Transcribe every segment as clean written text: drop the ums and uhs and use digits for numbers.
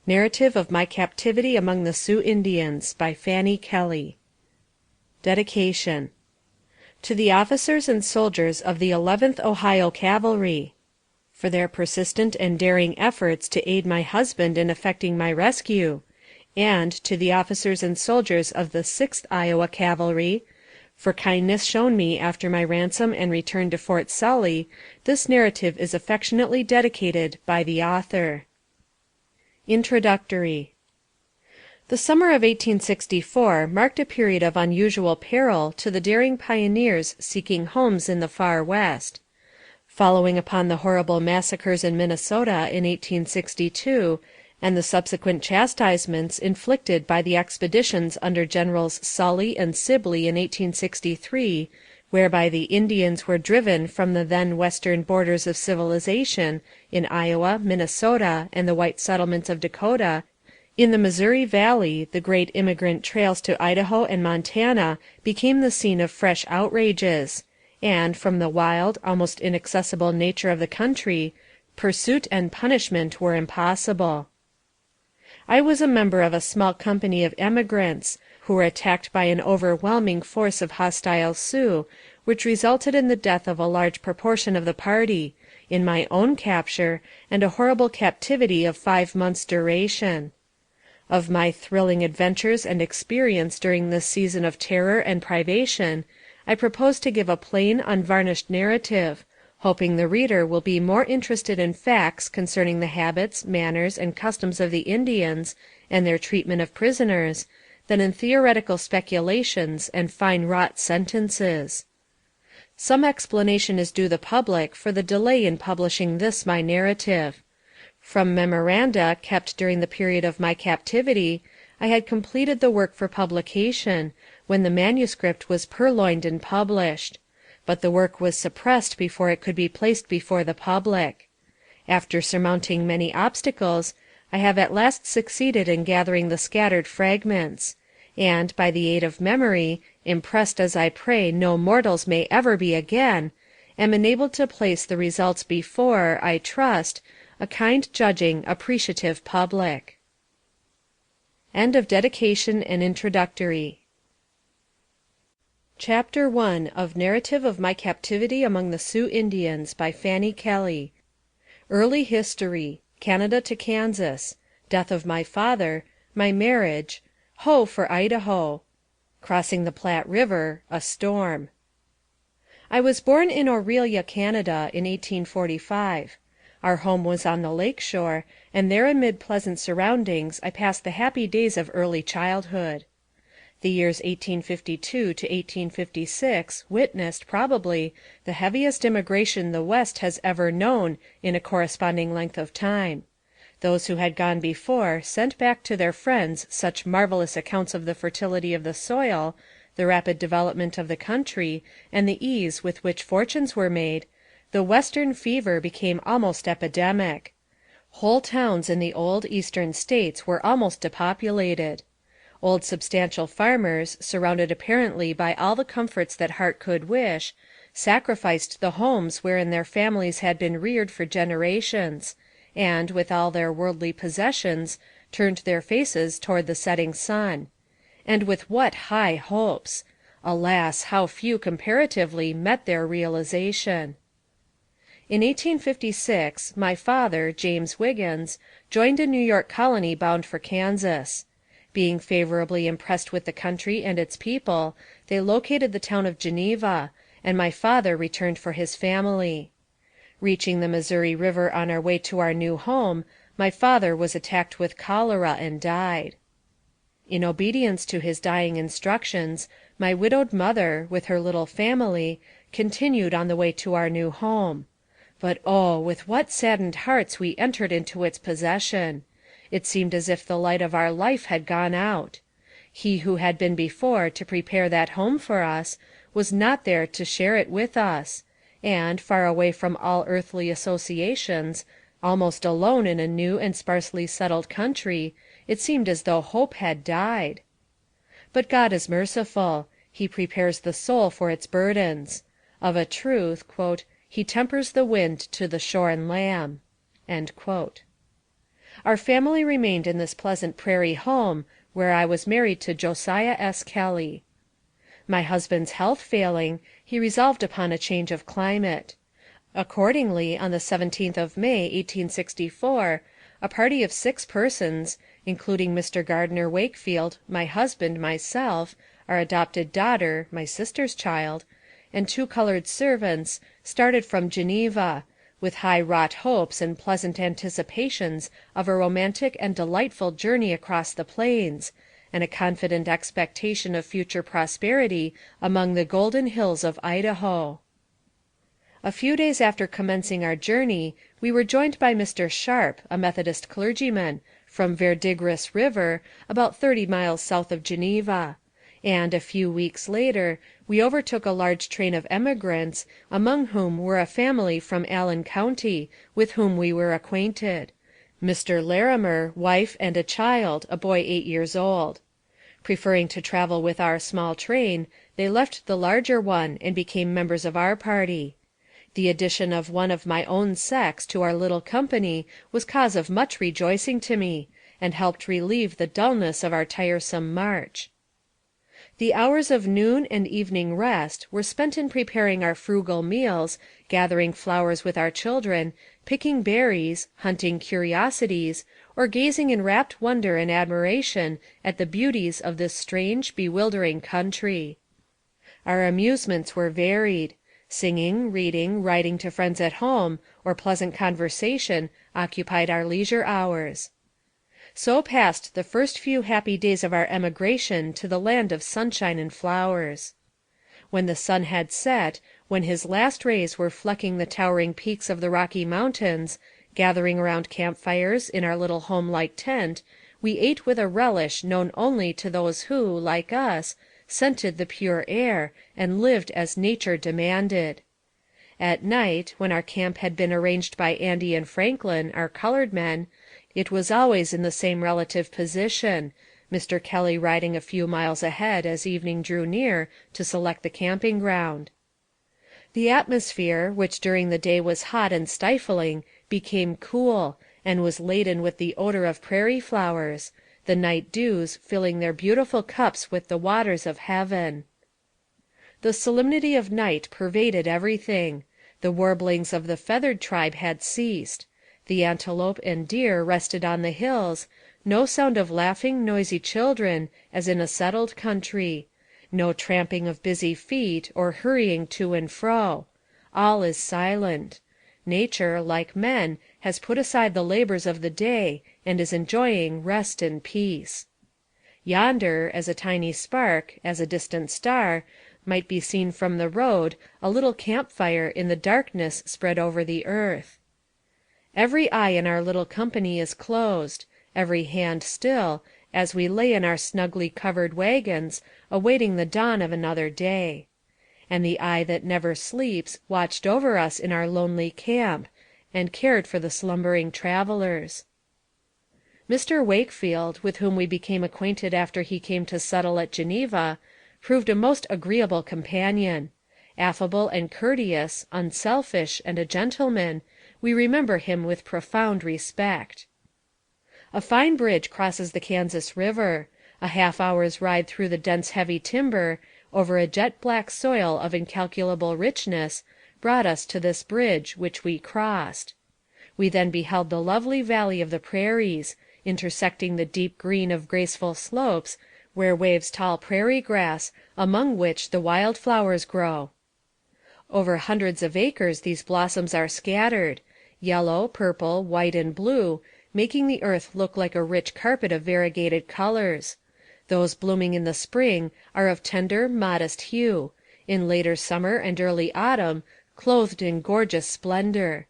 Narrative of My Captivity Among the Sioux Indians by Fanny Kelly. Dedication. To the Officers and Soldiers of the 11th Ohio Cavalry, for their persistent and daring efforts to aid my husband in effecting my rescue, and to the Officers and Soldiers of the 6th Iowa Cavalry, for kindness shown me after my ransom and return to Fort Sully, this narrative is affectionately dedicated by the author. Introductory. The summer of 1864 marked a period of unusual peril to the daring pioneers seeking homes in the far West. Following upon the horrible massacres in Minnesota in 1862, and the subsequent chastisements inflicted by the expeditions under Generals Sully and Sibley in 1863, whereby the Indians were driven from the then western borders of civilization in Iowa, Minnesota, and the white settlements of Dakota, in the Missouri Valley the great immigrant trails to Idaho and Montana became the scene of fresh outrages, and, from the wild, almost inaccessible nature of the country, pursuit and punishment were impossible. I was a member of a small company of emigrants, who were attacked by an overwhelming force of hostile Sioux, which resulted in the death of a large proportion of the party, in my own capture, and a horrible captivity of 5 months' duration. Of my thrilling adventures and experience during this season of terror and privation, I propose to give a plain, unvarnished narrative, hoping the reader will be more interested in facts concerning the habits, manners, and customs of the Indians, and their treatment of prisoners, than in theoretical speculations and fine-wrought sentences. Some explanation is due the public for the delay in publishing this my narrative. From memoranda kept during the period of my captivity, I had completed the work for publication, when the manuscript was purloined and published. But the work was suppressed before it could be placed before the public. After surmounting many obstacles, I have at last succeeded in gathering the scattered fragments, and, by the aid of memory, impressed as I pray no mortals may ever be again, am enabled to place the results before, I trust, a kind judging, appreciative public. End of dedication and introductory. Chapter 1 of Narrative of My Captivity Among the Sioux Indians by Fanny Kelly. Early History. Canada to Kansas. Death of my father. My marriage. Ho for Idaho. Crossing the Platte River. A storm. I was born in Orillia, Canada, in 1845. Our home was on the lake shore, and there amid pleasant surroundings I passed the happy days of early childhood. The years 1852 to 1856 witnessed, probably, the heaviest immigration the West has ever known in a corresponding length of time. Those who had gone before sent back to their friends such marvelous accounts of the fertility of the soil, the rapid development of the country, and the ease with which fortunes were made, the Western fever became almost epidemic. Whole towns in the old Eastern States were almost depopulated. Old substantial farmers, surrounded apparently by all the comforts that heart could wish, sacrificed the homes wherein their families had been reared for generations, and, with all their worldly possessions, turned their faces toward the setting sun. And with what high hopes! Alas, how few comparatively met their realization! In 1856, my father, James Wiggins, joined a New York colony bound for Kansas. Being favorably impressed with the country and its people, they located the town of Geneva, and my father returned for his family. Reaching the Missouri River on our way to our new home, my father was attacked with cholera and died. In obedience to his dying instructions, my widowed mother, with her little family, continued on the way to our new home. But oh, with what saddened hearts we entered into its possession! It seemed as if the light of our life had gone out. He who had been before to prepare that home for us, was not there to share it with us, and, far away from all earthly associations, almost alone in a new and sparsely settled country, it seemed as though hope had died. But God is merciful. He prepares the soul for its burdens. Of a truth, "He tempers the wind to the shorn lamb." Our family remained in this pleasant prairie home, where I was married to Josiah S. Kelly. My husband's health failing, he resolved upon a change of climate. Accordingly, on the 17th of May, 1864, a party of 6 persons, including Mr. Gardner Wakefield, my husband, myself, our adopted daughter, my sister's child, and 2 colored servants, started from Geneva, with high-wrought hopes and pleasant anticipations of a romantic and delightful journey across the plains, and a confident expectation of future prosperity among the golden hills of Idaho. A few days after commencing our journey, we were joined by Mr. Sharp, a Methodist clergyman, from Verdigris River, about 30 miles south of Geneva, and, a few weeks later, we overtook a large train of emigrants, among whom were a family from Allen County, with whom we were acquainted. Mr. Larimer, wife, and a child, a boy 8 years old. Preferring to travel with our small train, they left the larger one, and became members of our party. The addition of one of my own sex to our little company was cause of much rejoicing to me, and helped relieve the dullness of our tiresome march. The hours of noon and evening rest were spent in preparing our frugal meals, gathering flowers with our children, picking berries, hunting curiosities, or gazing in rapt wonder and admiration at the beauties of this strange, bewildering country. Our amusements were varied. Singing, reading, writing to friends at home, or pleasant conversation occupied our leisure hours. So passed the first few happy days of our emigration to the land of sunshine and flowers. When the sun had set, when his last rays were flecking the towering peaks of the Rocky Mountains, gathering around campfires in our little home-like tent, we ate with a relish known only to those who, like us, scented the pure air, and lived as nature demanded. At night, when our camp had been arranged by Andy and Franklin, our colored men, it was always in the same relative position, Mr. Kelly riding a few miles ahead as evening drew near to select the camping ground. The atmosphere, which during the day was hot and stifling, became cool, and was laden with the odor of prairie flowers, the night dews filling their beautiful cups with the waters of heaven. The solemnity of night pervaded everything. The warblings of the feathered tribe had ceased. The antelope and deer rested on the hills. No sound of laughing, noisy children, as in a settled country. No tramping of busy feet, or hurrying to and fro. All is silent. Nature, like men, has put aside the labors of the day, and is enjoying rest and peace. Yonder, as a tiny spark, as a distant star, might be seen from the road a little campfire in the darkness spread over the earth. Every eye in our little company is closed, every hand still, as we lay in our snugly covered wagons, awaiting the dawn of another day. And the eye that never sleeps watched over us in our lonely camp, and cared for the slumbering travelers. Mr. Wakefield, with whom we became acquainted after he came to settle at Geneva, proved a most agreeable companion. Affable and courteous, unselfish, and a gentleman, we remember him with profound respect. A fine bridge crosses the Kansas River. A half-hour's ride through the dense heavy timber, over a jet-black soil of incalculable richness, brought us to this bridge, which we crossed. We then beheld the lovely valley of the prairies, intersecting the deep green of graceful slopes, where waves tall prairie grass, among which the wild flowers grow. Over hundreds of acres these blossoms are scattered, yellow, purple, white, and blue, making the earth look like a rich carpet of variegated colors. Those blooming in the spring are of tender, modest hue, in later summer and early autumn, clothed in gorgeous splendor.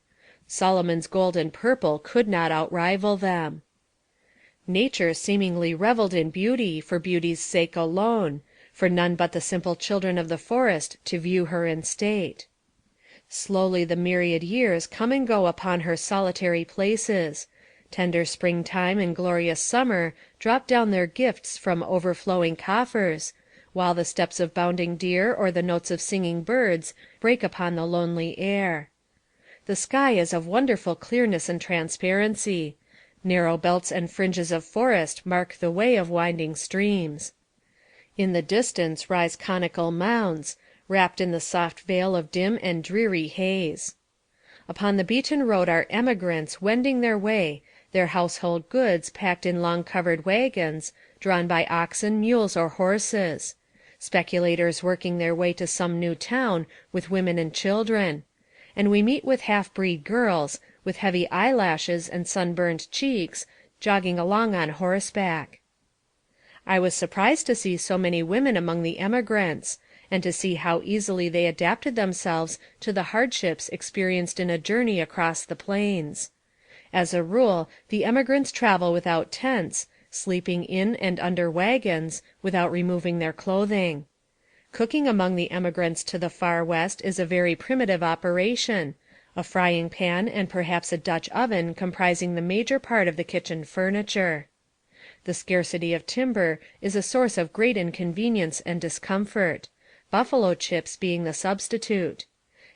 Solomon's gold and purple could not outrival them. Nature seemingly reveled in beauty for beauty's sake alone, for none but the simple children of the forest to view her in state. Slowly the myriad years come and go upon her solitary places. Tender springtime and glorious summer drop down their gifts from overflowing coffers, while the steps of bounding deer or the notes of singing birds break upon the lonely air. The sky is of wonderful clearness and transparency. Narrow belts and fringes of forest mark the way of winding streams. In the distance rise conical mounds, wrapped in the soft veil of dim and dreary haze. Upon the beaten road are emigrants wending their way, their household goods packed in long covered wagons, drawn by oxen, mules, or horses; speculators working their way to some new town with women and children; and we meet with half-breed girls, with heavy eyelashes and sunburned cheeks, jogging along on horseback. I was surprised to see so many women among the emigrants, and to see how easily they adapted themselves to the hardships experienced in a journey across the plains. As a rule, the emigrants travel without tents, sleeping in and under wagons, without removing their clothing. Cooking among the emigrants to the far west is a very primitive operation, a frying pan and perhaps a Dutch oven comprising the major part of the kitchen furniture. The scarcity of timber is a source of great inconvenience and discomfort, buffalo chips being the substitute.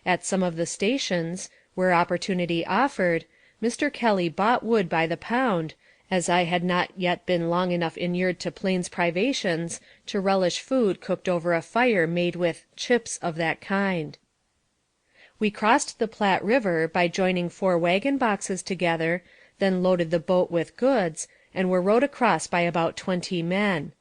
At some of the stations, where opportunity offered, Mr. Kelly bought wood by the pound, as I had not yet been long enough inured to plains privations to relish food cooked over a fire made with chips of that kind. We crossed the Platte River by joining 4 wagon boxes together, then loaded the boat with goods, and were rowed across by about 20 men.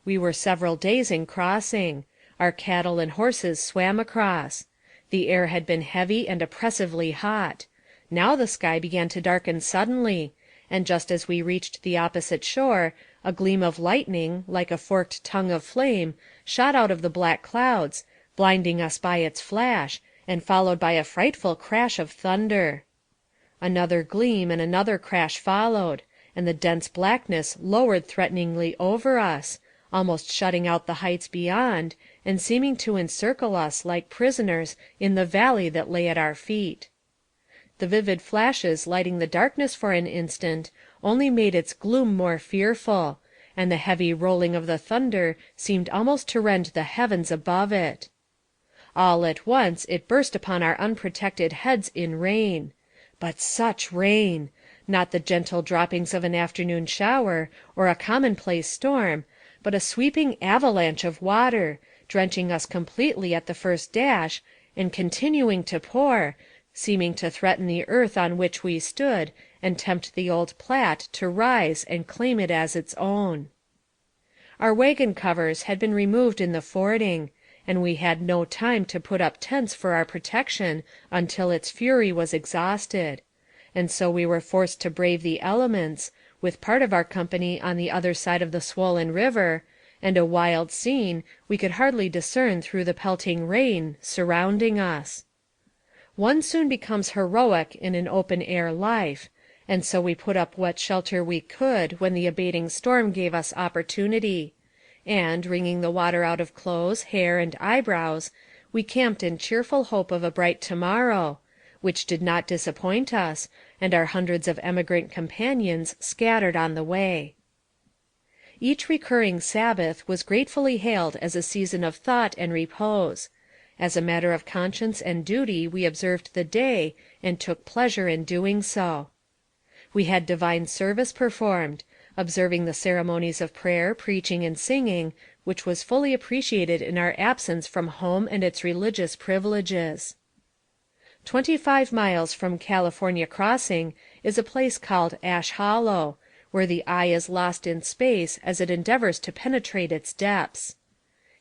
We were several days in crossing. Our cattle and horses swam across. The air had been heavy and oppressively hot. Now the sky began to darken suddenly, and just as we reached the opposite shore, a gleam of lightning, like a forked tongue of flame, shot out of the black clouds, blinding us by its flash, and followed by a frightful crash of thunder. Another gleam and another crash followed, and the dense blackness lowered threateningly over us, almost shutting out the heights beyond, and seeming to encircle us like prisoners in the valley that lay at our feet. The vivid flashes lighting the darkness for an instant only made its gloom more fearful, and the heavy rolling of the thunder seemed almost to rend the heavens above it. All at once it burst upon our unprotected heads in rain. But such rain! Not the gentle droppings of an afternoon shower, or a commonplace storm, but a sweeping avalanche of water, drenching us completely at the first dash, and continuing to pour, seeming to threaten the earth on which we stood, and tempt the old Platte to rise and claim it as its own. Our wagon covers had been removed in the fording, and we had no time to put up tents for our protection until its fury was exhausted, and so we were forced to brave the elements, with part of our company on the other side of the swollen river, and a wild scene we could hardly discern through the pelting rain surrounding us. One soon becomes heroic in an open-air life, and so we put up what shelter we could when the abating storm gave us opportunity, and, wringing the water out of clothes, hair, and eyebrows, we camped in cheerful hope of a bright to-morrow, which did not disappoint us, and our hundreds of emigrant companions scattered on the way. Each recurring Sabbath was gratefully hailed as a season of thought and repose. As a matter of conscience and duty we observed the day, and took pleasure in doing so. We had divine service performed, observing the ceremonies of prayer, preaching, and singing, which was fully appreciated in our absence from home and its religious privileges. 25 miles from California Crossing is a place called Ash Hollow, where the eye is lost in space as it endeavors to penetrate its depths.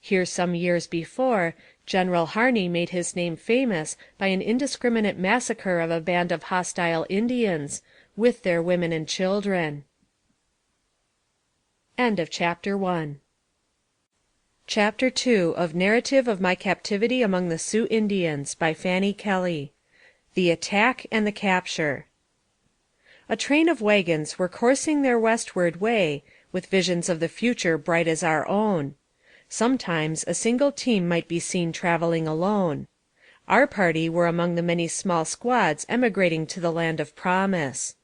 Here some years before, General Harney made his name famous by an indiscriminate massacre of a band of hostile Indians, with their women and children. End of chapter 1. Chapter 2 of Narrative of My Captivity Among the Sioux Indians by Fanny Kelly. The Attack and the Capture. A train of wagons were coursing their westward way, with visions of the future bright as our own. Sometimes a single team might be seen traveling alone. Our party were among the many small squads emigrating to the land of promise.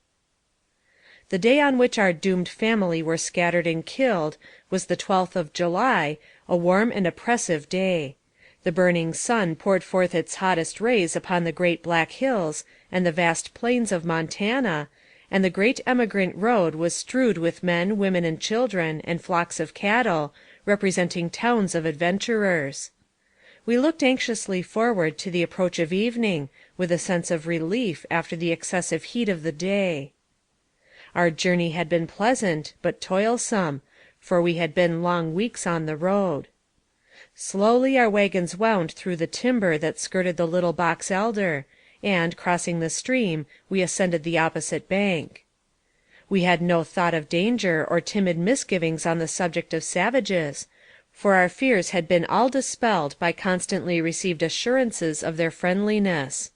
The day on which our doomed family were scattered and killed was the 12th of July, a warm and oppressive day. The burning sun poured forth its hottest rays upon the great Black Hills and the vast plains of Montana, and the great emigrant road was strewed with men, women, and children, and flocks of cattle, representing towns of adventurers. We looked anxiously forward to the approach of evening, with a sense of relief after the excessive heat of the day. Our journey had been pleasant, but toilsome, for we had been long weeks on the road. Slowly our wagons wound through the timber that skirted the little box elder, and, crossing the stream, we ascended the opposite bank. We had no thought of danger or timid misgivings on the subject of savages, for our fears had been all dispelled by constantly received assurances of their friendliness.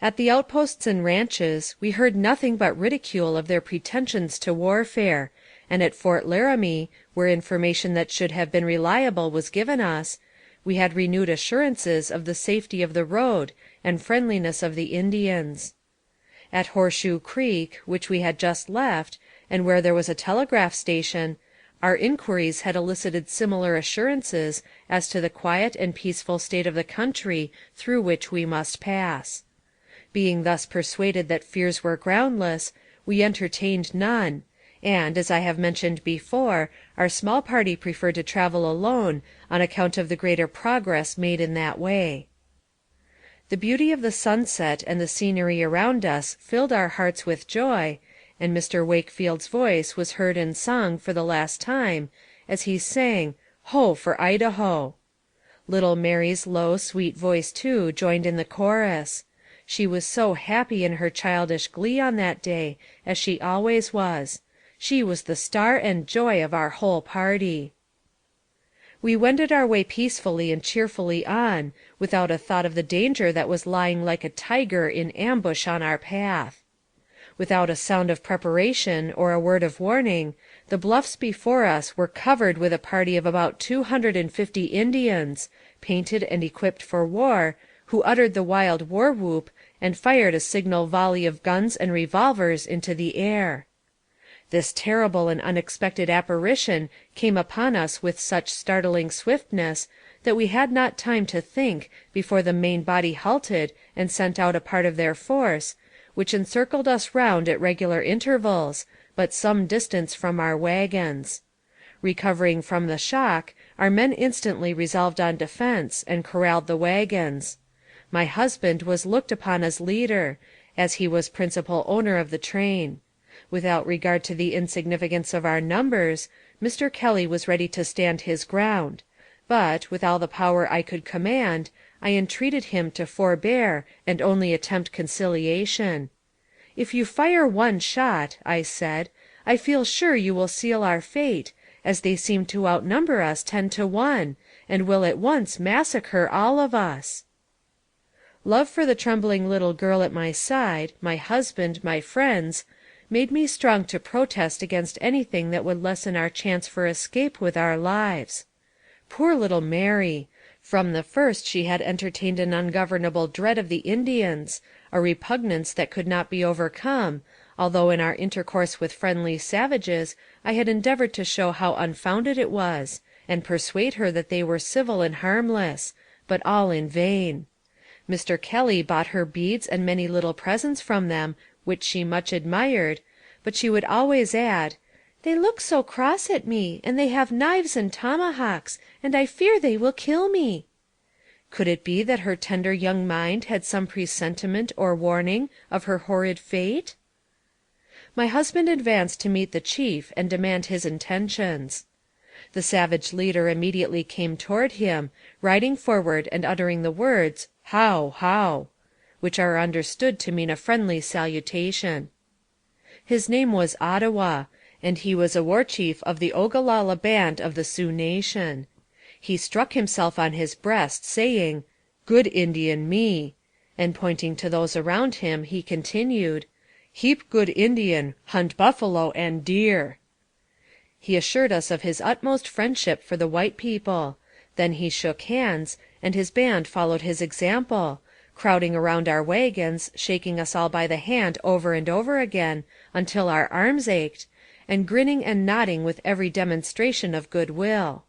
At the outposts and ranches we heard nothing but ridicule of their pretensions to warfare, and at Fort Laramie, where information that should have been reliable was given us, we had renewed assurances of the safety of the road and friendliness of the Indians. At Horseshoe Creek, which we had just left, and where there was a telegraph station, our inquiries had elicited similar assurances as to the quiet and peaceful state of the country through which we must pass. Being thus persuaded that fears were groundless, we entertained none, and, as I have mentioned before, our small party preferred to travel alone on account of the greater progress made in that way. The beauty of the sunset and the scenery around us filled our hearts with joy, and Mr. Wakefield's voice was heard in song for the last time, as he sang, "Ho, for Idaho." Little Mary's low, sweet voice, too, joined in the chorus. She was so happy in her childish glee on that day, as she always was. She was the star and joy of our whole party. We wended our way peacefully and cheerfully on, without a thought of the danger that was lying like a tiger in ambush on our path. Without a sound of preparation or a word of warning, the bluffs before us were covered with a party of about 250 Indians, painted and equipped for war, who uttered the wild war whoop and fired a signal volley of guns and revolvers into the air. This terrible and unexpected apparition came upon us with such startling swiftness that we had not time to think before the main body halted and sent out a part of their force, which encircled us round at regular intervals, but some distance from our wagons. Recovering from the shock, our men instantly resolved on defense, and corralled the wagons. My husband was looked upon as leader, as he was principal owner of the train. Without regard to the insignificance of our numbers, Mr. Kelly was ready to stand his ground; but, with all the power I could command, I entreated him to forbear and only attempt conciliation. "If you fire one shot," I said, "I feel sure you will seal our fate, as they seem to outnumber us 10 to 1, and will at once massacre all of us." Love for the trembling little girl at my side, my husband, my friends, made me strong to protest against anything that would lessen our chance for escape with our lives. Poor little Mary! From the first she had entertained an ungovernable dread of the Indians, a repugnance that could not be overcome, although in our intercourse with friendly savages I had endeavored to show how unfounded it was, and persuade her that they were civil and harmless, but all in vain. Mr. Kelly bought her beads and many little presents from them, which she much admired, but she would always add, "They look so cross at me, and they have knives and tomahawks, and I fear they will kill me." Could it be that her tender young mind had some presentiment or warning of her horrid fate? My husband advanced to meet the chief and demand his intentions. The savage leader immediately came toward him, riding forward and uttering the words, "How, how," which are understood to mean a friendly salutation. His name was Ottawa, and he was a war chief of the Ogallala band of the Sioux nation. He struck himself on his breast, saying, "Good Indian me," and pointing to those around him, he continued, "Heap good Indian, hunt buffalo and deer." He assured us of his utmost friendship for the white people. Then he shook hands, and his band followed his example, crowding around our wagons, shaking us all by the hand over and over again, until our arms ached, and grinning and nodding with every demonstration of good will.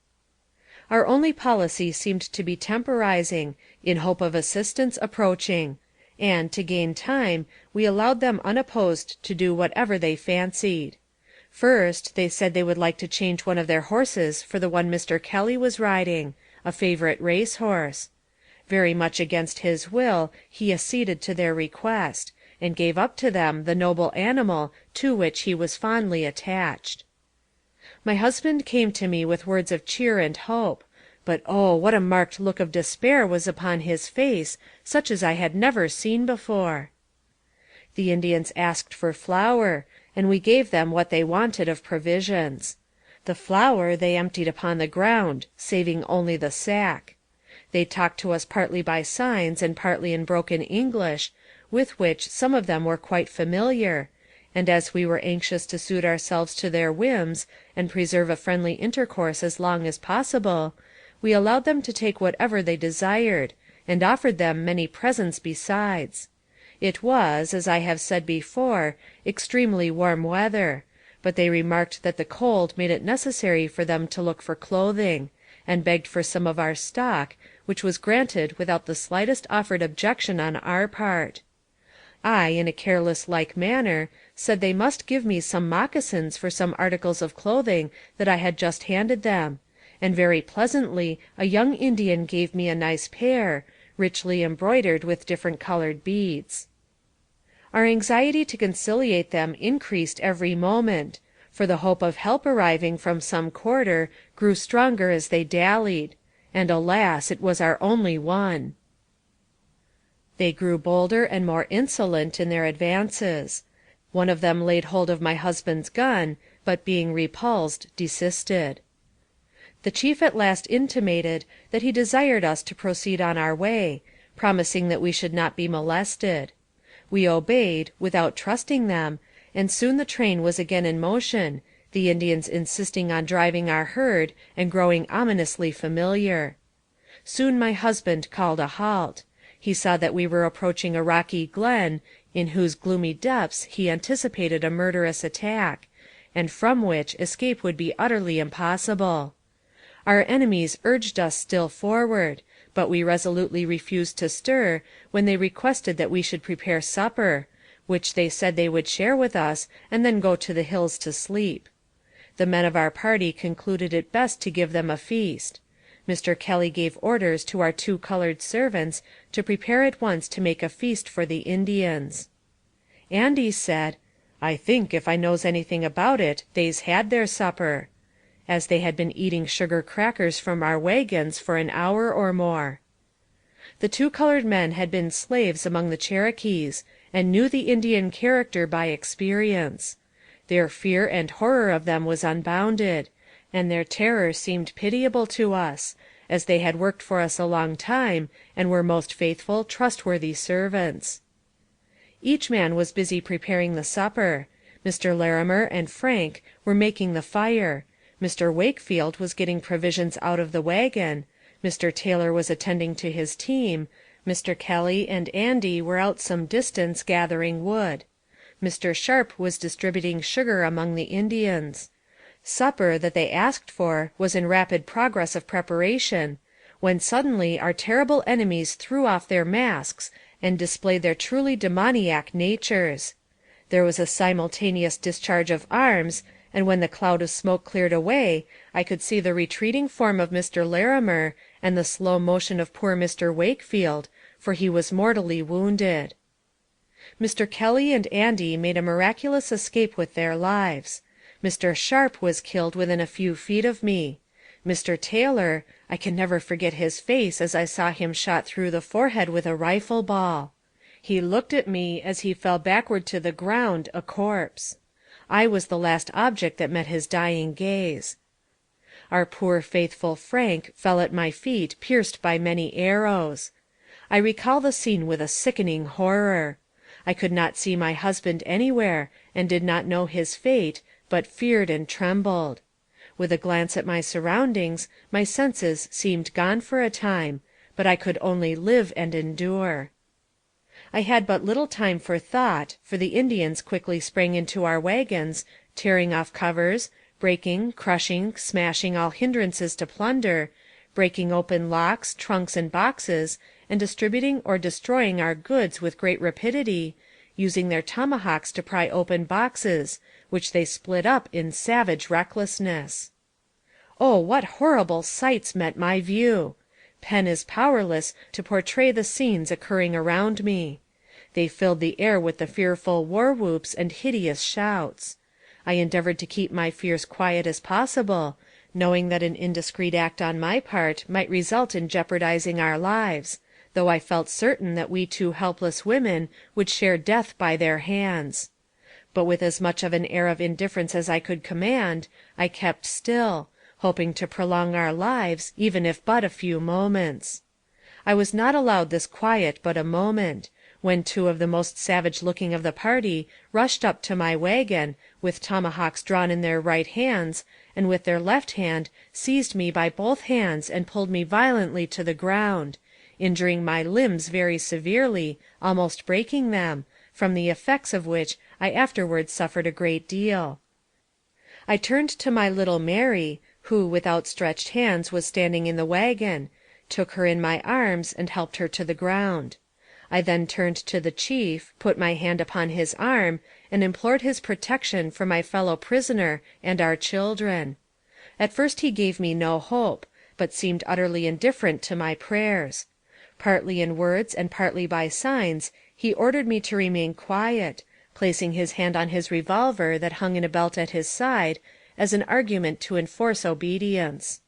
Our only policy seemed to be temporizing, in hope of assistance approaching. and, to gain time, we allowed them unopposed to do whatever they fancied. First, they said they would like to change one of their horses for the one Mr. Kelly was riding, a favorite race horse. Very much against his will, he acceded to their request, and gave up to them the noble animal to which he was fondly attached. My husband came to me with words of cheer and hope, but oh, what a marked look of despair was upon his face, such as I had never seen before! The Indians asked for flour, and we gave them what they wanted of provisions. The flour they emptied upon the ground, saving only the sack. They talked to us partly by signs and partly in broken English, with which some of them were quite familiar, and as we were anxious to suit ourselves to their whims, and preserve a friendly intercourse as long as possible, we allowed them to take whatever they desired, and offered them many presents besides. It was, as I have said before, extremely warm weather, but they remarked that the cold made it necessary for them to look for clothing, and begged for some of our stock, which was granted without the slightest offered objection on our part. I, in a careless like manner, said they must give me some moccasins for some articles of clothing that I had just handed them, and very pleasantly a young Indian gave me a nice pair, richly embroidered with different colored beads. Our anxiety to conciliate them increased every moment, for the hope of help arriving from some quarter grew stronger as they dallied, and alas, it was our only one. They grew bolder and more insolent in their advances. One of them laid hold of my husband's gun, but being repulsed, desisted. The chief at last intimated that he desired us to proceed on our way, promising that we should not be molested. We obeyed, without trusting them, and soon the train was again in motion, the Indians insisting on driving our herd, and growing ominously familiar. Soon my husband called a halt. He saw that we were approaching a rocky glen, in whose gloomy depths he anticipated a murderous attack, and from which escape would be utterly impossible. Our enemies urged us still forward, but we resolutely refused to stir, when they requested that we should prepare supper, which they said they would share with us, and then go to the hills to sleep. The men of our party concluded it best to give them a feast. Mr. Kelly gave orders to our 2 colored servants to prepare at once to make a feast for the Indians. Andy said, "I think, if I knows anything about it, they's had their supper," as they had been eating sugar crackers from our wagons for an hour or more. The 2 colored men had been slaves among the Cherokees, and knew the Indian character by experience. Their fear and horror of them was unbounded, and their terror seemed pitiable to us, as they had worked for us a long time, and were most faithful, trustworthy servants. Each man was busy preparing the supper. Mr. Larimer and Frank were making the fire. Mr. Wakefield was getting provisions out of the wagon. Mr. Taylor was attending to his team. Mr. Kelly and Andy were out some distance gathering wood. Mr. Sharp was distributing sugar among the Indians. Supper, that they asked for, was in rapid progress of preparation, when suddenly our terrible enemies threw off their masks, and displayed their truly demoniac natures. There was a simultaneous discharge of arms, and when the cloud of smoke cleared away, I could see the retreating form of Mr. Larimer, and the slow motion of poor Mr. Wakefield, for he was mortally wounded. Mr. Kelly and Andy made a miraculous escape with their lives. Mr. Sharp was killed within a few feet of me. Mr. Taylor, I can never forget his face as I saw him shot through the forehead with a rifle ball. He looked at me as he fell backward to the ground, a corpse. I was the last object that met his dying gaze. Our poor faithful Frank fell at my feet pierced by many arrows. I recall the scene with a sickening horror. I could not see my husband anywhere, and did not know his fate, but feared and trembled. With a glance at my surroundings, my senses seemed gone for a time, but I could only live and endure. I had but little time for thought, for the Indians quickly sprang into our wagons, tearing off covers, breaking, crushing, smashing all hindrances to plunder, breaking open locks, trunks, and boxes, and distributing or destroying our goods with great rapidity, using their tomahawks to pry open boxes, which they split up in savage recklessness. Oh, what horrible sights met my view! Pen is powerless to portray the scenes occurring around me. They filled the air with the fearful war whoops and hideous shouts. I endeavored to keep my fears quiet as possible, knowing that an indiscreet act on my part might result in jeopardizing our lives, though I felt certain that we two helpless women would share death by their hands. But with as much of an air of indifference as I could command, I kept still, hoping to prolong our lives, even if but a few moments. I was not allowed this quiet but a moment, when two of the most savage-looking of the party rushed up to my wagon, with tomahawks drawn in their right hands, and with their left hand seized me by both hands and pulled me violently to the ground, injuring my limbs very severely, almost breaking them, from the effects of which I afterwards suffered a great deal. I turned to my little Mary, who with outstretched hands was standing in the wagon, took her in my arms, and helped her to the ground. I then turned to the chief, put my hand upon his arm, and implored his protection for my fellow prisoner and our children. At first he gave me no hope, but seemed utterly indifferent to my prayers. Partly in words and partly by signs, he ordered me to remain quiet, placing his hand on his revolver that hung in a belt at his side, as an argument to enforce obedience.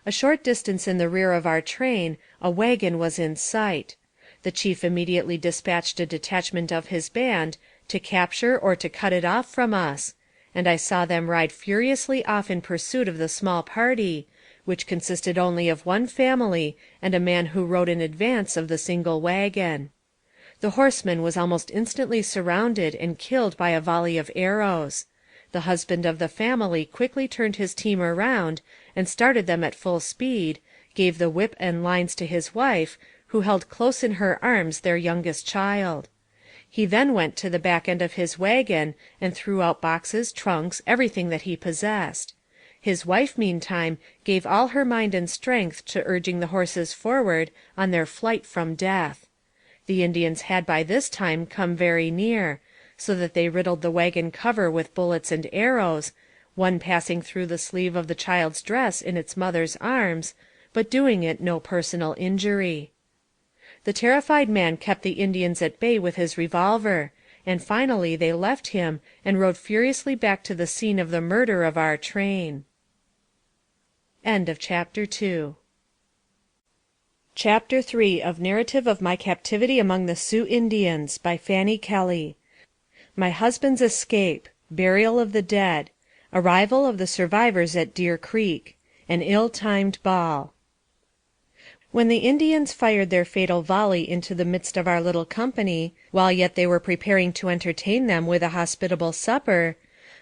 A short distance in the rear of our train a wagon was in sight. The chief immediately dispatched a detachment of his band to capture or to cut it off from us, and I saw them ride furiously off in pursuit of the small party, which consisted only of one family and a man who rode in advance of the single wagon. The horseman was almost instantly surrounded and killed by a volley of arrows. The husband of the family quickly turned his team around, and started them at full speed, gave the whip and lines to his wife, who held close in her arms their youngest child. He then went to the back end of his wagon, and threw out boxes, trunks, everything that he possessed. His wife, meantime, gave all her mind and strength to urging the horses forward on their flight from death. The Indians had by this time come very near, so that they riddled the wagon cover with bullets and arrows, one passing through the sleeve of the child's dress in its mother's arms, but doing it no personal injury. The terrified man kept the Indians at bay with his revolver, and finally they left him and rode furiously back to the scene of the murder of our train. Chapter 3 of Narrative of My Captivity Among the Sioux Indians by Fanny Kelly. My husband's escape. Burial of the dead. Arrival of the survivors at Deer Creek. An ill-timed ball. When the Indians fired their fatal volley into the midst of our little company, while yet they were preparing to entertain them with a hospitable supper,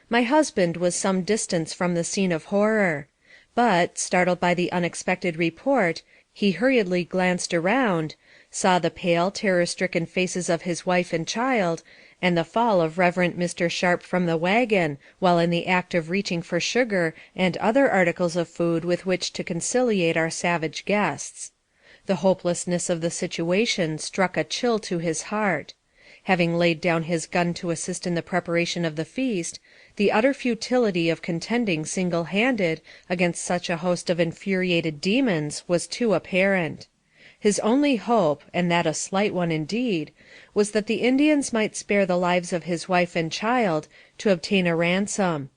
my husband was some distance from the scene of horror; but, startled by the unexpected report, he hurriedly glanced around, saw the pale, terror-stricken faces of his wife and child, and the fall of Reverend Mr. Sharp from the wagon, while in the act of reaching for sugar and other articles of food with which to conciliate our savage guests. The hopelessness of the situation struck a chill to his heart. Having laid down his gun to assist in the preparation of the feast, the utter futility of contending single-handed against such a host of infuriated demons was too apparent. His only hope, and that a slight one indeed, was that the Indians might spare the lives of his wife and child to obtain a ransom.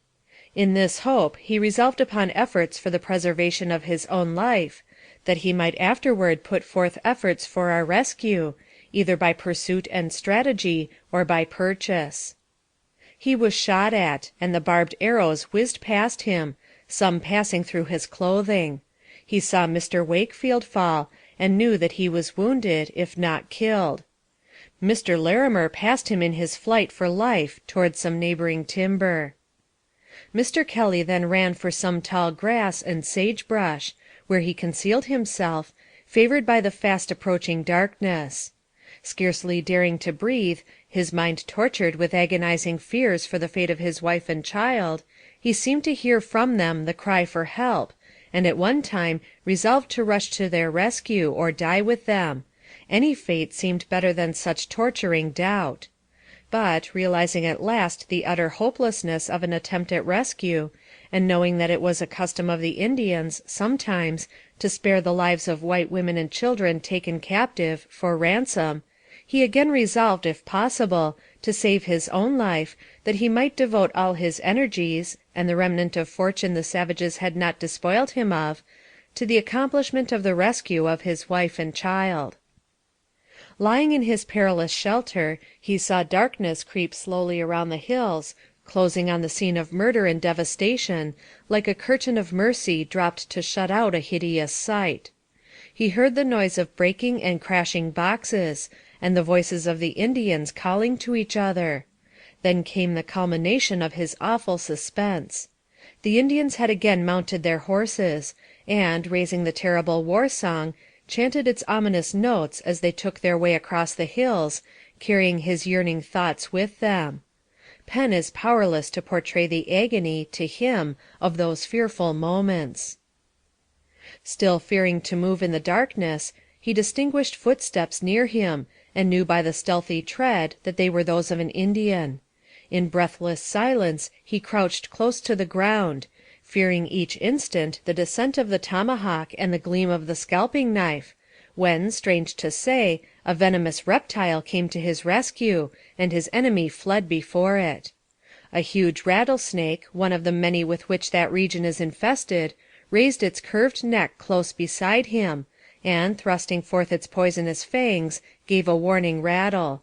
In this hope he resolved upon efforts for the preservation of his own life, that he might afterward put forth efforts for our rescue, either by pursuit and strategy, or by purchase. He was shot at, and the barbed arrows whizzed past him, some passing through his clothing. He saw Mr. Wakefield fall, and knew that he was wounded, if not killed. Mr. Larimer passed him in his flight for life toward some neighboring timber. Mr. Kelly then ran for some tall grass and sage-brush, where he concealed himself, favored by the fast approaching darkness. Scarcely daring to breathe, his mind tortured with agonizing fears for the fate of his wife and child, he seemed to hear from them the cry for help, and at one time resolved to rush to their rescue, or die with them. Any fate seemed better than such torturing doubt. But, realizing at last the utter hopelessness of an attempt at rescue, and knowing that it was a custom of the Indians, sometimes, to spare the lives of white women and children taken captive, for ransom, he again resolved, if possible, to save his own life, that he might devote all his energies, and the remnant of fortune the savages had not despoiled him of, to the accomplishment of the rescue of his wife and child. Lying in his perilous shelter, he saw darkness creep slowly around the hills, closing on the scene of murder and devastation, like a curtain of mercy dropped to shut out a hideous sight. He heard the noise of breaking and crashing boxes, and the voices of the Indians calling to each other. Then came the culmination of his awful suspense. The Indians had again mounted their horses, and, raising the terrible war song, chanted its ominous notes as they took their way across the hills, carrying his yearning thoughts with them. Pen is powerless to portray the agony, to him, of those fearful moments. Still fearing to move in the darkness, he distinguished footsteps near him, and knew by the stealthy tread that they were those of an Indian. In breathless silence he crouched close to the ground, fearing each instant the descent of the tomahawk and the gleam of the scalping knife, when, strange to say, a venomous reptile came to his rescue, and his enemy fled before it. A huge rattlesnake, one of the many with which that region is infested, raised its curved neck close beside him, and, thrusting forth its poisonous fangs, gave a warning rattle.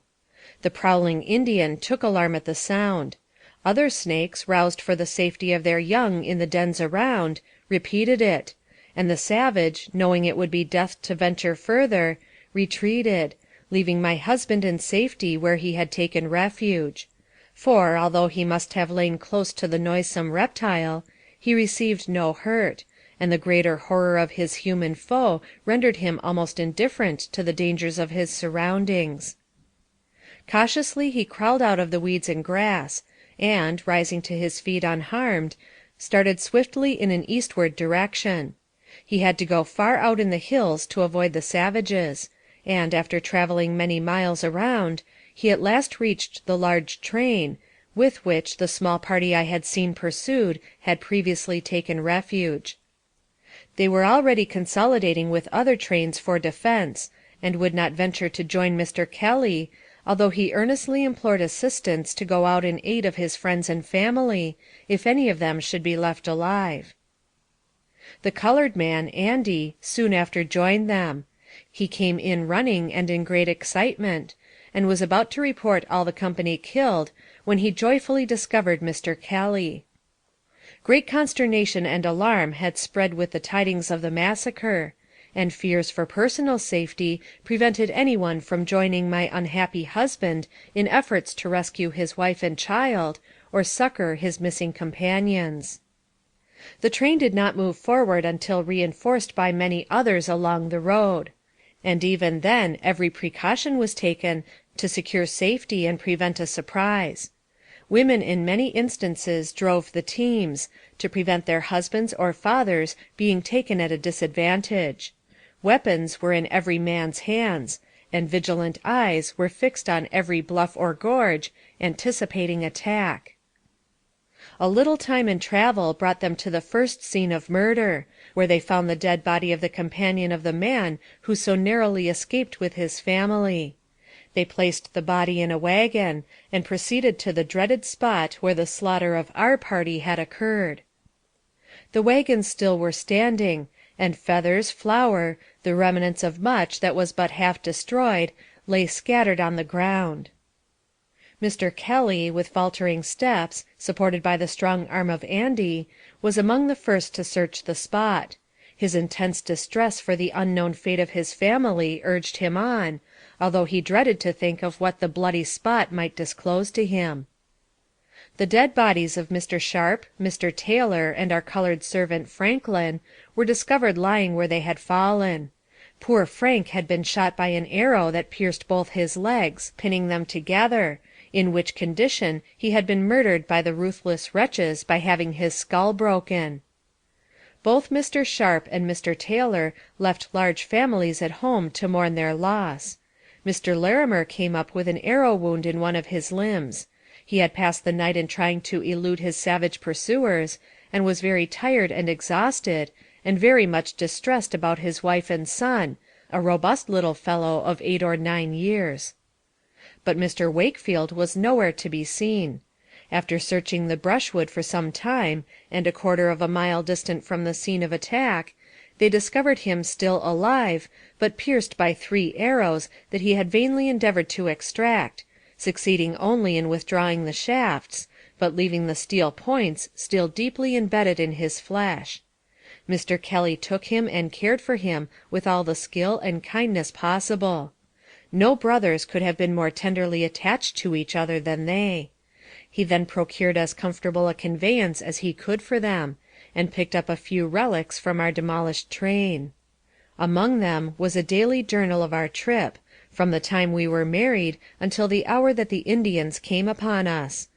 The prowling Indian took alarm at the sound. Other snakes, roused for the safety of their young in the dens around, repeated it, and the savage, knowing it would be death to venture further, retreated, leaving my husband in safety where he had taken refuge. For, although he must have lain close to the noisome reptile, he received no hurt, and the greater horror of his human foe rendered him almost indifferent to the dangers of his surroundings. Cautiously he crawled out of the weeds and grass, and, rising to his feet unharmed, started swiftly in an eastward direction. He had to go far out in the hills to avoid the savages, and, after traveling many miles around, he at last reached the large train, with which the small party I had seen pursued had previously taken refuge. They were already consolidating with other trains for defense, and would not venture to join Mr. Kelly, although he earnestly implored assistance to go out in aid of his friends and family, if any of them should be left alive. The colored man, Andy, soon after joined them. He came in running and in great excitement, and was about to report all the company killed, when he joyfully discovered Mr. Kelly. Great consternation and alarm had spread with the tidings of the massacre, and fears for personal safety prevented any one from joining my unhappy husband in efforts to rescue his wife and child, or succor his missing companions. The train did not move forward until reinforced by many others along the road, and even then every precaution was taken to secure safety and prevent a surprise. Women in many instances drove the teams, to prevent their husbands or fathers being taken at a disadvantage. Weapons were in every man's hands, and vigilant eyes were fixed on every bluff or gorge, anticipating attack. A little time in travel brought them to the first scene of murder, where they found the dead body of the companion of the man who so narrowly escaped with his family. They placed the body in a wagon, and proceeded to the dreaded spot where the slaughter of our party had occurred. The wagons still were standing, and feathers, flour, the remnants of much that was but half destroyed, lay scattered on the ground. Mr. Kelly, with faltering steps, supported by the strong arm of Andy, was among the first to search the spot. His intense distress for the unknown fate of his family urged him on, although he dreaded to think of what the bloody spot might disclose to him. The dead bodies of Mr. Sharp, Mr. Taylor, and our colored servant Franklin were discovered lying where they had fallen. Poor Frank had been shot by an arrow that pierced both his legs, pinning them together, in which condition he had been murdered by the ruthless wretches by having his skull broken. Both Mr. Sharp and Mr. Taylor left large families at home to mourn their loss. Mr. Larimer came up with an arrow wound in one of his limbs. He had passed the night in trying to elude his savage pursuers, and was very tired and exhausted, and very much distressed about his wife and son, a robust little fellow of 8 or 9 years. But Mr. Wakefield was nowhere to be seen. After searching the brushwood for some time, and a quarter of a mile distant from the scene of attack, they discovered him still alive, but pierced by 3 arrows that he had vainly endeavored to extract, succeeding only in withdrawing the shafts, but leaving the steel points still deeply embedded in his flesh. Mr. Kelly took him and cared for him with all the skill and kindness possible. No brothers could have been more tenderly attached to each other than they. He then procured as comfortable a conveyance as he could for them, and picked up a few relics from our demolished train. Among them was a daily journal of our trip, from the time we were married until the hour that the Indians came upon us.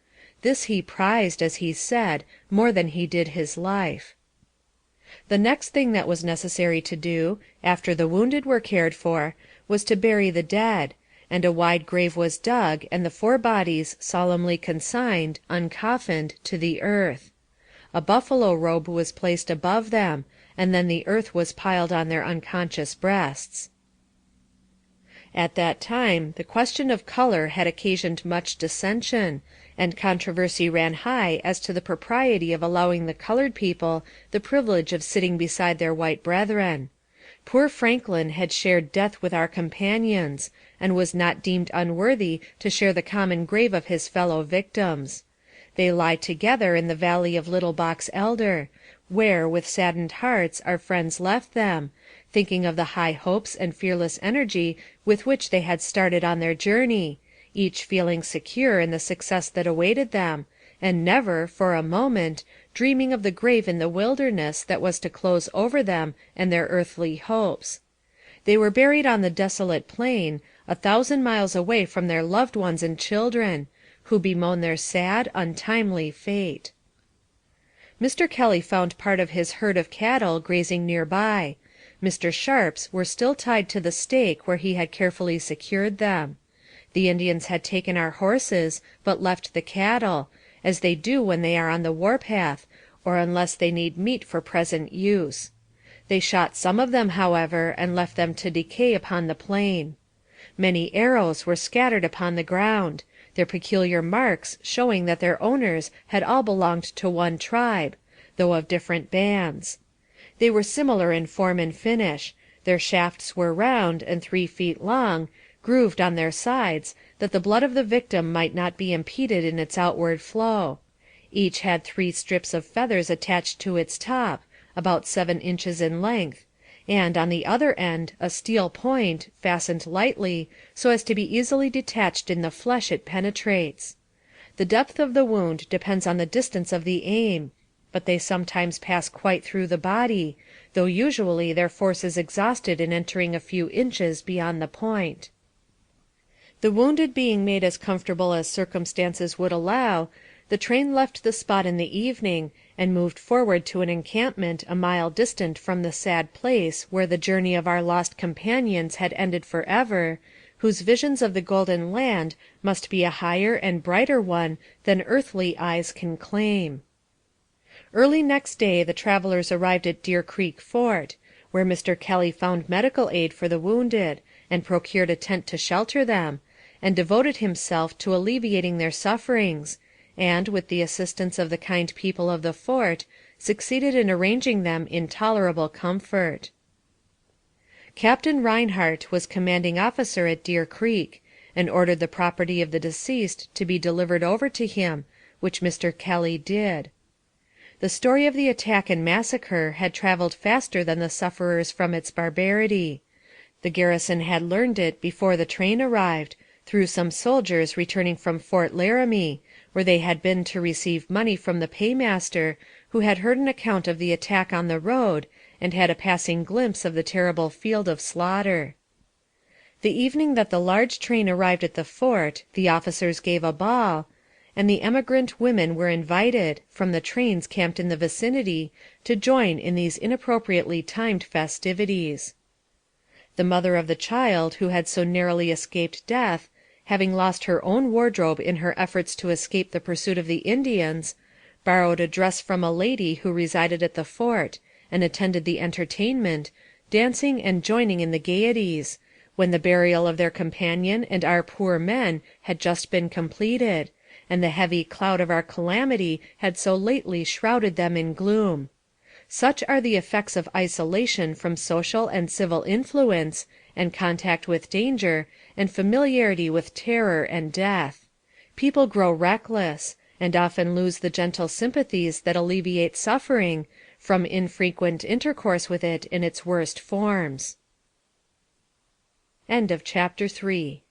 This he prized, as he said, more than he did his life. The next thing that was necessary to do, after the wounded were cared for, was to bury the dead, and a wide grave was dug and the 4 bodies solemnly consigned, uncoffined, to the earth. A buffalo robe was placed above them, and then the earth was piled on their unconscious breasts. At that time the question of color had occasioned much dissension, and controversy ran high as to the propriety of allowing the colored people the privilege of sitting beside their white brethren. Poor Franklin had shared death with our companions, and was not deemed unworthy to share the common grave of his fellow victims. They lie together in the valley of Little Box Elder, where with saddened hearts our friends left them, thinking of the high hopes and fearless energy with which they had started on their journey, each feeling secure in the success that awaited them, and never, for a moment, dreaming of the grave in the wilderness that was to close over them and their earthly hopes. They were buried on the desolate plain, 1,000 miles away from their loved ones and children, who bemoan their sad, untimely fate. Mr. Kelly found part of his herd of cattle grazing near by. Mr. Sharp's were still tied to the stake where he had carefully secured them. The Indians had taken our horses, but left the cattle, as they do when they are on the warpath, or unless they need meat for present use. They shot some of them, however, and left them to decay upon the plain. Many arrows were scattered upon the ground, their peculiar marks showing that their owners had all belonged to one tribe, though of different bands. They were similar in form and finish. Their shafts were round and 3 feet long, grooved on their sides, that the blood of the victim might not be impeded in its outward flow. Each had 3 strips of feathers attached to its top, about 7 inches in length, and on the other end a steel point, fastened lightly, so as to be easily detached in the flesh it penetrates. The depth of the wound depends on the distance of the aim, but they sometimes pass quite through the body, though usually their force is exhausted in entering a few inches beyond the point. The wounded being made as comfortable as circumstances would allow, the train left the spot in the evening, and moved forward to an encampment a mile distant from the sad place where the journey of our lost companions had ended forever, whose visions of the golden land must be a higher and brighter one than earthly eyes can claim. Early next day the travelers arrived at Deer Creek Fort, where Mr. Kelly found medical aid for the wounded, and procured a tent to shelter them, and devoted himself to alleviating their sufferings, and, with the assistance of the kind people of the fort, succeeded in arranging them in tolerable comfort. Captain Reinhardt was commanding officer at Deer Creek, and ordered the property of the deceased to be delivered over to him, which Mr. Kelly did. The story of the attack and massacre had traveled faster than the sufferers from its barbarity. The garrison had learned it before the train arrived, through some soldiers returning from Fort Laramie, where they had been to receive money from the paymaster, who had heard an account of the attack on the road, and had a passing glimpse of the terrible field of slaughter. The evening that the large train arrived at the fort, the officers gave a ball, and the emigrant women were invited, from the trains camped in the vicinity, to join in these inappropriately timed festivities. The mother of the child who had so narrowly escaped death, having lost her own wardrobe in her efforts to escape the pursuit of the Indians, borrowed a dress from a lady who resided at the fort, and attended the entertainment, dancing and joining in the gaieties, when the burial of their companion and our poor men had just been completed, and the heavy cloud of our calamity had so lately shrouded them in gloom. Such are the effects of isolation from social and civil influence, and contact with danger, and familiarity with terror and death. People grow reckless, and often lose the gentle sympathies that alleviate suffering, from infrequent intercourse with it in its worst forms. End of chapter 3.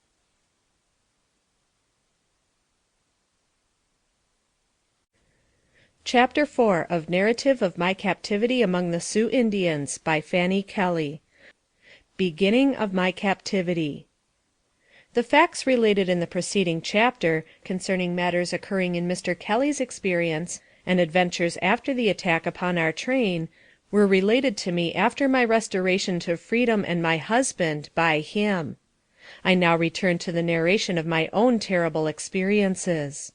Chapter 4 of Narrative of My Captivity Among the Sioux Indians by Fanny Kelly. Beginning of My Captivity. The facts related in the preceding chapter concerning matters occurring in Mr. Kelly's experience and adventures after the attack upon our train were related to me after my restoration to freedom and my husband by him. I now return to the narration of my own terrible experiences.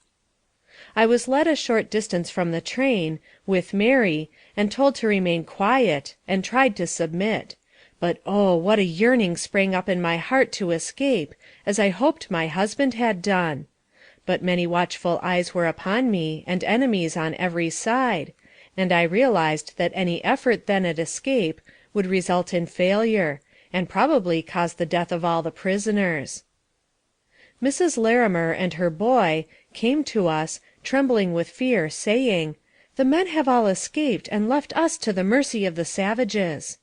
I was led a short distance from the train, with Mary, and told to remain quiet, and tried to submit. But oh, what a yearning sprang up in my heart to escape, as I hoped my husband had done! But many watchful eyes were upon me, and enemies on every side, and I realized that any effort then at escape would result in failure, and probably cause the death of all the prisoners. Mrs. Larimer and her boy came to us, trembling with fear, saying, "The men have all escaped, and left us to the mercy of the savages."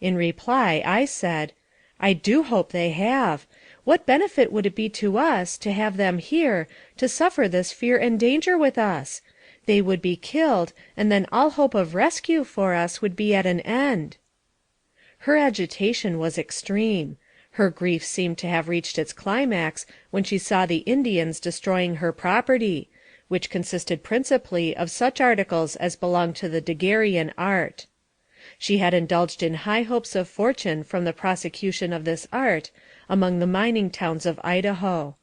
In reply, I said, "I do hope they have. What benefit would it be to us to have them here, to suffer this fear and danger with us? They would be killed, and then all hope of rescue for us would be at an end." Her agitation was extreme. Her grief seemed to have reached its climax when she saw the Indians destroying her property, which consisted principally of such articles as belonged to the Daguerrean art. She had indulged in high hopes of fortune from the prosecution of this art among the mining towns of Idaho.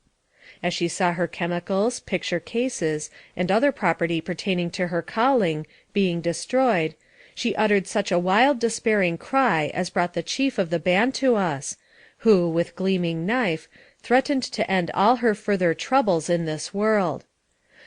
As she saw her chemicals, picture cases, and other property pertaining to her calling being destroyed, she uttered such a wild despairing cry as brought the chief of the band to us, who, with gleaming knife, threatened to end all her further troubles in this world.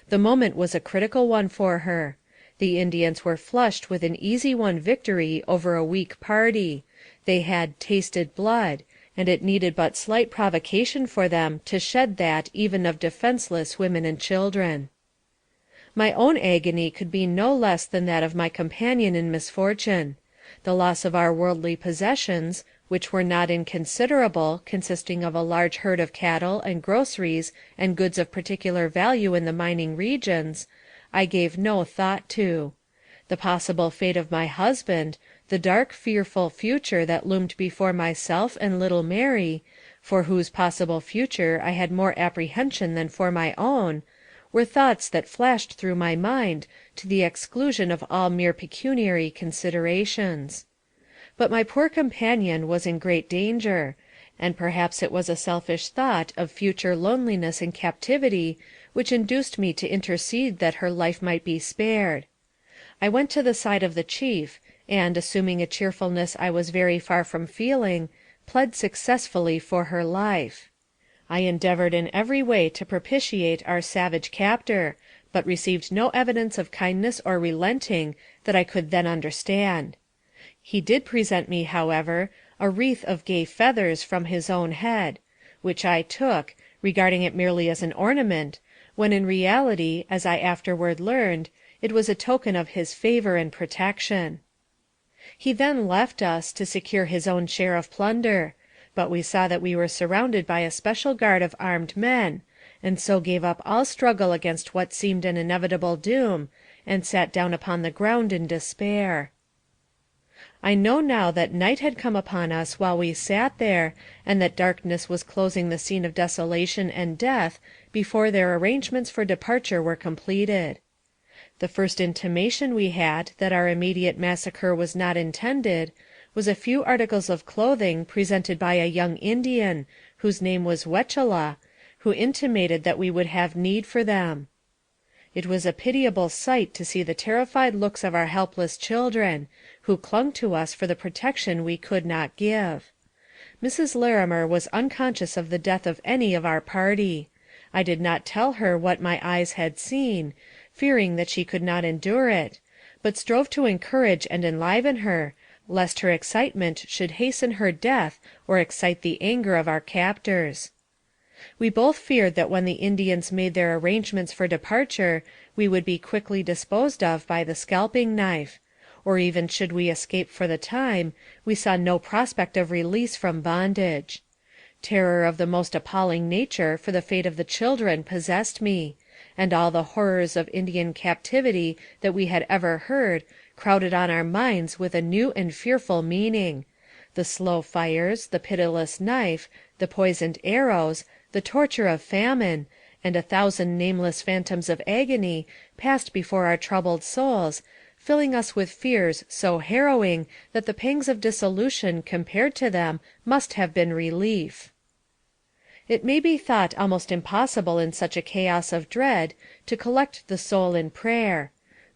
The moment was a critical one for her. The Indians were flushed with an easy won victory over a weak party. They had tasted blood, and it needed but slight provocation for them to shed that even of defenseless women and children. My own agony could be no less than that of my companion in misfortune. The loss of our worldly possessions, which were not inconsiderable, consisting of a large herd of cattle and groceries and goods of particular value in the mining regions, I gave no thought to. The possible fate of my husband, the dark, fearful future that loomed before myself and little Mary, for whose possible future I had more apprehension than for my own, were thoughts that flashed through my mind to the exclusion of all mere pecuniary considerations. But my poor companion was in great danger, and perhaps it was a selfish thought of future loneliness in captivity which induced me to intercede that her life might be spared. I went to the side of the chief, and, assuming a cheerfulness I was very far from feeling, pled successfully for her life. I endeavored in every way to propitiate our savage captor, but received no evidence of kindness or relenting that I could then understand. He did present me, however, a wreath of gay feathers from his own head, which I took, regarding it merely as an ornament, when in reality, as I afterward learned, it was a token of his favor and protection. He then left us, to secure his own share of plunder, but we saw that we were surrounded by a special guard of armed men, and so gave up all struggle against what seemed an inevitable doom, and sat down upon the ground in despair. I know now that night had come upon us while we sat there, and that darkness was closing the scene of desolation and death before their arrangements for departure were completed. The first intimation we had that our immediate massacre was not intended, was a few articles of clothing presented by a young Indian, whose name was Wechela, who intimated that we would have need for them. It was a pitiable sight to see the terrified looks of our helpless children, who clung to us for the protection we could not give. Mrs. Larimer was unconscious of the death of any of our party. I did not tell her what my eyes had seen, fearing that she could not endure it, but strove to encourage and enliven her, lest her excitement should hasten her death or excite the anger of our captors. We both feared that when the Indians made their arrangements for departure, we would be quickly disposed of by the scalping knife; or even should we escape for the time, we saw no prospect of release from bondage. Terror of the most appalling nature for the fate of the children possessed me, and all the horrors of Indian captivity that we had ever heard crowded on our minds with a new and fearful meaning: the slow fires, the pitiless knife, the poisoned arrows, the torture of famine, and 1,000 nameless phantoms of agony passed before our troubled souls, filling us with fears so harrowing that the pangs of dissolution compared to them must have been relief. It may be thought almost impossible in such a chaos of dread to collect the soul in prayer;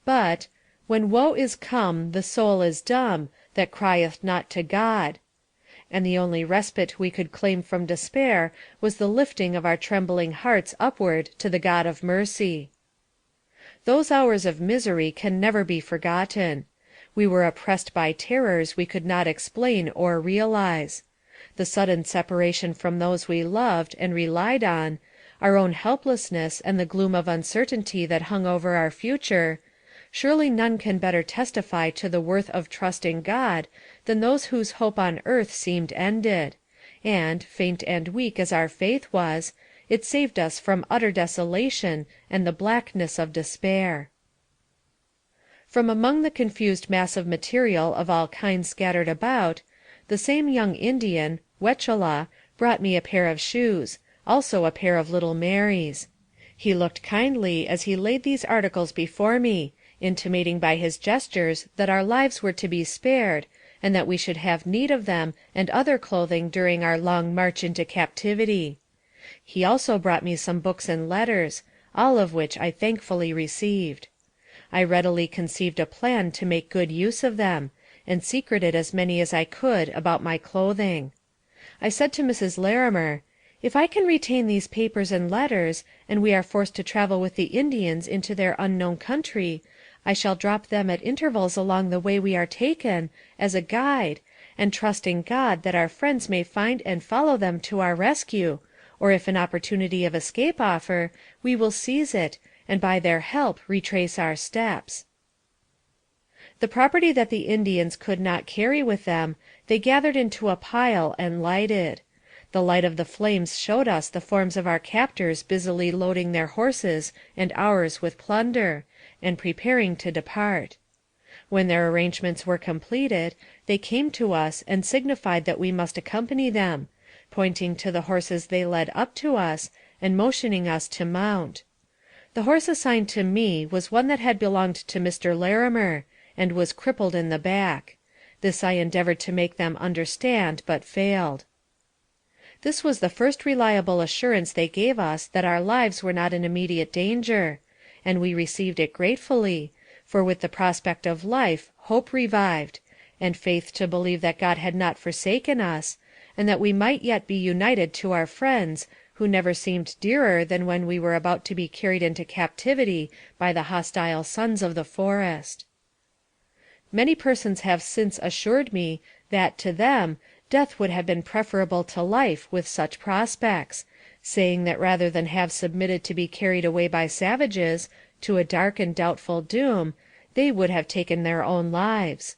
but when woe is come, the soul is dumb, that crieth not to God; and the only respite we could claim from despair was the lifting of our trembling hearts upward to the God of mercy. Those hours of misery can never be forgotten. We were oppressed by terrors we could not explain or realize. The sudden separation from those we loved and relied on, our own helplessness, and the gloom of uncertainty that hung over our future, surely none can better testify to the worth of trust in God than those whose hope on earth seemed ended, and, faint and weak as our faith was, it saved us from utter desolation and the blackness of despair. From among the confused mass of material of all kinds scattered about, the same young Indian, Wechela, brought me a pair of shoes, also a pair of little Mary's. He looked kindly as he laid these articles before me, intimating by his gestures that our lives were to be spared, and that we should have need of them and other clothing during our long march into captivity. He also brought me some books and letters, all of which I thankfully received. I readily conceived a plan to make good use of them, and secreted as many as I could about my clothing. I said to Mrs. Larimer, "If I can retain these papers and letters, and we are forced to travel with the Indians into their unknown country, I shall drop them at intervals along the way we are taken, as a guide, and trust in God that our friends may find and follow them to our rescue, or if an opportunity of escape offer, we will seize it, and by their help retrace our steps." The property that the Indians could not carry with them, they gathered into a pile and lighted. The light of the flames showed us the forms of our captors busily loading their horses and ours with plunder, and preparing to depart. When their arrangements were completed, they came to us and signified that we must accompany them, pointing to the horses they led up to us, and motioning us to mount. The horse assigned to me was one that had belonged to Mr. Larimer, and was crippled in the back. This I endeavored to make them understand, but failed. This was the first reliable assurance they gave us that our lives were not in immediate danger, and we received it gratefully, for with the prospect of life hope revived, and faith to believe that God had not forsaken us, and that we might yet be united to our friends, who never seemed dearer than when we were about to be carried into captivity by the hostile sons of the forest. Many persons have since assured me that, to them, death would have been preferable to life with such prospects, saying that rather than have submitted to be carried away by savages, to a dark and doubtful doom, they would have taken their own lives.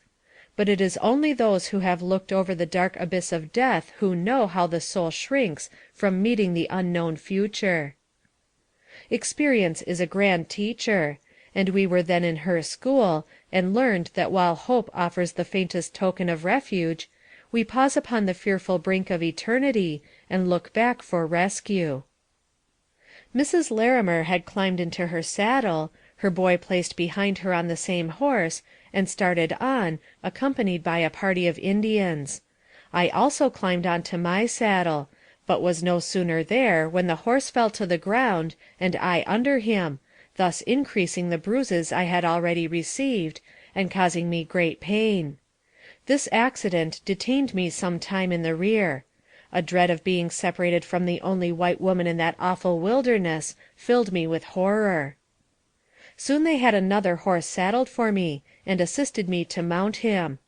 But it is only those who have looked over the dark abyss of death who know how the soul shrinks from meeting the unknown future. Experience is a grand teacher, and we were then in her school, and learned that while hope offers the faintest token of refuge, we pause upon the fearful brink of eternity, and look back for rescue. Mrs. Larimer had climbed into her saddle, her boy placed behind her on the same horse, and started on, accompanied by a party of Indians. I also climbed onto my saddle, but was no sooner there when the horse fell to the ground, and I under him, thus increasing the bruises I had already received, and causing me great pain. This accident detained me some time in the rear. A dread of being separated from the only white woman in that awful wilderness filled me with horror. Soon they had another horse saddled for me, and assisted me to mount him.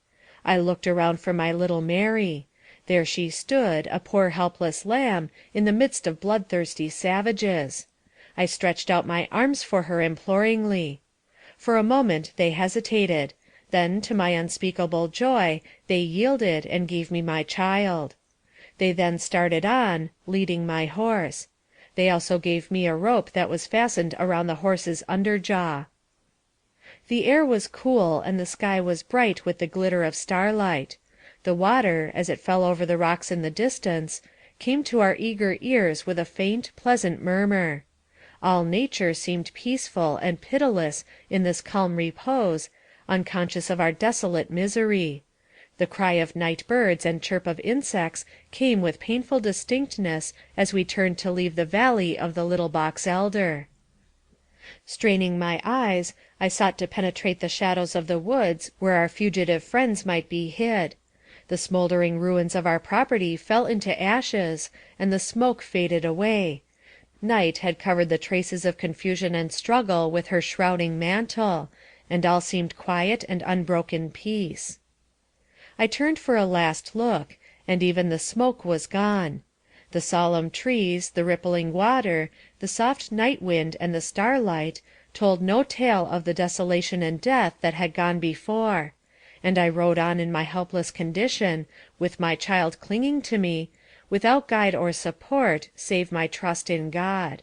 I looked around for my little Mary. There she stood, a poor helpless lamb, in the midst of bloodthirsty savages. I stretched out my arms for her imploringly. For a moment they hesitated. Then, to my unspeakable joy, they yielded, and gave me my child. They then started on, leading my horse. They also gave me a rope that was fastened around the horse's underjaw. The air was cool, and the sky was bright with the glitter of starlight. The water, as it fell over the rocks in the distance, came to our eager ears with a faint, pleasant murmur. All nature seemed peaceful and pitiless in this calm repose, unconscious of our desolate misery. The cry of night birds and chirp of insects came with painful distinctness as we turned to leave the valley of the little box elder. Straining my eyes, I sought to penetrate the shadows of the woods where our fugitive friends might be hid. The smoldering ruins of our property fell into ashes, and the smoke faded away. Night had covered the traces of confusion and struggle with her shrouding mantle, and all seemed quiet and unbroken peace. I turned for a last look, and even the smoke was gone. The solemn trees, the rippling water, the soft night wind and the starlight, told no tale of the desolation and death that had gone before, and I rode on in my helpless condition, with my child clinging to me, without guide or support, save my trust in God.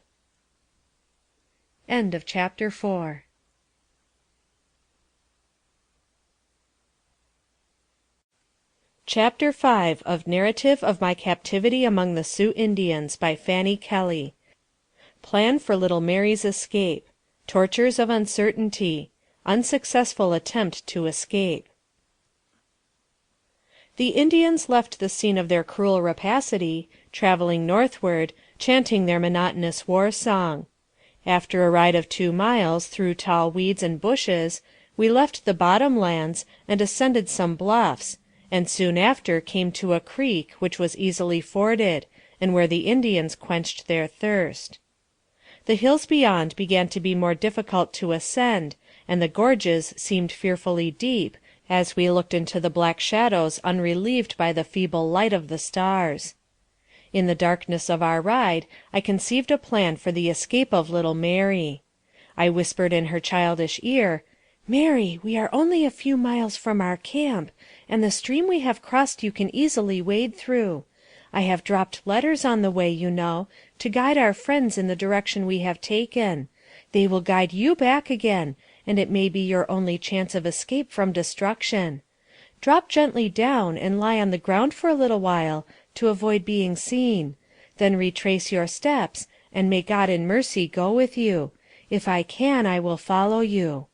Chapter 5 of Narrative of My Captivity Among the Sioux Indians by Fanny Kelly. Plan for little Mary's Escape. Tortures of Uncertainty. Unsuccessful Attempt to Escape. The Indians left the scene of their cruel rapacity, traveling northward, chanting their monotonous war song. After a ride of 2 miles through tall weeds and bushes, we left the bottom lands and ascended some bluffs, and soon after came to a creek which was easily forded, and where the Indians quenched their thirst. The hills beyond began to be more difficult to ascend, and the gorges seemed fearfully deep, as we looked into the black shadows unrelieved by the feeble light of the stars. In the darkness of our ride I conceived a plan for the escape of little Mary. I whispered in her childish ear, "Mary, we are only a few miles from our camp, and the stream we have crossed you can easily wade through. I have dropped letters on the way, you know, to guide our friends in the direction we have taken. They will guide you back again, and it may be your only chance of escape from destruction. Drop gently down and lie on the ground for a little while, to avoid being seen. Then retrace your steps, and may God in mercy go with you. If I can, I will follow you."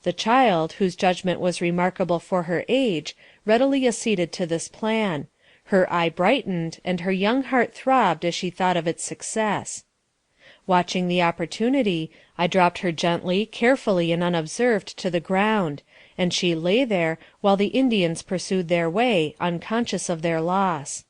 The child, whose judgment was remarkable for her age, readily acceded to this plan. Her eye brightened, and her young heart throbbed as she thought of its success. Watching the opportunity, I dropped her gently, carefully, and unobserved to the ground, and she lay there while the Indians pursued their way, unconscious of their loss.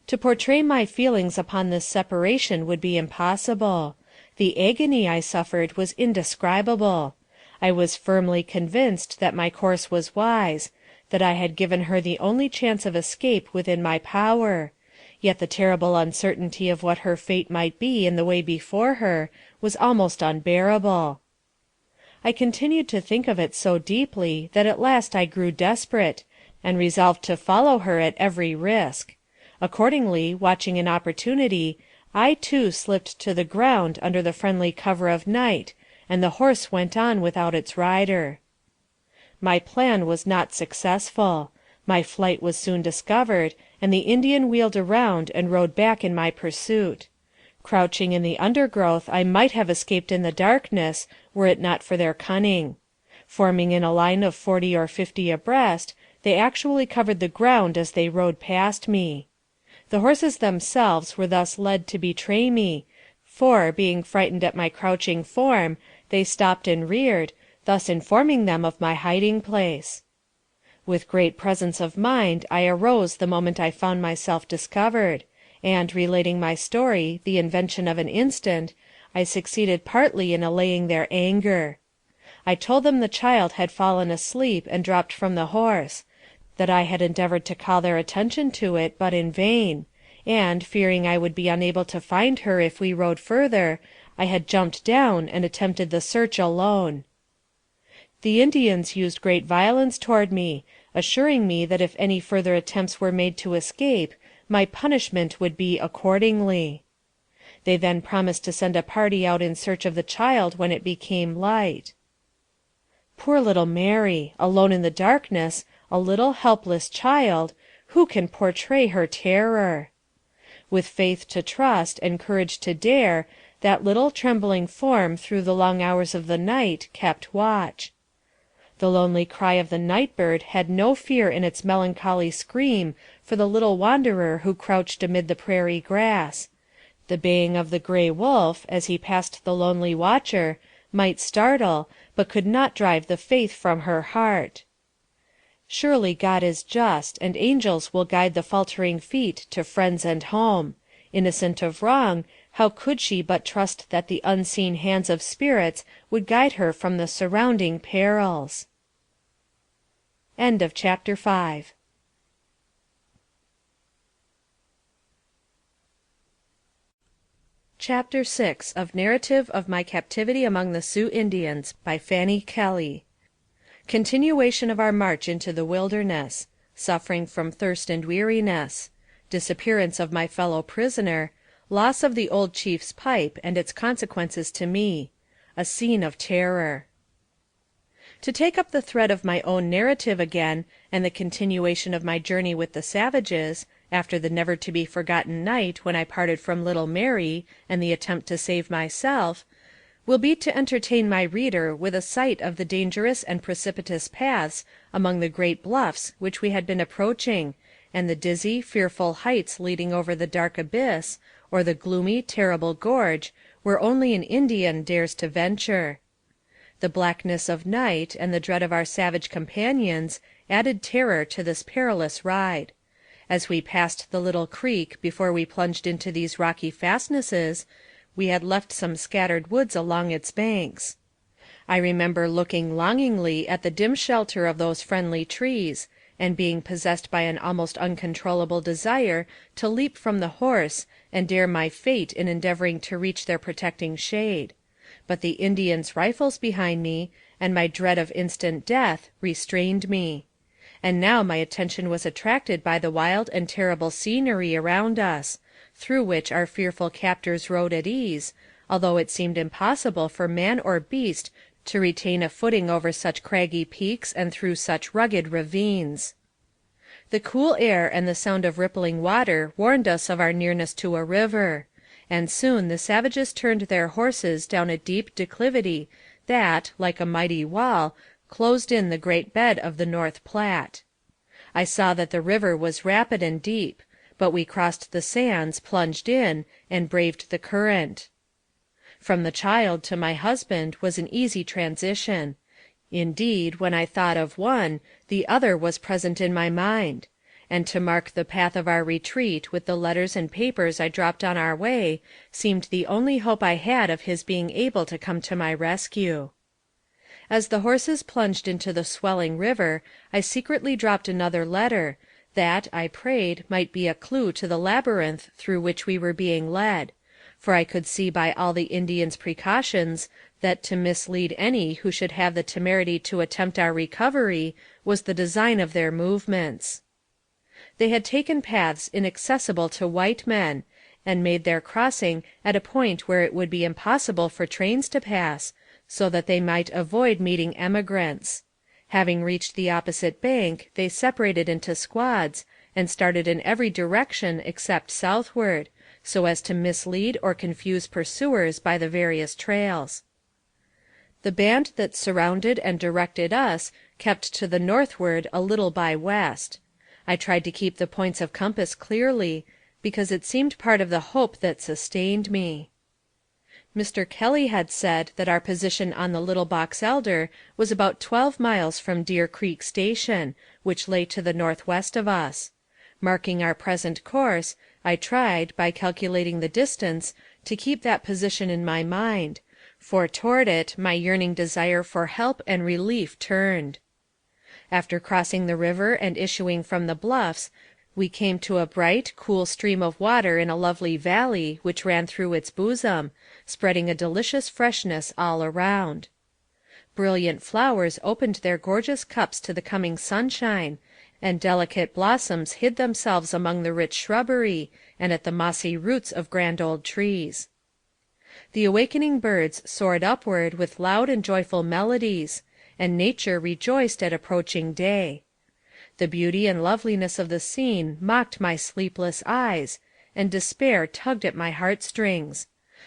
To portray my feelings upon this separation would be impossible. The agony I suffered was indescribable. I was firmly convinced that my course was wise, that I had given her the only chance of escape within my power, yet the terrible uncertainty of what her fate might be in the way before her was almost unbearable. I continued to think of it so deeply that at last I grew desperate, and resolved to follow her at every risk. Accordingly, watching an opportunity, I too slipped to the ground under the friendly cover of night, and the horse went on without its rider. My plan was not successful. My flight was soon discovered, and the Indian wheeled around and rode back in my pursuit. Crouching in the undergrowth, I might have escaped in the darkness, were it not for their cunning. Forming in a line of 40 or 50 abreast, they actually covered the ground as they rode past me. The horses themselves were thus led to betray me, for, being frightened at my crouching form, they stopped and reared, thus informing them of my hiding place. With great presence of mind I arose the moment I found myself discovered, and, relating my story, the invention of an instant, I succeeded partly in allaying their anger. I told them the child had fallen asleep and dropped from the horse, that I had endeavored to call their attention to it, but in vain, and, fearing I would be unable to find her if we rode further, I had jumped down and attempted the search alone. The Indians used great violence toward me, assuring me that if any further attempts were made to escape, my punishment would be accordingly. They then promised to send a party out in search of the child when it became light. Poor little Mary, alone in the darkness, a little helpless child, who can portray her terror? With faith to trust, and courage to dare, that little trembling form through the long hours of the night kept watch. The lonely cry of the night bird had no fear in its melancholy scream for the little wanderer who crouched amid the prairie grass. The baying of the gray wolf, as he passed the lonely watcher, might startle, but could not drive the faith from her heart. Surely God is just, and angels will guide the faltering feet to friends and home. Innocent of wrong, how could she but trust that the unseen hands of spirits would guide her from the surrounding perils? End of chapter 5. Chapter 6 of Narrative of My Captivity Among the Sioux Indians by Fanny Kelly. Continuation of our march into the wilderness. Suffering from thirst and weariness. Disappearance of my fellow prisoner. Loss of the old chief's pipe and its consequences to me. A scene of terror. To take up the thread of my own narrative again, and the continuation of my journey with the savages, after the never-to-be-forgotten night when I parted from little Mary, and the attempt to save myself, will be to entertain my reader with a sight of the dangerous and precipitous paths among the great bluffs which we had been approaching, and the dizzy, fearful heights leading over the dark abyss, or the gloomy, terrible gorge, where only an Indian dares to venture. The blackness of night, and the dread of our savage companions, added terror to this perilous ride. As we passed the little creek before we plunged into these rocky fastnesses, we had left some scattered woods along its banks. I remember looking longingly at the dim shelter of those friendly trees, and being possessed by an almost uncontrollable desire to leap from the horse and dare my fate in endeavoring to reach their protecting shade. But the Indians' rifles behind me, and my dread of instant death, restrained me. And now my attention was attracted by the wild and terrible scenery around us, through which our fearful captors rode at ease, although it seemed impossible for man or beast to retain a footing over such craggy peaks and through such rugged ravines. The cool air and the sound of rippling water warned us of our nearness to a river, and soon the savages turned their horses down a deep declivity that, like a mighty wall, closed in the great bed of the North Platte. I saw that the river was rapid and deep, but we crossed the sands, plunged in, and braved the current. From the child to my husband was an easy transition. Indeed, when I thought of one, the other was present in my mind; and to mark the path of our retreat with the letters and papers I dropped on our way, seemed the only hope I had of his being able to come to my rescue. As the horses plunged into the swelling river, I secretly dropped another letter, that, I prayed, might be a clue to the labyrinth through which we were being led; for I could see by all the Indians' precautions that to mislead any who should have the temerity to attempt our recovery was the design of their movements. They had taken paths inaccessible to white men, and made their crossing at a point where it would be impossible for trains to pass, so that they might avoid meeting emigrants. Having reached the opposite bank, they separated into squads, and started in every direction except southward, so as to mislead or confuse pursuers by the various trails. The band that surrounded and directed us kept to the northward a little by west. I tried to keep the points of compass clearly, because it seemed part of the hope that sustained me. Mr. Kelly had said that our position on the Little Box Elder was about 12 miles from Deer Creek Station, which lay to the northwest of us. Marking our present course, I tried, by calculating the distance, to keep that position in my mind, for toward it my yearning desire for help and relief turned. After crossing the river and issuing from the bluffs, we came to a bright, cool stream of water in a lovely valley which ran through its bosom, spreading a delicious freshness all around. Brilliant flowers opened their gorgeous cups to the coming sunshine, and delicate blossoms hid themselves among the rich shrubbery and at the mossy roots of grand old trees. The awakening birds soared upward with loud and joyful melodies, and nature rejoiced at approaching day. The beauty and loveliness of the scene mocked my sleepless eyes, and despair tugged at my heartstrings.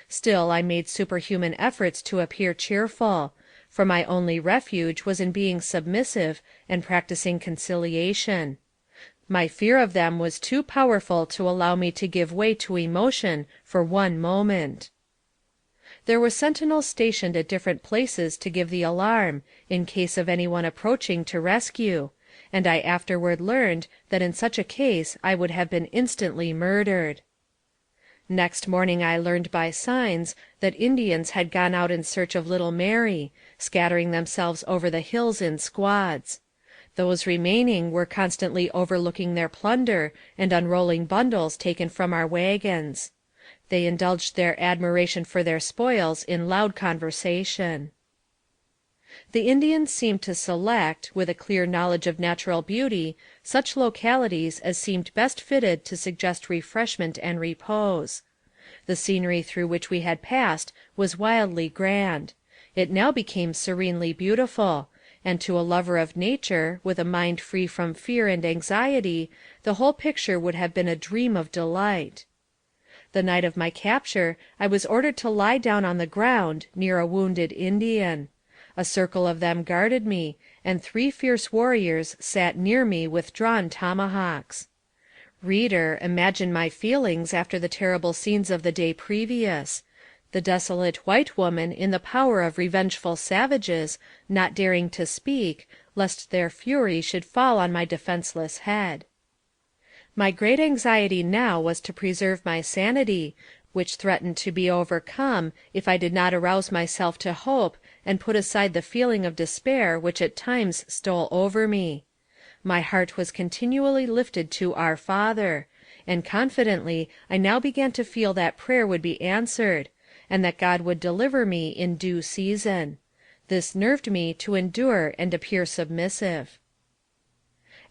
Still I made superhuman efforts to appear cheerful, for my only refuge was in being submissive and practicing conciliation. My fear of them was too powerful to allow me to give way to emotion for one moment. There were sentinels stationed at different places to give the alarm, in case of any one approaching to rescue, and I afterward learned that in such a case I would have been instantly murdered. Next morning I learned by signs that Indians had gone out in search of little Mary, scattering themselves over the hills in squads. Those remaining were constantly overlooking their plunder and unrolling bundles taken from our wagons. They indulged their admiration for their spoils in loud conversation. The Indians seemed to select, with a clear knowledge of natural beauty, such localities as seemed best fitted to suggest refreshment and repose. The scenery through which we had passed was wildly grand. It now became serenely beautiful, and to a lover of nature, with a mind free from fear and anxiety, the whole picture would have been a dream of delight. The night of my capture I was ordered to lie down on the ground, near a wounded Indian. A circle of them guarded me, and 3 fierce warriors sat near me with drawn tomahawks. Reader, imagine my feelings after the terrible scenes of the day previous. The desolate white woman in the power of revengeful savages, not daring to speak, lest their fury should fall on my defenseless head. My great anxiety now was to preserve my sanity, which threatened to be overcome if I did not arouse myself to hope and put aside the feeling of despair which at times stole over me. My heart was continually lifted to Our Father, and confidently I now began to feel that prayer would be answered, and that God would deliver me in due season. This nerved me to endure and appear submissive.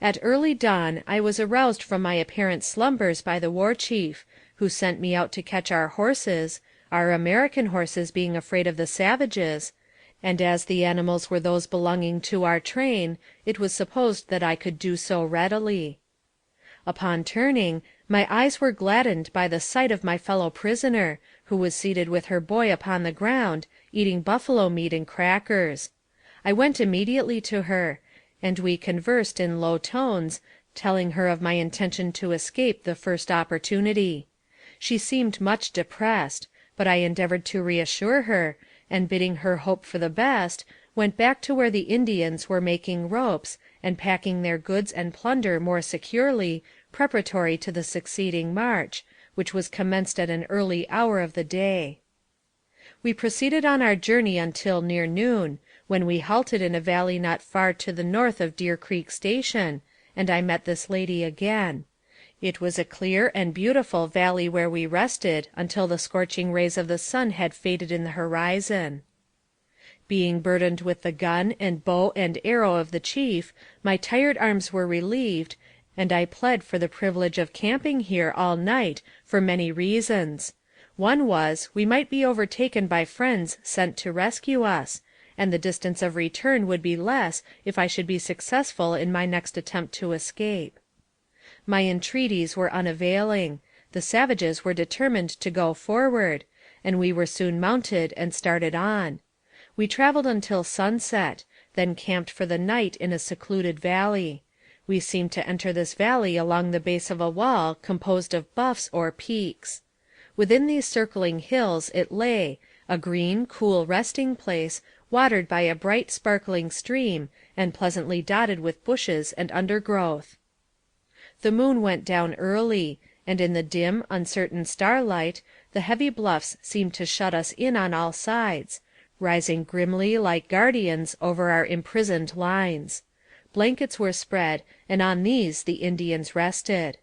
At early dawn I was aroused from my apparent slumbers by the war chief, who sent me out to catch our horses, our American horses being afraid of the savages, and as the animals were those belonging to our train, it was supposed that I could do so readily. Upon turning, my eyes were gladdened by the sight of my fellow prisoner, who was seated with her boy upon the ground, eating buffalo meat and crackers. I went immediately to her, and we conversed in low tones, telling her of my intention to escape the first opportunity. She seemed much depressed, but I endeavored to reassure her, and bidding her hope for the best, went back to where the Indians were making ropes, and packing their goods and plunder more securely, preparatory to the succeeding march, which was commenced at an early hour of the day. We proceeded on our journey until near noon, when we halted in a valley not far to the north of Deer Creek Station, and I met this lady again. It was a clear and beautiful valley where we rested until the scorching rays of the sun had faded in the horizon. Being burdened with the gun and bow and arrow of the chief, my tired arms were relieved, and I pled for the privilege of camping here all night for many reasons. One was, we might be overtaken by friends sent to rescue us, and the distance of return would be less if I should be successful in my next attempt to escape. My entreaties were unavailing. The savages were determined to go forward, and we were soon mounted and started on. We traveled until sunset, then camped for the night in a secluded valley. We seemed to enter this valley along the base of a wall composed of buffs or peaks. Within these circling hills it lay, a green, cool resting place, watered by a bright, sparkling stream, and pleasantly dotted with bushes and undergrowth. The moon went down early, and in the dim, uncertain starlight, the heavy bluffs seemed to shut us in on all sides, rising grimly like guardians over our imprisoned lines. Blankets were spread, and on these the Indians rested.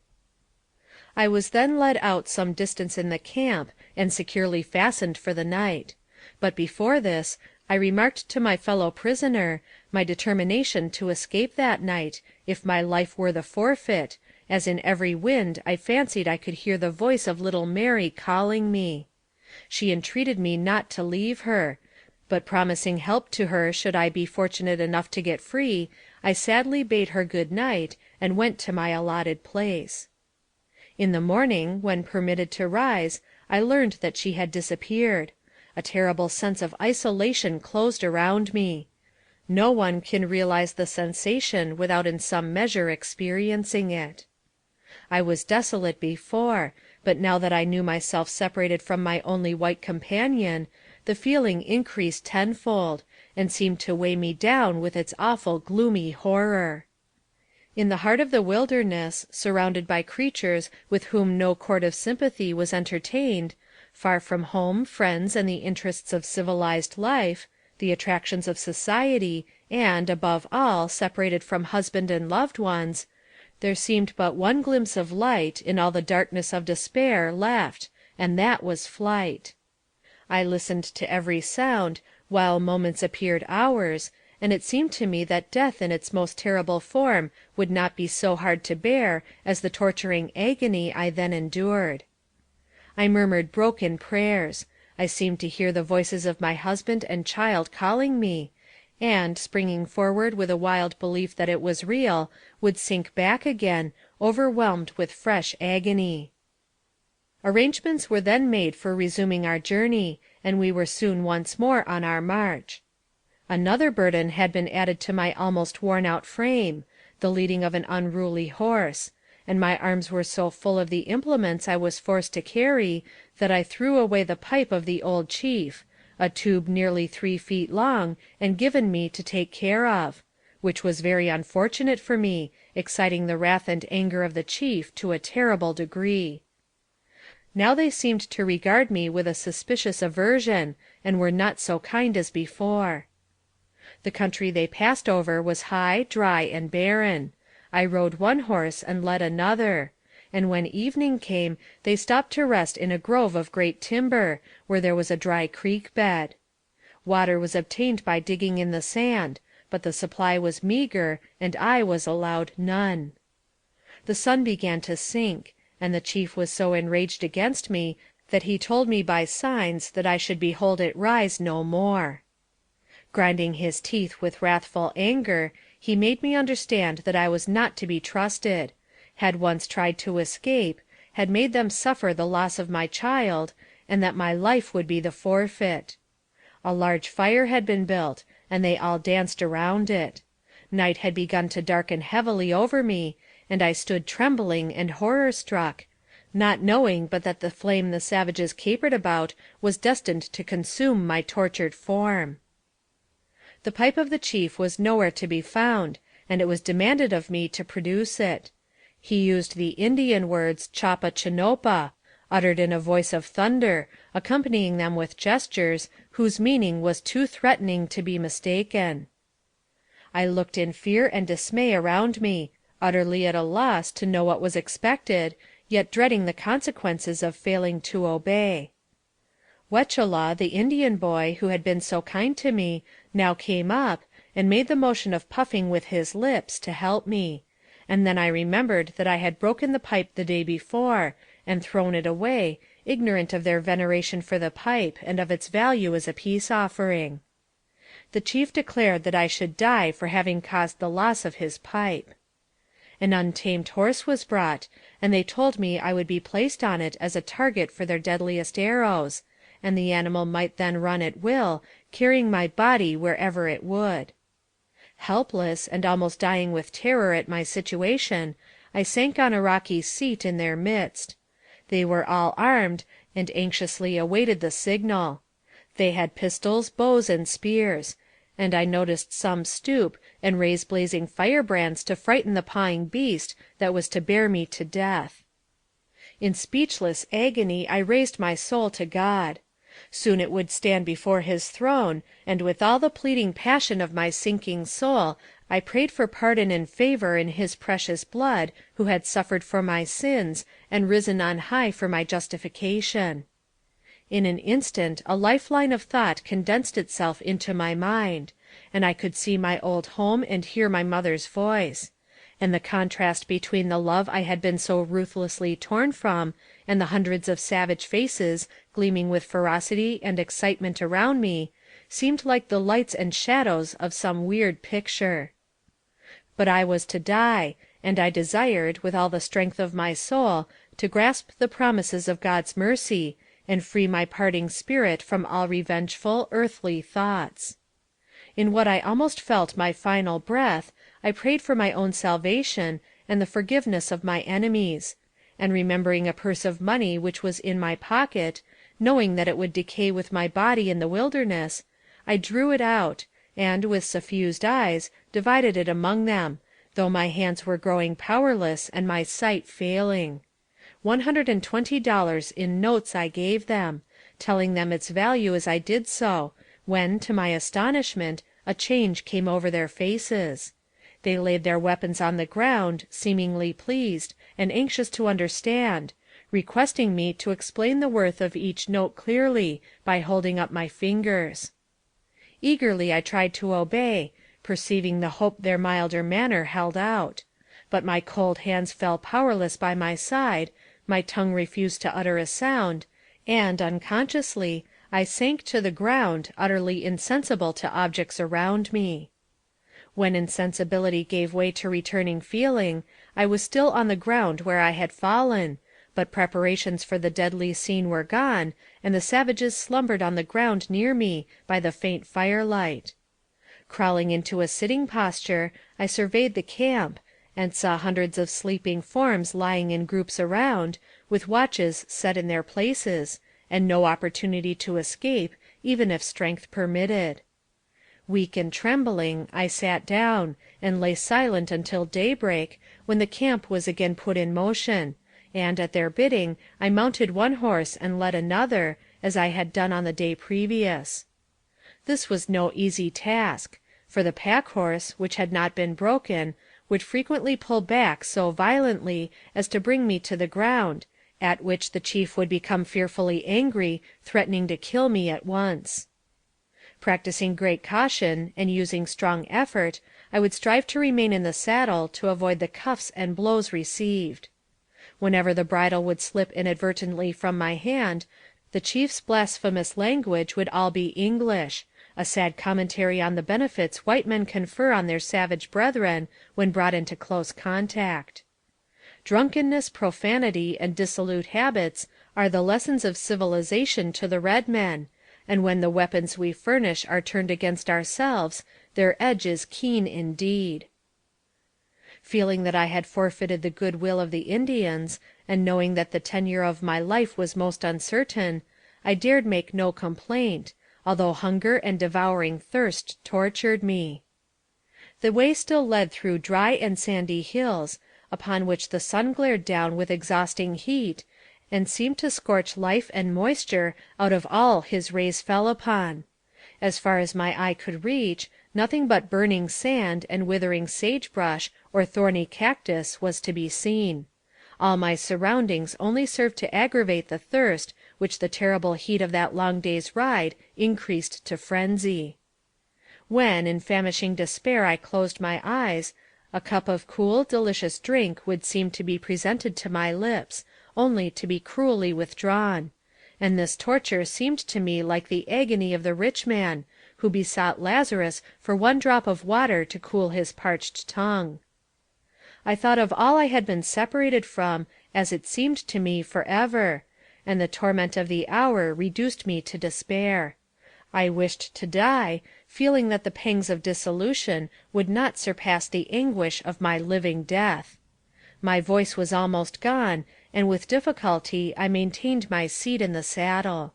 I was then led out some distance in the camp, and securely fastened for the night. But before this, I remarked to my fellow prisoner, my determination to escape that night, if my life were the forfeit, as in every wind I fancied I could hear the voice of little Mary calling me. She entreated me not to leave her, but promising help to her should I be fortunate enough to get free, I sadly bade her good night, and went to my allotted place. In the morning, when permitted to rise, I learned that she had disappeared. A terrible sense of isolation closed around me. No one can realize the sensation without in some measure experiencing it. I was desolate before, but now that I knew myself separated from my only white companion, the feeling increased tenfold, and seemed to weigh me down with its awful gloomy horror. In the heart of the wilderness, surrounded by creatures with whom no chord of sympathy was entertained, far from home, friends, and the interests of civilized life, the attractions of society, and, above all, separated from husband and loved ones, there seemed but one glimpse of light in all the darkness of despair left, and that was flight. I listened to every sound, while moments appeared hours, and it seemed to me that death in its most terrible form would not be so hard to bear as the torturing agony I then endured. I murmured broken prayers. I seemed to hear the voices of my husband and child calling me, and, springing forward with a wild belief that it was real, would sink back again, overwhelmed with fresh agony. Arrangements were then made for resuming our journey, and we were soon once more on our march. Another burden had been added to my almost worn-out frame, the leading of an unruly horse, and my arms were so full of the implements I was forced to carry, that I threw away the pipe of the old chief, a tube nearly 3 feet long, and given me to take care of, which was very unfortunate for me, exciting the wrath and anger of the chief to a terrible degree. Now they seemed to regard me with a suspicious aversion, and were not so kind as before. The country they passed over was high, dry, and barren. I rode one horse and led another, and when evening came they stopped to rest in a grove of great timber, where there was a dry creek bed. Water was obtained by digging in the sand, but the supply was meager, and I was allowed none. The sun began to sink, and the chief was so enraged against me that he told me by signs that I should behold it rise no more. Grinding his teeth with wrathful anger, he made me understand that I was not to be trusted, had once tried to escape, had made them suffer the loss of my child, and that my life would be the forfeit. A large fire had been built, and they all danced around it. Night had begun to darken heavily over me, and I stood trembling and horror-struck, not knowing but that the flame the savages capered about was destined to consume my tortured form. The pipe of the chief was nowhere to be found, and it was demanded of me to produce it. He used the Indian words chapa chinopa, uttered in a voice of thunder, accompanying them with gestures, whose meaning was too threatening to be mistaken. I looked in fear and dismay around me, utterly at a loss to know what was expected, yet dreading the consequences of failing to obey. Wechela, the Indian boy, who had been so kind to me, now came up, and made the motion of puffing with his lips, to help me, and then I remembered that I had broken the pipe the day before, and thrown it away, ignorant of their veneration for the pipe, and of its value as a peace offering. the chief declared that I should die for having caused the loss of his pipe. An untamed horse was brought, and they told me I would be placed on it as a target for their deadliest arrows, and the animal might then run at will, carrying my body wherever it would. Helpless, and almost dying with terror at my situation, I sank on a rocky seat in their midst. They were all armed, and anxiously awaited the signal. They had pistols, bows, and spears, and I noticed some stoop and raise blazing firebrands to frighten the pawing beast that was to bear me to death. In speechless agony I raised my soul to God. Soon it would stand before his throne, and with all the pleading passion of my sinking soul I prayed for pardon and favor in his precious blood, who had suffered for my sins, and risen on high for my justification. In an instant a lifeline of thought condensed itself into my mind, and I could see my old home and hear my mother's voice; and the contrast between the love I had been so ruthlessly torn from, and the hundreds of savage faces, gleaming with ferocity and excitement around me, seemed like the lights and shadows of some weird picture. But I was to die, and I desired, with all the strength of my soul, to grasp the promises of God's mercy, and free my parting spirit from all revengeful, earthly thoughts. In what I almost felt my final breath, I prayed for my own salvation, and the forgiveness of my enemies; and remembering a purse of money which was in my pocket, knowing that it would decay with my body in the wilderness, I drew it out, and, with suffused eyes, divided it among them, though my hands were growing powerless and my sight failing. $120 in notes I gave them, telling them its value as I did so, when, to my astonishment, a change came over their faces. They laid their weapons on the ground, seemingly pleased, and anxious to understand, requesting me to explain the worth of each note clearly, by holding up my fingers. Eagerly I tried to obey, perceiving the hope their milder manner held out; but my cold hands fell powerless by my side, my tongue refused to utter a sound, and, unconsciously, I sank to the ground, utterly insensible to objects around me. When insensibility gave way to returning feeling, I was still on the ground where I had fallen, but preparations for the deadly scene were gone, and the savages slumbered on the ground near me, by the faint firelight. Crawling into a sitting posture, I surveyed the camp, and saw hundreds of sleeping forms lying in groups around, with watches set in their places, and no opportunity to escape, even if strength permitted. Weak and trembling, I sat down, and lay silent until daybreak, when the camp was again put in motion, and, at their bidding, I mounted one horse and led another, as I had done on the day previous. This was no easy task, for the pack horse, which had not been broken, would frequently pull back so violently as to bring me to the ground, at which the chief would become fearfully angry, threatening to kill me at once. Practicing great caution, and using strong effort, I would strive to remain in the saddle to avoid the cuffs and blows received. Whenever the bridle would slip inadvertently from my hand, the chief's blasphemous language would all be English, a sad commentary on the benefits white men confer on their savage brethren when brought into close contact. Drunkenness, profanity, and dissolute habits are the lessons of civilization to the red men, and when the weapons we furnish are turned against ourselves, their edge is keen indeed. Feeling that I had forfeited the good will of the Indians, and knowing that the tenure of my life was most uncertain, I dared make no complaint, although hunger and devouring thirst tortured me. The way still led through dry and sandy hills, upon which the sun glared down with exhausting heat, and seemed to scorch life and moisture out of all his rays fell upon. As far as my eye could reach, nothing but burning sand and withering sagebrush or thorny cactus was to be seen. All my surroundings only served to aggravate the thirst which the terrible heat of that long day's ride increased to frenzy. When, in famishing despair, I closed my eyes, a cup of cool, delicious drink would seem to be presented to my lips, only to be cruelly withdrawn; and this torture seemed to me like the agony of the rich man, who besought Lazarus for one drop of water to cool his parched tongue. I thought of all I had been separated from, as it seemed to me, forever, and the torment of the hour reduced me to despair. I wished to die, feeling that the pangs of dissolution would not surpass the anguish of my living death. My voice was almost gone, and with difficulty I maintained my seat in the saddle.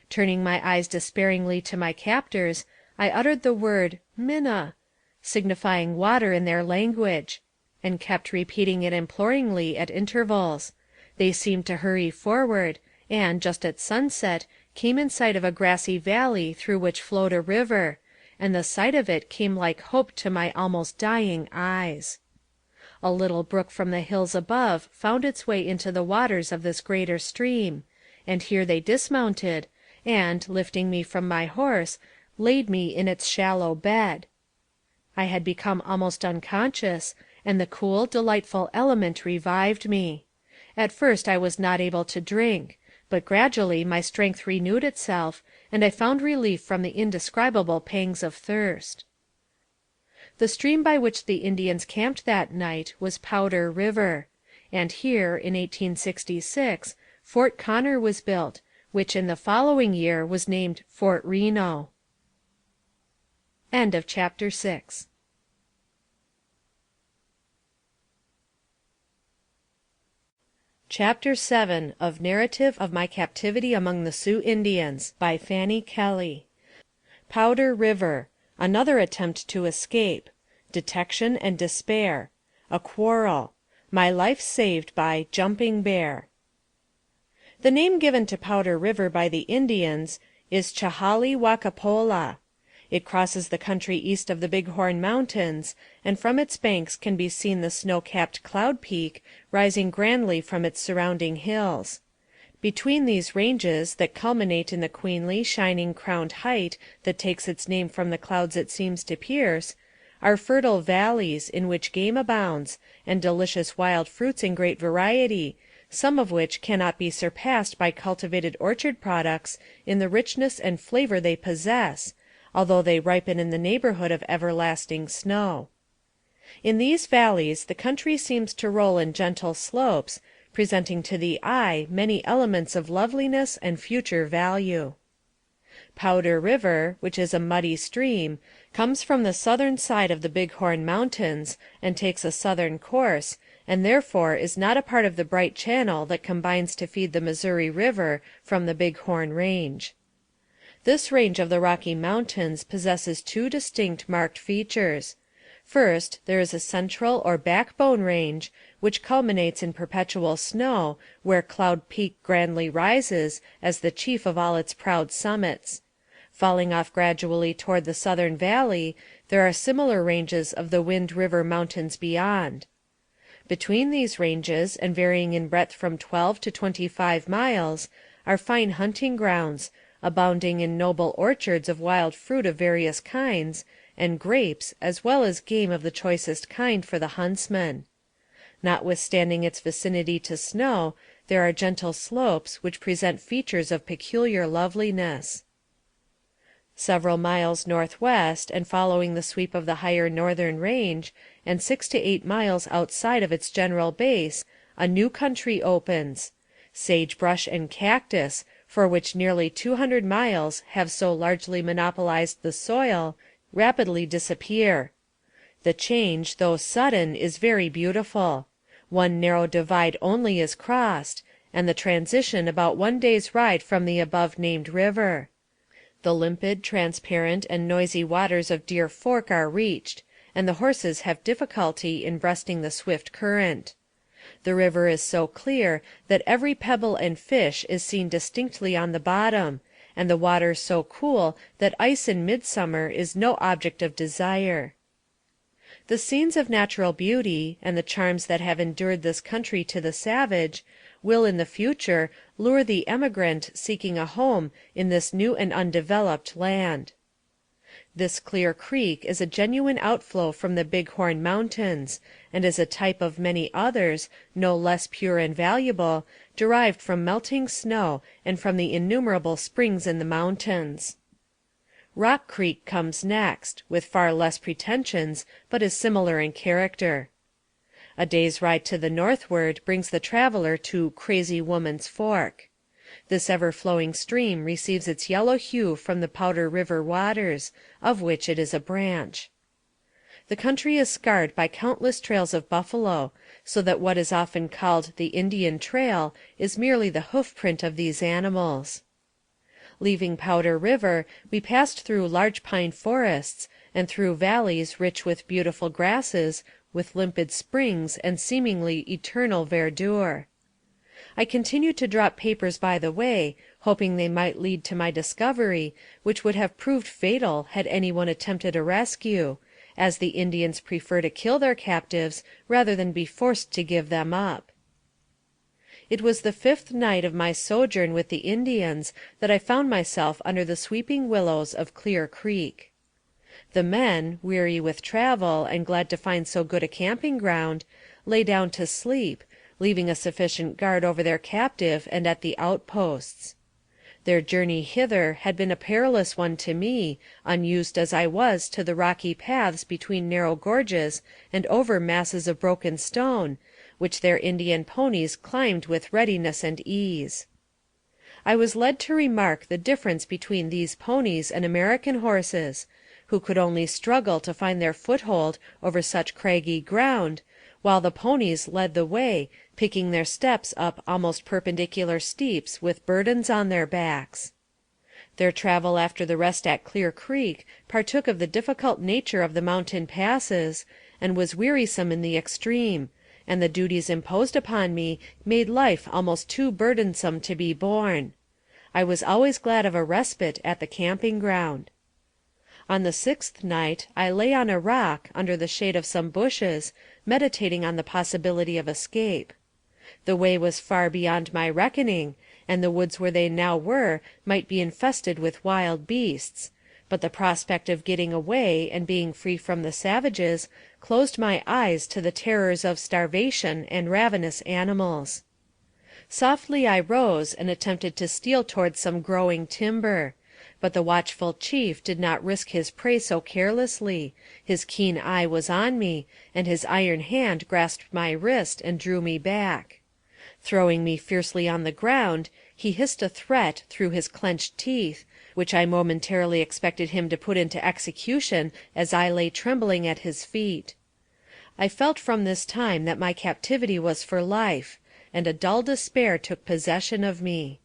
Turning my eyes despairingly to my captors, I uttered the word Minna, signifying water in their language, and kept repeating it imploringly at intervals. They seemed to hurry forward, and, just at sunset, came in sight of a grassy valley through which flowed a river, and the sight of it came like hope to my almost dying eyes. A little brook from the hills above found its way into the waters of this greater stream, and here they dismounted, and, lifting me from my horse, laid me in its shallow bed. I had become almost unconscious, and the cool, delightful element revived me. At first I was not able to drink, but gradually my strength renewed itself, and I found relief from the indescribable pangs of thirst. The stream by which the Indians camped that night was Powder River, and here, in 1866, Fort Connor was built, which in the following year was named Fort Reno. End of chapter 6. Chapter 7 of Narrative of My Captivity Among the Sioux Indians, by Fanny Kelly. Powder River. Another attempt to escape. Detection and despair. A quarrel. My life saved by Jumping Bear. The name given to Powder River by the Indians is Chahali-Wacapola. It crosses the country east of the Bighorn Mountains, and from its banks can be seen the snow-capped Cloud Peak, rising grandly from its surrounding hills. Between these ranges, that culminate in the queenly, shining crowned height that takes its name from the clouds it seems to pierce, are fertile valleys, in which game abounds, and delicious wild fruits in great variety, some of which cannot be surpassed by cultivated orchard products in the richness and flavor they possess, although they ripen in the neighborhood of everlasting snow. In these valleys the country seems to roll in gentle slopes, presenting to the eye many elements of loveliness and future value. Powder River, which is a muddy stream, comes from the southern side of the Bighorn Mountains, and takes a southern course, and therefore is not a part of the bright channel that combines to feed the Missouri River from the Bighorn Range. This range of the Rocky Mountains possesses two distinct marked features. First, there is a central or backbone range, which culminates in perpetual snow, where Cloud Peak grandly rises, as the chief of all its proud summits. Falling off gradually toward the southern valley, there are similar ranges of the Wind River Mountains beyond. Between these ranges, and varying in breadth from 12 to 25 miles, are fine hunting grounds, abounding in noble orchards of wild fruit of various kinds, and grapes, as well as game of the choicest kind for the huntsman. Notwithstanding its vicinity to snow, there are gentle slopes which present features of peculiar loveliness. Several miles northwest, and following the sweep of the higher northern range, and 6 to 8 miles outside of its general base, a new country opens. Sagebrush and cactus, for which nearly 200 miles have so largely monopolized the soil, rapidly disappear. The change, though sudden, is very beautiful. One narrow divide only is crossed, and the transition about 1 day's ride from the above-named river. The limpid, transparent, and noisy waters of Deer Fork are reached, and the horses have difficulty in breasting the swift current. The river is so clear that every pebble and fish is seen distinctly on the bottom, and the water so cool that ice in midsummer is no object of desire. The scenes of natural beauty, and the charms that have endeared this country to the savage, will in the future lure the emigrant seeking a home in this new and undeveloped land. This Clear Creek is a genuine outflow from the Bighorn Mountains, and is a type of many others, no less pure and valuable, derived from melting snow and from the innumerable springs in the mountains. Rock Creek comes next, with far less pretensions, but is similar in character. A day's ride to the northward brings the traveler to Crazy Woman's Fork. This ever-flowing stream receives its yellow hue from the Powder River waters, of which it is a branch. The country is scarred by countless trails of buffalo, so that what is often called the Indian Trail is merely the hoof print of these animals. Leaving Powder River, we passed through large pine forests, and through valleys rich with beautiful grasses, with limpid springs and seemingly eternal verdure. I continued to drop papers by the way, hoping they might lead to my discovery, which would have proved fatal had any one attempted a rescue, as the Indians prefer to kill their captives rather than be forced to give them up. It was the 5th night of my sojourn with the Indians that I found myself under the sweeping willows of Clear Creek. The men, weary with travel, and glad to find so good a camping ground, lay down to sleep, leaving a sufficient guard over their captive and at the outposts. Their journey hither had been a perilous one to me, unused as I was to the rocky paths between narrow gorges and over masses of broken stone, which their Indian ponies climbed with readiness and ease. I was led to remark the difference between these ponies and American horses, who could only struggle to find their foothold over such craggy ground, while the ponies led the way, picking their steps up almost perpendicular steeps with burdens on their backs. Their travel after the rest at Clear Creek partook of the difficult nature of the mountain passes, and was wearisome in the extreme, and the duties imposed upon me made life almost too burdensome to be borne. I was always glad of a respite at the camping ground. On the 6th night I lay on a rock, under the shade of some bushes, meditating on the possibility of escape. The way was far beyond my reckoning, and the woods where they now were might be infested with wild beasts, but the prospect of getting away and being free from the savages closed my eyes to the terrors of starvation and ravenous animals. Softly I rose and attempted to steal towards some growing timber, but the watchful chief did not risk his prey so carelessly. His keen eye was on me, and his iron hand grasped my wrist and drew me back. Throwing me fiercely on the ground, he hissed a threat through his clenched teeth, which I momentarily expected him to put into execution as I lay trembling at his feet. I felt from this time that my captivity was for life, and a dull despair took possession of me.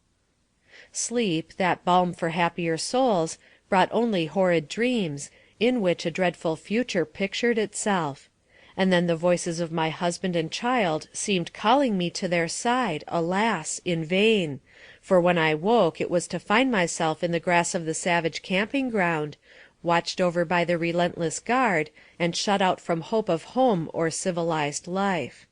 Sleep, that balm for happier souls, brought only horrid dreams, in which a dreadful future pictured itself. And then the voices of my husband and child seemed calling me to their side, alas! in vain, for when I woke it was to find myself in the grass of the savage camping ground, watched over by the relentless guard, and shut out from hope of home or civilized life.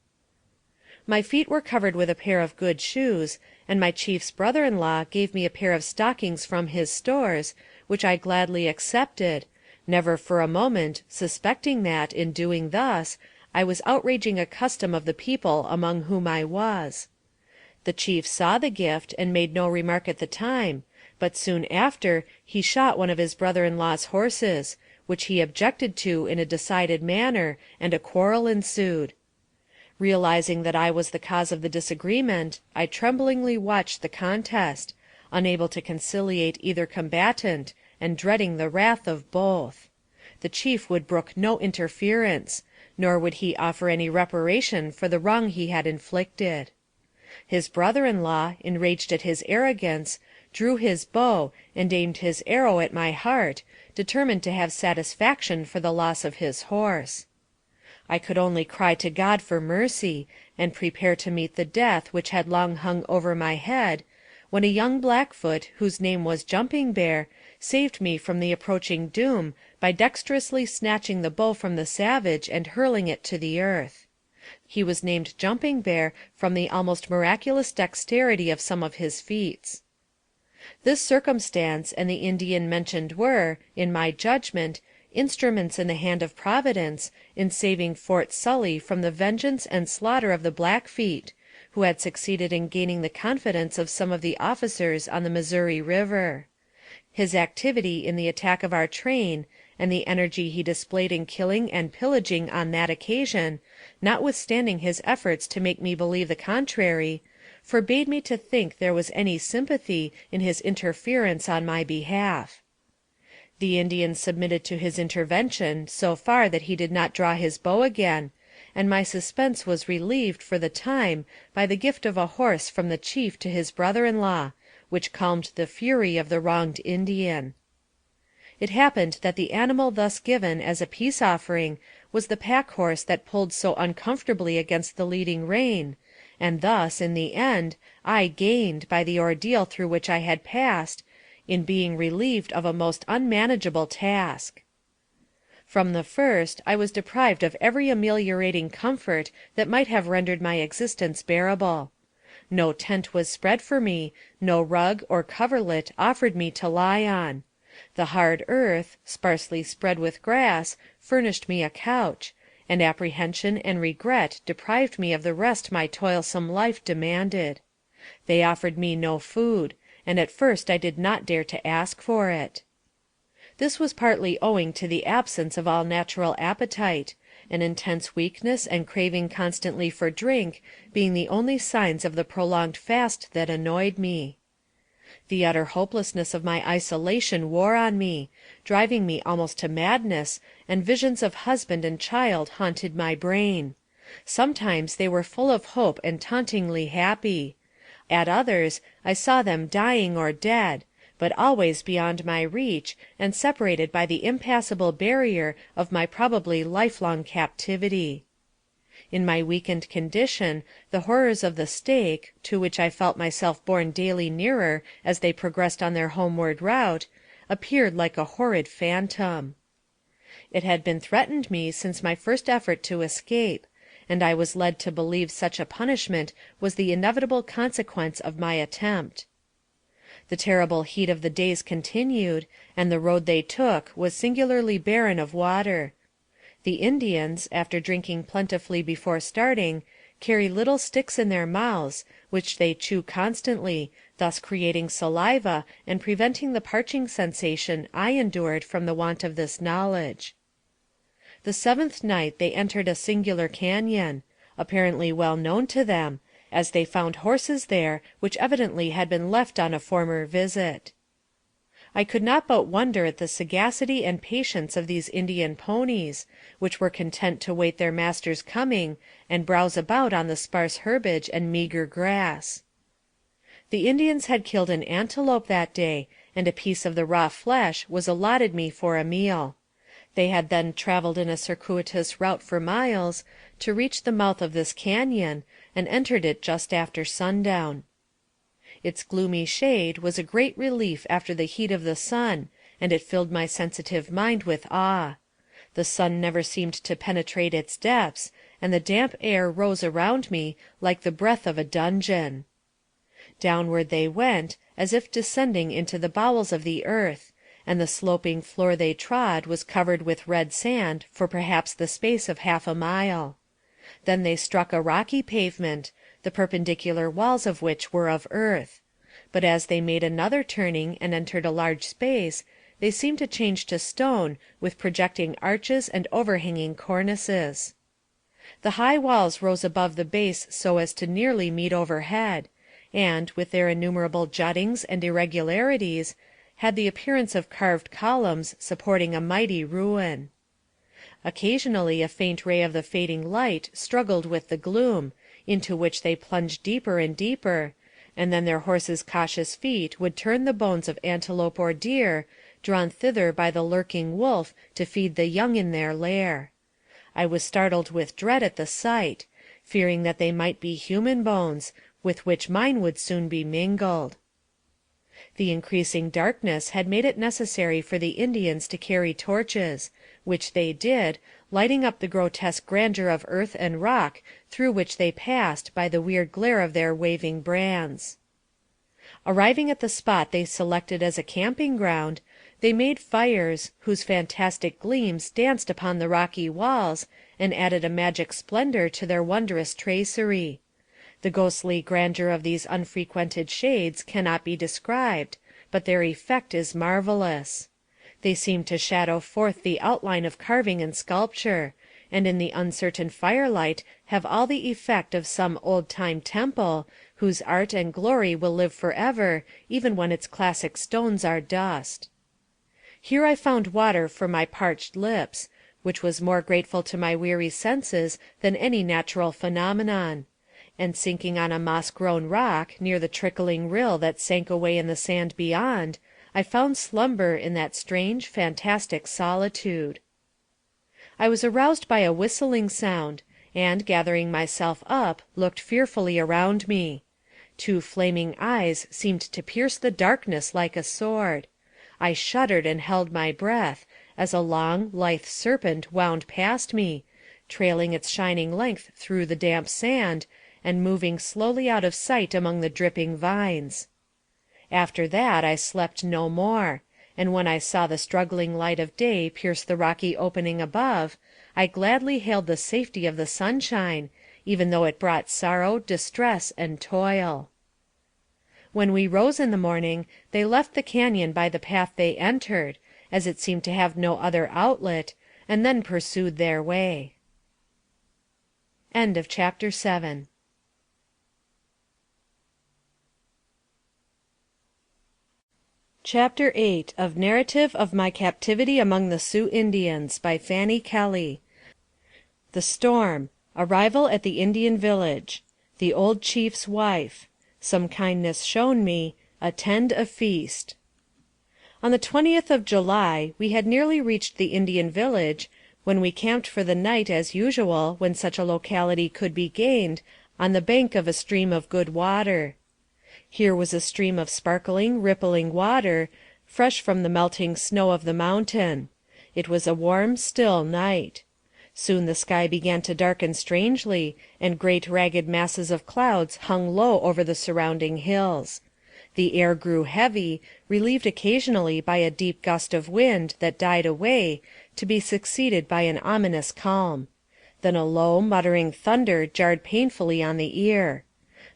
My feet were covered with a pair of good shoes, and my chief's brother-in-law gave me a pair of stockings from his stores, which I gladly accepted, never for a moment suspecting that, in doing thus, I was outraging a custom of the people among whom I was. The chief saw the gift, and made no remark at the time, but soon after he shot one of his brother-in-law's horses, which he objected to in a decided manner, and a quarrel ensued. Realizing that I was the cause of the disagreement, I tremblingly watched the contest, unable to conciliate either combatant, and dreading the wrath of both. The chief would brook no interference, nor would he offer any reparation for the wrong he had inflicted. His brother-in-law, enraged at his arrogance, drew his bow, and aimed his arrow at my heart, determined to have satisfaction for the loss of his horse. I could only cry to God for mercy, and prepare to meet the death which had long hung over my head, when a young Blackfoot, whose name was Jumping Bear, saved me from the approaching doom by dexterously snatching the bow from the savage and hurling it to the earth. He was named Jumping Bear from the almost miraculous dexterity of some of his feats. This circumstance and the Indian mentioned were, in my judgment, instruments in the hand of Providence in saving Fort Sully from the vengeance and slaughter of the Blackfeet, who had succeeded in gaining the confidence of some of the officers on the Missouri River. His activity in the attack of our train, and the energy he displayed in killing and pillaging on that occasion, notwithstanding his efforts to make me believe the contrary, forbade me to think there was any sympathy in his interference on my behalf. The Indians submitted to his intervention so far that he did not draw his bow again, and my suspense was relieved for the time by the gift of a horse from the chief to his brother-in-law, which calmed the fury of the wronged Indian. It happened that the animal thus given as a peace offering was the pack horse that pulled so uncomfortably against the leading rein, and thus, in the end, I gained by the ordeal through which I had passed, in being relieved of a most unmanageable task. From the first, I was deprived of every ameliorating comfort that might have rendered my existence bearable. No tent was spread for me, no rug or coverlet offered me to lie on. The hard earth, sparsely spread with grass, furnished me a couch, and apprehension and regret deprived me of the rest my toilsome life demanded. They offered me no food, and at first I did not dare to ask for it. This was partly owing to the absence of all natural appetite, an intense weakness and craving constantly for drink being the only signs of the prolonged fast that annoyed me. The utter hopelessness of my isolation wore on me, driving me almost to madness, and visions of husband and child haunted my brain. Sometimes they were full of hope and tauntingly happy. At others I saw them dying or dead, but always beyond my reach, and separated by the impassable barrier of my probably lifelong captivity. In my weakened condition, the horrors of the stake, to which I felt myself borne daily nearer as they progressed on their homeward route, appeared like a horrid phantom. It had been threatened me since my first effort to escape, and I was led to believe such a punishment was the inevitable consequence of my attempt. The terrible heat of the days continued, and the road they took was singularly barren of water. The Indians, after drinking plentifully before starting, carry little sticks in their mouths, which they chew constantly, thus creating saliva, and preventing the parching sensation I endured from the want of this knowledge. The 7th night they entered a singular cañon, apparently well known to them, as they found horses there, which evidently had been left on a former visit. I could not but wonder at the sagacity and patience of these Indian ponies, which were content to wait their master's coming, and browse about on the sparse herbage and meager grass. The Indians had killed an antelope that day, and a piece of the raw flesh was allotted me for a meal. They had then traveled in a circuitous route for miles, to reach the mouth of this cañon, and entered it just after sundown. Its gloomy shade was a great relief after the heat of the sun, and it filled my sensitive mind with awe. The sun never seemed to penetrate its depths, and the damp air rose around me like the breath of a dungeon. Downward they went, as if descending into the bowels of the earth, and the sloping floor they trod was covered with red sand for perhaps the space of half a mile. Then they struck a rocky pavement, the perpendicular walls of which were of earth; but as they made another turning and entered a large space, they seemed to change to stone, with projecting arches and overhanging cornices. The high walls rose above the base so as to nearly meet overhead, and, with their innumerable juttings and irregularities, had the appearance of carved columns supporting a mighty ruin. Occasionally a faint ray of the fading light struggled with the gloom, into which they plunged deeper and deeper, and then their horses' cautious feet would turn the bones of antelope or deer, drawn thither by the lurking wolf to feed the young in their lair. I was startled with dread at the sight, fearing that they might be human bones, with which mine would soon be mingled. The increasing darkness had made it necessary for the Indians to carry torches, which they did, lighting up the grotesque grandeur of earth and rock through which they passed by the weird glare of their waving brands. Arriving at the spot they selected as a camping ground, they made fires, whose fantastic gleams danced upon the rocky walls, and added a magic splendor to their wondrous tracery. The ghostly grandeur of these unfrequented shades cannot be described, but their effect is marvelous. They seem to shadow forth the outline of carving and sculpture, and in the uncertain firelight have all the effect of some old-time temple, whose art and glory will live forever, even when its classic stones are dust. Here I found water for my parched lips, which was more grateful to my weary senses than any natural phenomenon; and sinking on a moss-grown rock, near the trickling rill that sank away in the sand beyond, I found slumber in that strange, fantastic solitude. I was aroused by a whistling sound, and, gathering myself up, looked fearfully around me. Two flaming eyes seemed to pierce the darkness like a sword. I shuddered and held my breath, as a long, lithe serpent wound past me, trailing its shining length through the damp sand, and moving slowly out of sight among the dripping vines. After that I slept no more, and when I saw the struggling light of day pierce the rocky opening above, I gladly hailed the safety of the sunshine, even though it brought sorrow, distress, and toil. When we rose in the morning, they left the cañon by the path they entered, as it seemed to have no other outlet, and then pursued their way. Chapter 8 of Narrative of My Captivity among the Sioux Indians, by Fanny Kelly. The Storm. Arrival at the Indian Village. The Old Chief's Wife. Some Kindness shown me. Attend a Feast. On the 20th of July, we had nearly reached the Indian village, when we camped for the night as usual, when such a locality could be gained, on the bank of a stream of good water. Here was a stream of sparkling, rippling water, fresh from the melting snow of the mountain. It was a warm, still night. Soon the sky began to darken strangely, and great ragged masses of clouds hung low over the surrounding hills. The air grew heavy, relieved occasionally by a deep gust of wind that died away, to be succeeded by an ominous calm. Then a low, muttering thunder jarred painfully on the ear.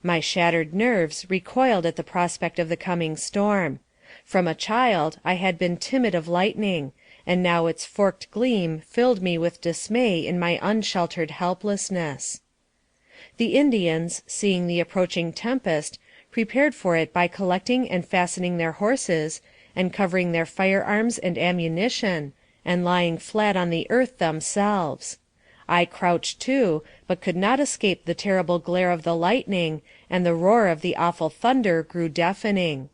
My shattered nerves recoiled at the prospect of the coming storm. From a child I had been timid of lightning, and now its forked gleam filled me with dismay in my unsheltered helplessness. The Indians, seeing the approaching tempest, prepared for it by collecting and fastening their horses, and covering their firearms and ammunition, and lying flat on the earth themselves. I crouched too, but could not escape the terrible glare of the lightning, and the roar of the awful thunder grew deafening.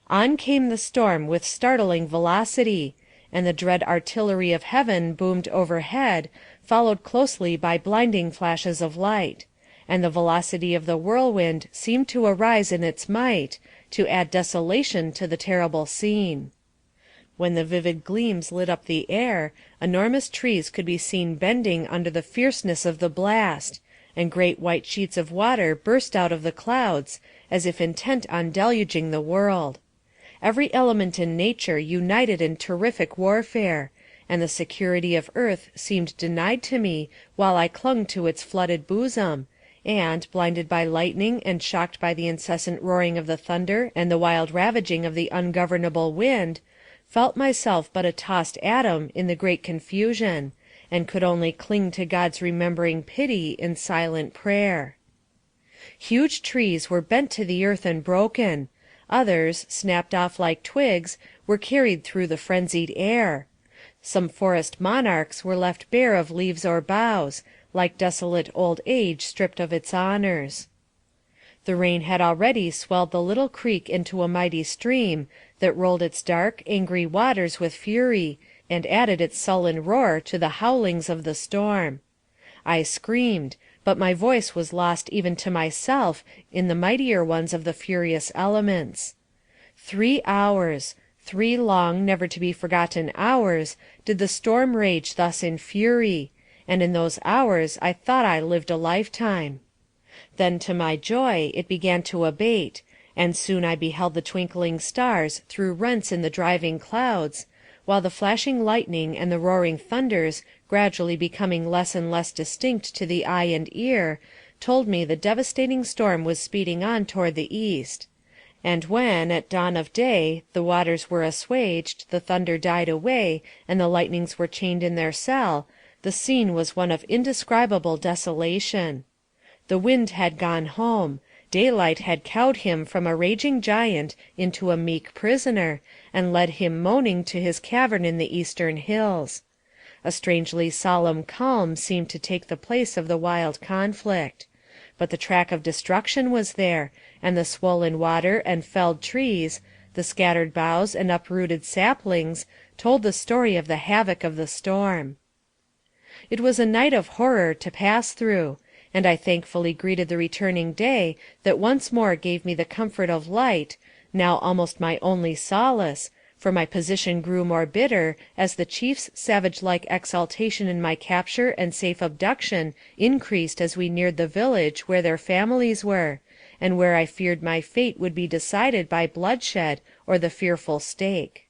On came the storm with startling velocity, and the dread artillery of heaven boomed overhead, followed closely by blinding flashes of light, and the velocity of the whirlwind seemed to arise in its might, to add desolation to the terrible scene. When the vivid gleams lit up the air, enormous trees could be seen bending under the fierceness of the blast, and great white sheets of water burst out of the clouds, as if intent on deluging the world. Every element in nature united in terrific warfare, and the security of earth seemed denied to me while I clung to its flooded bosom, and, blinded by lightning and shocked by the incessant roaring of the thunder and the wild ravaging of the ungovernable wind, felt myself but a tossed atom in the great confusion, and could only cling to God's remembering pity in silent prayer. Huge trees were bent to the earth and broken. Others, snapped off like twigs, were carried through the frenzied air. Some forest monarchs were left bare of leaves or boughs, like desolate old age stripped of its honors. The rain had already swelled the little creek into a mighty stream, that rolled its dark, angry waters with fury, and added its sullen roar to the howlings of the storm. I screamed, but my voice was lost even to myself in the mightier ones of the furious elements. 3 hours, 3 long, never to be forgotten hours, did the storm rage thus in fury, and in those hours I thought I lived a lifetime. Then to my joy it began to abate, and soon I beheld the twinkling stars through rents in the driving clouds, while the flashing lightning and the roaring thunders, gradually becoming less and less distinct to the eye and ear, told me the devastating storm was speeding on toward the east. And when, at dawn of day, the waters were assuaged, the thunder died away, and the lightnings were chained in their cell, the scene was one of indescribable desolation. The wind had gone home. Daylight had cowed him from a raging giant into a meek prisoner, and led him moaning to his cavern in the eastern hills. A strangely solemn calm seemed to take the place of the wild conflict. But the track of destruction was there, and the swollen water and felled trees, the scattered boughs and uprooted saplings, told the story of the havoc of the storm. It was a night of horror to pass through, and I thankfully greeted the returning day that once more gave me the comfort of light, now almost my only solace, for my position grew more bitter as the chief's savage-like exultation in my capture and safe abduction increased as we neared the village where their families were, and where I feared my fate would be decided by bloodshed or the fearful stake.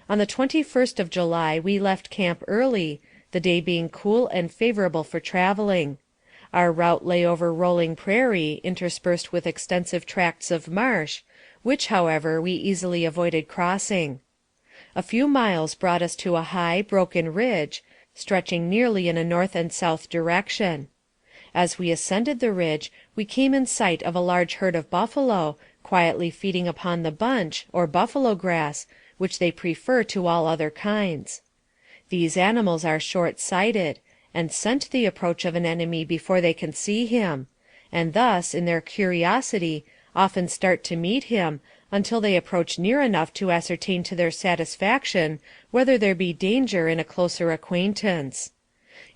On the 21st of July we left camp early, the day being cool and favorable for traveling. Our route lay over rolling prairie, interspersed with extensive tracts of marsh, which, however, we easily avoided crossing. A few miles brought us to a high, broken ridge, stretching nearly in a north and south direction. As we ascended the ridge, we came in sight of a large herd of buffalo, quietly feeding upon the bunch, or buffalo grass, which they prefer to all other kinds. These animals are short-sighted, and scent the approach of an enemy before they can see him, and thus, in their curiosity, often start to meet him, until they approach near enough to ascertain to their satisfaction whether there be danger in a closer acquaintance.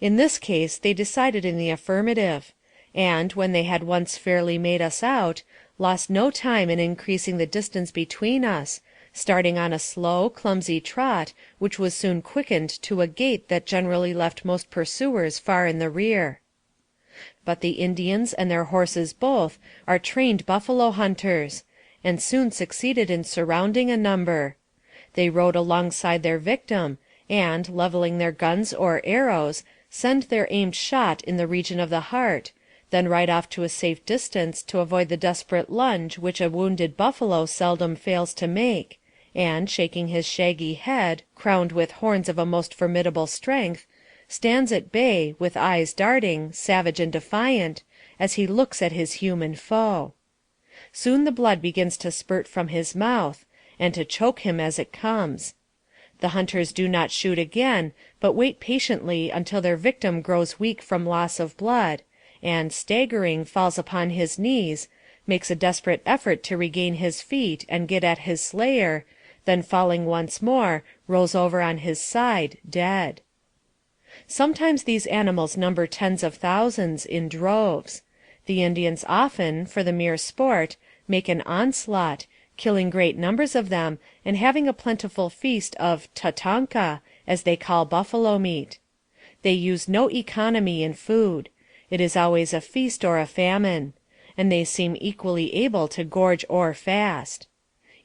In this case they decided in the affirmative, and, when they had once fairly made us out, lost no time in increasing the distance between us, starting on a slow, clumsy trot, which was soon quickened to a gait that generally left most pursuers far in the rear. But the Indians and their horses both are trained buffalo hunters, and soon succeeded in surrounding a number. They rode alongside their victim, and, leveling their guns or arrows, send their aimed shot in the region of the heart, then ride off to a safe distance to avoid the desperate lunge which a wounded buffalo seldom fails to make, and, shaking his shaggy head, crowned with horns of a most formidable strength, stands at bay, with eyes darting, savage and defiant, as he looks at his human foe. Soon the blood begins to spurt from his mouth, and to choke him as it comes. The hunters do not shoot again, but wait patiently until their victim grows weak from loss of blood, and, staggering, falls upon his knees, makes a desperate effort to regain his feet and get at his slayer, then falling once more, rolls over on his side, dead. Sometimes these animals number tens of thousands, in droves. The Indians often, for the mere sport, make an onslaught, killing great numbers of them, and having a plentiful feast of tatanka, as they call buffalo meat. They use no economy in food. It is always a feast or a famine, and they seem equally able to gorge or fast.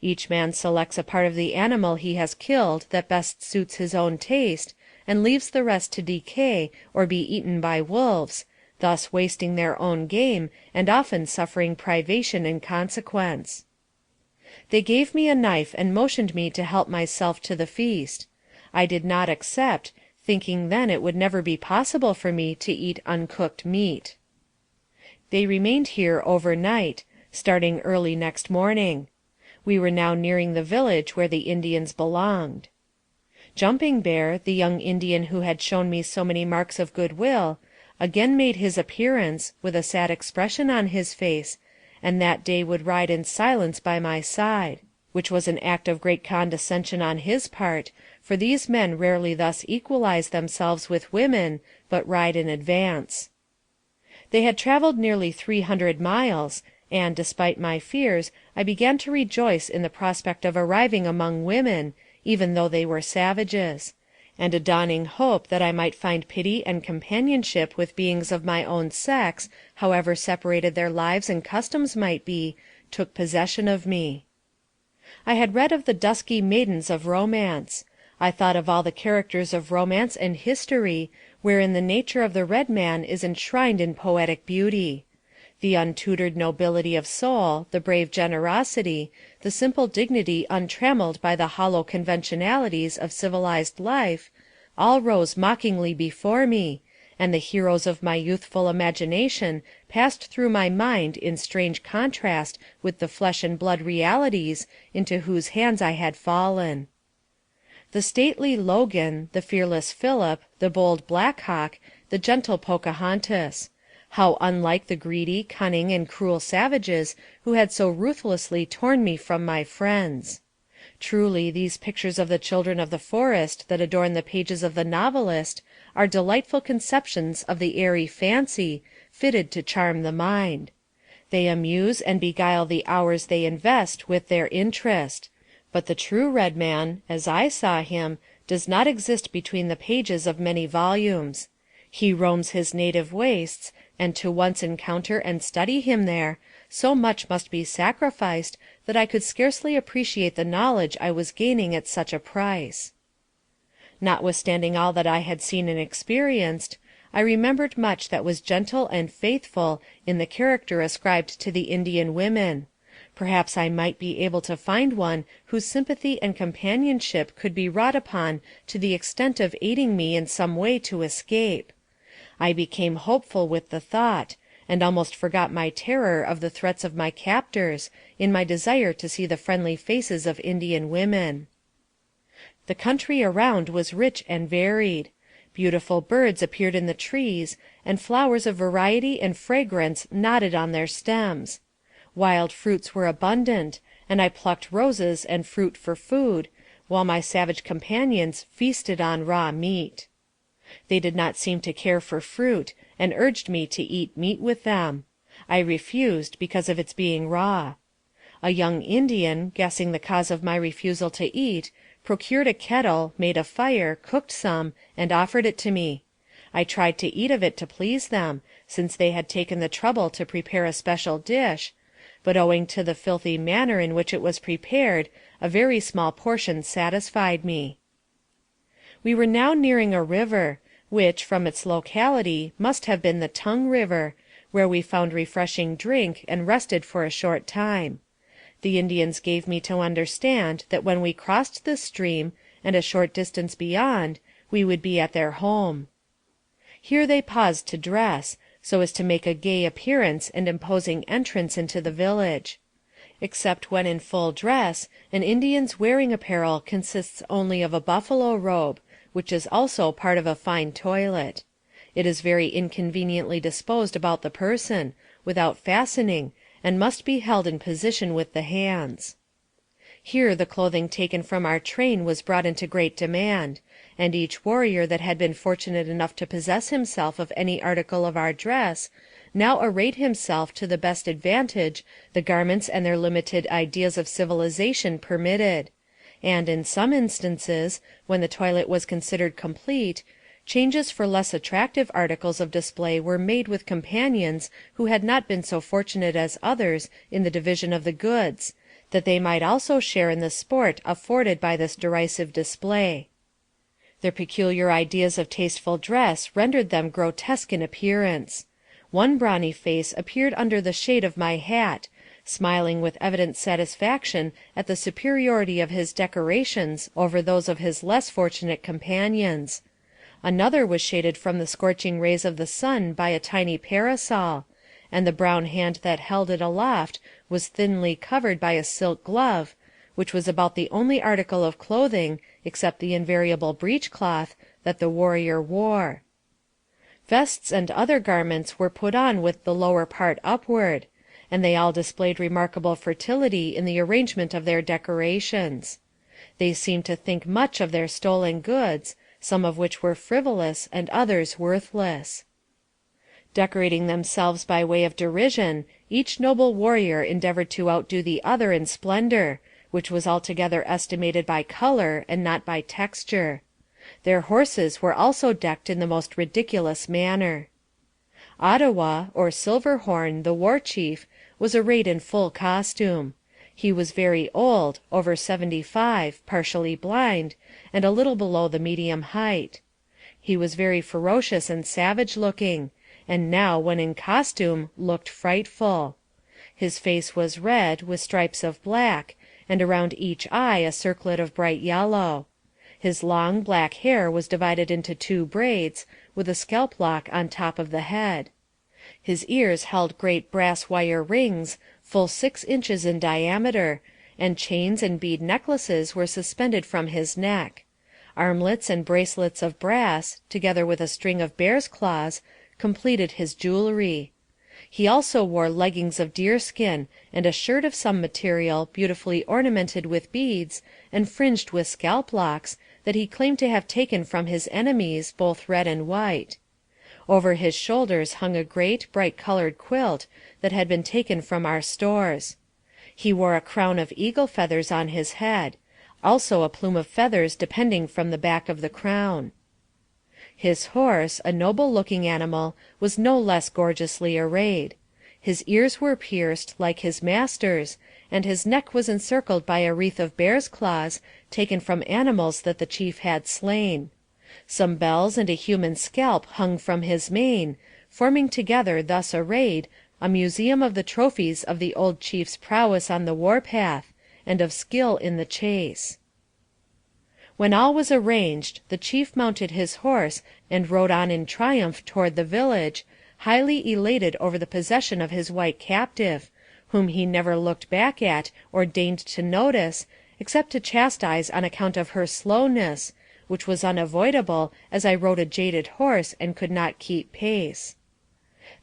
Each man selects a part of the animal he has killed that best suits his own taste, and leaves the rest to decay or be eaten by wolves, thus wasting their own game, and often suffering privation in consequence. They gave me a knife and motioned me to help myself to the feast. I did not accept, thinking then it would never be possible for me to eat uncooked meat. They remained here overnight, starting early next morning. We were now nearing the village where the Indians belonged. Jumping Bear, the young Indian who had shown me so many marks of goodwill, again made his appearance, with a sad expression on his face, and that day would ride in silence by my side, which was an act of great condescension on his part, for these men rarely thus equalize themselves with women, but ride in advance. They had traveled nearly 300 miles, and, despite my fears, I began to rejoice in the prospect of arriving among women, even though they were savages, and a dawning hope that I might find pity and companionship with beings of my own sex, however separated their lives and customs might be, took possession of me. I had read of the dusky maidens of romance. I thought of all the characters of romance and history, wherein the nature of the red man is enshrined in poetic beauty. The untutored nobility of soul, the brave generosity, the simple dignity untrammeled by the hollow conventionalities of civilized life, all rose mockingly before me, and the heroes of my youthful imagination passed through my mind in strange contrast with the flesh and blood realities into whose hands I had fallen. The stately Logan, the fearless Philip, the bold Black Hawk, the gentle Pocahontas. How unlike the greedy, cunning, and cruel savages who had so ruthlessly torn me from my friends. Truly, these pictures of the children of the forest that adorn the pages of the novelist are delightful conceptions of the airy fancy, fitted to charm the mind. They amuse and beguile the hours they invest with their interest, but the true red man, as I saw him, does not exist between the pages of many volumes. He roams his native wastes, and to once encounter and study him there, so much must be sacrificed that I could scarcely appreciate the knowledge I was gaining at such a price. Notwithstanding all that I had seen and experienced, I remembered much that was gentle and faithful in the character ascribed to the Indian women. Perhaps I might be able to find one whose sympathy and companionship could be wrought upon to the extent of aiding me in some way to escape. I became hopeful with the thought, and almost forgot my terror of the threats of my captors, in my desire to see the friendly faces of Indian women. The country around was rich and varied. Beautiful birds appeared in the trees, and flowers of variety and fragrance nodded on their stems. Wild fruits were abundant, and I plucked roses and fruit for food, while my savage companions feasted on raw meat. They did not seem to care for fruit, and urged me to eat meat with them. I refused, because of its being raw. A young Indian, guessing the cause of my refusal to eat, procured a kettle, made a fire, cooked some, and offered it to me. I tried to eat of it to please them, since they had taken the trouble to prepare a special dish, but owing to the filthy manner in which it was prepared, a very small portion satisfied me. We were now nearing a river, which, from its locality, must have been the Tongue River, where we found refreshing drink, and rested for a short time. The Indians gave me to understand that when we crossed this stream, and a short distance beyond, we would be at their home. Here they paused to dress, so as to make a gay appearance and imposing entrance into the village. Except when in full dress, an Indian's wearing apparel consists only of a buffalo robe, which is also part of a fine toilet. It is very inconveniently disposed about the person, without fastening, and must be held in position with the hands. Here the clothing taken from our train was brought into great demand, and each warrior that had been fortunate enough to possess himself of any article of our dress, now arrayed himself to the best advantage the garments and their limited ideas of civilization permitted, and, in some instances, when the toilet was considered complete, changes for less attractive articles of display were made with companions who had not been so fortunate as others in the division of the goods, that they might also share in the sport afforded by this derisive display. Their peculiar ideas of tasteful dress rendered them grotesque in appearance. One brawny face appeared under the shade of my hat, smiling with evident satisfaction at the superiority of his decorations over those of his less fortunate companions. Another was shaded from the scorching rays of the sun by a tiny parasol, and the brown hand that held it aloft was thinly covered by a silk glove, which was about the only article of clothing, except the invariable breech-cloth, that the warrior wore. Vests and other garments were put on with the lower part upward, and they all displayed remarkable fertility in the arrangement of their decorations. They seemed to think much of their stolen goods, some of which were frivolous and others worthless. Decorating themselves by way of derision, each noble warrior endeavored to outdo the other in splendor, which was altogether estimated by color and not by texture. Their horses were also decked in the most ridiculous manner. Ottawa, or Silverhorn, the war chief, was arrayed in full costume. He was very old, over 75, partially blind, and a little below the medium height. He was very ferocious and savage looking, and now, when in costume, looked frightful. His face was red, with stripes of black, and around each eye a circlet of bright yellow. His long, black hair was divided into 2 braids, with a scalp lock on top of the head. His ears held great brass wire rings, full 6 inches in diameter, and chains and bead necklaces were suspended from his neck. Armlets and bracelets of brass, together with a string of bear's claws, completed his jewelry. He also wore leggings of deerskin, and a shirt of some material beautifully ornamented with beads, and fringed with scalp locks, that he claimed to have taken from his enemies, both red and white. Over his shoulders hung a great, bright-colored quilt, that had been taken from our stores. He wore a crown of eagle feathers on his head, also a plume of feathers depending from the back of the crown. His horse, a noble-looking animal, was no less gorgeously arrayed. His ears were pierced, like his master's, and his neck was encircled by a wreath of bear's claws, taken from animals that the chief had slain. Some bells and a human scalp hung from his mane, forming together, thus arrayed, a museum of the trophies of the old chief's prowess on the war-path, and of skill in the chase. When all was arranged, the chief mounted his horse and rode on in triumph toward the village, highly elated over the possession of his white captive, whom he never looked back at or deigned to notice, except to chastise on account of her slowness, which was unavoidable, as I rode a jaded horse and could not keep pace.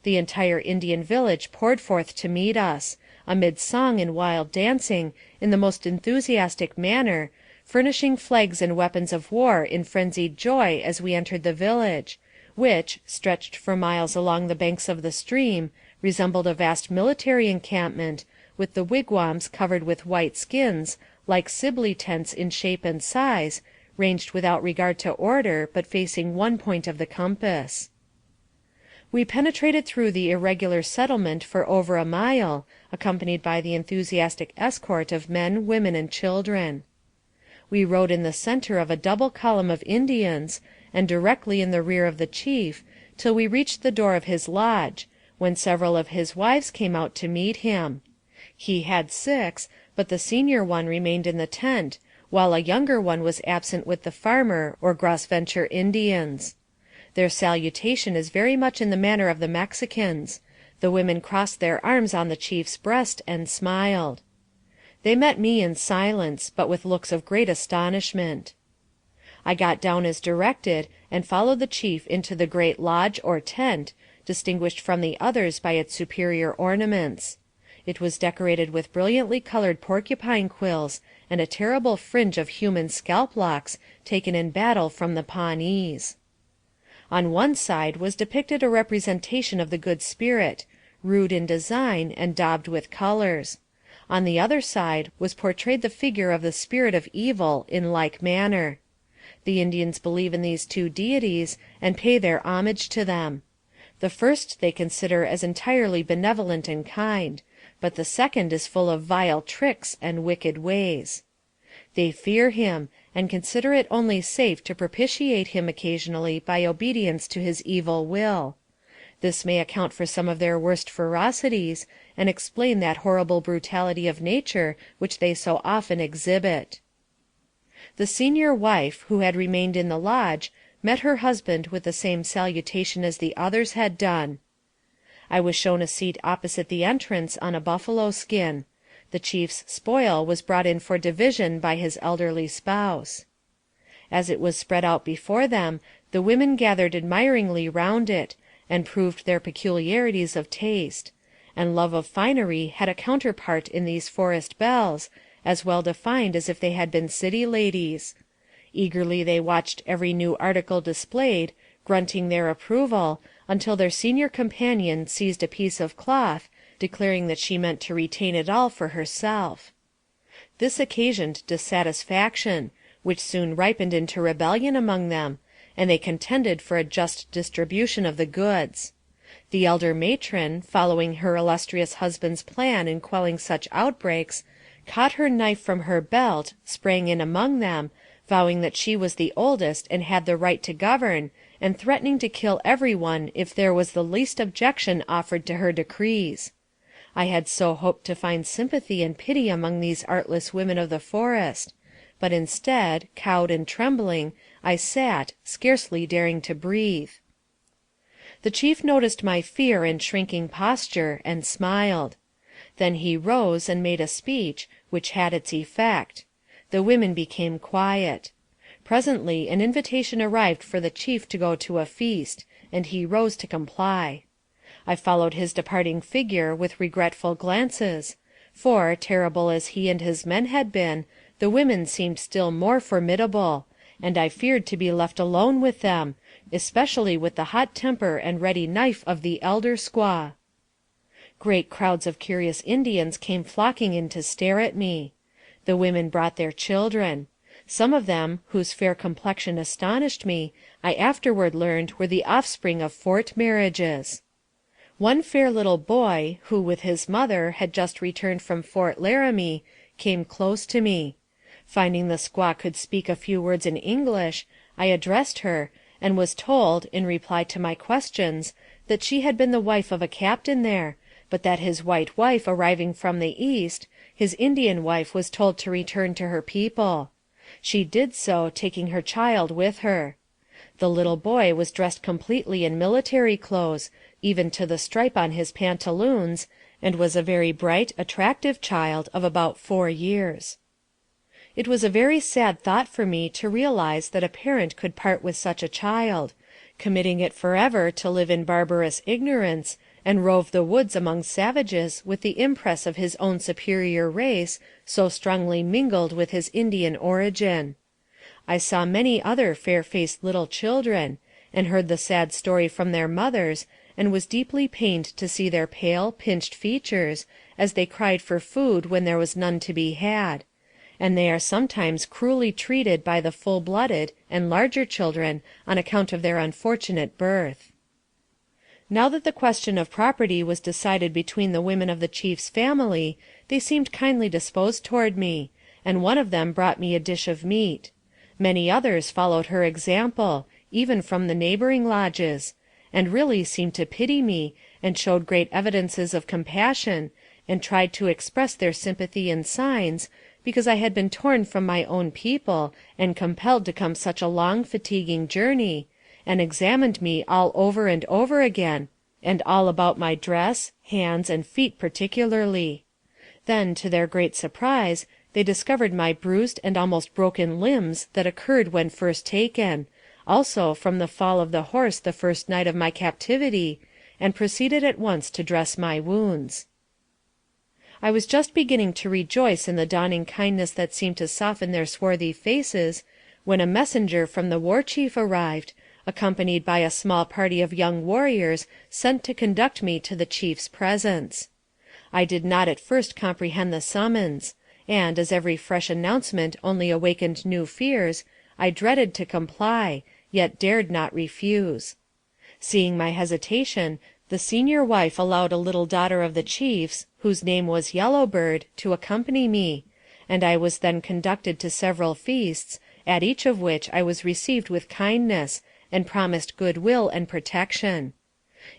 The entire Indian village poured forth to meet us, amid song and wild dancing, in the most enthusiastic manner, furnishing flags and weapons of war in frenzied joy as we entered the village, which, stretched for miles along the banks of the stream, resembled a vast military encampment, with the wigwams covered with white skins, like Sibley tents in shape and size, ranged without regard to order, but facing one point of the compass. We penetrated through the irregular settlement for over a mile, accompanied by the enthusiastic escort of men, women, and children. We rode in the center of a double column of Indians, and directly in the rear of the chief, till we reached the door of his lodge, when several of his wives came out to meet him. He had 6, but the senior one remained in the tent, while a younger one was absent with the farmer or Gros Ventre Indians. Their salutation is very much in the manner of the Mexicans. The women crossed their arms on the chief's breast and smiled. They met me in silence, but with looks of great astonishment. I got down as directed, and followed the chief into the great lodge or tent, distinguished from the others by its superior ornaments. It was decorated with brilliantly colored porcupine quills, and a terrible fringe of human scalp locks taken in battle from the Pawnees. On one side was depicted a representation of the Good Spirit, rude in design and daubed with colors. On the other side was portrayed the figure of the Spirit of Evil in like manner. The Indians believe in these 2 deities, and pay their homage to them. The first they consider as entirely benevolent and kind, but the second is full of vile tricks and wicked ways. They fear him, and consider it only safe to propitiate him occasionally by obedience to his evil will. This may account for some of their worst ferocities, and explain that horrible brutality of nature which they so often exhibit. The senior wife, who had remained in the lodge, met her husband with the same salutation as the others had done. I was shown a seat opposite the entrance on a buffalo skin. The chief's spoil was brought in for division by his elderly spouse. As it was spread out before them, the women gathered admiringly round it, and proved their peculiarities of taste; and love of finery had a counterpart in these forest belles, as well defined as if they had been city ladies. Eagerly they watched every new article displayed, grunting their approval, until their senior companion seized a piece of cloth, declaring that she meant to retain it all for herself. This occasioned dissatisfaction, which soon ripened into rebellion among them, and they contended for a just distribution of the goods. The elder matron, following her illustrious husband's plan in quelling such outbreaks, caught her knife from her belt, sprang in among them, vowing that she was the oldest and had the right to govern, and threatening to kill every one if there was the least objection offered to her decrees. I had so hoped to find sympathy and pity among these artless women of the forest, but instead, cowed and trembling, I sat, scarcely daring to breathe. The chief noticed my fear and shrinking posture, and smiled. Then he rose and made a speech, which had its effect. The women became quiet. Presently an invitation arrived for the chief to go to a feast, and he rose to comply. I followed his departing figure with regretful glances, for, terrible as he and his men had been, the women seemed still more formidable, and I feared to be left alone with them, especially with the hot temper and ready knife of the elder squaw. Great crowds of curious Indians came flocking in to stare at me. The women brought their children. Some of them, whose fair complexion astonished me, I afterward learned were the offspring of fort marriages. One fair little boy, who with his mother had just returned from Fort Laramie, came close to me. Finding the squaw could speak a few words in English, I addressed her, and was told, in reply to my questions, that she had been the wife of a captain there, but that his white wife arriving from the East, his Indian wife was told to return to her people. She did so, taking her child with her. The little boy was dressed completely in military clothes, even to the stripe on his pantaloons, and was a very bright, attractive child of about 4 years. It was a very sad thought for me to realize that a parent could part with such a child, committing it forever to live in barbarous ignorance, and rove the woods among savages with the impress of his own superior race so strongly mingled with his Indian origin. I saw many other fair-faced little children, and heard the sad story from their mothers, and was deeply pained to see their pale, pinched features, as they cried for food when there was none to be had; and they are sometimes cruelly treated by the full-blooded and larger children on account of their unfortunate birth. Now that the question of property was decided between the women of the chief's family, they seemed kindly disposed toward me, and one of them brought me a dish of meat. Many others followed her example, even from the neighboring lodges, and really seemed to pity me, and showed great evidences of compassion, and tried to express their sympathy in signs, because I had been torn from my own people, and compelled to come such a long, fatiguing journey, and examined me all over and over again, and all about my dress, hands, and feet particularly. Then, to their great surprise, they discovered my bruised and almost broken limbs that occurred when first taken, also from the fall of the horse the first night of my captivity, and proceeded at once to dress my wounds. I was just beginning to rejoice in the dawning kindness that seemed to soften their swarthy faces, when a messenger from the war chief arrived, accompanied by a small party of young warriors sent to conduct me to the chief's presence. I did not at first comprehend the summons, and, as every fresh announcement only awakened new fears, I dreaded to comply, yet dared not refuse. Seeing my hesitation, the senior wife allowed a little daughter of the chief's, whose name was Yellow Bird, to accompany me, and I was then conducted to several feasts, at each of which I was received with kindness, and promised good will and protection.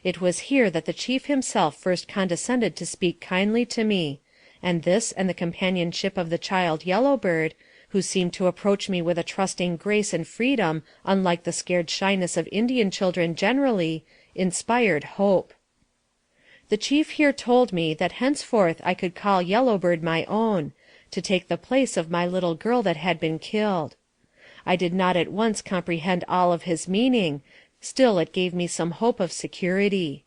It was here that the chief himself first condescended to speak kindly to me, and this and the companionship of the child Yellow Bird, who seemed to approach me with a trusting grace and freedom unlike the scared shyness of Indian children generally, inspired hope. The chief here told me that henceforth I could call Yellow Bird my own, to take the place of my little girl that had been killed. I did not at once comprehend all of his meaning, still it gave me some hope of security.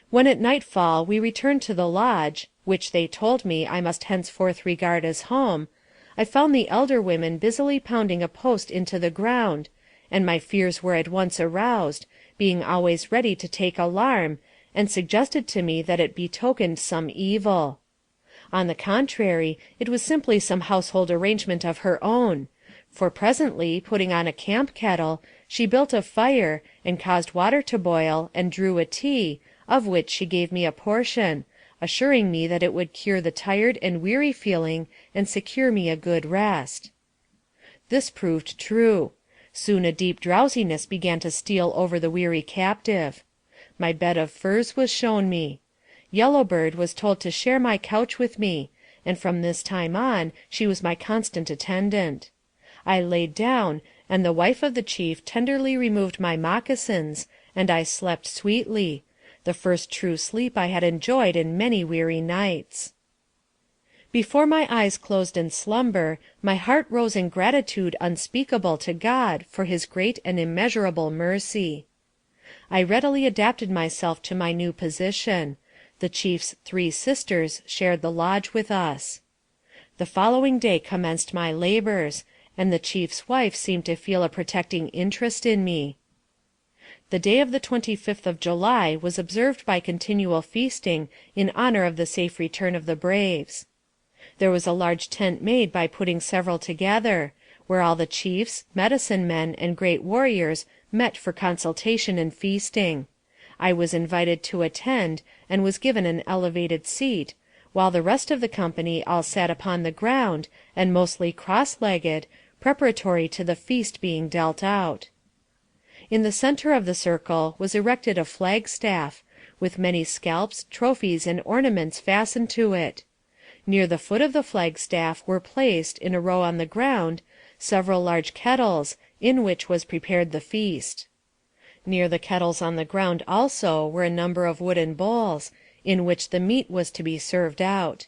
When at nightfall we returned to the lodge, which they told me I must henceforth regard as home, I found the elder women busily pounding a post into the ground, and my fears were at once aroused, being always ready to take alarm, and suggested to me that it betokened some evil. On the contrary, it was simply some household arrangement of her own, for presently, putting on a camp kettle, she built a fire, and caused water to boil, and drew a tea, of which she gave me a portion, assuring me that it would cure the tired and weary feeling, and secure me a good rest. This proved true. Soon a deep drowsiness began to steal over the weary captive. My bed of furs was shown me. Yellow Bird was told to share my couch with me, and from this time on she was my constant attendant. I laid down, and the wife of the chief tenderly removed my moccasins, and I slept sweetly, the first true sleep I had enjoyed in many weary nights. Before my eyes closed in slumber, my heart rose in gratitude unspeakable to God for his great and immeasurable mercy. I readily adapted myself to my new position. The chief's 3 sisters shared the lodge with us. The following day commenced my labors, and the chief's wife seemed to feel a protecting interest in me. The day of the 25th of July was observed by continual feasting in honor of the safe return of the braves. There was a large tent made by putting several together, where all the chiefs, medicine men, and great warriors met for consultation and feasting. I was invited to attend, and was given an elevated seat, while the rest of the company all sat upon the ground, and mostly cross-legged, preparatory to the feast being dealt out. In the center of the circle was erected a flagstaff, with many scalps, trophies, and ornaments fastened to it. Near the foot of the flagstaff were placed, in a row on the ground, several large kettles, in which was prepared the feast. Near the kettles on the ground also were a number of wooden bowls, in which the meat was to be served out;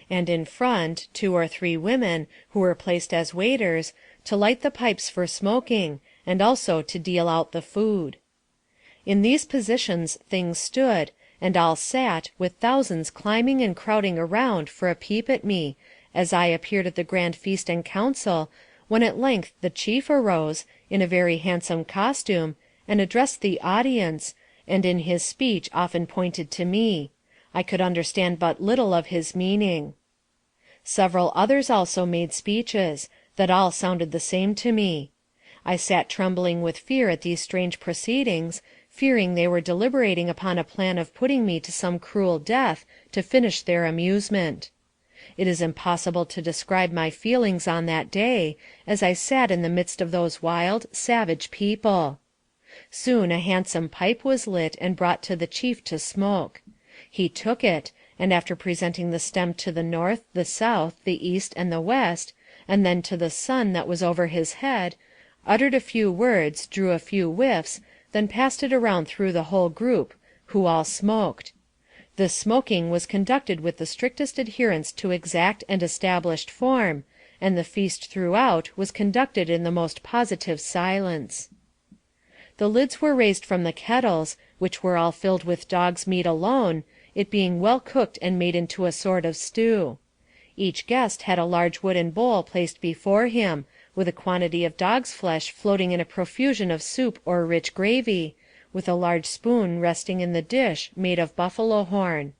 and in front 2 or 3 women, who were placed as waiters, to light the pipes for smoking, and also to deal out the food. In these positions things stood, and all sat, with thousands climbing and crowding around for a peep at me, as I appeared at the grand feast and council, when at length the chief arose, in a very handsome costume, and addressed the audience, and in his speech often pointed to me. I could understand but little of his meaning. Several others also made speeches, that all sounded the same to me. I sat trembling with fear at these strange proceedings, fearing they were deliberating upon a plan of putting me to some cruel death to finish their amusement. It is impossible to describe my feelings on that day, as I sat in the midst of those wild, savage people. Soon a handsome pipe was lit and brought to the chief to smoke. He took it, and after presenting the stem to the north, the south, the east, and the west, and then to the sun that was over his head, uttered a few words, drew a few whiffs, then passed it around through the whole group, who all smoked. This smoking was conducted with the strictest adherence to exact and established form, and the feast throughout was conducted in the most positive silence. The lids were raised from the kettles, which were all filled with dog's meat alone, it being well cooked and made into a sort of stew. Each guest had a large wooden bowl placed before him, with a quantity of dog's flesh floating in a profusion of soup or rich gravy, with a large spoon resting in the dish made of buffalo horn.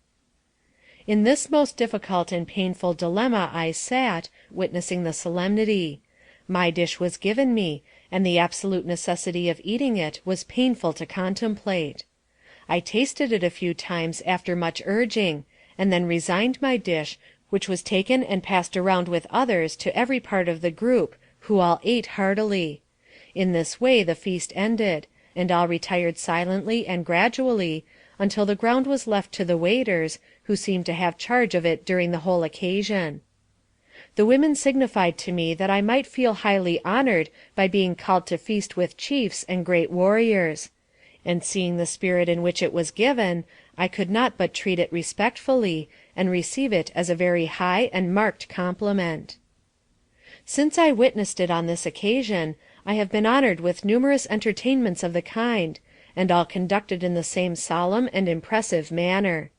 In this most difficult and painful dilemma I sat, witnessing the solemnity. My dish was given me, and the absolute necessity of eating it was painful to contemplate. I tasted it a few times after much urging, and then resigned my dish, which was taken and passed around with others to every part of the group, who all ate heartily. In this way the feast ended, and all retired silently and gradually, until the ground was left to the waiters, who seemed to have charge of it during the whole occasion. The women signified to me that I might feel highly honored by being called to feast with chiefs and great warriors; and seeing the spirit in which it was given, I could not but treat it respectfully, and receive it as a very high and marked compliment. Since I witnessed it on this occasion, I have been honored with numerous entertainments of the kind, and all conducted in the same solemn and impressive manner.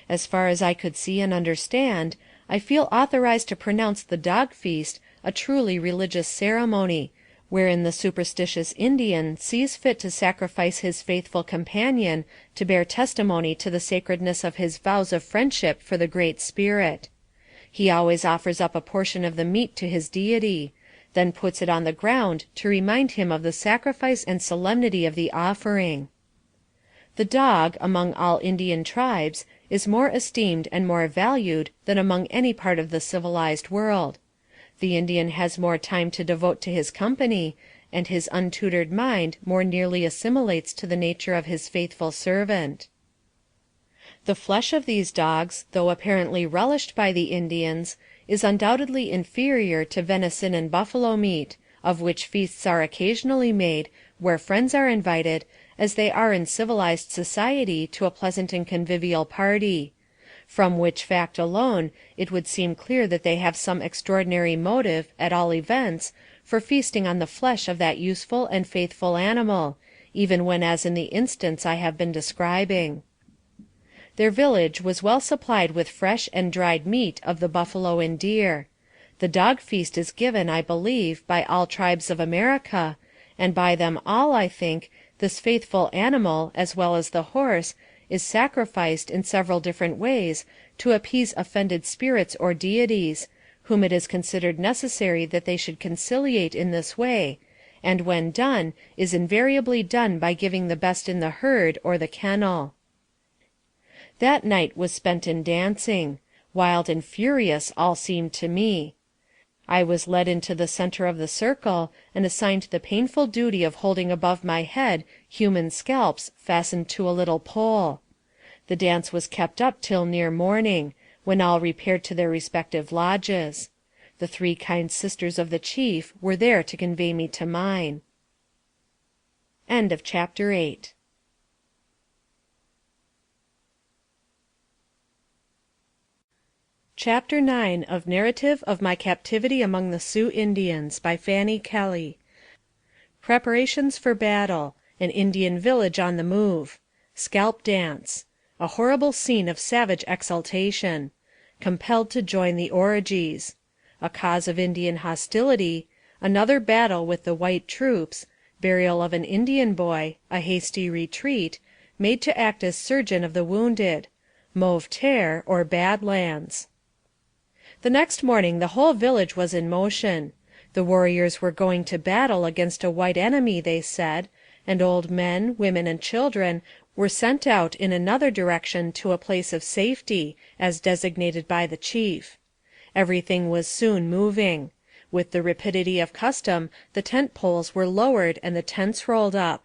As far as I could see and understand, I feel authorized to pronounce the dog feast a truly religious ceremony, wherein the superstitious Indian sees fit to sacrifice his faithful companion to bear testimony to the sacredness of his vows of friendship for the Great Spirit. He always offers up a portion of the meat to his deity, then puts it on the ground to remind him of the sacrifice and solemnity of the offering. The dog, among all Indian tribes, is more esteemed and more valued than among any part of the civilized world. The Indian has more time to devote to his company, and his untutored mind more nearly assimilates to the nature of his faithful servant. The flesh of these dogs, though apparently relished by the Indians, is undoubtedly inferior to venison and buffalo meat, of which feasts are occasionally made, where friends are invited, as they are in civilized society to a pleasant and convivial party; from which fact alone it would seem clear that they have some extraordinary motive, at all events, for feasting on the flesh of that useful and faithful animal, even when as in the instance I have been describing. Their village was well supplied with fresh and dried meat of the buffalo and deer. The dog feast is given, I believe, by all tribes of America, and by them all, I think, this faithful animal, as well as the horse, is sacrificed in several different ways to appease offended spirits or deities, whom it is considered necessary that they should conciliate in this way, and when done, is invariably done by giving the best in the herd or the kennel. That night was spent in dancing. Wild and furious all seemed to me. I was led into the center of the circle, and assigned the painful duty of holding above my head human scalps fastened to a little pole. The dance was kept up till near morning, when all repaired to their respective lodges. The 3 kind sisters of the chief were there to convey me to mine. Chapter 9 of Narrative of My Captivity among the Sioux Indians, by Fanny Kelly. Preparations for Battle. An Indian Village on the Move. Scalp Dance. A horrible scene of savage exultation. Compelled to join the Orgies. A cause of Indian hostility. Another battle with the white troops. Burial of an Indian boy. A hasty retreat. Made to act as surgeon of the wounded. Mauve Terre, or Bad Lands. The next morning the whole village was in motion. The warriors were going to battle against a white enemy, they said, and old men, women, and children were sent out in another direction to a place of safety, as designated by the chief. Everything was soon moving. With the rapidity of custom, the tent poles were lowered and the tents rolled up.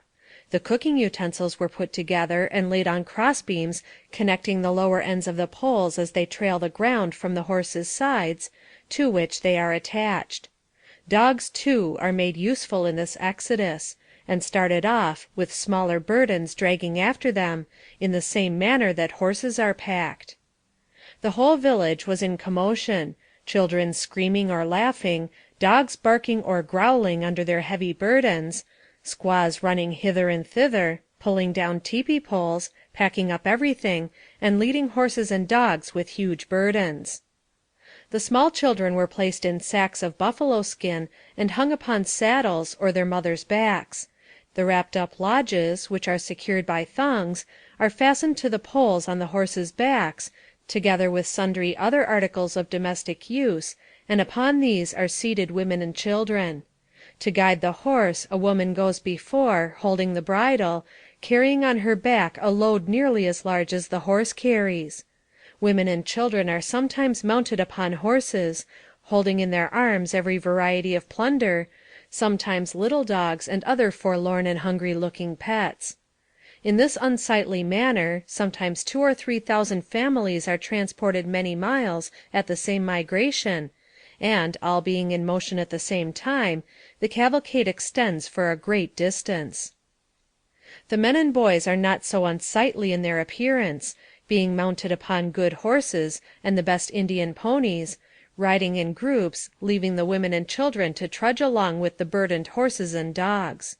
The cooking utensils were put together and laid on crossbeams connecting the lower ends of the poles as they trail the ground from the horses' sides, to which they are attached. Dogs, too, are made useful in this exodus, and started off with smaller burdens dragging after them, in the same manner that horses are packed. The whole village was in commotion, children screaming or laughing, dogs barking or growling under their heavy burdens, squaws running hither and thither, pulling down tepee poles, packing up everything, and leading horses and dogs with huge burdens. The small children were placed in sacks of buffalo skin and hung upon saddles or their mothers' backs. The wrapped up lodges, which are secured by thongs, are fastened to the poles on the horses' backs, together with sundry other articles of domestic use, and upon these are seated women and children. To guide the horse a woman goes before, holding the bridle, carrying on her back a load nearly as large as the horse carries. Women and children are sometimes mounted upon horses, holding in their arms every variety of plunder, sometimes little dogs and other forlorn and hungry looking pets. In this unsightly manner, sometimes 2,000 or 3,000 families are transported many miles at the same migration, and, all being in motion at the same time, the cavalcade extends for a great distance. The men and boys are not so unsightly in their appearance, being mounted upon good horses and the best Indian ponies, riding in groups, leaving the women and children to trudge along with the burdened horses and dogs.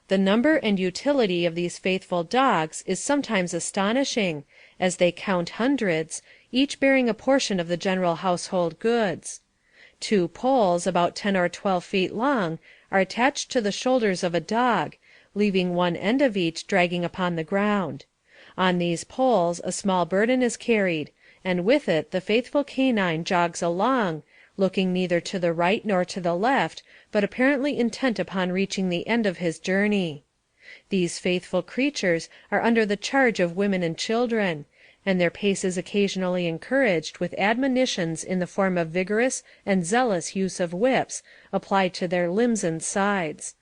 The number and utility of these faithful dogs is sometimes astonishing, as they count hundreds, each bearing a portion of the general household goods. 2 poles, about 10 or 12 feet long, are attached to the shoulders of a dog, leaving one end of each dragging upon the ground. On these poles a small burden is carried, and with it the faithful canine jogs along, looking neither to the right nor to the left, but apparently intent upon reaching the end of his journey. These faithful creatures are under the charge of women and children, and their pace is occasionally encouraged with admonitions in the form of vigorous and zealous use of whips applied to their limbs and sides.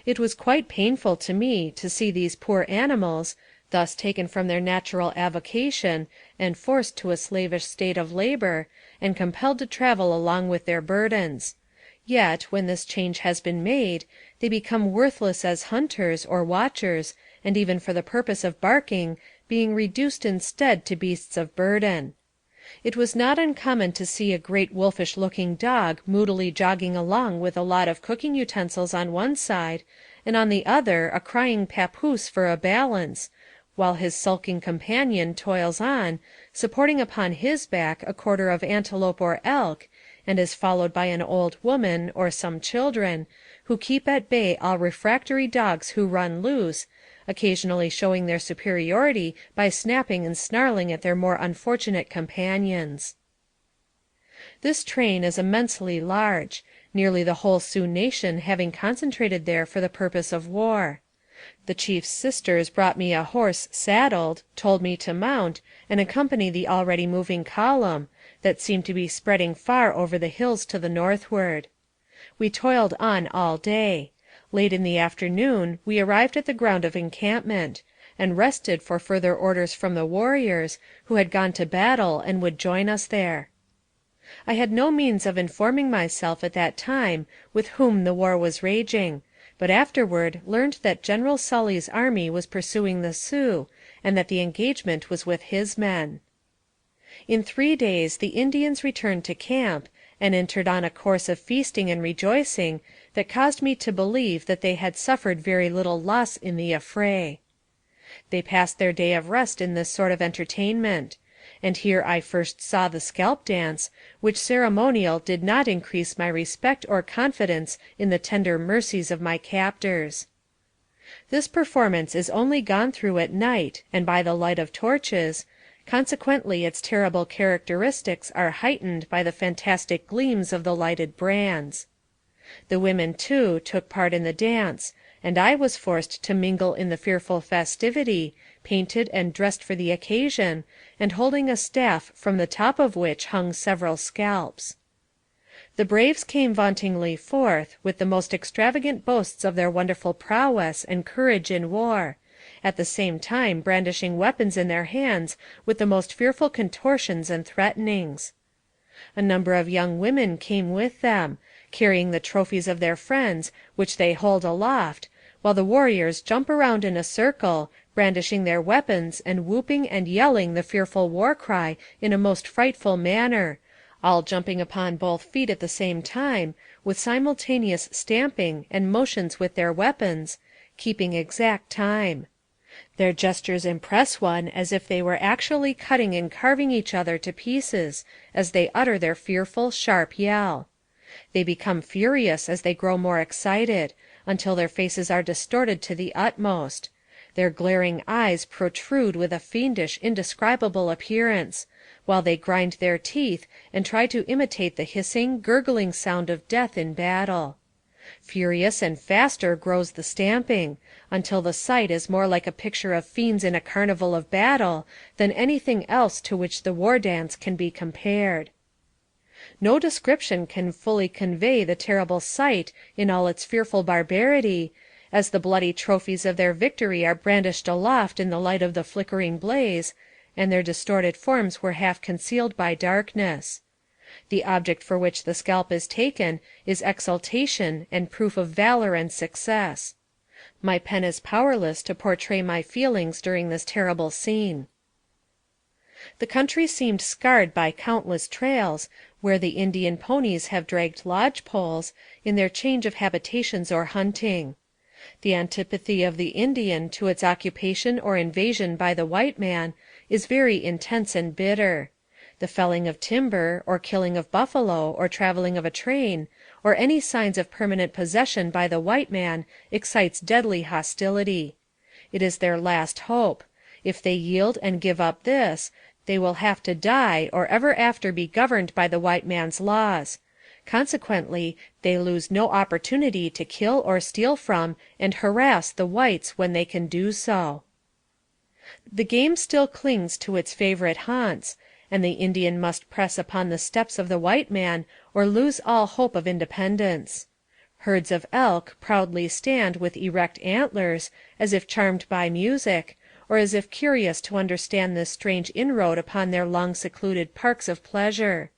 It was quite painful to me to see these poor animals, thus taken from their natural avocation, and forced to a slavish state of labor, and compelled to travel along with their burdens. Yet, when this change has been made, they become worthless as hunters, or watchers, and even for the purpose of barking, being reduced instead to beasts of burden. It was not uncommon to see a great wolfish-looking dog moodily jogging along with a lot of cooking utensils on one side, and on the other a crying papoose for a balance, while his sulking companion toils on, supporting upon his back a quarter of antelope or elk, and is followed by an old woman, or some children, who keep at bay all refractory dogs who run loose, occasionally showing their superiority by snapping and snarling at their more unfortunate companions. This train is immensely large, nearly the whole Sioux nation having concentrated there for the purpose of war. The chief's sisters brought me a horse saddled, told me to mount, and accompany the already moving column, that seemed to be spreading far over the hills to the northward. We toiled on all day. Late in the afternoon we arrived at the ground of encampment, and rested for further orders from the warriors, who had gone to battle and would join us there. I had no means of informing myself at that time with whom the war was raging, but afterward learned that General Sully's army was pursuing the Sioux, and that the engagement was with his men. In 3 days the Indians returned to camp, and entered on a course of feasting and rejoicing that caused me to believe that they had suffered very little loss in the affray. They passed their day of rest in this sort of entertainment, and here I first saw the scalp dance, which ceremonial did not increase my respect or confidence in the tender mercies of my captors. This performance is only gone through at night and by the light of torches, consequently its terrible characteristics are heightened by the fantastic gleams of the lighted brands. The women, too, took part in the dance, and I was forced to mingle in the fearful festivity, painted and dressed for the occasion, and holding a staff from the top of which hung several scalps. The braves came vauntingly forth, with the most extravagant boasts of their wonderful prowess and courage in war, at the same time brandishing weapons in their hands with the most fearful contortions and threatenings. A number of young women came with them, carrying the trophies of their friends, which they hold aloft, while the warriors jump around in a circle, brandishing their weapons and whooping and yelling the fearful war cry in a most frightful manner, all jumping upon both feet at the same time, with simultaneous stamping and motions with their weapons, keeping exact time. Their gestures impress one as if they were actually cutting and carving each other to pieces as they utter their fearful, sharp yell. They become furious as they grow more excited, until their faces are distorted to the utmost. Their glaring eyes protrude with a fiendish, indescribable appearance, while they grind their teeth and try to imitate the hissing, gurgling sound of death in battle. Furious and faster grows the stamping, until the sight is more like a picture of fiends in a carnival of battle than anything else to which the war dance can be compared. No description can fully convey the terrible sight in all its fearful barbarity, as the bloody trophies of their victory are brandished aloft in the light of the flickering blaze, and their distorted forms were half concealed by darkness. The object for which the scalp is taken is exultation and proof of valor and success. My pen is powerless to portray my feelings during this terrible scene. The country seemed scarred by countless trails, where the Indian ponies have dragged lodge poles, in their change of habitations or hunting. The antipathy of the Indian to its occupation or invasion by the white man is very intense and bitter. The felling of timber, or killing of buffalo, or traveling of a train, or any signs of permanent possession by the white man excites deadly hostility. It is their last hope. If they yield and give up this, they will have to die or ever after be governed by the white man's laws. Consequently, they lose no opportunity to kill or steal from and harass the whites when they can do so. The game still clings to its favorite haunts, and the Indian must press upon the steps of the white man or lose all hope of independence. Herds of elk proudly stand with erect antlers, as if charmed by music, or as if curious to understand this strange inroad upon their long secluded parks of pleasure.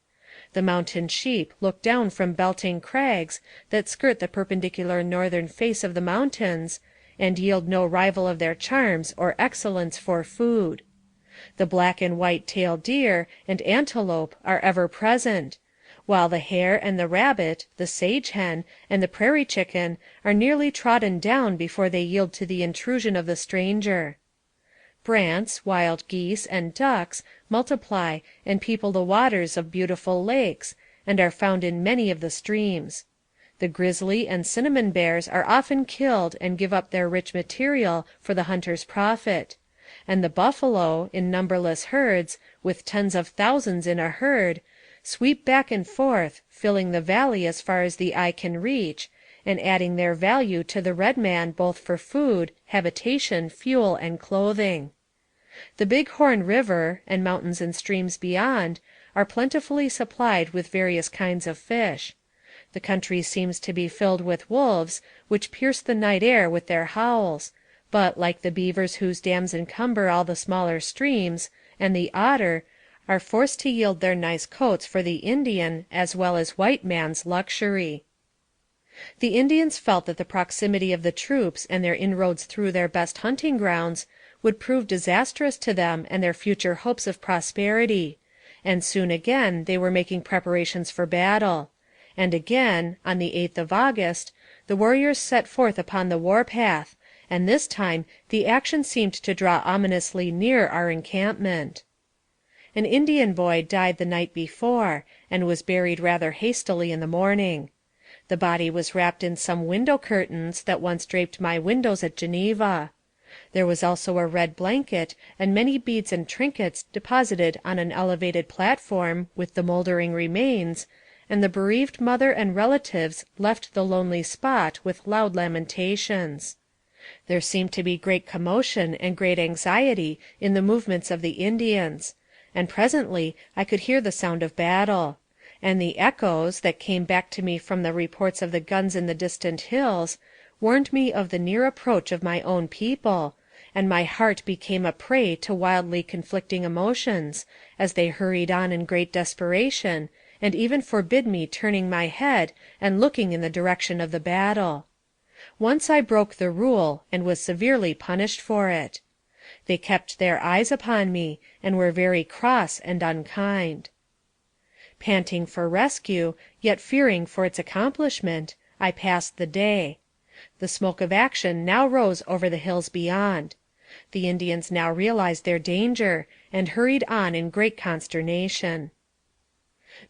The mountain sheep look down from belting crags that skirt the perpendicular northern face of the mountains, and yield no rival of their charms or excellence for food. The black and white tail deer and antelope are ever present, while the hare and the rabbit, the sage hen, and the prairie chicken are nearly trodden down before they yield to the intrusion of the stranger. Brants, wild geese, and ducks multiply and people the waters of beautiful lakes, and are found in many of the streams. The grizzly and cinnamon bears are often killed and give up their rich material for the hunter's profit, and the buffalo, in numberless herds, with tens of thousands in a herd, sweep back and forth, filling the valley as far as the eye can reach, and adding their value to the red man both for food, habitation, fuel, and clothing. The Big Horn River, and mountains and streams beyond, are plentifully supplied with various kinds of fish. The country seems to be filled with wolves, which pierce the night air with their howls, but, like the beavers whose dams encumber all the smaller streams, and the otter, are forced to yield their nice coats for the Indian as well as white man's luxury. The Indians felt that the proximity of the troops and their inroads through their best hunting grounds would prove disastrous to them and their future hopes of prosperity, and soon again they were making preparations for battle. And again, on the 8th of August, the warriors set forth upon the war-path, and this time the action seemed to draw ominously near our encampment. An Indian boy died the night before, and was buried rather hastily in the morning. The body was wrapped in some window curtains that once draped my windows at Geneva. There was also a red blanket and many beads and trinkets deposited on an elevated platform with the moldering remains, and the bereaved mother and relatives left the lonely spot with loud lamentations. There seemed to be great commotion and great anxiety in the movements of the Indians, and presently I could hear the sound of battle; and the echoes, that came back to me from the reports of the guns in the distant hills, warned me of the near approach of my own people, and my heart became a prey to wildly conflicting emotions, as they hurried on in great desperation, and even forbid me turning my head and looking in the direction of the battle. Once I broke the rule, and was severely punished for it. They kept their eyes upon me, and were very cross and unkind. Panting for rescue, yet fearing for its accomplishment, I passed the day. The smoke of action now rose over the hills beyond. The Indians now realized their danger, and hurried on in great consternation.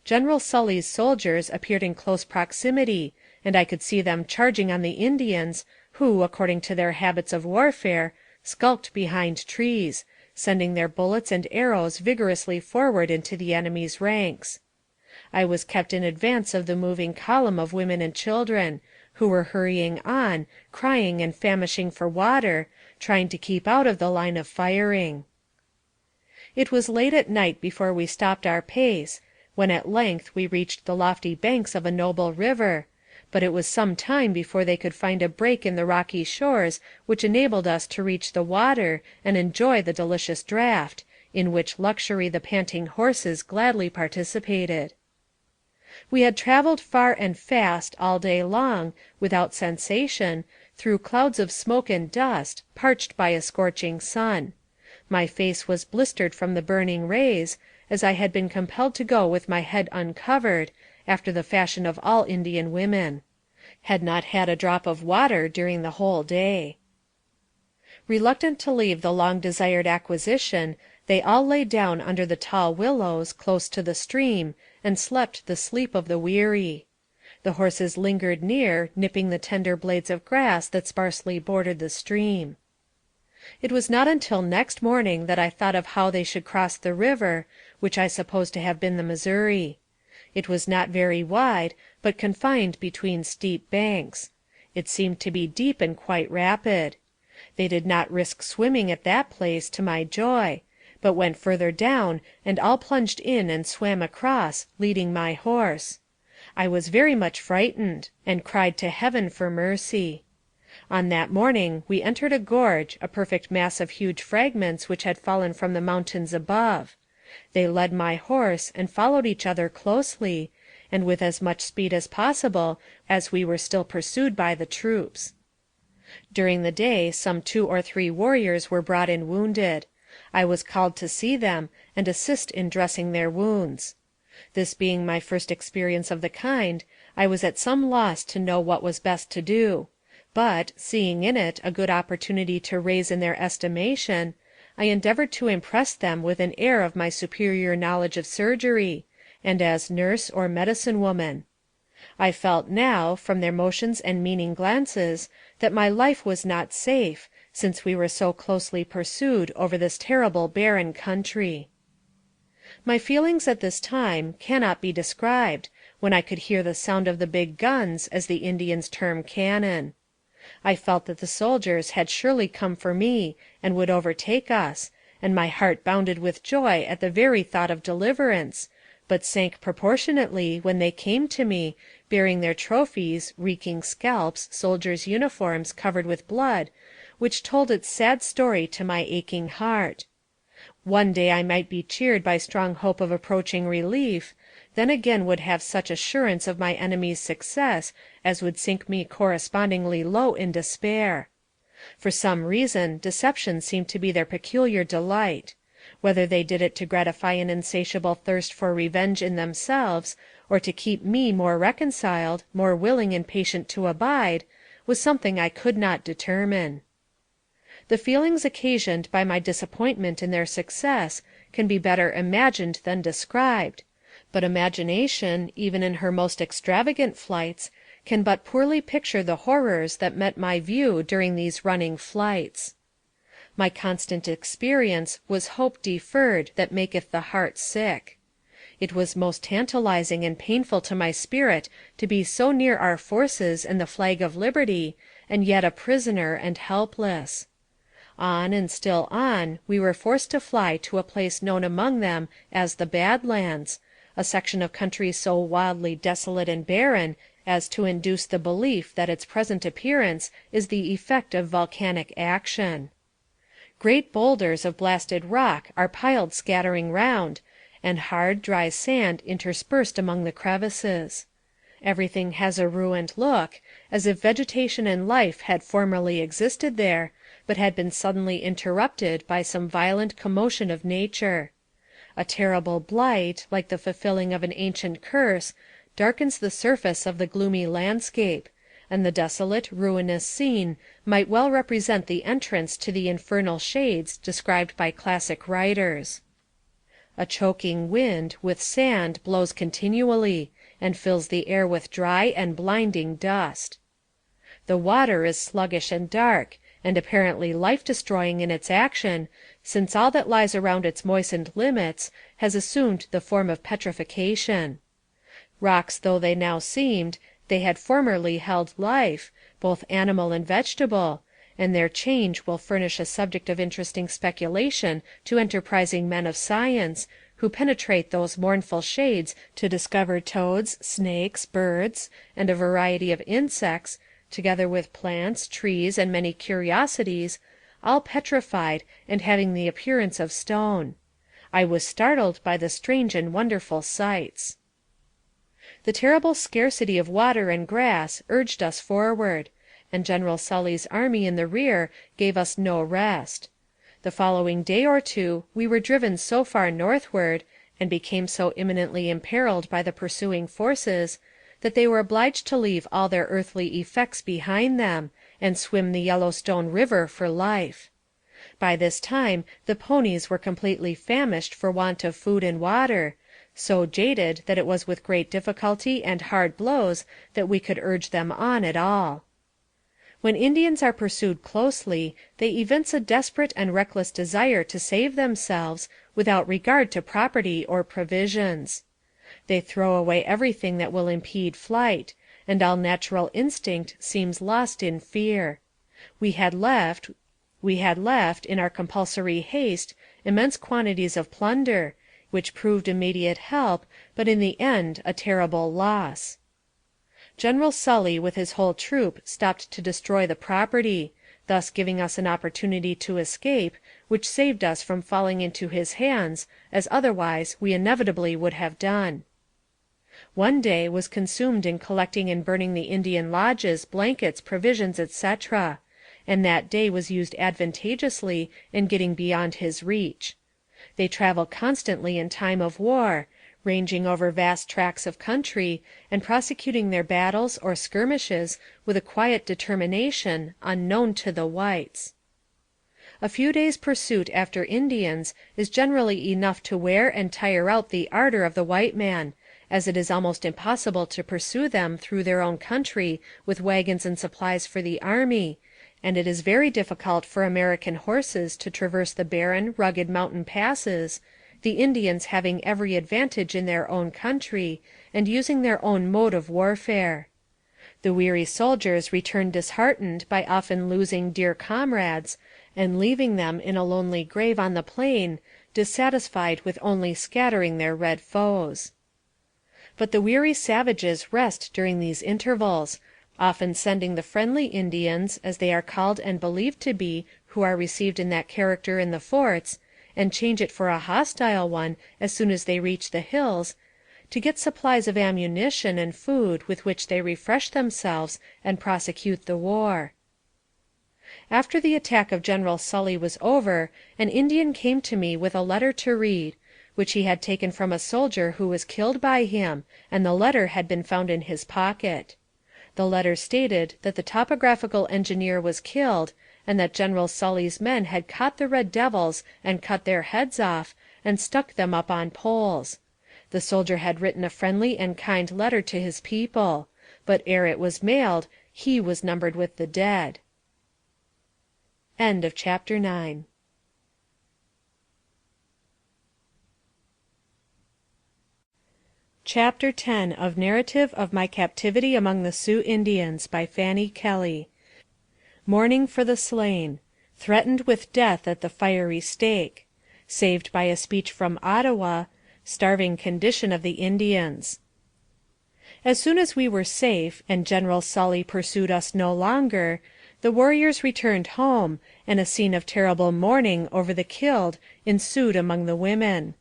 General Sully's soldiers appeared in close proximity, and I could see them charging on the Indians, who, according to their habits of warfare, skulked behind trees, sending their bullets and arrows vigorously forward into the enemy's ranks. I was kept in advance of the moving column of women and children, who were hurrying on, crying and famishing for water, trying to keep out of the line of firing. It was late at night before we stopped our pace, when at length we reached the lofty banks of a noble river, but it was some time before they could find a break in the rocky shores which enabled us to reach the water and enjoy the delicious draught, in which luxury the panting horses gladly participated. We had traveled far and fast all day long, without cessation, through clouds of smoke and dust, parched by a scorching sun. My face was blistered from the burning rays, as I had been compelled to go with my head uncovered, after the fashion of all Indian women. Had not had a drop of water during the whole day. Reluctant to leave the long-desired acquisition, they all lay down under the tall willows, close to the stream, and slept the sleep of the weary. The horses lingered near, nipping the tender blades of grass that sparsely bordered the stream. It was not until next morning that I thought of how they should cross the river, which I supposed to have been the Missouri. It was not very wide, but confined between steep banks. It seemed to be deep and quite rapid. They did not risk swimming at that place, to my joy, but went further down, and all plunged in and swam across, leading my horse. I was very much frightened, and cried to Heaven for mercy. On that morning we entered a gorge, a perfect mass of huge fragments which had fallen from the mountains above. They led my horse, and followed each other closely, and with as much speed as possible, as we were still pursued by the troops. During the day some 2 or 3 warriors were brought in wounded. I was called to see them, and assist in dressing their wounds. This being my first experience of the kind, I was at some loss to know what was best to do; but, seeing in it a good opportunity to raise in their estimation, I endeavored to impress them with an air of my superior knowledge of surgery, and as nurse or medicine woman. I felt now, from their motions and meaning glances, that my life was not safe, since we were so closely pursued over this terrible barren country. My feelings at this time cannot be described, when I could hear the sound of the big guns, as the Indians term cannon. I felt that the soldiers had surely come for me, and would overtake us, and my heart bounded with joy at the very thought of deliverance, but sank proportionately when they came to me, bearing their trophies, reeking scalps, soldiers' uniforms covered with blood, which told its sad story to my aching heart. One day I might be cheered by strong hope of approaching relief, then again would have such assurance of my enemy's success as would sink me correspondingly low in despair. For some reason deception seemed to be their peculiar delight. Whether they did it to gratify an insatiable thirst for revenge in themselves, or to keep me more reconciled, more willing and patient to abide, was something I could not determine. The feelings occasioned by my disappointment in their success can be better imagined than described, but imagination, even in her most extravagant flights, can but poorly picture the horrors that met my view during these running flights. My constant experience was hope deferred that maketh the heart sick. It was most tantalizing and painful to my spirit to be so near our forces and the flag of liberty, and yet a prisoner and helpless. On and still on we were forced to fly to a place known among them as the Bad Lands, a section of country so wildly desolate and barren as to induce the belief that its present appearance is the effect of volcanic action. Great boulders of blasted rock are piled scattering round, and hard, dry sand interspersed among the crevices. Everything has a ruined look, as if vegetation and life had formerly existed there, but had been suddenly interrupted by some violent commotion of nature. A terrible blight, like the fulfilling of an ancient curse, darkens the surface of the gloomy landscape, and the desolate, ruinous scene might well represent the entrance to the infernal shades described by classic writers. A choking wind, with sand, blows continually, and fills the air with dry and blinding dust. The water is sluggish and dark, and apparently life-destroying in its action, since all that lies around its moistened limits has assumed the form of petrification. Rocks though they now seemed, they had formerly held life, both animal and vegetable, and their change will furnish a subject of interesting speculation to enterprising men of science, who penetrate those mournful shades to discover toads, snakes, birds, and a variety of insects, together with plants, trees, and many curiosities, all petrified and having the appearance of stone. I was startled by the strange and wonderful sights. The terrible scarcity of water and grass urged us forward, and General Sully's army in the rear gave us no rest. The following day or two we were driven so far northward, and became so imminently imperiled by the pursuing forces, that they were obliged to leave all their earthly effects behind them, and swim the Yellowstone River for life. By this time the ponies were completely famished for want of food and water, so jaded that it was with great difficulty and hard blows that we could urge them on at all. When Indians are pursued closely, they evince a desperate and reckless desire to save themselves, without regard to property or provisions. They throw away everything that will impede flight, and all natural instinct seems lost in fear. We had left, We had left, in our compulsory haste, immense quantities of plunder, which proved immediate help, but in the end a terrible loss. General Sully with his whole troop stopped to destroy the property, thus giving us an opportunity to escape, which saved us from falling into his hands, as otherwise we inevitably would have done. One day was consumed in collecting and burning the Indian lodges, blankets, provisions, etc., and that day was used advantageously in getting beyond his reach. They travel constantly in time of war, ranging over vast tracts of country, and prosecuting their battles or skirmishes with a quiet determination unknown to the whites. A few days' pursuit after Indians is generally enough to wear and tire out the ardor of the white man, as it is almost impossible to pursue them through their own country with wagons and supplies for the army, and it is very difficult for American horses to traverse the barren, rugged mountain passes, the Indians having every advantage in their own country, and using their own mode of warfare. The weary soldiers return disheartened by often losing dear comrades, and leaving them in a lonely grave on the plain, dissatisfied with only scattering their red foes. But the weary savages rest during these intervals, often sending the friendly Indians, as they are called and believed to be who are received in that character in the forts, and change it for a hostile one as soon as they reach the hills, to get supplies of ammunition and food with which they refresh themselves and prosecute the war. After the attack of General Sully was over, an Indian came to me with a letter to read, which he had taken from a soldier who was killed by him, and the letter had been found in his pocket. The letter stated that the topographical engineer was killed, and that General Sully's men had caught the red devils and cut their heads off, and stuck them up on poles. The soldier had written a friendly and kind letter to his people, but ere it was mailed, he was numbered with the dead. End of chapter 9. Chapter 10 of Narrative of My Captivity Among the Sioux Indians by Fanny Kelly. Mourning for the slain. Threatened with death at the fiery stake. Saved by a speech from Ottawa. Starving condition of the Indians. As soon as we were safe, and General Sully pursued us no longer, the warriors returned home, and a scene of terrible mourning over the killed ensued among the women.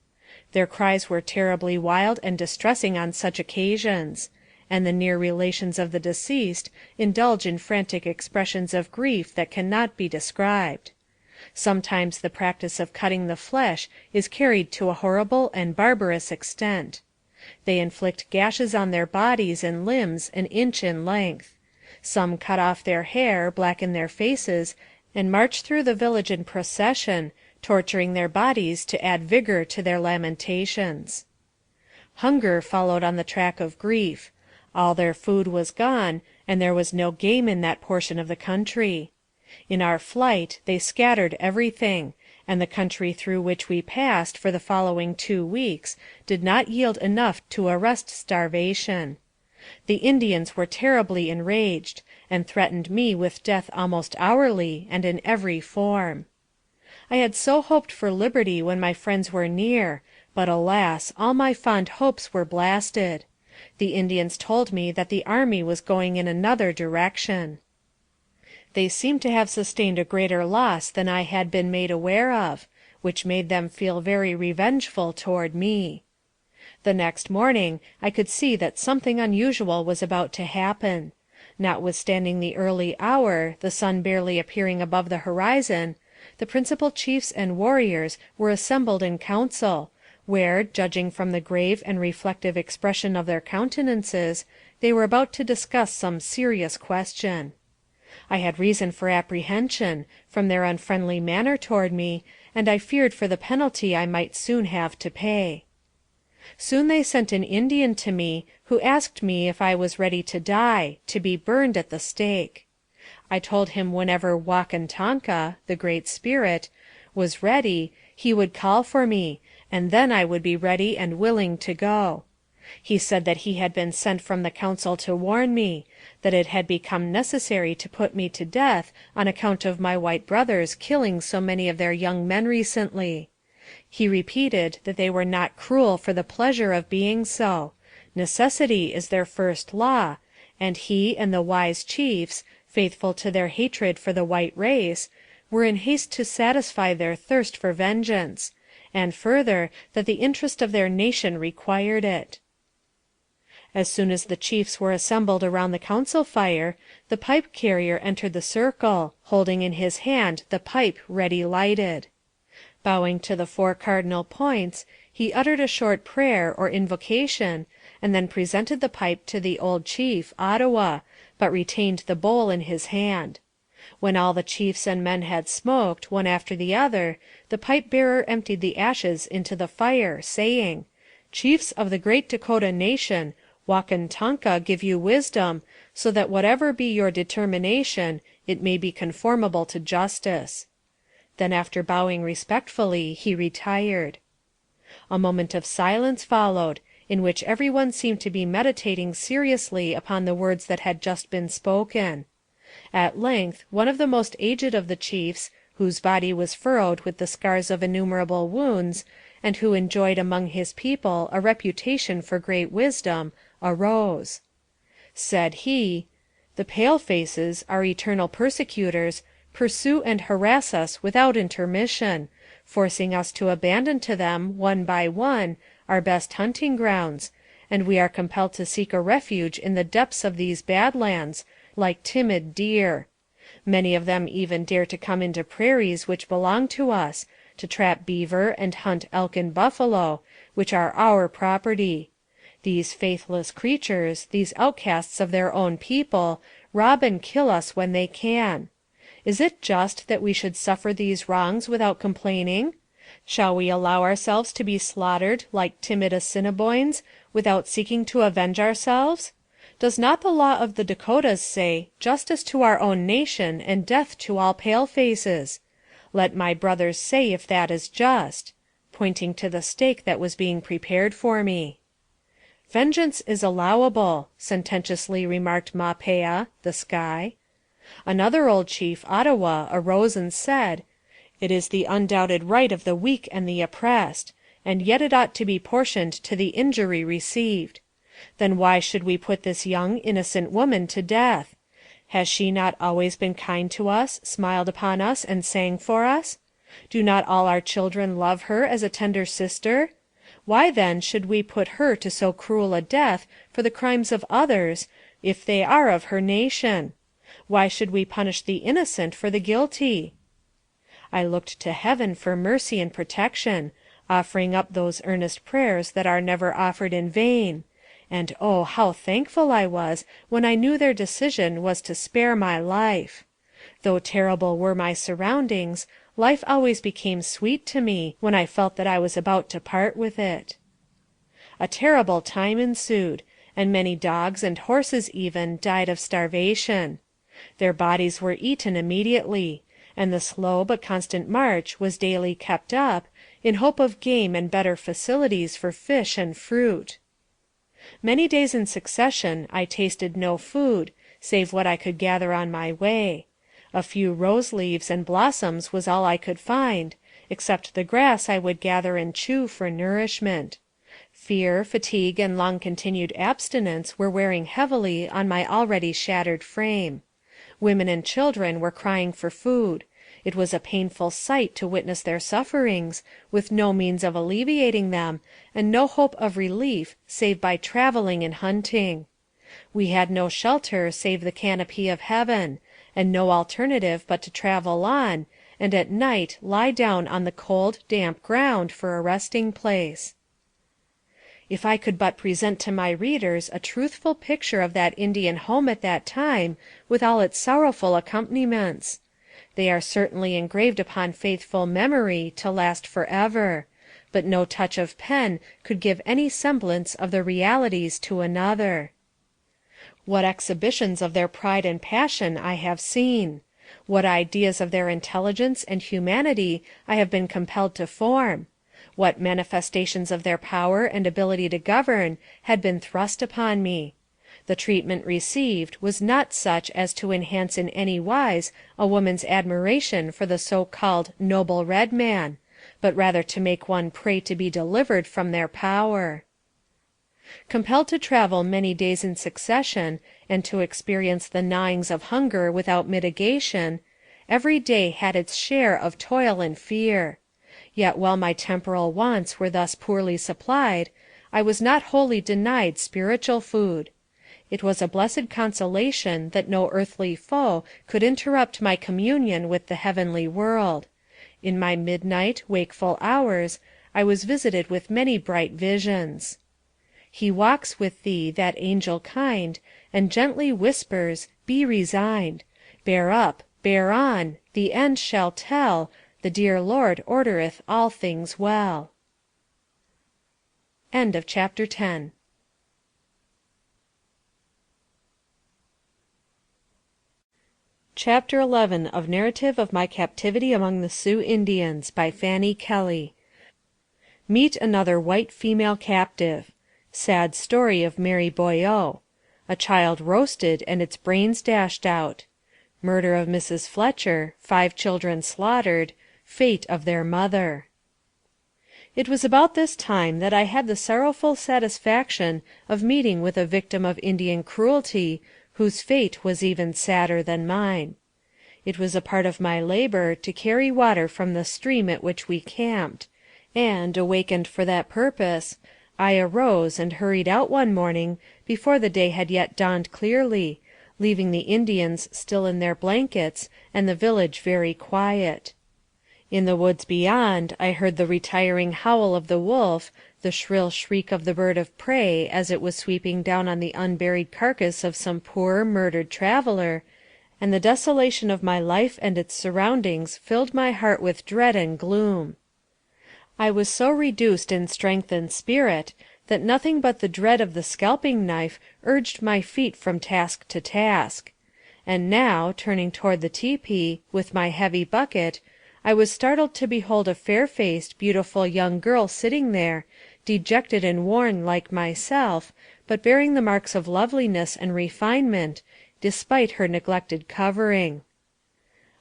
Their cries were terribly wild and distressing on such occasions, and the near relations of the deceased indulge in frantic expressions of grief that cannot be described. Sometimes the practice of cutting the flesh is carried to a horrible and barbarous extent. They inflict gashes on their bodies and limbs an inch in length. Some cut off their hair, blacken their faces, and march through the village in procession, torturing their bodies to add vigor to their lamentations. Hunger followed on the track of grief. All their food was gone, and there was no game in that portion of the country. In our flight they scattered everything, and the country through which we passed for the following 2 weeks did not yield enough to arrest starvation. The Indians were terribly enraged, and threatened me with death almost hourly, and in every form. I had so hoped for liberty when my friends were near, but alas, all my fond hopes were blasted. The Indians told me that the army was going in another direction. They seemed to have sustained a greater loss than I had been made aware of, which made them feel very revengeful toward me. The next morning I could see that something unusual was about to happen. Notwithstanding the early hour, the sun barely appearing above the horizon, the principal chiefs and warriors were assembled in council, where, judging from the grave and reflective expression of their countenances, they were about to discuss some serious question. I had reason for apprehension, from their unfriendly manner toward me, and I feared for the penalty I might soon have to pay. Soon they sent an Indian to me, who asked me if I was ready to die, to be burned at the stake. I told him whenever Wakantanka, the Great Spirit, was ready, he would call for me, and then I would be ready and willing to go. He said that he had been sent from the council to warn me, that it had become necessary to put me to death on account of my white brothers killing so many of their young men recently. He repeated that they were not cruel for the pleasure of being so. Necessity is their first law, and he and the wise chiefs, faithful to their hatred for the white race, were in haste to satisfy their thirst for vengeance, and further, that the interest of their nation required it. As soon as the chiefs were assembled around the council fire, the pipe carrier entered the circle, holding in his hand the pipe ready lighted. Bowing to the 4 cardinal points, he uttered a short prayer or invocation, and then presented the pipe to the old chief, Ottawa, but retained the bowl in his hand. When all the chiefs and men had smoked, one after the other, the pipe-bearer emptied the ashes into the fire, saying, "Chiefs of the great Dakota nation, Wakantanka give you wisdom, so that whatever be your determination, it may be conformable to justice." Then after bowing respectfully, he retired. A moment of silence followed, in which every one seemed to be meditating seriously upon the words that had just been spoken. At length, one of the most aged of the chiefs, whose body was furrowed with the scars of innumerable wounds, and who enjoyed among his people a reputation for great wisdom, arose. Said he, "The pale-faces, our eternal persecutors, pursue and harass us without intermission, forcing us to abandon to them, one by one, our best hunting grounds, and we are compelled to seek a refuge in the depths of these bad lands, like timid deer. Many of them even dare to come into prairies which belong to us, to trap beaver and hunt elk and buffalo, which are our property. These faithless creatures, these outcasts of their own people, rob and kill us when they can. Is it just that we should suffer these wrongs without complaining? Shall we allow ourselves to be slaughtered like timid Assiniboines, without seeking to avenge ourselves? Does not the law of the Dakotas say, justice to our own nation and death to all pale-faces? Let my brothers say if that is just," pointing to the stake that was being prepared for me. "Vengeance is allowable," sententiously remarked Mapea, the sky. Another old chief, Ottawa, arose and said, "It is the undoubted right of the weak and the oppressed, and yet it ought to be portioned to the injury received. Then why should we put this young, innocent woman to death? Has she not always been kind to us, smiled upon us, and sang for us? Do not all our children love her as a tender sister? Why, then, should we put her to so cruel a death for the crimes of others, if they are of her nation? Why should we punish the innocent for the guilty?" I looked to heaven for mercy and protection, offering up those earnest prayers that are never offered in vain. And oh, how thankful I was when I knew their decision was to spare my life. Though terrible were my surroundings, life always became sweet to me when I felt that I was about to part with it. A terrible time ensued, and many dogs and horses even died of starvation. Their bodies were eaten immediately, and the slow but constant march was daily kept up, in hope of game and better facilities for fish and fruit. Many days in succession I tasted no food, save what I could gather on my way. A few rose leaves and blossoms was all I could find, except the grass I would gather and chew for nourishment. Fear, fatigue, and long-continued abstinence were wearing heavily on my already shattered frame. Women and children were crying for food. It was a painful sight to witness their sufferings, with no means of alleviating them, and no hope of relief save by traveling and hunting. We had no shelter save the canopy of heaven, and no alternative but to travel on, and at night lie down on the cold, damp ground for a resting place. If I could but present to my readers a truthful picture of that Indian home at that time, with all its sorrowful accompaniments! They are certainly engraved upon faithful memory to last forever, but no touch of pen could give any semblance of the realities to another. What exhibitions of their pride and passion I have seen! What ideas of their intelligence and humanity I have been compelled to form! What manifestations of their power and ability to govern had been thrust upon me? The treatment received was not such as to enhance in any wise a woman's admiration for the so-called noble red man, but rather to make one pray to be delivered from their power. Compelled to travel many days in succession, and to experience the gnawings of hunger without mitigation, every day had its share of toil and fear. Yet while my temporal wants were thus poorly supplied, I was not wholly denied spiritual food. It was a blessed consolation that no earthly foe could interrupt my communion with the heavenly world. In my midnight, wakeful hours, I was visited with many bright visions. He walks with thee, that angel kind, and gently whispers, Be resigned. Bear up, bear on, the end shall tell, the dear Lord ordereth all things well. End of chapter 10. Chapter 11 of Narrative of My Captivity Among the Sioux Indians by Fanny Kelly. Meet another white female captive. Sad story of Mary Boyeau. A child roasted and its brains dashed out. Murder of Mrs. Fletcher, 5 children slaughtered, fate of their mother. It was about this time that I had the sorrowful satisfaction of meeting with a victim of Indian cruelty, whose fate was even sadder than mine. It was a part of my labor to carry water from the stream at which we camped, and, awakened for that purpose, I arose and hurried out one morning before the day had yet dawned clearly, leaving the Indians still in their blankets and the village very quiet. In the woods beyond I heard the retiring howl of the wolf, the shrill shriek of the bird of prey as it was sweeping down on the unburied carcass of some poor, murdered traveler, and the desolation of my life and its surroundings filled my heart with dread and gloom. I was so reduced in strength and spirit that nothing but the dread of the scalping knife urged my feet from task to task. And now, turning toward the tepee, with my heavy bucket, I was startled to behold a fair-faced, beautiful young girl sitting there, dejected and worn like myself, but bearing the marks of loveliness and refinement, despite her neglected covering.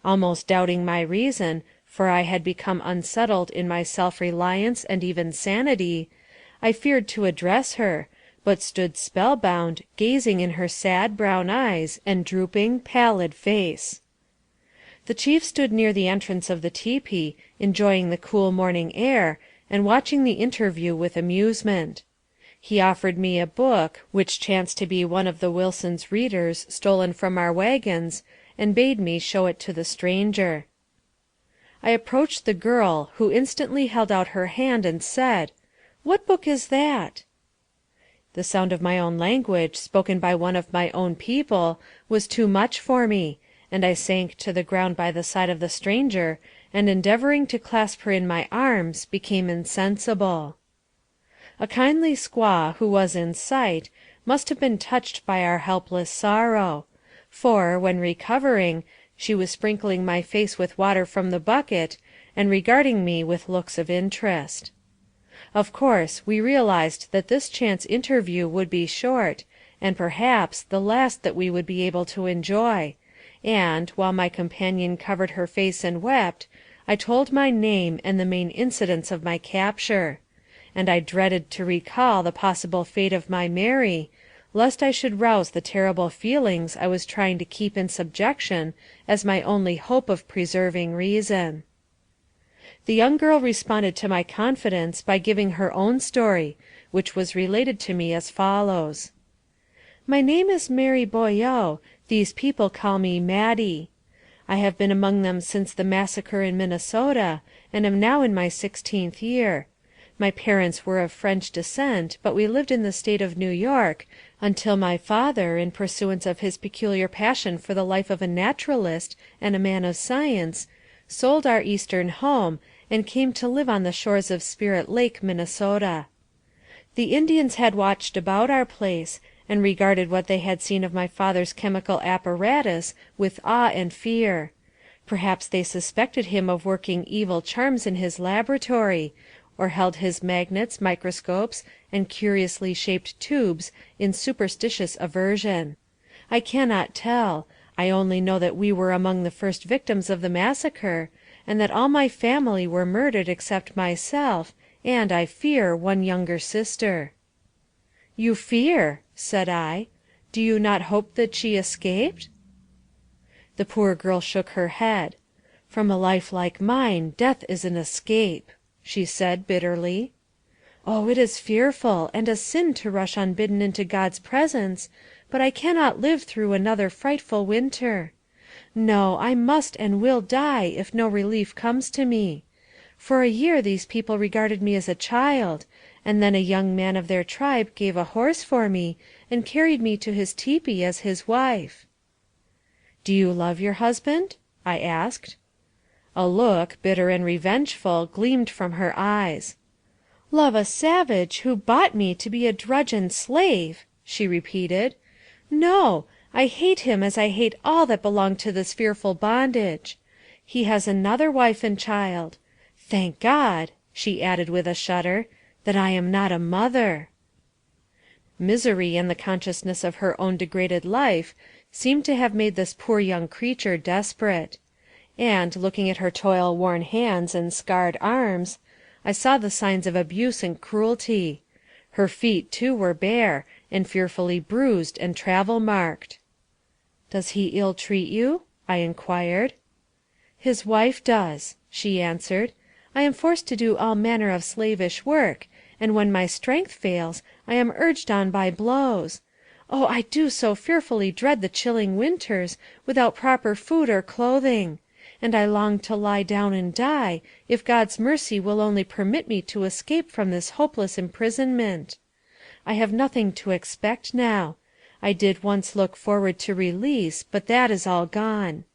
Almost doubting my reason, for I had become unsettled in my self-reliance and even sanity, I feared to address her, but stood spellbound, gazing in her sad brown eyes and drooping, pallid face. The chief stood near the entrance of the tepee, enjoying the cool morning air, and watching the interview with amusement. He offered me a book, which chanced to be one of the Wilson's Readers stolen from our wagons, and bade me show it to the stranger. I approached the girl, who instantly held out her hand and said, "What book is that?" The sound of my own language, spoken by one of my own people, was too much for me, and I sank to the ground by the side of the stranger, and endeavoring to clasp her in my arms, became insensible. A kindly squaw, who was in sight, must have been touched by our helpless sorrow, for, when recovering, she was sprinkling my face with water from the bucket, and regarding me with looks of interest. Of course, we realized that this chance interview would be short, and perhaps the last that we would be able to enjoy, and, while my companion covered her face and wept, I told my name and the main incidents of my capture, and I dreaded to recall the possible fate of my Mary, lest I should rouse the terrible feelings I was trying to keep in subjection as my only hope of preserving reason. The young girl responded to my confidence by giving her own story, which was related to me as follows. My name is Mary Boyeau. These people call me Maddie. I have been among them since the massacre in Minnesota, and am now in my 16th year. My parents were of French descent, but we lived in the State of New York, until my father, in pursuance of his peculiar passion for the life of a naturalist and a man of science, sold our Eastern home, and came to live on the shores of Spirit Lake, Minnesota. The Indians had watched about our place, and regarded what they had seen of my father's chemical apparatus with awe and fear. Perhaps they suspected him of working evil charms in his laboratory, or held his magnets, microscopes, and curiously shaped tubes in superstitious aversion. I cannot tell. I only know that we were among the first victims of the massacre, and that all my family were murdered except myself, and, I fear, one younger sister." "You fear," said I. "Do you not hope that she escaped?" The poor girl shook her head. "From a life like mine, death is an escape," she said bitterly. "Oh, it is fearful, and a sin to rush unbidden into God's presence, but I cannot live through another frightful winter. No, I must and will die if no relief comes to me. For a year these people regarded me as a child, and then a young man of their tribe gave a horse for me, and carried me to his tepee as his wife." "Do you love your husband?" I asked. A look, bitter and revengeful, gleamed from her eyes. "Love a savage who bought me to be a drudge and slave!" she repeated. "No! I hate him as I hate all that belong to this fearful bondage. He has another wife and child. Thank God," she added with a shudder, "that I am not a mother." Misery and the consciousness of her own degraded life seemed to have made this poor young creature desperate; and, looking at her toil-worn hands and scarred arms, I saw the signs of abuse and cruelty. Her feet, too, were bare, and fearfully bruised and travel-marked. "Does he ill-treat you?" I inquired. "His wife does," she answered. "I am forced to do all manner of slavish work, and when my strength fails, I am urged on by blows. Oh, I do so fearfully dread the chilling winters, without proper food or clothing; and I long to lie down and die, if God's mercy will only permit me to escape from this hopeless imprisonment. I have nothing to expect now. I did once look forward to release, but that is all gone.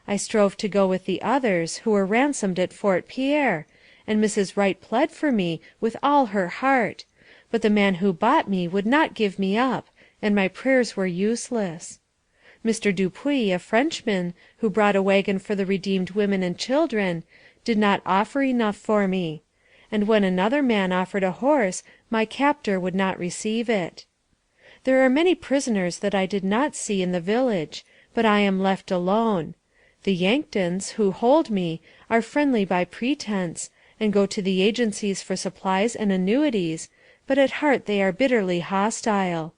I strove to go with the others, who were ransomed at Fort Pierre, and Mrs. Wright pled for me with all her heart; but the man who bought me would not give me up, and my prayers were useless. Mr. Dupuy, a Frenchman, who brought a wagon for the redeemed women and children, did not offer enough for me; and when another man offered a horse, my captor would not receive it. There are many prisoners that I did not see in the village, but I am left alone. The Yanktons, who hold me, are friendly by pretense, and go to the agencies for supplies and annuities, but at heart they are bitterly hostile.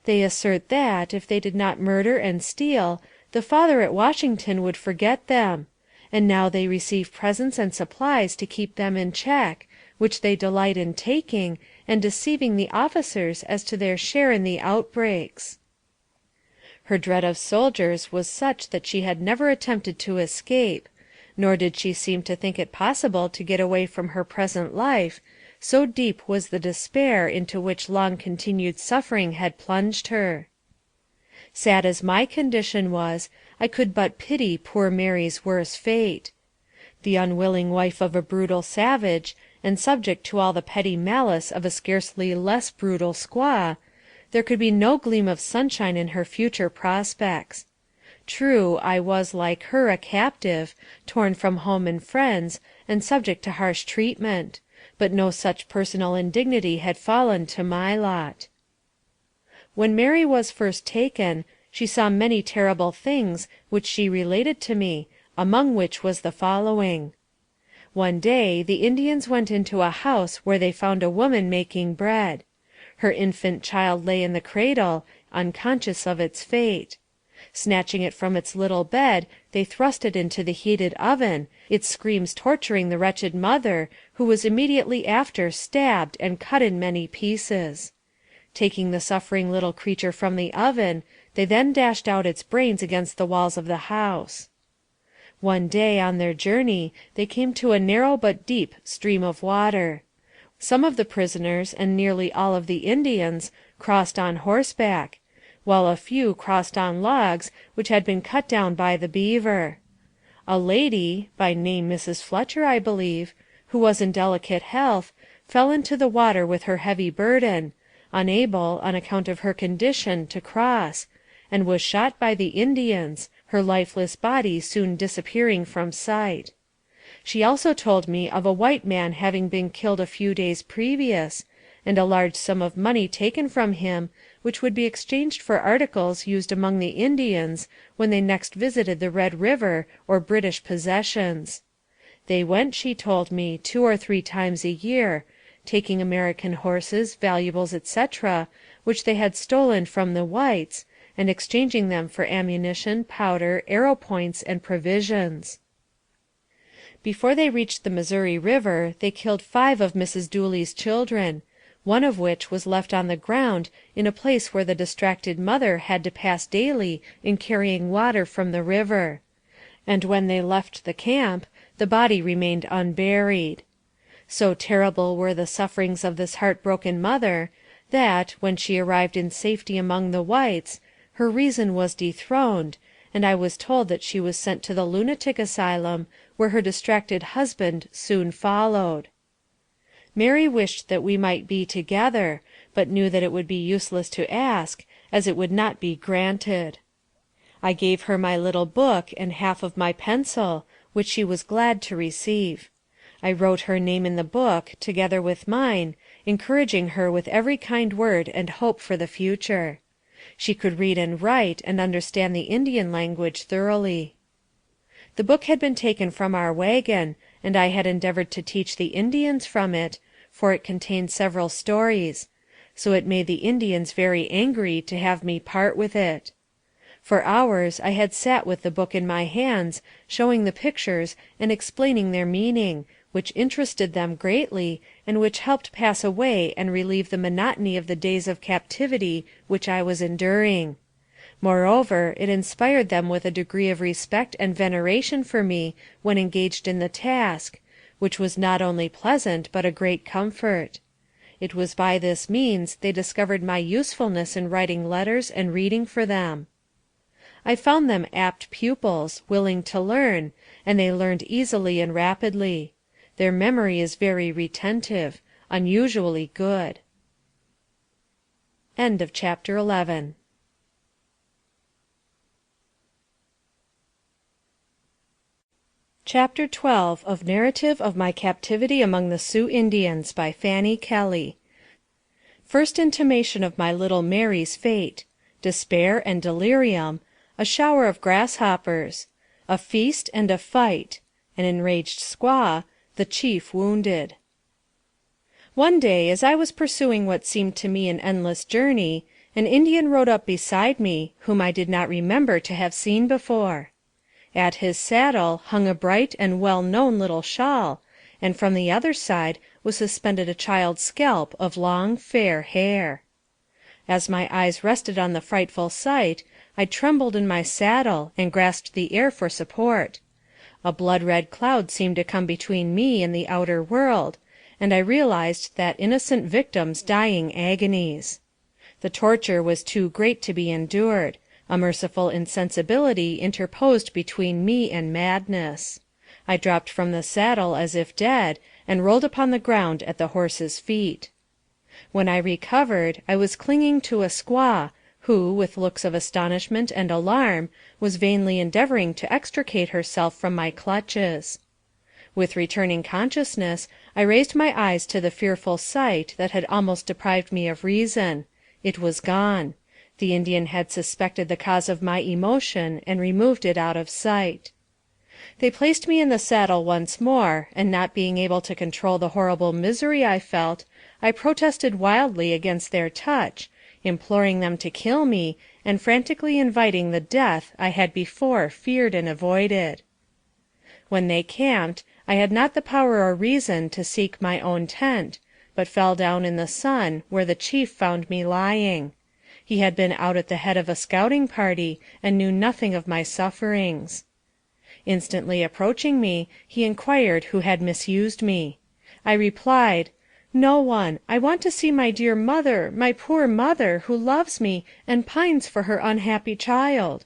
They assert that, if they did not murder and steal, the father at Washington would forget them; and now they receive presents and supplies to keep them in check, which they delight in taking, and deceiving the officers as to their share in the outbreaks." Her dread of soldiers was such that she had never attempted to escape, nor did she seem to think it possible to get away from her present life, so deep was the despair into which long continued suffering had plunged her. Sad as my condition was, I could but pity poor Mary's worse fate. The unwilling wife of a brutal savage, and subject to all the petty malice of a scarcely less brutal squaw, there could be no gleam of sunshine in her future prospects. True, I was, like her, a captive, torn from home and friends, and subject to harsh treatment, but no such personal indignity had fallen to my lot. When Mary was first taken, she saw many terrible things which she related to me, among which was the following. One day the Indians went into a house where they found a woman making bread. Her infant child lay in the cradle, unconscious of its fate. Snatching it from its little bed, they thrust it into the heated oven, its screams torturing the wretched mother, who was immediately after stabbed and cut in many pieces. Taking the suffering little creature from the oven, they then dashed out its brains against the walls of the house. One day, on their journey, they came to a narrow but deep stream of water. Some of the prisoners, and nearly all of the Indians, crossed on horseback, while a few crossed on logs which had been cut down by the beaver. A lady, by name Mrs. Fletcher, I believe, who was in delicate health, fell into the water with her heavy burden, unable, on account of her condition, to cross, and was shot by the Indians, her lifeless body soon disappearing from sight. She also told me of a white man having been killed a few days previous, and a large sum of money taken from him, which would be exchanged for articles used among the Indians when they next visited the Red River or British possessions. They went, she told me, 2 or 3 times a year, taking American horses, valuables, etc., which they had stolen from the whites, and exchanging them for ammunition, powder, arrow points, and provisions. Before they reached the Missouri River they killed 5 of Mrs. Dooley's children, one of which was left on the ground in a place where the distracted mother had to pass daily in carrying water from the river; and when they left the camp, the body remained unburied. So terrible were the sufferings of this heartbroken mother, that, when she arrived in safety among the whites, her reason was dethroned, and I was told that she was sent to the lunatic asylum, where her distracted husband soon followed. Mary wished that we might be together, but knew that it would be useless to ask, as it would not be granted. I gave her my little book and half of my pencil, which she was glad to receive. I wrote her name in the book, together with mine, encouraging her with every kind word and hope for the future. She could read and write, and understand the Indian language thoroughly. The book had been taken from our wagon, and I had endeavored to teach the Indians from it, for it contained several stories; so it made the Indians very angry to have me part with it. For hours I had sat with the book in my hands, showing the pictures and explaining their meaning, which interested them greatly, and which helped pass away and relieve the monotony of the days of captivity which I was enduring. Moreover, it inspired them with a degree of respect and veneration for me when engaged in the task, which was not only pleasant but a great comfort. It was by this means they discovered my usefulness in writing letters and reading for them. I found them apt pupils, willing to learn, and they learned easily and rapidly. Their memory is very retentive, unusually good. End of chapter 11. Chapter 12 of Narrative of My Captivity Among the Sioux Indians by Fanny Kelly. First intimation of my little Mary's fate. Despair and delirium. A shower of grasshoppers. A feast and a fight. An enraged squaw. The chief wounded. One day, as I was pursuing what seemed to me an endless journey, an Indian rode up beside me, whom I did not remember to have seen before. At his saddle hung a bright and well-known little shawl, and from the other side was suspended a child's scalp of long, fair hair. As my eyes rested on the frightful sight, I trembled in my saddle, and grasped the air for support. A blood-red cloud seemed to come between me and the outer world, and I realized that innocent victim's dying agonies. The torture was too great to be endured. A merciful insensibility interposed between me and madness. I dropped from the saddle as if dead, and rolled upon the ground at the horse's feet. When I recovered, I was clinging to a squaw, who, with looks of astonishment and alarm, was vainly endeavoring to extricate herself from my clutches. With returning consciousness, I raised my eyes to the fearful sight that had almost deprived me of reason. It was gone. The Indian had suspected the cause of my emotion, and removed it out of sight. They placed me in the saddle once more, and not being able to control the horrible misery I felt, I protested wildly against their touch, imploring them to kill me, and frantically inviting the death I had before feared and avoided. When they camped, I had not the power or reason to seek my own tent, but fell down in the sun, where the chief found me lying. He had been out at the head of a scouting party, and knew nothing of my sufferings. Instantly approaching me, he inquired who had misused me. I replied, "No one. I want to see my dear mother, my poor mother, who loves me, and pines for her unhappy child."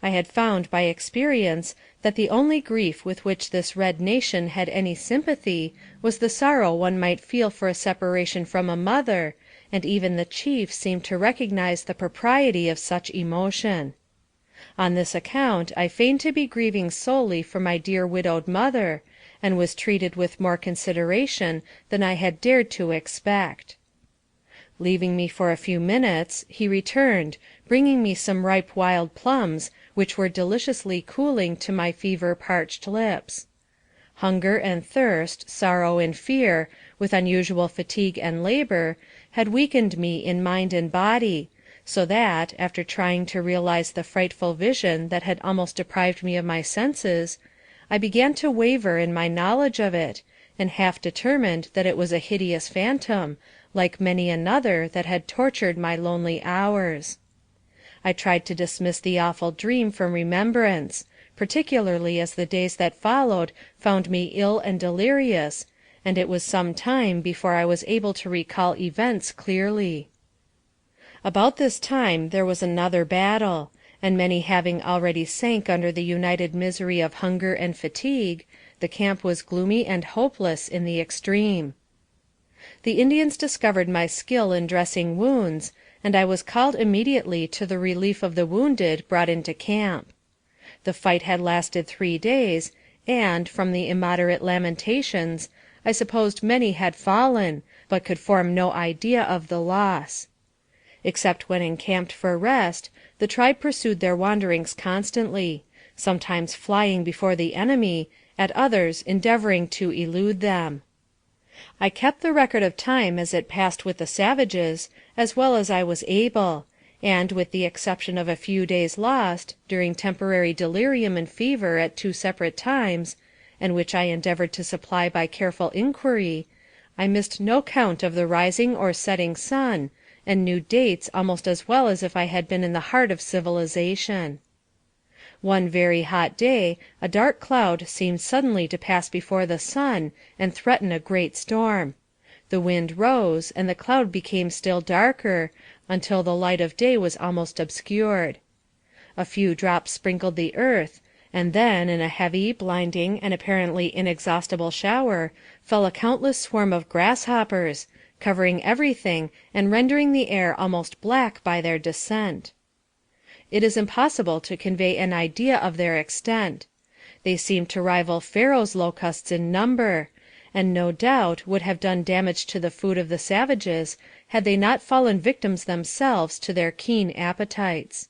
I had found by experience that the only grief with which this red nation had any sympathy was the sorrow one might feel for a separation from a mother, and even the chief seemed to recognize the propriety of such emotion. On this account I feigned to be grieving solely for my dear widowed mother, and was treated with more consideration than I had dared to expect. Leaving me for a few minutes, he returned, bringing me some ripe wild plums, which were deliciously cooling to my fever-parched lips. Hunger and thirst, sorrow and fear, with unusual fatigue and labor, had weakened me in mind and body, so that, after trying to realize the frightful vision that had almost deprived me of my senses, I began to waver in my knowledge of it, and half determined that it was a hideous phantom, like many another that had tortured my lonely hours. I tried to dismiss the awful dream from remembrance, particularly as the days that followed found me ill and delirious, and it was some time before I was able to recall events clearly. About this time there was another battle, and many having already sank under the united misery of hunger and fatigue, the camp was gloomy and hopeless in the extreme. The Indians discovered my skill in dressing wounds, and I was called immediately to the relief of the wounded brought into camp. The fight had lasted 3 days, and, from the immoderate lamentations, I supposed many had fallen, but could form no idea of the loss. Except when encamped for rest, the tribe pursued their wanderings constantly, sometimes flying before the enemy, at others endeavoring to elude them. I kept the record of time as it passed with the savages, as well as I was able, and, with the exception of a few days lost, during temporary delirium and fever at 2 separate times, and which I endeavored to supply by careful inquiry, I missed no count of the rising or setting sun, and knew dates almost as well as if I had been in the heart of civilization. One very hot day a dark cloud seemed suddenly to pass before the sun and threaten a great storm. The wind rose, and the cloud became still darker, until the light of day was almost obscured. A few drops sprinkled the earth, and then, in a heavy, blinding, and apparently inexhaustible shower, fell a countless swarm of grasshoppers, covering everything and rendering the air almost black by their descent. It is impossible to convey an idea of their extent. They seemed to rival Pharaoh's locusts in number, and no doubt would have done damage to the food of the savages had they not fallen victims themselves to their keen appetites.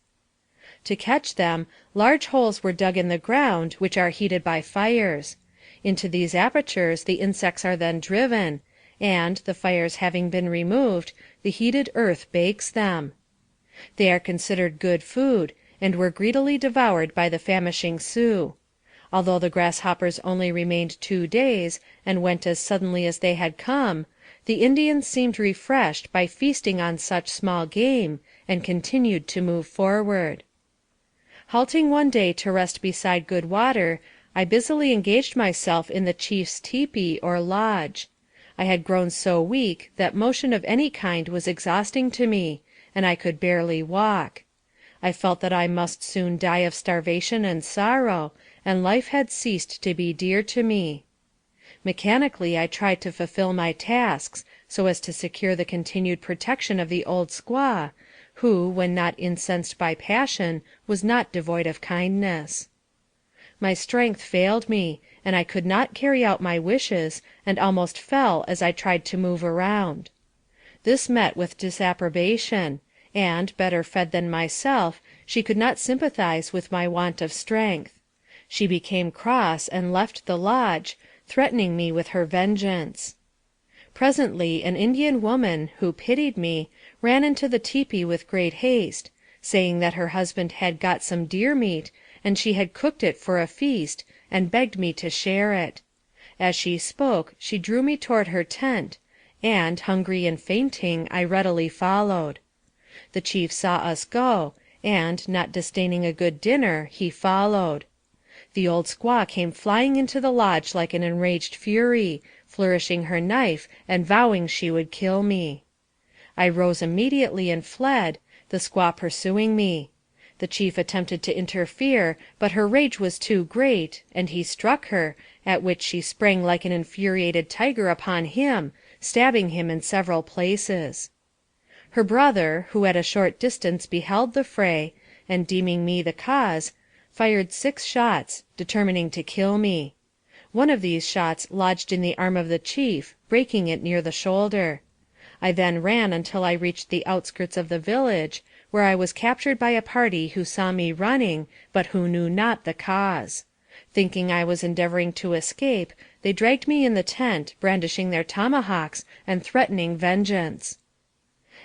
To catch them, large holes were dug in the ground, which are heated by fires. Into these apertures the insects are then driven, and, the fires having been removed, the heated earth bakes them. They are considered good food, and were greedily devoured by the famishing Sioux. Although the grasshoppers only remained 2 days, and went as suddenly as they had come, the Indians seemed refreshed by feasting on such small game, and continued to move forward. Halting one day to rest beside good water, I busily engaged myself in the chief's tepee, or lodge. I had grown so weak that motion of any kind was exhausting to me, and I could barely walk. I felt that I must soon die of starvation and sorrow, and life had ceased to be dear to me. Mechanically I tried to fulfill my tasks, so as to secure the continued protection of the old squaw, who, when not incensed by passion, was not devoid of kindness. My strength failed me, and I could not carry out my wishes, and almost fell as I tried to move around. This met with disapprobation, and, better fed than myself, she could not sympathize with my want of strength. She became cross and left the lodge, threatening me with her vengeance. Presently an Indian woman, who pitied me, ran into the tepee with great haste, saying that her husband had got some deer meat, and she had cooked it for a feast, and begged me to share it. As she spoke, she drew me toward her tent, and, hungry and fainting, I readily followed. The chief saw us go, and, not disdaining a good dinner, he followed. The old squaw came flying into the lodge like an enraged fury, flourishing her knife and vowing she would kill me. I rose immediately and fled, the squaw pursuing me. The chief attempted to interfere, but her rage was too great, and he struck her, at which she sprang like an infuriated tiger upon him, stabbing him in several places. Her brother, who at a short distance beheld the fray, and deeming me the cause, fired 6 shots, determining to kill me. One of these shots lodged in the arm of the chief, breaking it near the shoulder. I then ran until I reached the outskirts of the village, where I was captured by a party who saw me running, but who knew not the cause. Thinking I was endeavoring to escape, they dragged me in the tent, brandishing their tomahawks and threatening vengeance.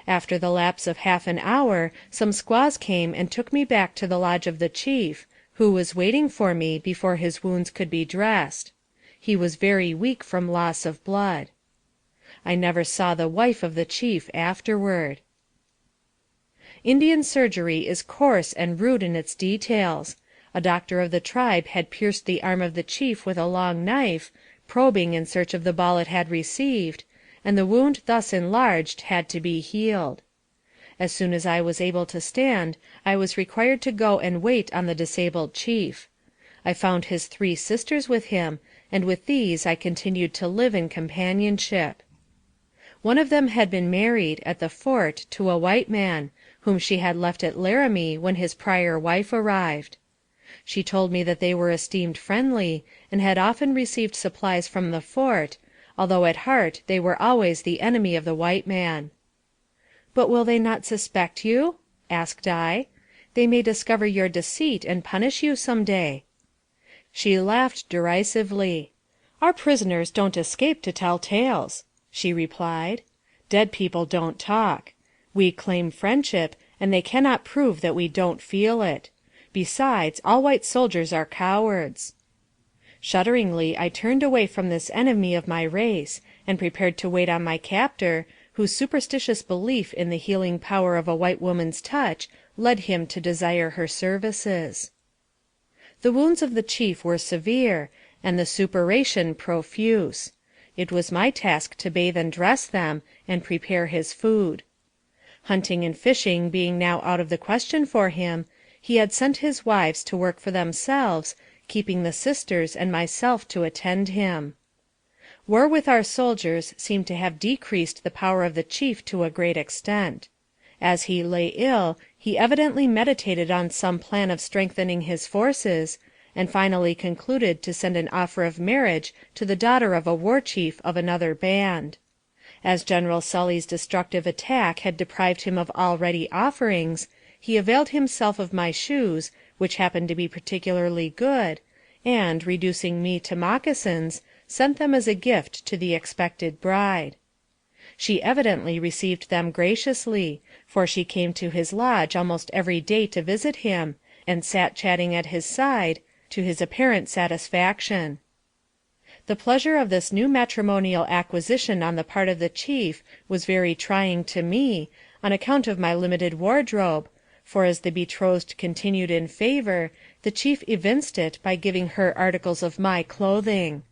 After the lapse of half an hour, some squaws came and took me back to the lodge of the chief, who was waiting for me before his wounds could be dressed. He was very weak from loss of blood. I never saw the wife of the chief afterward. Indian surgery is coarse and rude in its details. A doctor of the tribe had pierced the arm of the chief with a long knife, probing in search of the ball it had received, and the wound thus enlarged had to be healed. As soon as I was able to stand, I was required to go and wait on the disabled chief. I found his 3 sisters with him, and with these I continued to live in companionship. One of them had been married, at the fort, to a white man, whom she had left at Laramie when his prior wife arrived. She told me that they were esteemed friendly, and had often received supplies from the fort, although at heart they were always the enemy of the white man. "But will they not suspect you?" asked I. "They may discover your deceit and punish you some day." She laughed derisively. "Our prisoners don't escape to tell tales," she replied. "Dead people don't talk. We claim friendship, and they cannot prove that we don't feel it. Besides, all white soldiers are cowards." Shudderingly I turned away from this enemy of my race, and prepared to wait on my captor, whose superstitious belief in the healing power of a white woman's touch led him to desire her services. The wounds of the chief were severe, and the suppuration profuse. It was my task to bathe and dress them, and prepare his food. Hunting and fishing being now out of the question for him, he had sent his wives to work for themselves, keeping the sisters and myself to attend him. War with our soldiers seemed to have decreased the power of the chief to a great extent. As he lay ill, he evidently meditated on some plan of strengthening his forces, and finally concluded to send an offer of marriage to the daughter of a war chief of another band. As General Sully's destructive attack had deprived him of all ready offerings, he availed himself of my shoes, which happened to be particularly good, and, reducing me to moccasins, sent them as a gift to the expected bride. She evidently received them graciously, for she came to his lodge almost every day to visit him, and sat chatting at his side, to his apparent satisfaction. The pleasure of this new matrimonial acquisition on the part of the chief was very trying to me, on account of my limited wardrobe, for as the betrothed continued in favor, the chief evinced it by giving her articles of my clothing.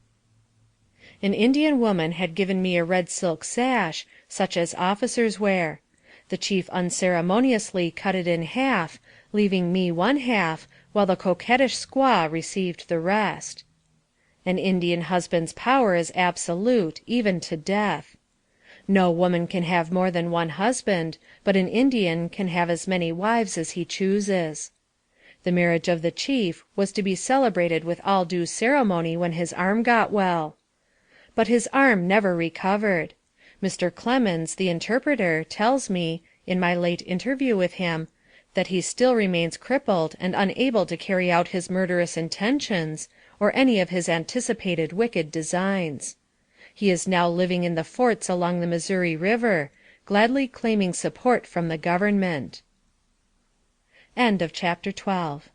An Indian woman had given me a red silk sash, such as officers wear. The chief unceremoniously cut it in half, leaving me one half, while the coquettish squaw received the rest. An Indian husband's power is absolute, even to death. No woman can have more than one husband, but an Indian can have as many wives as he chooses. The marriage of the chief was to be celebrated with all due ceremony when his arm got well. But his arm never recovered. Mr. Clemens, the interpreter, tells me, in my late interview with him, that he still remains crippled and unable to carry out his murderous intentions, or any of his anticipated wicked designs. He is now living in the forts along the Missouri River, gladly claiming support from the government. End of chapter 12.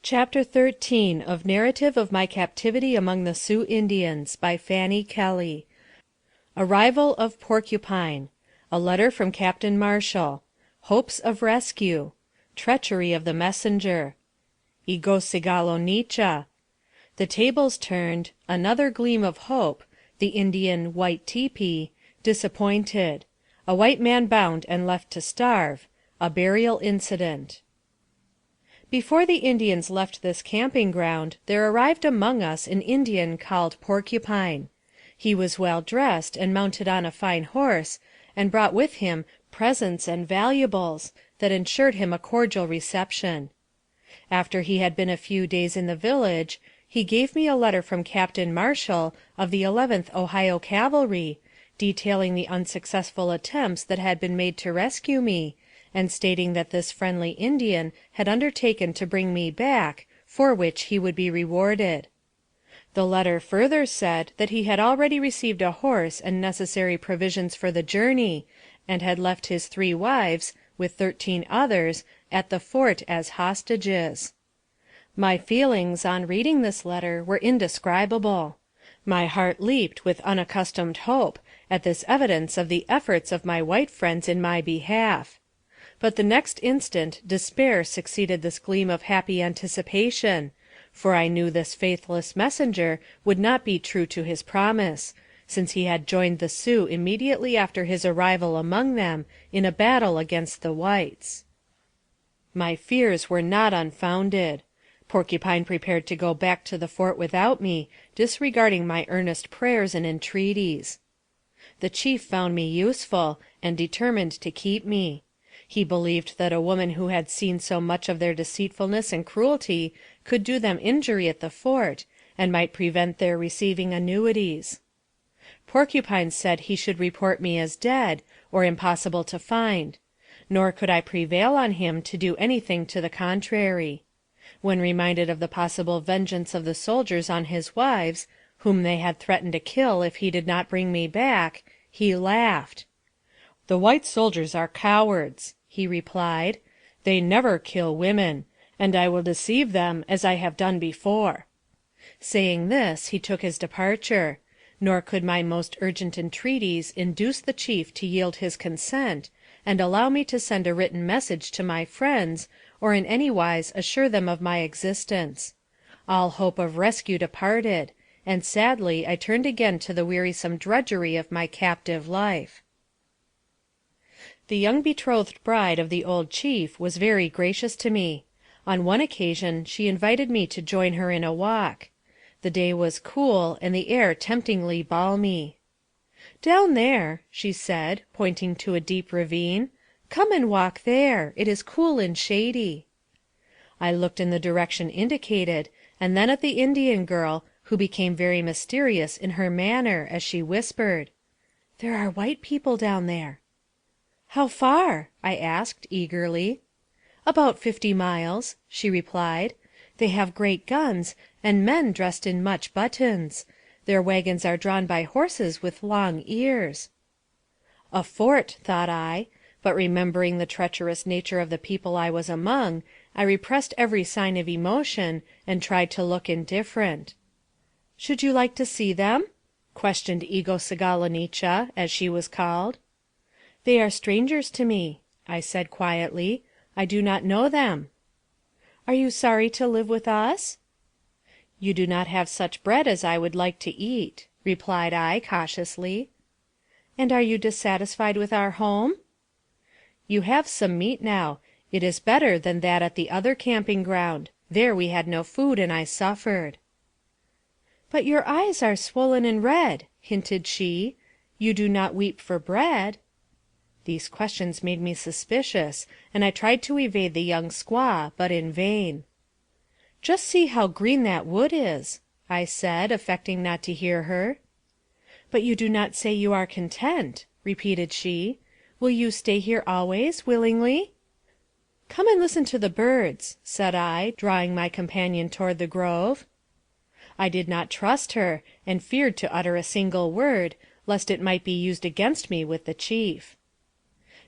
Chapter 13 of Narrative of My Captivity Among the Sioux Indians by Fanny Kelly. Arrival of Porcupine. A letter from Captain Marshall. Hopes of rescue. Treachery of the messenger. Igosigalonicha. The tables turned. Another gleam of hope. The Indian white teepee. Disappointed. A white man bound and left to starve. A burial incident. Before the Indians left this camping ground, there arrived among us an Indian called Porcupine. He was well dressed, and mounted on a fine horse, and brought with him presents and valuables, that ensured him a cordial reception. After he had been a few days in the village, he gave me a letter from Captain Marshall, of the 11th Ohio Cavalry, detailing the unsuccessful attempts that had been made to rescue me, and stating that this friendly Indian had undertaken to bring me back, for which he would be rewarded. The letter further said that he had already received a horse and necessary provisions for the journey, and had left his 3 wives, with 13 others, at the fort as hostages. My feelings on reading this letter were indescribable. My heart leaped with unaccustomed hope at this evidence of the efforts of my white friends in my behalf. But the next instant despair succeeded this gleam of happy anticipation, for I knew this faithless messenger would not be true to his promise, since he had joined the Sioux immediately after his arrival among them in a battle against the whites. My fears were not unfounded. Porcupine prepared to go back to the fort without me, disregarding my earnest prayers and entreaties. The chief found me useful, and determined to keep me. He believed that a woman who had seen so much of their deceitfulness and cruelty could do them injury at the fort, and might prevent their receiving annuities. Porcupine said he should report me as dead, or impossible to find, nor could I prevail on him to do anything to the contrary. When reminded of the possible vengeance of the soldiers on his wives, whom they had threatened to kill if he did not bring me back, he laughed. "The white soldiers are cowards," he replied. "They never kill women, and I will deceive them as I have done before." Saying this, he took his departure, nor could my most urgent entreaties induce the chief to yield his consent, and allow me to send a written message to my friends, or in any wise assure them of my existence. All hope of rescue departed, and sadly I turned again to the wearisome drudgery of my captive life. The young betrothed bride of the old chief was very gracious to me. On one occasion she invited me to join her in a walk. The day was cool, and the air temptingly balmy. "Down there," she said, pointing to a deep ravine, "come and walk there. It is cool and shady." I looked in the direction indicated, and then at the Indian girl, who became very mysterious in her manner, as she whispered, "There are white people down there." "How far?" I asked, eagerly. "About 50 miles," she replied. "They have great guns, and men dressed in much buttons. Their wagons are drawn by horses with long ears." A fort, thought I, but remembering the treacherous nature of the people I was among, I repressed every sign of emotion, and tried to look indifferent. "Should you like to see them?" questioned Ego-Sagalonicha, as she was called. "They are strangers to me," I said quietly. "I do not know them." "Are you sorry to live with us?" "You do not have such bread as I would like to eat," replied I, cautiously. "And are you dissatisfied with our home?" "You have some meat now. It is better than that at the other camping ground. There we had no food, and I suffered." "But your eyes are swollen and red," hinted she. "You do not weep for bread." These questions made me suspicious, and I tried to evade the young squaw, but in vain. "Just see how green that wood is," I said, affecting not to hear her. "But you do not say you are content," repeated she. "Will you stay here always, willingly?" "Come and listen to the birds," said I, drawing my companion toward the grove. I did not trust her, and feared to utter a single word, lest it might be used against me with the chief.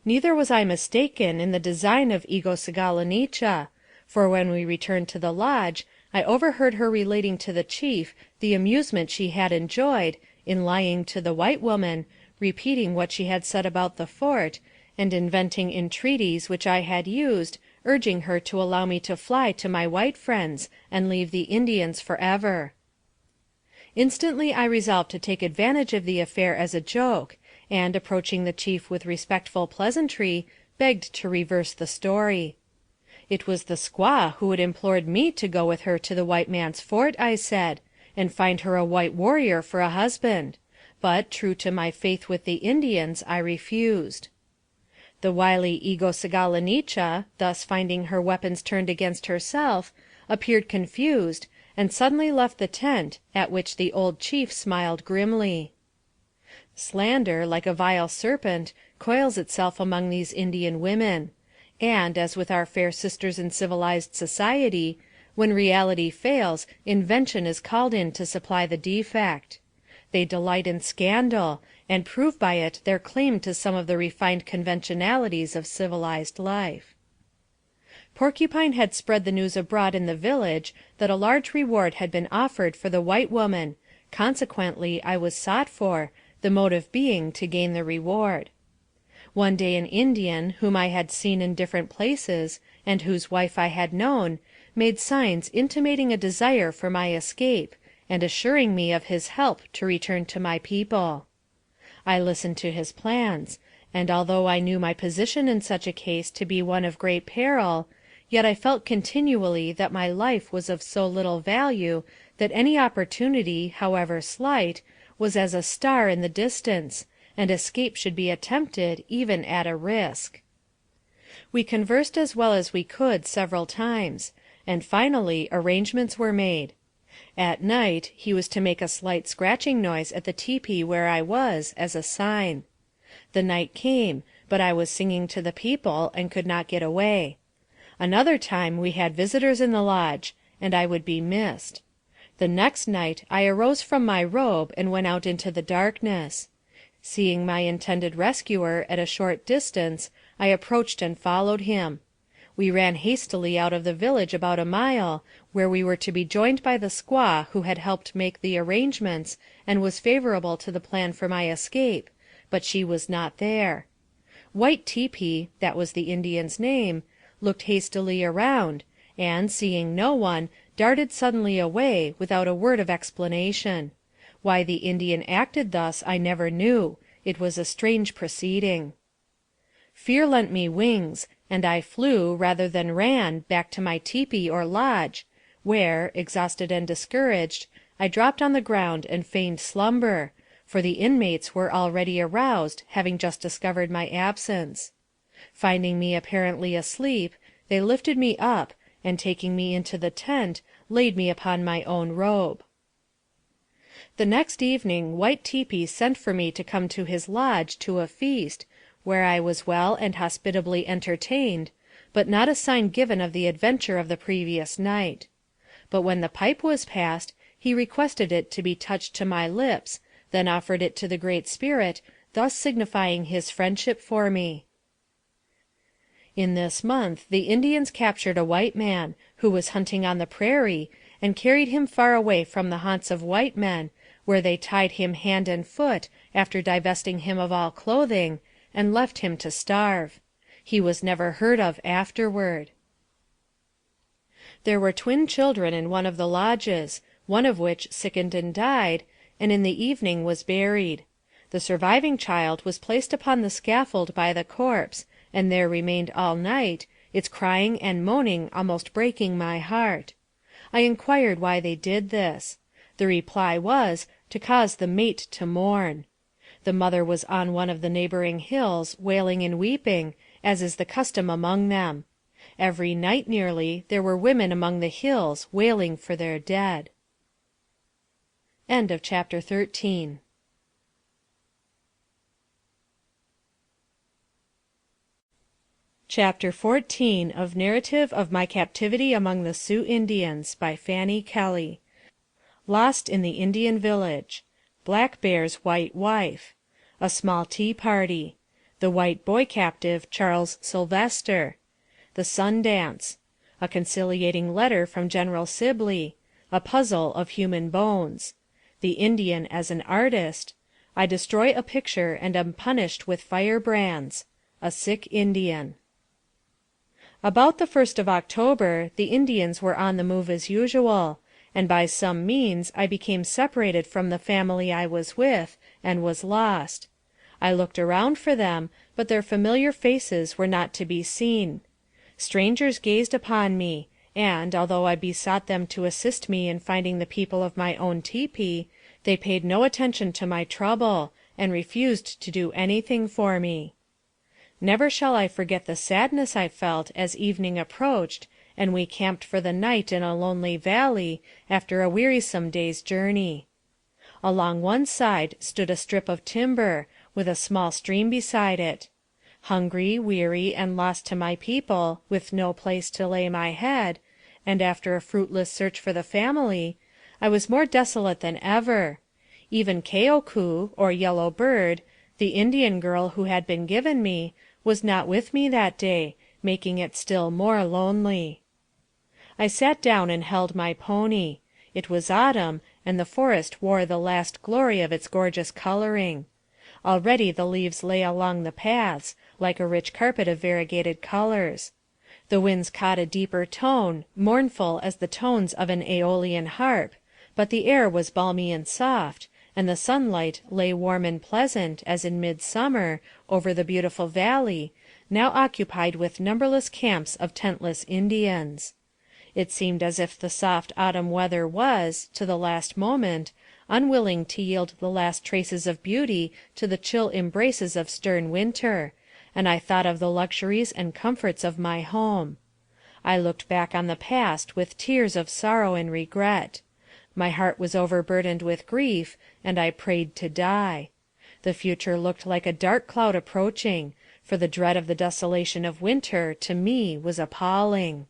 Neither was I mistaken in the design of Ego-Sagalonicha, for when we returned to the lodge, I overheard her relating to the chief the amusement she had enjoyed, in lying to the white woman, repeating what she had said about the fort, and inventing entreaties which I had used, urging her to allow me to fly to my white friends, and leave the Indians forever. Instantly I resolved to take advantage of the affair as a joke, and, approaching the chief with respectful pleasantry, begged to reverse the story. It was the squaw who had implored me to go with her to the white man's fort, I said, and find her a white warrior for a husband, but, true to my faith with the Indians, I refused. The wily Egosagalanich, thus finding her weapons turned against herself, appeared confused, and suddenly left the tent, at which the old chief smiled grimly. Slander, like a vile serpent, coils itself among these Indian women; and, as with our fair sisters in civilized society, when reality fails, invention is called in to supply the defect. They delight in scandal, and prove by it their claim to some of the refined conventionalities of civilized life. Porcupine had spread the news abroad in the village that a large reward had been offered for the white woman, consequently I was sought for, the motive being to gain the reward. One day an Indian, whom I had seen in different places, and whose wife I had known, made signs intimating a desire for my escape, and assuring me of his help to return to my people. I listened to his plans, and although I knew my position in such a case to be one of great peril, yet I felt continually that my life was of so little value that any opportunity, however slight, was as a star in the distance, and escape should be attempted even at a risk. We conversed as well as we could several times, and finally arrangements were made. At night he was to make a slight scratching noise at the tepee where I was, as a sign. The night came, but I was singing to the people and could not get away. Another time we had visitors in the lodge, and I would be missed. The next night I arose from my robe and went out into the darkness. Seeing my intended rescuer at a short distance, I approached and followed him. We ran hastily out of the village about a mile, where we were to be joined by the squaw who had helped make the arrangements and was favorable to the plan for my escape, but she was not there. White Tepee, that was the Indian's name, looked hastily around, and, seeing no one, darted suddenly away, without a word of explanation. Why the Indian acted thus I never knew. It was a strange proceeding. Fear lent me wings, and I flew, rather than ran, back to my tepee or lodge, where, exhausted and discouraged, I dropped on the ground and feigned slumber, for the inmates were already aroused, having just discovered my absence. Finding me apparently asleep, they lifted me up, and taking me into the tent, laid me upon my own robe. The next evening White Tepee sent for me to come to his lodge to a feast, where I was well and hospitably entertained, but not a sign given of the adventure of the previous night. But when the pipe was passed, he requested it to be touched to my lips, then offered it to the Great Spirit, thus signifying his friendship for me. In this month the Indians captured a white man, who was hunting on the prairie, and carried him far away from the haunts of white men, where they tied him hand and foot, after divesting him of all clothing, and left him to starve. He was never heard of afterward. There were twin children in one of the lodges, one of which sickened and died, and in the evening was buried. The surviving child was placed upon the scaffold by the corpse, and there remained all night, its crying and moaning almost breaking my heart. I inquired why they did this. The reply was, to cause the mate to mourn. The mother was on one of the neighboring hills, wailing and weeping, as is the custom among them. Every night nearly there were women among the hills wailing for their dead. End of chapter 13. Chapter 14 of Narrative of My Captivity Among the Sioux Indians, by Fanny Kelly. Lost in the Indian Village. Black Bear's White Wife. A Small Tea Party. The White Boy Captive, Charles Sylvester. The Sun Dance. A Conciliating Letter from General Sibley. A Puzzle of Human Bones. The Indian as an Artist. I Destroy a Picture and am Punished with Firebrands. A Sick Indian. About the 1st of October, the Indians were on the move as usual, and by some means I became separated from the family I was with, and was lost. I looked around for them, but their familiar faces were not to be seen. Strangers gazed upon me, and, although I besought them to assist me in finding the people of my own tepee, they paid no attention to my trouble, and refused to do anything for me. Never shall I forget the sadness I felt as evening approached, and we camped for the night in a lonely valley, after a wearisome day's journey. Along one side stood a strip of timber, with a small stream beside it. Hungry, weary, and lost to my people, with no place to lay my head, and after a fruitless search for the family, I was more desolate than ever. Even Keokoo, or Yellow Bird, the Indian girl who had been given me, was not with me that day, making it still more lonely. I sat down and held my pony. It was autumn, and the forest wore the last glory of its gorgeous coloring. Already the leaves lay along the paths, like a rich carpet of variegated colors. The winds caught a deeper tone, mournful as the tones of an Aeolian harp, but the air was balmy and soft, and the sunlight lay warm and pleasant, as in midsummer, over the beautiful valley, now occupied with numberless camps of tentless Indians. It seemed as if the soft autumn weather was, to the last moment, unwilling to yield the last traces of beauty to the chill embraces of stern winter, and I thought of the luxuries and comforts of my home. I looked back on the past with tears of sorrow and regret. My heart was overburdened with grief, and I prayed to die. The future looked like a dark cloud approaching, for the dread of the desolation of winter to me was appalling.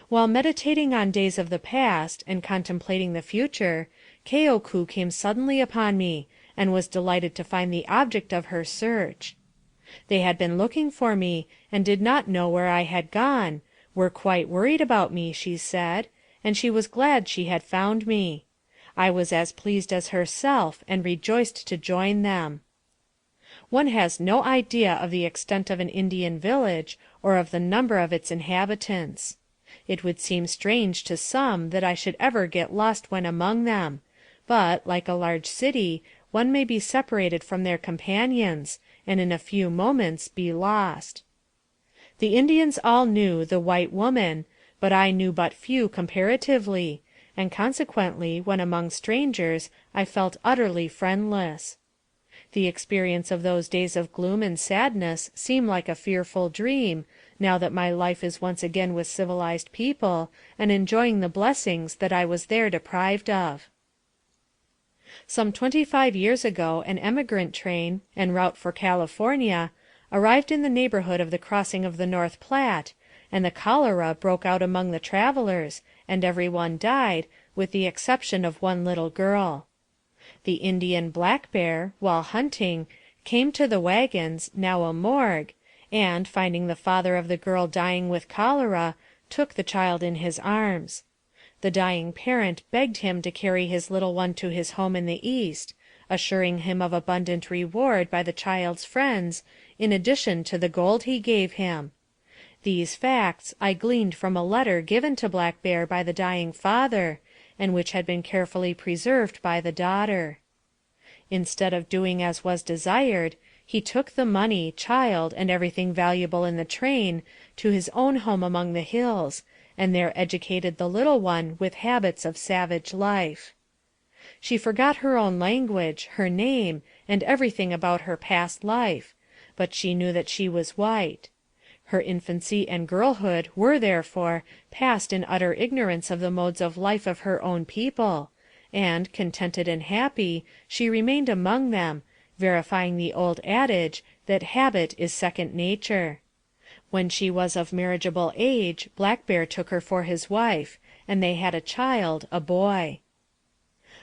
While meditating on days of the past, and contemplating the future, Keokoo came suddenly upon me, and was delighted to find the object of her search. They had been looking for me, and did not know where I had gone, were quite worried about me, she said, and she was glad she had found me. I was as pleased as herself, and rejoiced to join them. One has no idea of the extent of an Indian village, or of the number of its inhabitants. It would seem strange to some that I should ever get lost when among them, but, like a large city, one may be separated from their companions, and in a few moments be lost. The Indians all knew the white woman, but I knew but few comparatively, and consequently, when among strangers, I felt utterly friendless. The experience of those days of gloom and sadness seem like a fearful dream, now that my life is once again with civilized people, and enjoying the blessings that I was there deprived of. Some 25 years ago an emigrant train, en route for California, arrived in the neighborhood of the crossing of the North Platte, and the cholera broke out among the travelers, and every one died, with the exception of one little girl. The Indian Black Bear, while hunting, came to the wagons, now a morgue, and, finding the father of the girl dying with cholera, took the child in his arms. The dying parent begged him to carry his little one to his home in the East, assuring him of abundant reward by the child's friends, in addition to the gold he gave him. These facts I gleaned from a letter given to Black Bear by the dying father, and which had been carefully preserved by the daughter. Instead of doing as was desired, he took the money, child, and everything valuable in the train, to his own home among the hills, and there educated the little one with habits of savage life. She forgot her own language, her name, and everything about her past life, but she knew that she was white. Her infancy and girlhood were, therefore, passed in utter ignorance of the modes of life of her own people, and, contented and happy, she remained among them, verifying the old adage that habit is second nature. When she was of marriageable age, Black Bear took her for his wife, and they had a child, a boy.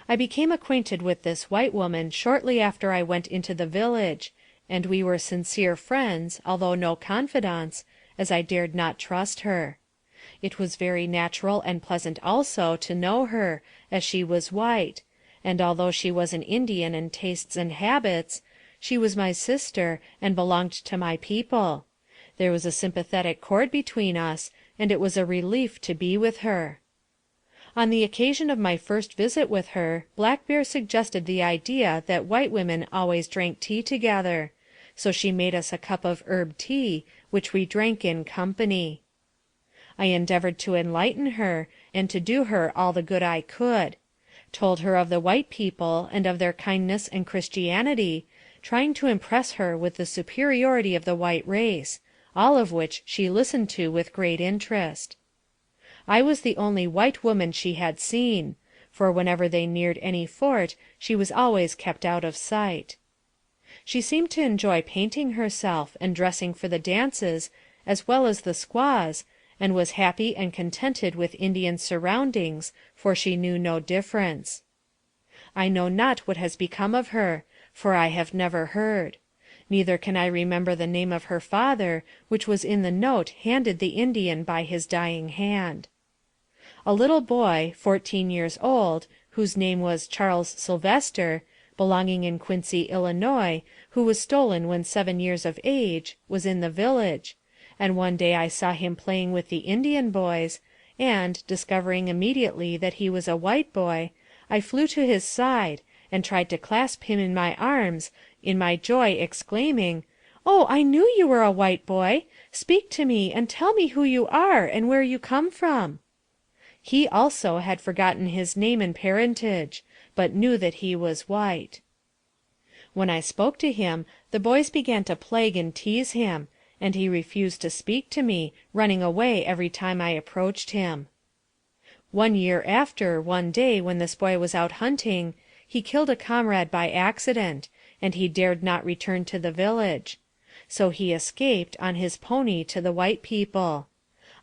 I became acquainted with this white woman shortly after I went into the village, and we were sincere friends, although no confidants, as I dared not trust her. It was very natural and pleasant also to know her, as she was white, and although she was an Indian in tastes and habits, she was my sister, and belonged to my people. There was a sympathetic cord between us, and it was a relief to be with her. On the occasion of my first visit with her, Black Bear suggested the idea that white women always drank tea together, so she made us a cup of herb tea, which we drank in company. I endeavored to enlighten her, and to do her all the good I could; told her of the white people, and of their kindness and Christianity, trying to impress her with the superiority of the white race, all of which she listened to with great interest. I was the only white woman she had seen, for whenever they neared any fort she was always kept out of sight. She seemed to enjoy painting herself and dressing for the dances as well as the squaws, and was happy and contented with Indian surroundings, for she knew no difference. I know not what has become of her, for I have never heard. Neither can I remember the name of her father, which was in the note handed the Indian by his dying hand. A little boy, 14 years old, whose name was Charles Sylvester, belonging in Quincy, Illinois, who was stolen when 7 years of age, was in the village, and one day I saw him playing with the Indian boys, and, discovering immediately that he was a white boy, I flew to his side, and tried to clasp him in my arms, in my joy exclaiming, "Oh, I knew you were a white boy! Speak to me, and tell me who you are, and where you come from." He also had forgotten his name and parentage, but knew that he was white. When I spoke to him, the boys began to plague and tease him, and he refused to speak to me, running away every time I approached him. 1 year after, one day, when this boy was out hunting, he killed a comrade by accident, and he dared not return to the village. So he escaped, on his pony, to the white people.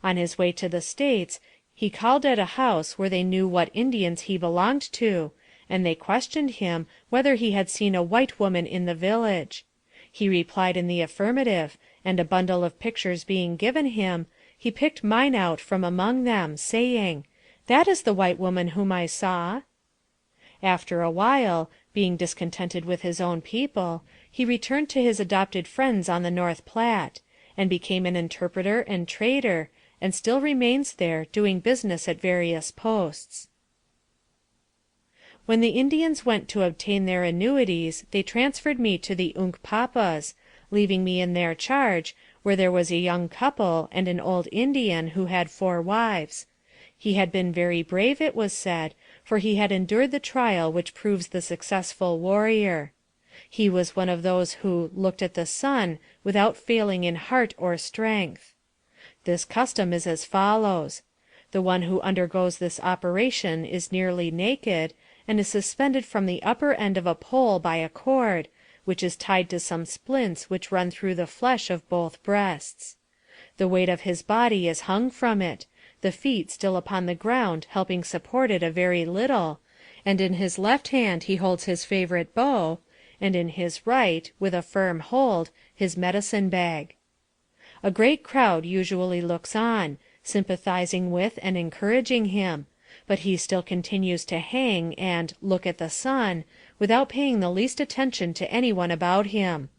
On his way to the States, he called at a house where they knew what Indians he belonged to, and they questioned him whether he had seen a white woman in the village. He replied in the affirmative, and a bundle of pictures being given him, he picked mine out from among them, saying, "That is the white woman whom I saw." After a while, being discontented with his own people, he returned to his adopted friends on the North Platte, and became an interpreter and trader, and still remains there, doing business at various posts. When the Indians went to obtain their annuities, they transferred me to the Unkpapas, leaving me in their charge, where there was a young couple and an old Indian who had 4 wives. He had been very brave, it was said, for he had endured the trial which proves the successful warrior. He was one of those who "looked at the sun" without failing in heart or strength. This custom is as follows: the one who undergoes this operation is nearly naked, and is suspended from the upper end of a pole by a cord, which is tied to some splints which run through the flesh of both breasts. The weight of his body is hung from it, the feet still upon the ground helping support it a very little, and in his left hand he holds his favorite bow, and in his right, with a firm hold, his medicine bag. A great crowd usually looks on, sympathizing with and encouraging him, but he still continues to hang and "look at the sun," without paying the least attention to any one about him.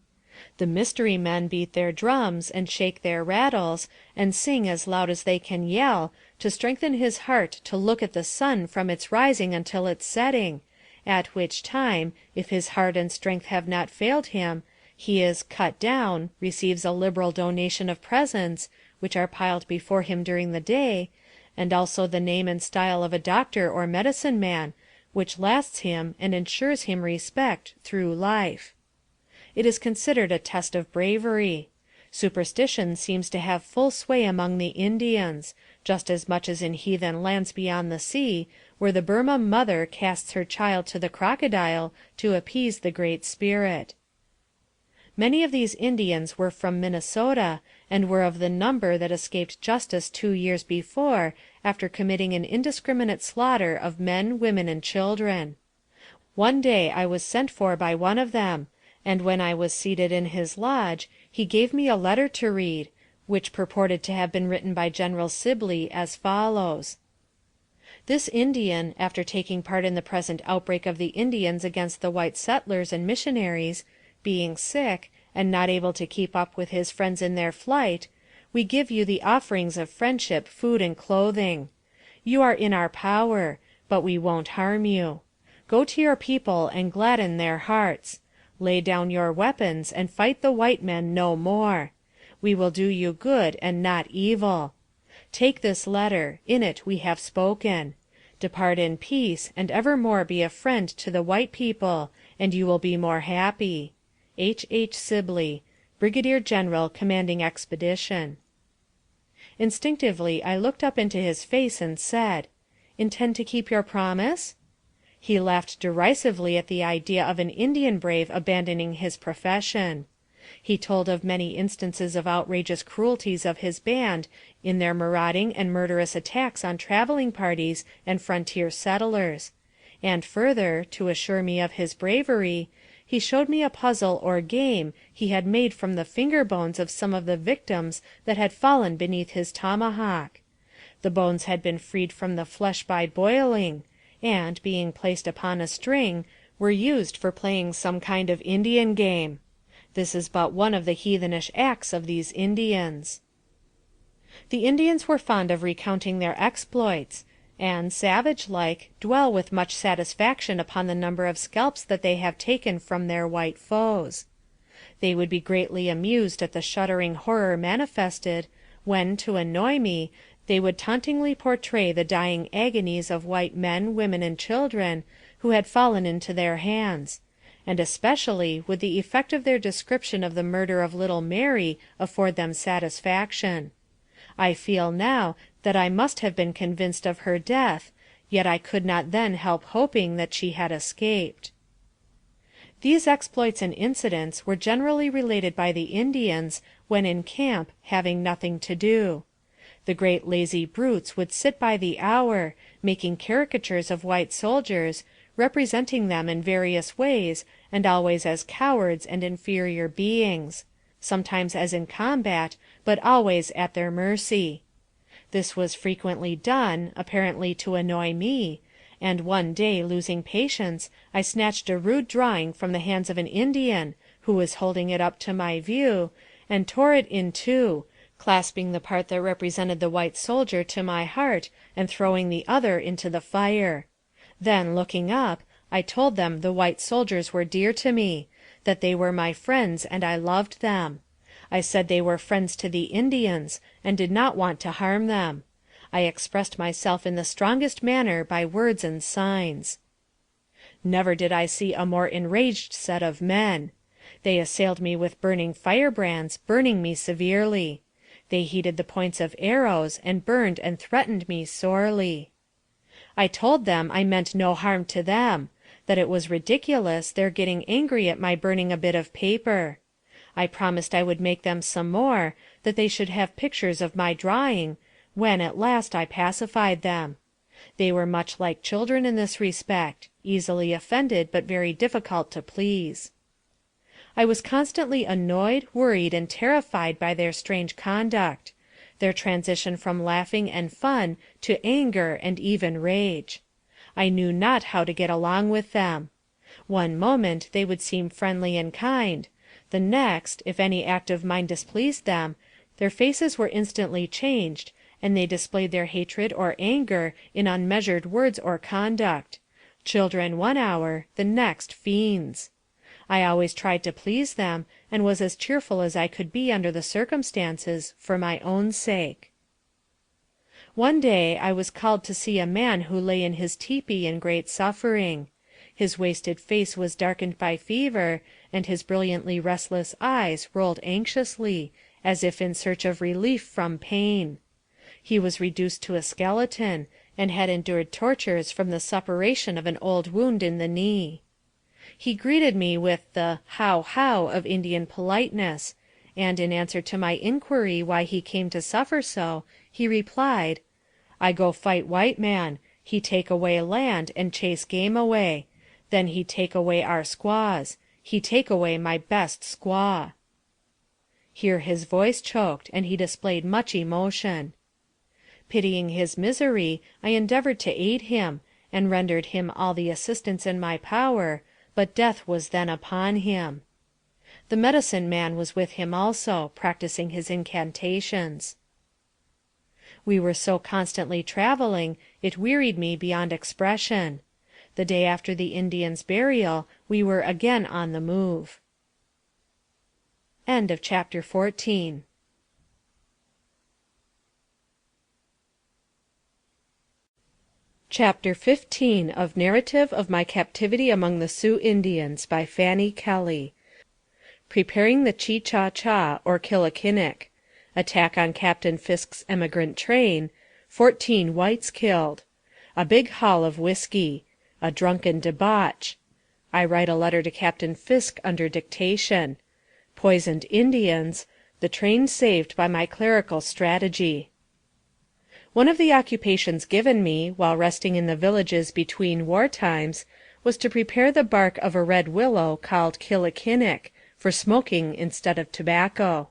The mystery men beat their drums, and shake their rattles, and sing as loud as they can yell, to strengthen his heart to look at the sun from its rising until its setting, at which time, if his heart and strength have not failed him, he is "cut down," receives a liberal donation of presents, which are piled before him during the day, and also the name and style of a doctor or medicine man, which lasts him and ensures him respect through life. It is considered a test of bravery. Superstition seems to have full sway among the Indians, just as much as in heathen lands beyond the sea, where the Burma mother casts her child to the crocodile to appease the Great Spirit. Many of these Indians were from Minnesota, and were of the number that escaped justice 2 years before, after committing an indiscriminate slaughter of men, women, and children. One day I was sent for by one of them, and when I was seated in his lodge, he gave me a letter to read, which purported to have been written by General Sibley, as follows: "This Indian, after taking part in the present outbreak of the Indians against the white settlers and missionaries, being sick, and not able to keep up with his friends in their flight, we give you the offerings of friendship, food, and clothing. You are in our power, but we won't harm you. Go to your people and gladden their hearts. Lay down your weapons and fight the white men no more. We will do you good and not evil. Take this letter, in it we have spoken. Depart in peace, and evermore be a friend to the white people, and you will be more happy. H. Sibley, Brigadier General, Commanding Expedition. Instinctively I looked up into his face and said, "Intend to keep your promise?" He laughed derisively at the idea of an Indian brave abandoning his profession. He told of many instances of outrageous cruelties of his band in their marauding and murderous attacks on traveling parties and frontier settlers; and further, to assure me of his bravery, he showed me a puzzle or game he had made from the finger bones of some of the victims that had fallen beneath his tomahawk. The bones had been freed from the flesh by boiling, and, being placed upon a string, were used for playing some kind of Indian game. This is but one of the heathenish acts of these Indians. The Indians were fond of recounting their exploits, and, savage-like, dwell with much satisfaction upon the number of scalps that they have taken from their white foes. They would be greatly amused at the shuddering horror manifested, when, to annoy me, they would tauntingly portray the dying agonies of white men, women, and children, who had fallen into their hands; and especially would the effect of their description of the murder of little Mary afford them satisfaction. I feel now that I must have been convinced of her death, yet I could not then help hoping that she had escaped. These exploits and incidents were generally related by the Indians when in camp having nothing to do. The great lazy brutes would sit by the hour, making caricatures of white soldiers, representing them in various ways, and always as cowards and inferior beings; sometimes as in combat, but always at their mercy. This was frequently done, apparently to annoy me, and one day, losing patience, I snatched a rude drawing from the hands of an Indian, who was holding it up to my view, and tore it in two, clasping the part that represented the white soldier to my heart, and throwing the other into the fire. Then, looking up, I told them the white soldiers were dear to me, that they were my friends and I loved them. I said they were friends to the Indians, and did not want to harm them. I expressed myself in the strongest manner by words and signs. Never did I see a more enraged set of men. They assailed me with burning firebrands, burning me severely. They heated the points of arrows, and burned and threatened me sorely. I told them I meant no harm to them, that it was ridiculous their getting angry at my burning a bit of paper. I promised I would make them some more, that they should have pictures of my drawing, when at last I pacified them. They were much like children in this respect, easily offended but very difficult to please. I was constantly annoyed, worried, and terrified by their strange conduct, their transition from laughing and fun to anger and even rage. I knew not how to get along with them. One moment they would seem friendly and kind; the next, if any act of mine displeased them, their faces were instantly changed, and they displayed their hatred or anger in unmeasured words or conduct; children one hour, the next fiends. I always tried to please them, and was as cheerful as I could be under the circumstances, for my own sake. One day I was called to see a man who lay in his tepee in great suffering. His wasted face was darkened by fever, and his brilliantly restless eyes rolled anxiously, as if in search of relief from pain. He was reduced to a skeleton, and had endured tortures from the suppuration of an old wound in the knee. He greeted me with the how of Indian politeness, and in answer to my inquiry why he came to suffer so, he replied, "I go fight white man. He take away land, and chase game away. Then he take away our squaws. He take away my best squaw." Here his voice choked, and he displayed much emotion. Pitying his misery, I endeavored to aid him, and rendered him all the assistance in my power, but death was then upon him. The medicine man was with him also, practicing his incantations. We were so constantly traveling, it wearied me beyond expression. The day after the Indian's burial, we were again on the move. End of chapter 14. Chapter 15 of Narrative of My Captivity Among the Sioux Indians by Fanny Kelly. Preparing the Chi-Cha-Cha, or Killikinnick. Attack on Captain Fisk's emigrant train. 14 whites killed. A big haul of whiskey. A drunken debauch. I write a letter to Captain Fisk under dictation. Poisoned Indians. The train saved by my clerical strategy. One of the occupations given me, while resting in the villages between war times, was to prepare the bark of a red willow called Killikinnick, for smoking instead of tobacco.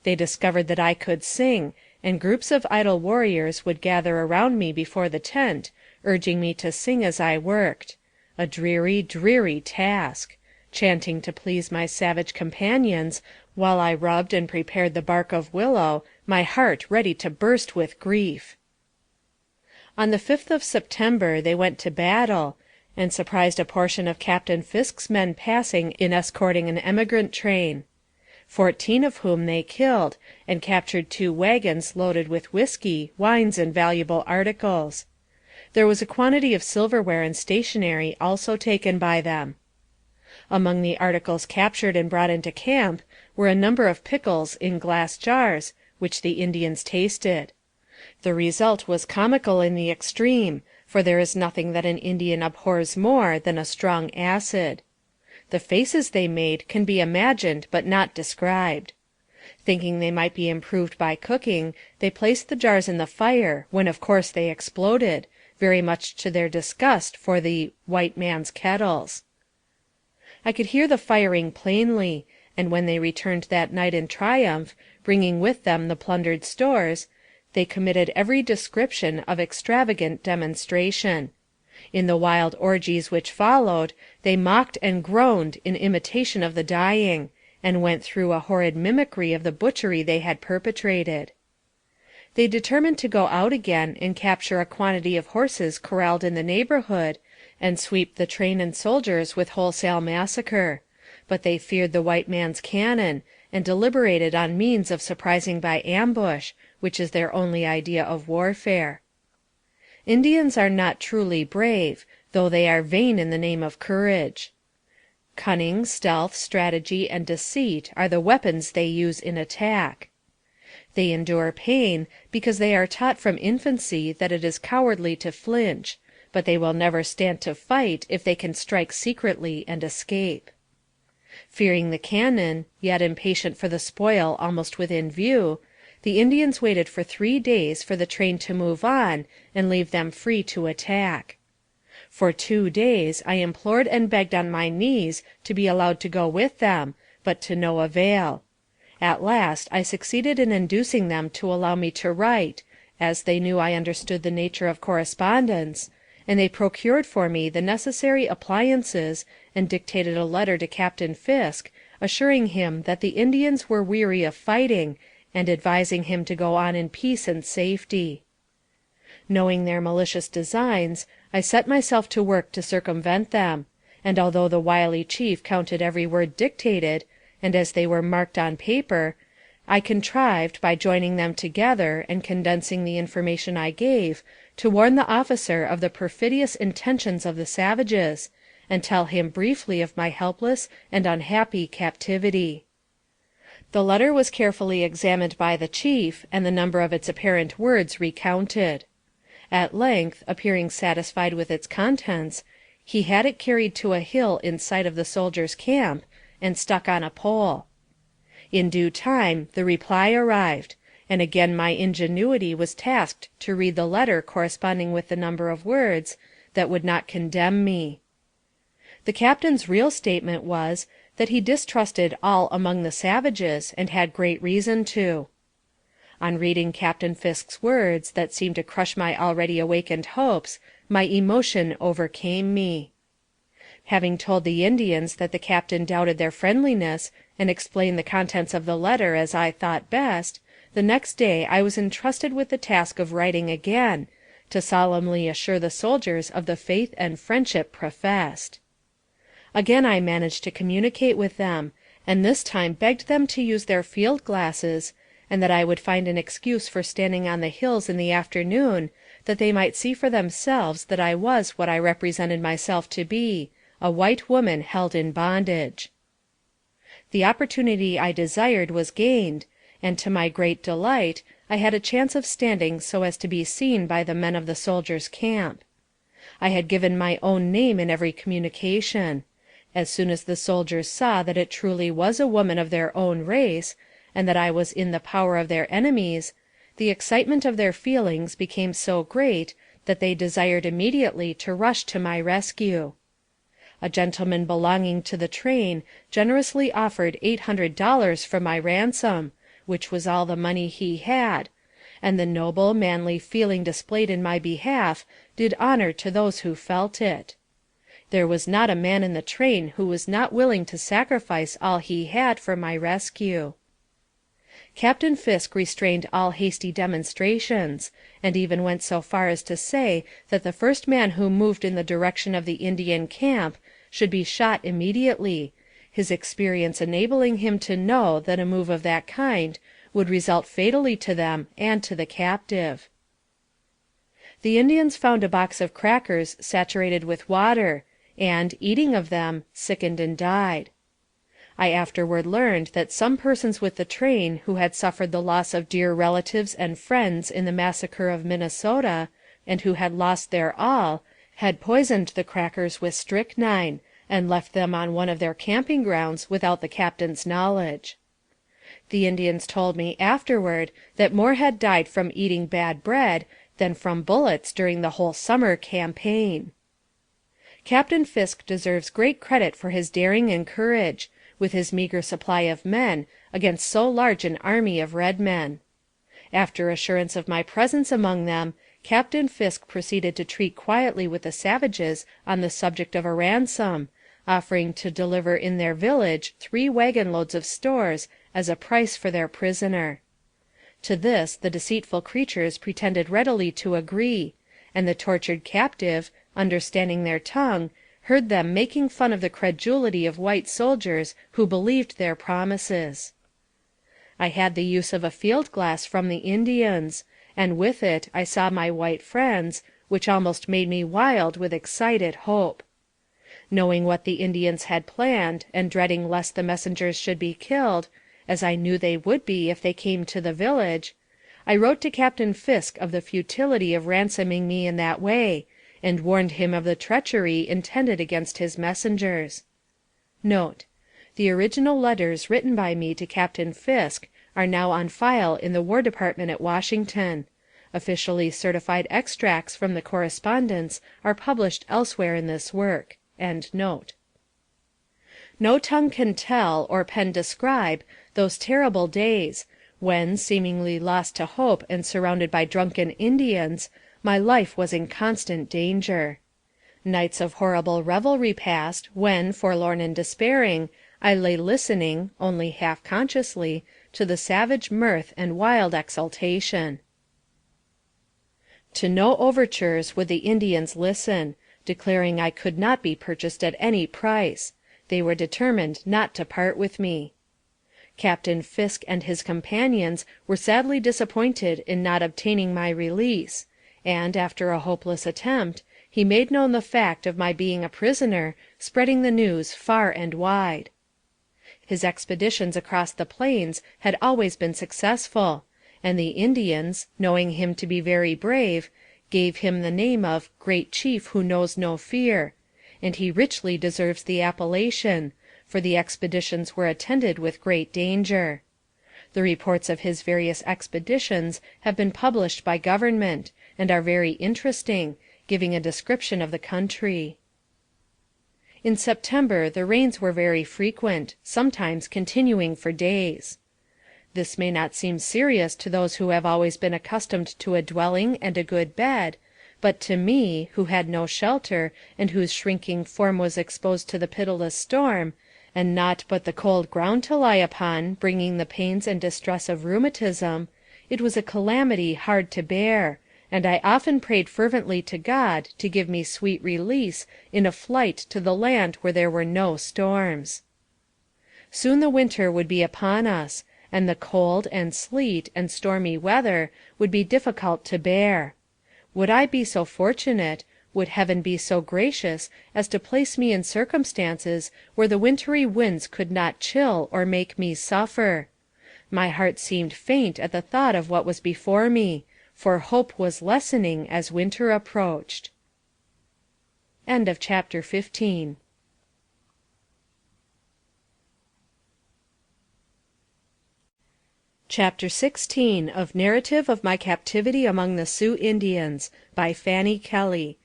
They discovered that I could sing, and groups of idle warriors would gather around me before the tent, urging me to sing as I worked. A dreary, dreary task! Chanting to please my savage companions, while I rubbed and prepared the bark of willow, my heart ready to burst with grief. On the 5th of September they went to battle, and surprised a portion of Captain Fisk's men passing in escorting an emigrant train. 14 of whom they killed, and captured 2 wagons loaded with whiskey, wines, and valuable articles. There was a quantity of silverware and stationery also taken by them. Among the articles captured and brought into camp were a number of pickles in glass jars, which the Indians tasted. The result was comical in the extreme, for there is nothing that an Indian abhors more than a strong acid. The faces they made can be imagined but not described. Thinking they might be improved by cooking, they placed the jars in the fire, when of course they exploded, very much to their disgust for the "white man's kettles." I could hear the firing plainly, and when they returned that night in triumph, bringing with them the plundered stores, they committed every description of extravagant demonstration. In the wild orgies which followed, they mocked and groaned in imitation of the dying, and went through a horrid mimicry of the butchery they had perpetrated. They determined to go out again and capture a quantity of horses corralled in the neighborhood, and sweep the train and soldiers with wholesale massacre, but they feared the white man's cannon, and deliberated on means of surprising by ambush, which is their only idea of warfare. Indians are not truly brave, though they are vain in the name of courage. Cunning, stealth, strategy, and deceit are the weapons they use in attack. They endure pain, because they are taught from infancy that it is cowardly to flinch, but they will never stand to fight if they can strike secretly and escape. Fearing the cannon, yet impatient for the spoil almost within view, the Indians waited for 3 days for the train to move on and leave them free to attack. For 2 days I implored and begged on my knees to be allowed to go with them, but to no avail. At last I succeeded in inducing them to allow me to write, as they knew I understood the nature of correspondence, and they procured for me the necessary appliances and dictated a letter to Captain Fisk, assuring him that the Indians were weary of fighting, and advising him to go on in peace and safety. Knowing their malicious designs, I set myself to work to circumvent them, and although the wily chief counted every word dictated, and as they were marked on paper, I contrived, by joining them together and condensing the information I gave, to warn the officer of the perfidious intentions of the savages, and tell him briefly of my helpless and unhappy captivity. The letter was carefully examined by the chief, and the number of its apparent words recounted. At length, appearing satisfied with its contents, he had it carried to a hill in sight of the soldiers' camp, and stuck on a pole. In due time the reply arrived, and again my ingenuity was tasked to read the letter corresponding with the number of words that would not condemn me. The captain's real statement was, that he distrusted all among the savages, and had great reason to. On reading Captain Fisk's words, that seemed to crush my already awakened hopes, my emotion overcame me. Having told the Indians that the captain doubted their friendliness, and explained the contents of the letter as I thought best, the next day I was entrusted with the task of writing again, to solemnly assure the soldiers of the faith and friendship professed. Again I managed to communicate with them, and this time begged them to use their field glasses, and that I would find an excuse for standing on the hills in the afternoon, that they might see for themselves that I was what I represented myself to be, a white woman held in bondage. The opportunity I desired was gained, and to my great delight, I had a chance of standing so as to be seen by the men of the soldiers' camp. I had given my own name in every communication. As soon as the soldiers saw that it truly was a woman of their own race, and that I was in the power of their enemies, the excitement of their feelings became so great that they desired immediately to rush to my rescue. A gentleman belonging to the train generously offered $800 for my ransom, which was all the money he had, and the noble, manly feeling displayed in my behalf did honor to those who felt it. There was not a man in the train who was not willing to sacrifice all he had for my rescue. Captain Fisk restrained all hasty demonstrations, and even went so far as to say that the first man who moved in the direction of the Indian camp should be shot immediately, his experience enabling him to know that a move of that kind would result fatally to them and to the captive. The Indians found a box of crackers saturated with water, and, eating of them, sickened and died. I afterward learned that some persons with the train who had suffered the loss of dear relatives and friends in the massacre of Minnesota, and who had lost their all, had poisoned the crackers with strychnine, and left them on one of their camping grounds without the captain's knowledge. The Indians told me afterward that more had died from eating bad bread than from bullets during the whole summer campaign. Captain Fisk deserves great credit for his daring and courage, with his meager supply of men, against so large an army of red men. After assurance of my presence among them, Captain Fisk proceeded to treat quietly with the savages on the subject of a ransom, offering to deliver in their village 3 wagon loads of stores as a price for their prisoner. To this the deceitful creatures pretended readily to agree, and the tortured captive, understanding their tongue, heard them making fun of the credulity of white soldiers who believed their promises. I had the use of a field glass from the Indians, and with it I saw my white friends, which almost made me wild with excited hope. Knowing what the Indians had planned, and dreading lest the messengers should be killed, as I knew they would be if they came to the village, I wrote to Captain Fisk of the futility of ransoming me in that way, and warned him of the treachery intended against his messengers. Note: the original letters written by me to Captain Fisk are now on file in the War Department at Washington. Officially certified extracts from the correspondence are published elsewhere in this work. No tongue can tell, or pen describe, those terrible days, when, seemingly lost to hope and surrounded by drunken Indians, my life was in constant danger. Nights of horrible revelry passed, when, forlorn and despairing, I lay listening, only half consciously, to the savage mirth and wild exultation. To no overtures would the Indians listen, declaring I could not be purchased at any price. They were determined not to part with me. Captain Fisk and his companions were sadly disappointed in not obtaining my release, and, after a hopeless attempt, he made known the fact of my being a prisoner, spreading the news far and wide. His expeditions across the plains had always been successful, and the Indians, knowing him to be very brave, gave him the name of Great Chief who knows no fear, and he richly deserves the appellation, for the expeditions were attended with great danger. The reports of his various expeditions have been published by government, and are very interesting, giving a description of the country. In September the rains were very frequent, sometimes continuing for days. This may not seem serious to those who have always been accustomed to a dwelling and a good bed, but to me, who had no shelter, and whose shrinking form was exposed to the pitiless storm, and naught but the cold ground to lie upon, bringing the pains and distress of rheumatism, it was a calamity hard to bear, and I often prayed fervently to God to give me sweet release in a flight to the land where there were no storms. Soon the winter would be upon us, and the cold, and sleet, and stormy weather would be difficult to bear. Would I be so fortunate, Would heaven be so gracious as to place me in circumstances where the wintry winds could not chill or make me suffer. My heart seemed faint at the thought of what was before me, for hope was lessening as winter approached. Chapter 16 of Narrative of My Captivity among the Sioux Indians by Fanny Kelly.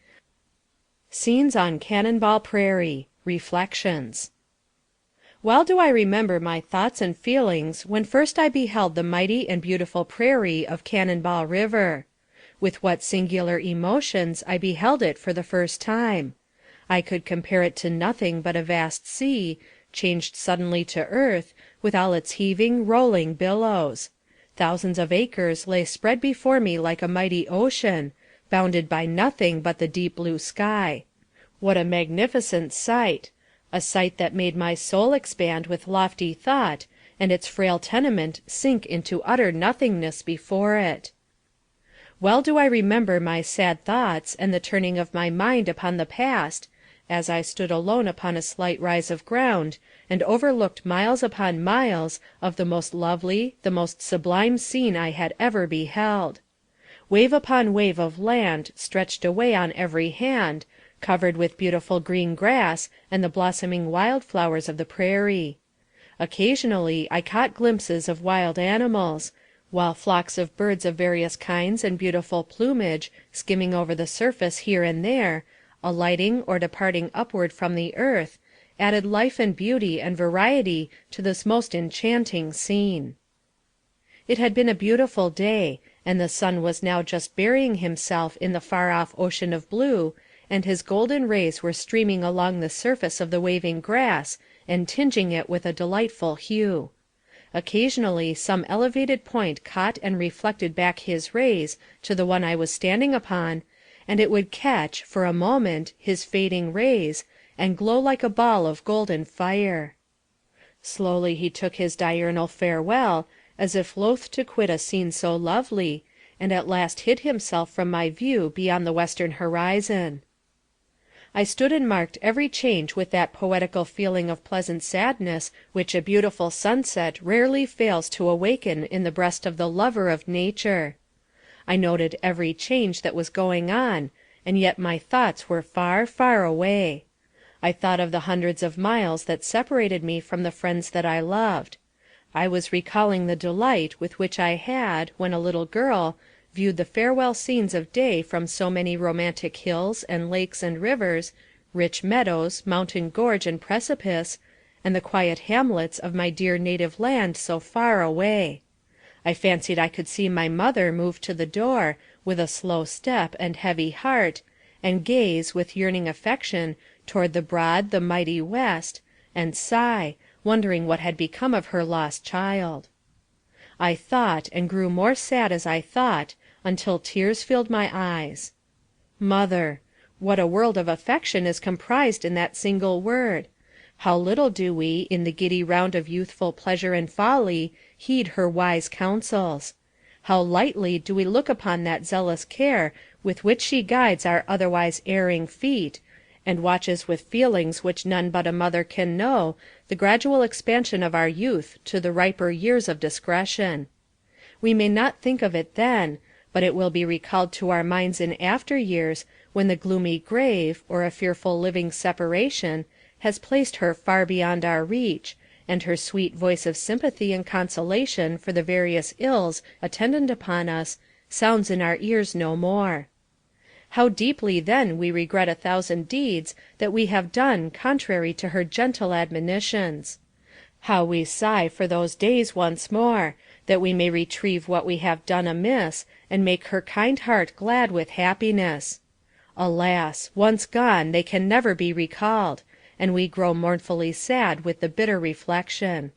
Scenes on Cannonball Prairie. Reflections. Well do I remember my thoughts and feelings when first I beheld the mighty and beautiful prairie of Cannonball River. With what singular emotions I beheld it for the first time. I could compare it to nothing but a vast sea, changed suddenly to earth, with all its heaving, rolling billows. Thousands of acres lay spread before me like a mighty ocean, bounded by nothing but the deep blue sky. What a magnificent sight! A sight that made my soul expand with lofty thought, and its frail tenement sink into utter nothingness before it. Well do I remember my sad thoughts and the turning of my mind upon the past, as I stood alone upon a slight rise of ground, and overlooked miles upon miles of the most lovely, the most sublime scene I had ever beheld. Wave upon wave of land stretched away on every hand, covered with beautiful green grass and the blossoming wild flowers of the prairie. Occasionally I caught glimpses of wild animals, while flocks of birds of various kinds and beautiful plumage, skimming over the surface here and there, alighting or departing upward from the earth, added life and beauty and variety to this most enchanting scene. It had been a beautiful day, and the sun was now just burying himself in the far-off ocean of blue, and his golden rays were streaming along the surface of the waving grass and tinging it with a delightful hue. Occasionally some elevated point caught and reflected back his rays to the one I was standing upon, and it would catch, for a moment, his fading rays, and glow like a ball of golden fire. Slowly he took his diurnal farewell, as if loath to quit a scene so lovely, and at last hid himself from my view beyond the western horizon. I stood and marked every change with that poetical feeling of pleasant sadness which a beautiful sunset rarely fails to awaken in the breast of the lover of nature. I noted every change that was going on, and yet my thoughts were far, far away. I thought of the hundreds of miles that separated me from the friends that I loved. I was recalling the delight with which I had, when a little girl, viewed the farewell scenes of day from so many romantic hills and lakes and rivers, rich meadows, mountain gorge and precipice, and the quiet hamlets of my dear native land so far away. I fancied I could see my mother move to the door, with a slow step and heavy heart, and gaze, with yearning affection, toward the broad, the mighty west, and sigh, wondering what had become of her lost child. I thought, and grew more sad as I thought, until tears filled my eyes. Mother! What a world of affection is comprised in that single word! How little do we, in the giddy round of youthful pleasure and folly, heed her wise counsels! How lightly do we look upon that zealous care with which she guides our otherwise erring feet, and watches with feelings which none but a mother can know, the gradual expansion of our youth to the riper years of discretion. We may not think of it then, but it will be recalled to our minds in after years, when the gloomy grave, or a fearful living separation, has placed her far beyond our reach, and her sweet voice of sympathy and consolation for the various ills attendant upon us sounds in our ears no more. How deeply then we regret 1,000 deeds that we have done contrary to her gentle admonitions! How we sigh for those days once more, that we may retrieve what we have done amiss, and make her kind heart glad with happiness! Alas! once gone, they can never be recalled, and we grow mournfully sad with the bitter reflection.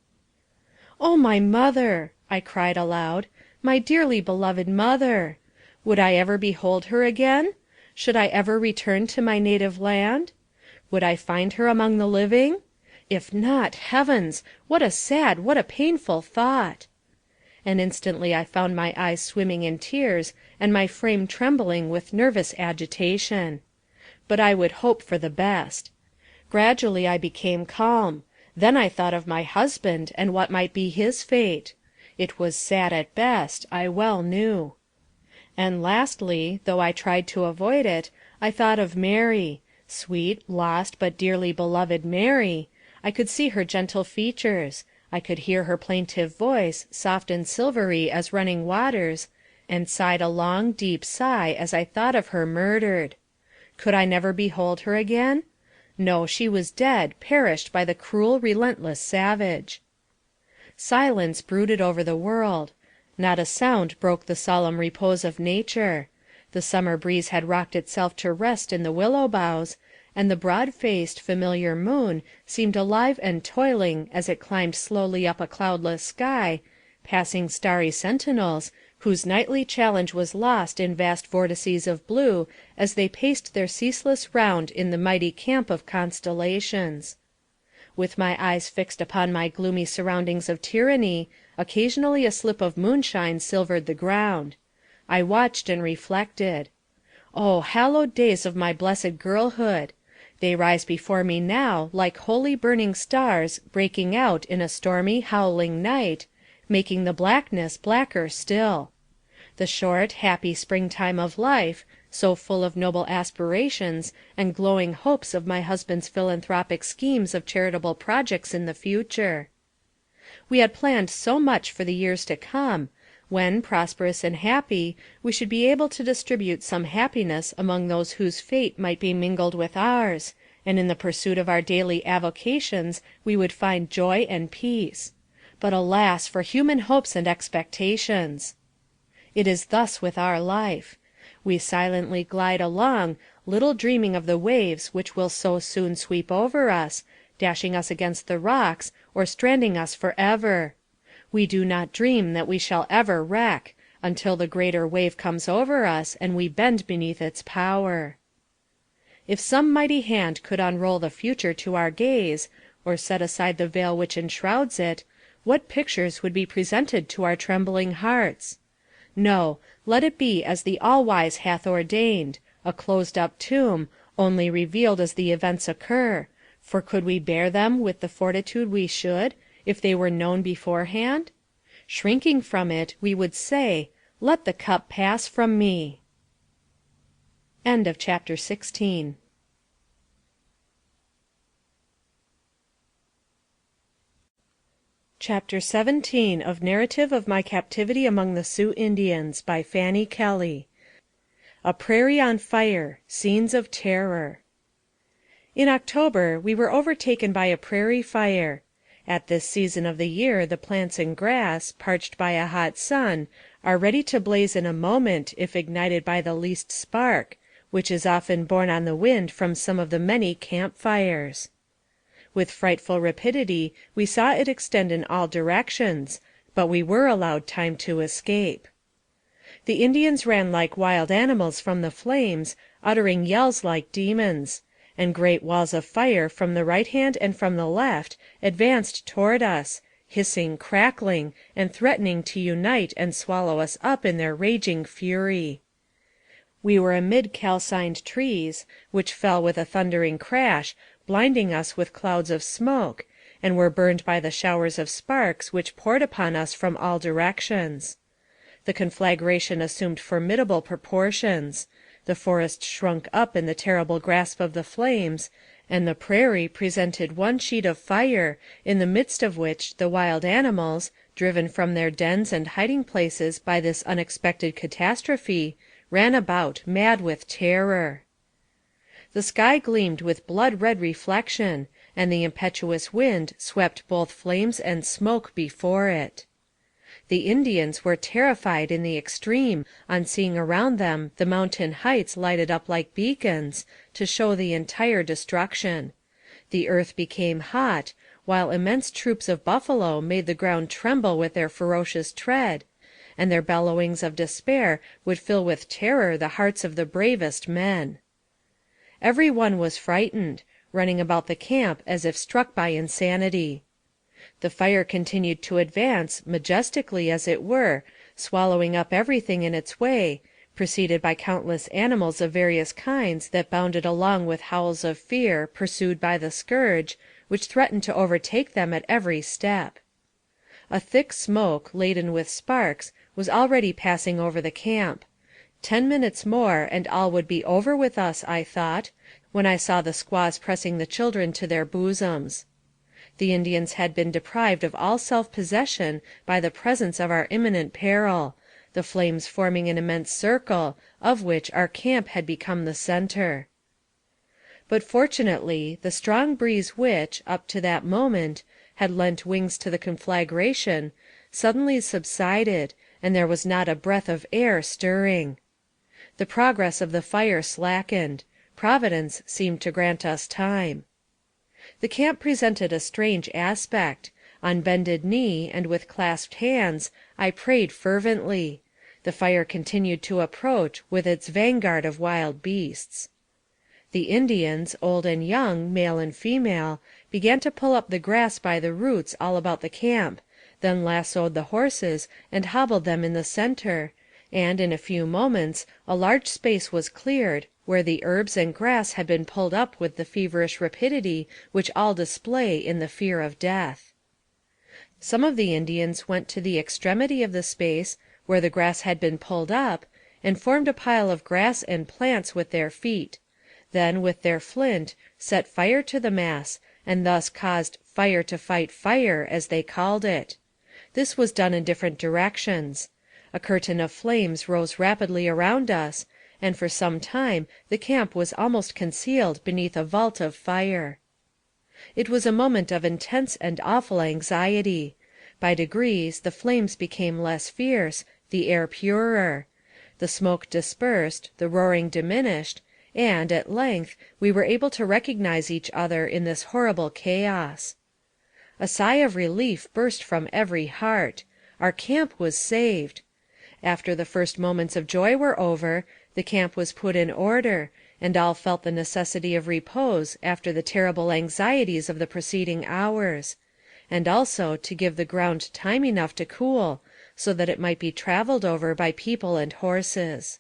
"Oh, my mother!" I cried aloud, "my dearly beloved mother! Would I ever behold her again? Should I ever return to my native land? Would I find her among the living? If not, heavens! what a sad, what a painful thought!" And instantly I found my eyes swimming in tears, and my frame trembling with nervous agitation. but I would hope for the best. Gradually I became calm. Then I thought of my husband, and what might be his fate. It was sad at best, I well knew. And lastly, though I tried to avoid it, I thought of Mary, sweet, lost, but dearly beloved Mary. I could see her gentle features. I could hear her plaintive voice, soft and silvery as running waters, and sighed a long, deep sigh as I thought of her murdered. Could I never behold her again? No, she was dead, perished by the cruel, relentless savage. Silence brooded over the world. Not a sound broke the solemn repose of nature. The summer breeze had rocked itself to rest in the willow boughs, and the broad-faced, familiar moon seemed alive and toiling as it climbed slowly up a cloudless sky, passing starry sentinels, whose nightly challenge was lost in vast vortices of blue as they paced their ceaseless round in the mighty camp of constellations. With my eyes fixed upon my gloomy surroundings of tyranny, occasionally a slip of moonshine silvered the ground. I watched and reflected. Oh, hallowed days of my blessed girlhood! They rise before me now like holy burning stars breaking out in a stormy, howling night, making the blackness blacker still. The short, happy springtime of life, so full of noble aspirations and glowing hopes of my husband's philanthropic schemes of charitable projects in the future. We had planned so much for the years to come, when, prosperous and happy, we should be able to distribute some happiness among those whose fate might be mingled with ours, and in the pursuit of our daily avocations we would find joy and peace. But alas for human hopes and expectations! It is thus with our life. We silently glide along, little dreaming of the waves which will so soon sweep over us, dashing us against the rocks, or stranding us forever. We do not dream that we shall ever wreck, until the greater wave comes over us, and we bend beneath its power. If some mighty hand could unroll the future to our gaze, or set aside the veil which enshrouds it, what pictures would be presented to our trembling hearts? No, let it be as the All-Wise hath ordained, a closed-up tomb, only revealed as the events occur, for could we bear them with the fortitude we should, if they were known beforehand? Shrinking from it, we would say, "Let the cup pass from me." Chapter 17 of Narrative of My Captivity among the Sioux Indians, by Fanny Kelly. A Prairie on Fire. Scenes of Terror. In October we were overtaken by a prairie fire. At this season of the year the plants and grass, parched by a hot sun, are ready to blaze in a moment if ignited by the least spark, which is often borne on the wind from some of the many camp fires. With frightful rapidity we saw it extend in all directions, but we were allowed time to escape. The Indians ran like wild animals from the flames, uttering yells like demons, and great walls of fire from the right hand and from the left advanced toward us, hissing, crackling, and threatening to unite and swallow us up in their raging fury. We were amid calcined trees, which fell with a thundering crash, blinding us with clouds of smoke, and were burned by the showers of sparks which poured upon us from all directions. The conflagration assumed formidable proportions. The forest shrunk up in the terrible grasp of the flames, and the prairie presented one sheet of fire, in the midst of which the wild animals, driven from their dens and hiding places by this unexpected catastrophe, ran about, mad with terror. The sky gleamed with blood-red reflection, and the impetuous wind swept both flames and smoke before it. The Indians were terrified in the extreme on seeing around them the mountain heights lighted up like beacons, to show the entire destruction. The earth became hot, while immense troops of buffalo made the ground tremble with their ferocious tread, and their bellowings of despair would fill with terror the hearts of the bravest men. Every one was frightened, running about the camp as if struck by insanity. The fire continued to advance, majestically as it were, swallowing up everything in its way, preceded by countless animals of various kinds that bounded along with howls of fear, pursued by the scourge, which threatened to overtake them at every step. A thick smoke, laden with sparks, was already passing over the camp. 10 minutes more, and all would be over with us, I thought, when I saw the squaws pressing the children to their bosoms. The Indians had been deprived of all self-possession by the presence of our imminent peril, the flames forming an immense circle, of which our camp had become the center. But fortunately, the strong breeze which, up to that moment, had lent wings to the conflagration, suddenly subsided, and there was not a breath of air stirring. The progress of the fire slackened. Providence seemed to grant us time. The camp presented a strange aspect. On bended knee, and with clasped hands, I prayed fervently. The fire continued to approach, with its vanguard of wild beasts. The Indians, old and young, male and female, began to pull up the grass by the roots all about the camp, then lassoed the horses and hobbled them in the center, and, in a few moments, a large space was cleared, where the herbs and grass had been pulled up with the feverish rapidity which all display in the fear of death. Some of the Indians went to the extremity of the space, where the grass had been pulled up, and formed a pile of grass and plants with their feet; then, with their flint, set fire to the mass, and thus caused fire to fight fire, as they called it. This was done in different directions. A curtain of flames rose rapidly around us, and for some time the camp was almost concealed beneath a vault of fire. It was a moment of intense and awful anxiety. By degrees the flames became less fierce, the air purer. The smoke dispersed, the roaring diminished, and, at length, we were able to recognize each other in this horrible chaos. A sigh of relief burst from every heart. Our camp was saved. After the first moments of joy were over, the camp was put in order, and all felt the necessity of repose after the terrible anxieties of the preceding hours, and also to give the ground time enough to cool, so that it might be traveled over by people and horses.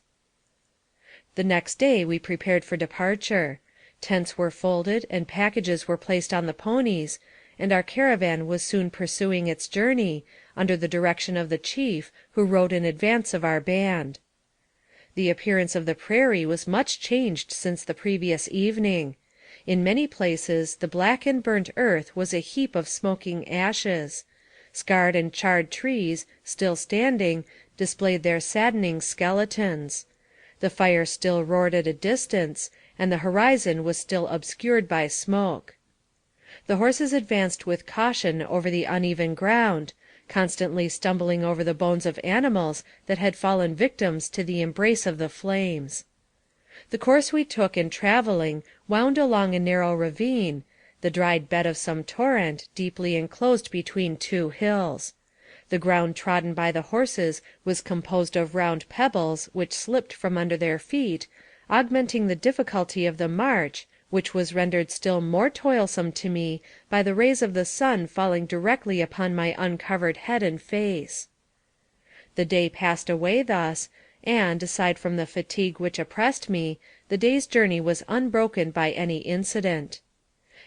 The next day we prepared for departure. Tents were folded and packages were placed on the ponies, and our caravan was soon pursuing its journey, under the direction of the chief, who rode in advance of our band. The appearance of the prairie was much changed since the previous evening. In many places the black and burnt earth was a heap of smoking ashes. Scarred and charred trees, still standing, displayed their saddening skeletons. The fire still roared at a distance, and the horizon was still obscured by smoke. The horses advanced with caution over the uneven ground, constantly stumbling over the bones of animals that had fallen victims to the embrace of the flames. The course we took in traveling wound along a narrow ravine, the dried bed of some torrent, deeply enclosed between two hills. The ground trodden by the horses was composed of round pebbles which slipped from under their feet, augmenting the difficulty of the march, which was rendered still more toilsome to me by the rays of the sun falling directly upon my uncovered head and face. The day passed away thus, and, aside from the fatigue which oppressed me, the day's journey was unbroken by any incident.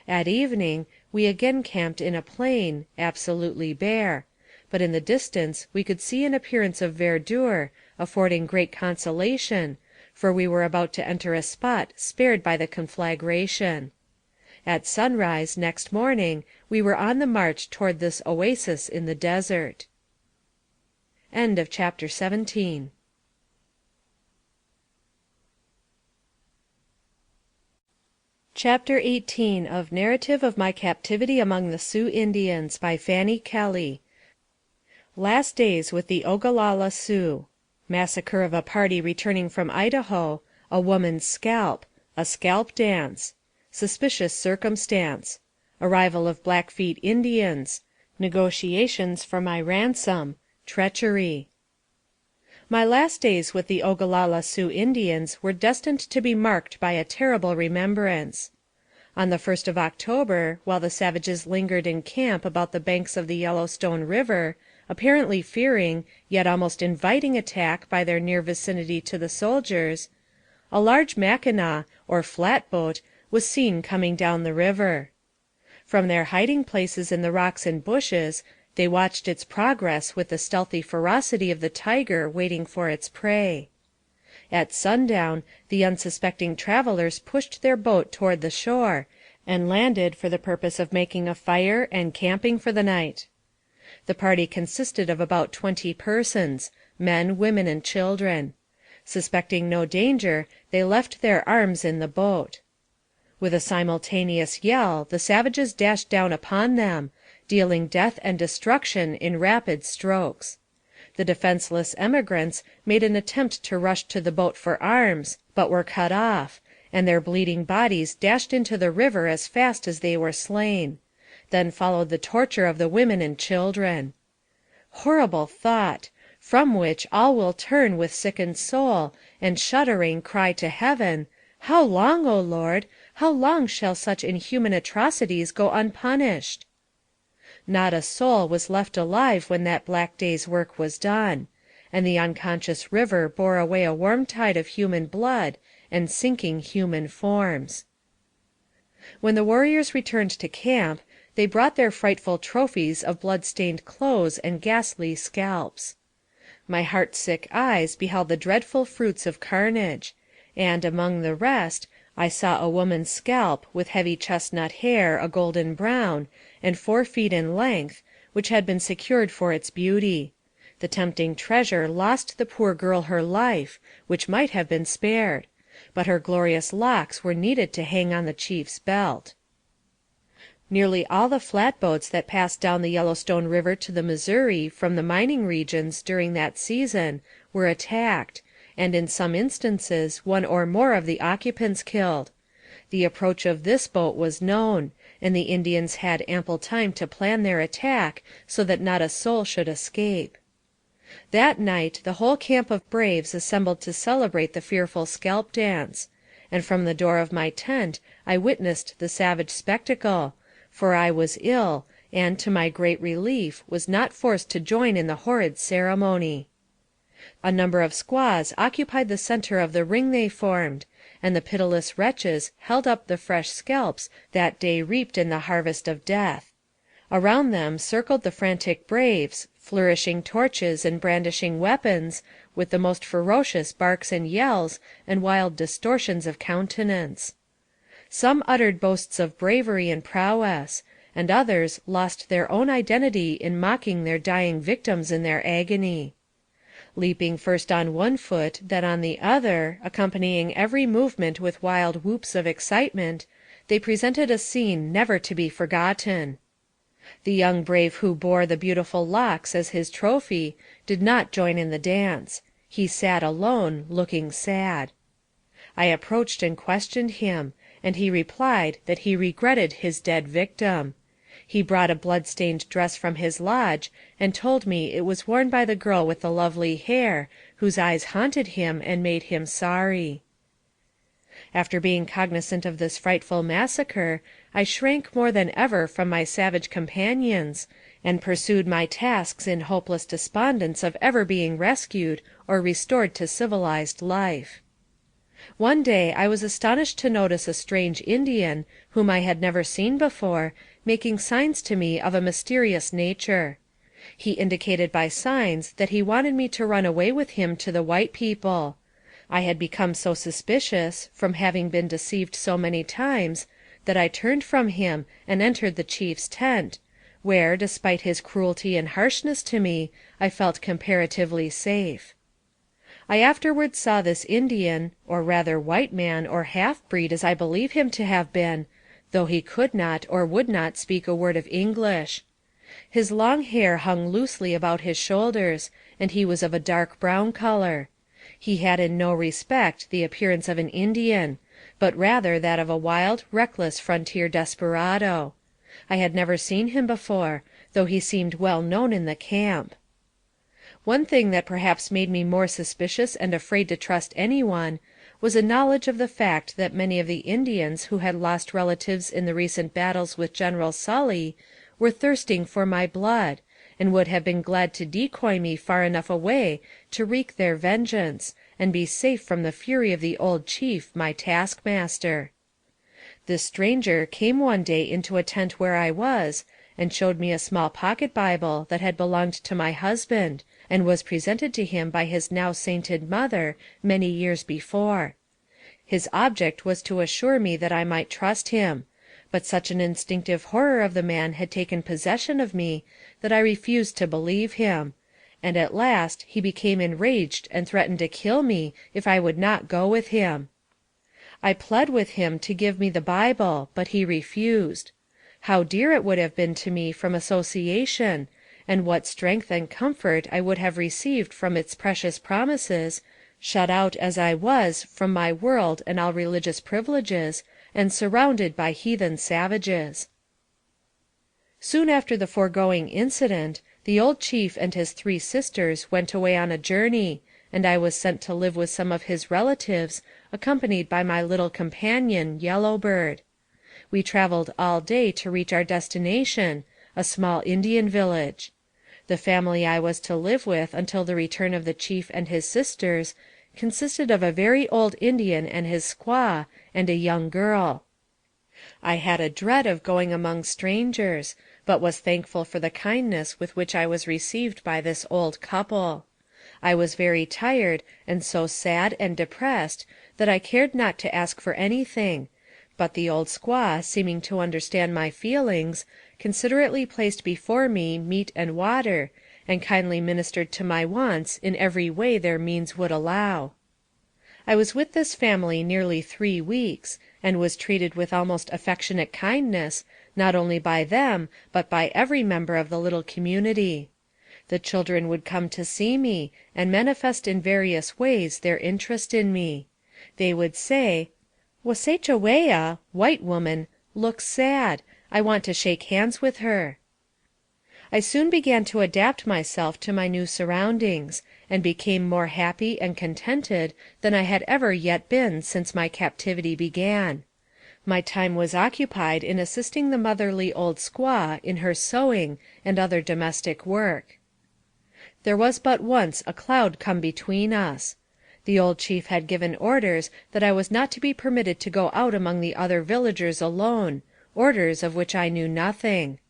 At evening, we again camped in a plain, absolutely bare, but in the distance we could see an appearance of verdure, affording great consolation, for we were about to enter a spot spared by the conflagration. At sunrise, next morning, we were on the march toward this oasis in the desert. Chapter 18 of Narrative of My Captivity Among the Sioux Indians, by Fanny Kelly. Last days with the Ogallala Sioux. Massacre of a party returning from Idaho. A woman's scalp. A scalp dance. Suspicious circumstance. Arrival of Blackfeet Indians. Negotiations for my ransom. Treachery. My last days with the Ogallala Sioux Indians were destined to be marked by a terrible remembrance. On the 1st of October, while the savages lingered in camp about the banks of the Yellowstone River, apparently fearing, yet almost inviting attack by their near vicinity to the soldiers, a large Mackinaw, or flatboat, was seen coming down the river. From their hiding places in the rocks and bushes, they watched its progress with the stealthy ferocity of the tiger waiting for its prey. At sundown, the unsuspecting travelers pushed their boat toward the shore, and landed for the purpose of making a fire and camping for the night. The party consisted of about 20 persons, men, women, and children. Suspecting no danger, they left their arms in the boat. With a simultaneous yell, the savages dashed down upon them, dealing death and destruction in rapid strokes. The defenseless emigrants made an attempt to rush to the boat for arms, but were cut off, and their bleeding bodies dashed into the river as fast as they were slain. Then followed the torture of the women and children. Horrible thought! From which all will turn with sickened soul, and shuddering cry to heaven, "How long, O Lord? How long shall such inhuman atrocities go unpunished?" Not a soul was left alive when that black day's work was done, and the unconscious river bore away a warm tide of human blood and sinking human forms. When the warriors returned to camp, they brought their frightful trophies of blood-stained clothes and ghastly scalps. My heart-sick eyes beheld the dreadful fruits of carnage, and, among the rest, I saw a woman's scalp, with heavy chestnut hair, a golden brown, and 4 feet in length, which had been secured for its beauty. The tempting treasure lost the poor girl her life, which might have been spared, but her glorious locks were needed to hang on the chief's belt. Nearly all the flatboats that passed down the Yellowstone River to the Missouri from the mining regions during that season were attacked, and in some instances one or more of the occupants killed. The approach of this boat was known, and the Indians had ample time to plan their attack so that not a soul should escape. That night the whole camp of braves assembled to celebrate the fearful scalp dance, and from the door of my tent I witnessed the savage spectacle, for I was ill, and, to my great relief, was not forced to join in the horrid ceremony. A number of squaws occupied the center of the ring they formed, and the pitiless wretches held up the fresh scalps that day reaped in the harvest of death. Around them circled the frantic braves, flourishing torches and brandishing weapons, with the most ferocious barks and yells, and wild distortions of countenance. Some uttered boasts of bravery and prowess, and others lost their own identity in mocking their dying victims in their agony. Leaping first on one foot, then on the other, accompanying every movement with wild whoops of excitement, they presented a scene never to be forgotten. The young brave who bore the beautiful locks as his trophy did not join in the dance. He sat alone, looking sad. I approached and questioned him, and he replied that he regretted his dead victim. He brought a blood-stained dress from his lodge, and told me it was worn by the girl with the lovely hair, whose eyes haunted him and made him sorry. After being cognizant of this frightful massacre, I shrank more than ever from my savage companions, and pursued my tasks in hopeless despondence of ever being rescued or restored to civilized life. One day I was astonished to notice a strange Indian, whom I had never seen before, making signs to me of a mysterious nature. He indicated by signs that he wanted me to run away with him to the white people. I had become so suspicious, from having been deceived so many times, that I turned from him and entered the chief's tent, where, despite his cruelty and harshness to me, I felt comparatively safe. I afterward saw this Indian, or rather white man, or half-breed, as I believe him to have been, though he could not or would not speak a word of English. His long hair hung loosely about his shoulders, and he was of a dark brown color. He had in no respect the appearance of an Indian, but rather that of a wild, reckless frontier desperado. I had never seen him before, though he seemed well known in the camp. One thing that perhaps made me more suspicious and afraid to trust any one, was a knowledge of the fact that many of the Indians who had lost relatives in the recent battles with General Sully were thirsting for my blood, and would have been glad to decoy me far enough away to wreak their vengeance, and be safe from the fury of the old chief, my taskmaster. This stranger came one day into a tent where I was, and showed me a small pocket Bible that had belonged to my husband, and was presented to him by his now sainted mother, many years before. His object was to assure me that I might trust him, but such an instinctive horror of the man had taken possession of me that I refused to believe him, and at last he became enraged and threatened to kill me if I would not go with him. I pled with him to give me the Bible, but he refused. How dear it would have been to me from association, and what strength and comfort I would have received from its precious promises, shut out as I was from my world and all religious privileges, and surrounded by heathen savages. Soon after the foregoing incident, the old chief and his 3 sisters went away on a journey, and I was sent to live with some of his relatives, accompanied by my little companion, Yellow Bird. We traveled all day to reach our destination, a small Indian village. The family I was to live with until the return of the chief and his sisters consisted of a very old Indian and his squaw, and a young girl. I had a dread of going among strangers, but was thankful for the kindness with which I was received by this old couple. I was very tired, and so sad and depressed that I cared not to ask for anything, but the old squaw seeming to understand my feelings, considerately placed before me meat and water, and kindly ministered to my wants in every way their means would allow. I was with this family nearly 3 weeks, and was treated with almost affectionate kindness, not only by them, but by every member of the little community. The children would come to see me, and manifest in various ways their interest in me. They would say, "Wasechawea (white woman) looks sad. I want to shake hands with her." I soon began to adapt myself to my new surroundings, and became more happy and contented than I had ever yet been since my captivity began. My time was occupied in assisting the motherly old squaw in her sewing and other domestic work. There was but once a cloud come between us. The old chief had given orders that I was not to be permitted to go out among the other villagers alone, orders of which I knew nothing.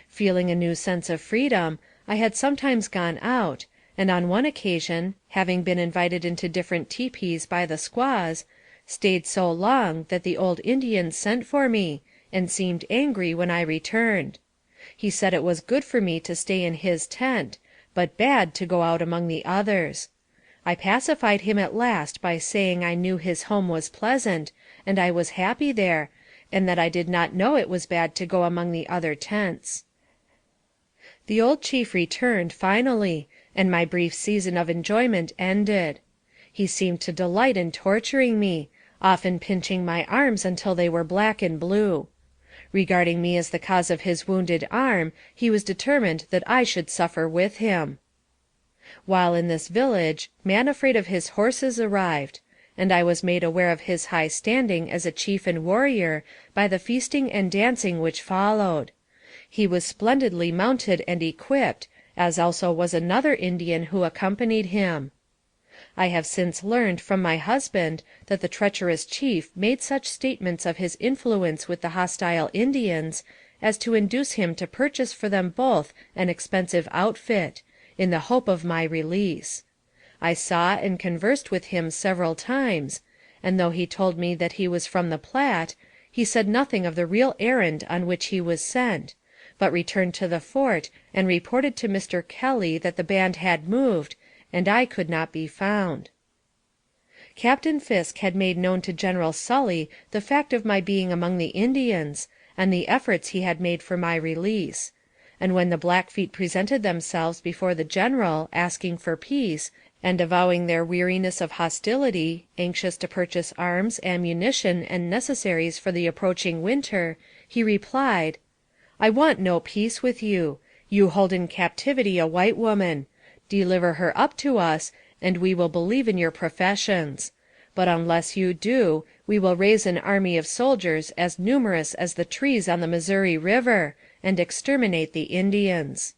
Feeling a new sense of freedom, I had sometimes gone out, and on one occasion, having been invited into different teepees by the squaws, stayed so long that the old Indian sent for me, and seemed angry when I returned. He said it was good for me to stay in his tent, but bad to go out among the others. I pacified him at last by saying I knew his home was pleasant, and I was happy there, and that I did not know it was bad to go among the other tents. The old chief returned, finally, and my brief season of enjoyment ended. He seemed to delight in torturing me, often pinching my arms until they were black and blue. Regarding me as the cause of his wounded arm, he was determined that I should suffer with him. While in this village, Man Afraid of His Horses arrived, and I was made aware of his high standing as a chief and warrior by the feasting and dancing which followed. He was splendidly mounted and equipped, as also was another Indian who accompanied him. I have since learned from my husband that the treacherous chief made such statements of his influence with the hostile Indians as to induce him to purchase for them both an expensive outfit, in the hope of my release. I saw and conversed with him several times, and though he told me that he was from the Platte, he said nothing of the real errand on which he was sent, but returned to the fort and reported to Mr. Kelly that the band had moved, and I could not be found. Captain Fisk had made known to General Sully the fact of my being among the Indians, and the efforts he had made for my release; and when the Blackfeet presented themselves before the General, asking for peace, and avowing their weariness of hostility, anxious to purchase arms, ammunition, and necessaries for the approaching winter, he replied: "I want no peace with you. You hold in captivity a white woman. Deliver her up to us, and we will believe in your professions. But unless you do, we will raise an army of soldiers as numerous as the trees on the Missouri River, and exterminate the Indians."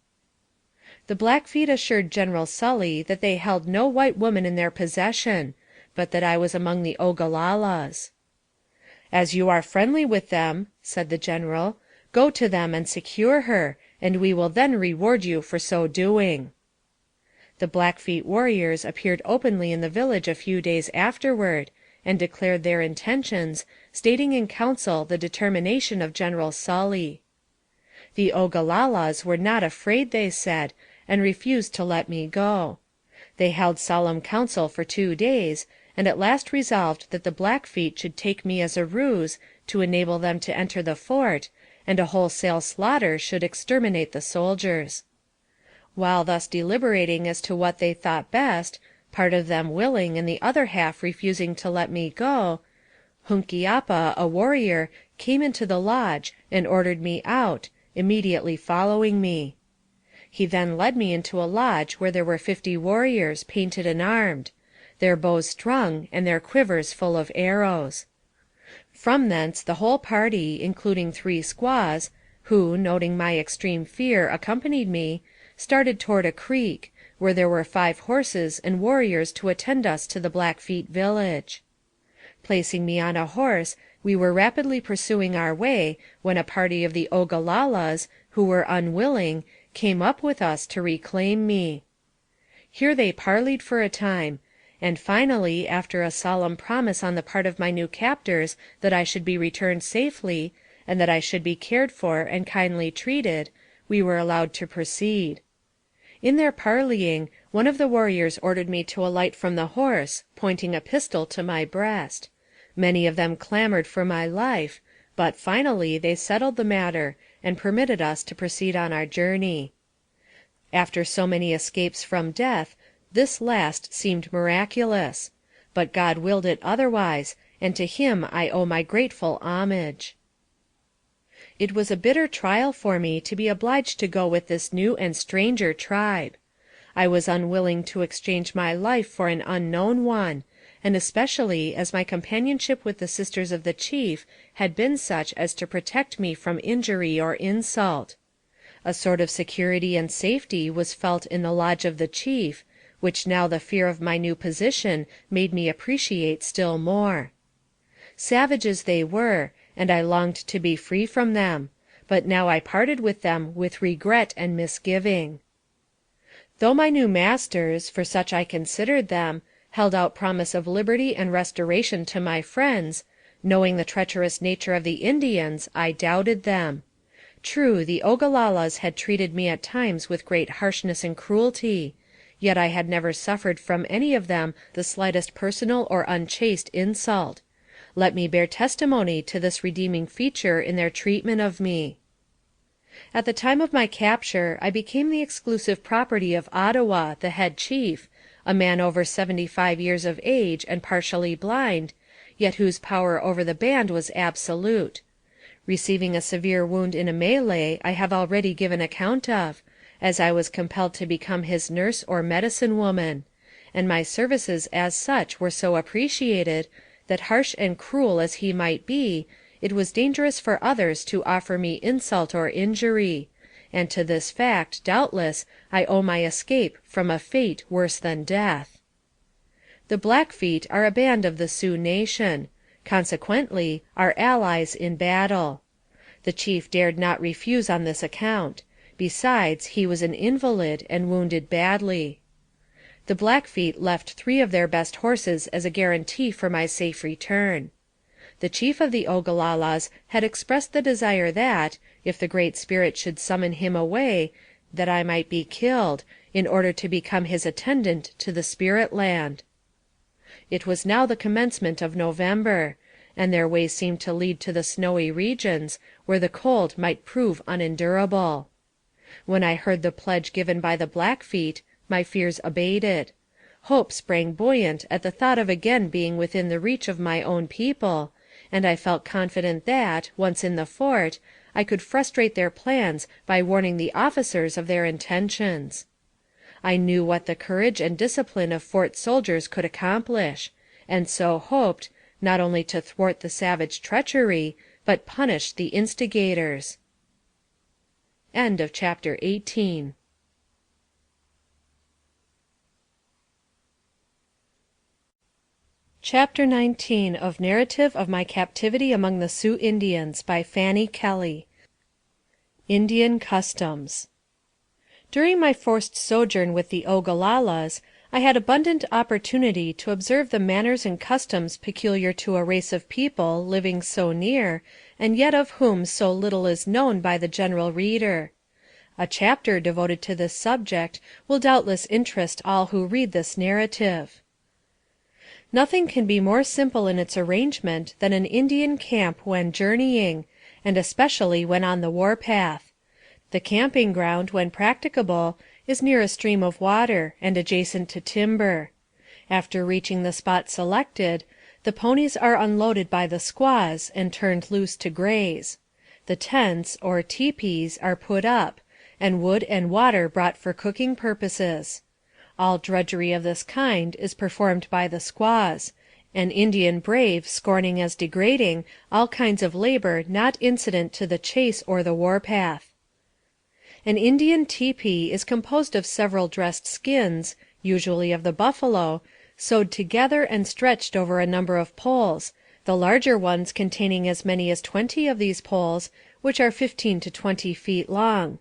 The Blackfeet assured General Sully that they held no white woman in their possession, but that I was among the Ogalallas. "As you are friendly with them," said the General, "go to them and secure her, and we will then reward you for so doing." The Blackfeet warriors appeared openly in the village a few days afterward, and declared their intentions, stating in council the determination of General Sully. The Ogalallas were not afraid, they said, and refused to let me go. They held solemn council for 2 days, and at last resolved that the Blackfeet should take me as a ruse, to enable them to enter the fort, and a wholesale slaughter should exterminate the soldiers. While thus deliberating as to what they thought best, part of them willing and the other half refusing to let me go, Hunkiapa, a warrior, came into the lodge and ordered me out, immediately following me. He then led me into a lodge where there were 50 warriors, painted and armed, their bows strung and their quivers full of arrows. From thence the whole party, including 3 squaws, who, noting my extreme fear, accompanied me, started toward a creek, where there were 5 horses and warriors to attend us to the Blackfeet village. Placing me on a horse, we were rapidly pursuing our way, when a party of the Ogalallas, who were unwilling, came up with us to reclaim me. Here they parleyed for a time, and finally, after a solemn promise on the part of my new captors that I should be returned safely, and that I should be cared for and kindly treated, we were allowed to proceed. In their parleying, one of the warriors ordered me to alight from the horse, pointing a pistol to my breast. Many of them clamored for my life, but, finally, they settled the matter, and permitted us to proceed on our journey. After so many escapes from death, this last seemed miraculous, but God willed it otherwise, and to him I owe my grateful homage. It was a bitter trial for me to be obliged to go with this new and stranger tribe. I was unwilling to exchange my life for an unknown one, and especially as my companionship with the sisters of the chief had been such as to protect me from injury or insult. A sort of security and safety was felt in the lodge of the chief, which now the fear of my new position made me appreciate still more. Savages they were, and I longed to be free from them, but now I parted with them with regret and misgiving. Though my new masters, for such I considered them, held out promise of liberty and restoration to my friends, knowing the treacherous nature of the Indians, I doubted them. True, the Ogalallas had treated me at times with great harshness and cruelty, yet I had never suffered from any of them the slightest personal or unchaste insult. Let me bear testimony to this redeeming feature in their treatment of me. At the time of my capture, I became the exclusive property of Ottawa, the head chief, a man over 75 years of age and partially blind, yet whose power over the band was absolute. Receiving a severe wound in a melee I have already given account of, as I was compelled to become his nurse or medicine woman, and my services as such were so appreciated, that harsh and cruel as he might be, it was dangerous for others to offer me insult or injury, and to this fact, doubtless, I owe my escape from a fate worse than death. The Blackfeet are a band of the Sioux nation, consequently, are allies in battle. The chief dared not refuse on this account; besides, he was an invalid, and wounded badly. The Blackfeet left 3 of their best horses as a guarantee for my safe return. The chief of the Ogalallas had expressed the desire that, if the Great Spirit should summon him away, that I might be killed, in order to become his attendant to the spirit land. It was now the commencement of November, and their way seemed to lead to the snowy regions, where the cold might prove unendurable. When I heard the pledge given by the Blackfeet, my fears abated. Hope sprang buoyant at the thought of again being within the reach of my own people, and I felt confident that, once in the fort, I could frustrate their plans by warning the officers of their intentions. I knew what the courage and discipline of fort soldiers could accomplish, and so hoped, not only to thwart the savage treachery, but punish the instigators. Chapter 19. Chapter 19 of Narrative of My Captivity Among the Sioux Indians by Fanny Kelly. Indian Customs. During my forced sojourn with the Ogalallas, I had abundant opportunity to observe the manners and customs peculiar to a race of people living so near, and yet of whom so little is known by the general reader. A chapter devoted to this subject will doubtless interest all who read this narrative. Nothing can be more simple in its arrangement than an Indian camp when journeying, and especially when on the warpath. The camping ground, when practicable, is near a stream of water, and adjacent to timber. After reaching the spot selected, the ponies are unloaded by the squaws and turned loose to graze. The tents, or teepees, are put up, and wood and water brought for cooking purposes. All drudgery of this kind is performed by the squaws, an Indian brave scorning as degrading all kinds of labor not incident to the chase or the warpath. An Indian teepee is composed of several dressed skins, usually of the buffalo, sewed together and stretched over a number of poles, the larger ones containing as many as 20 of these poles, which are 15 to 20 feet long.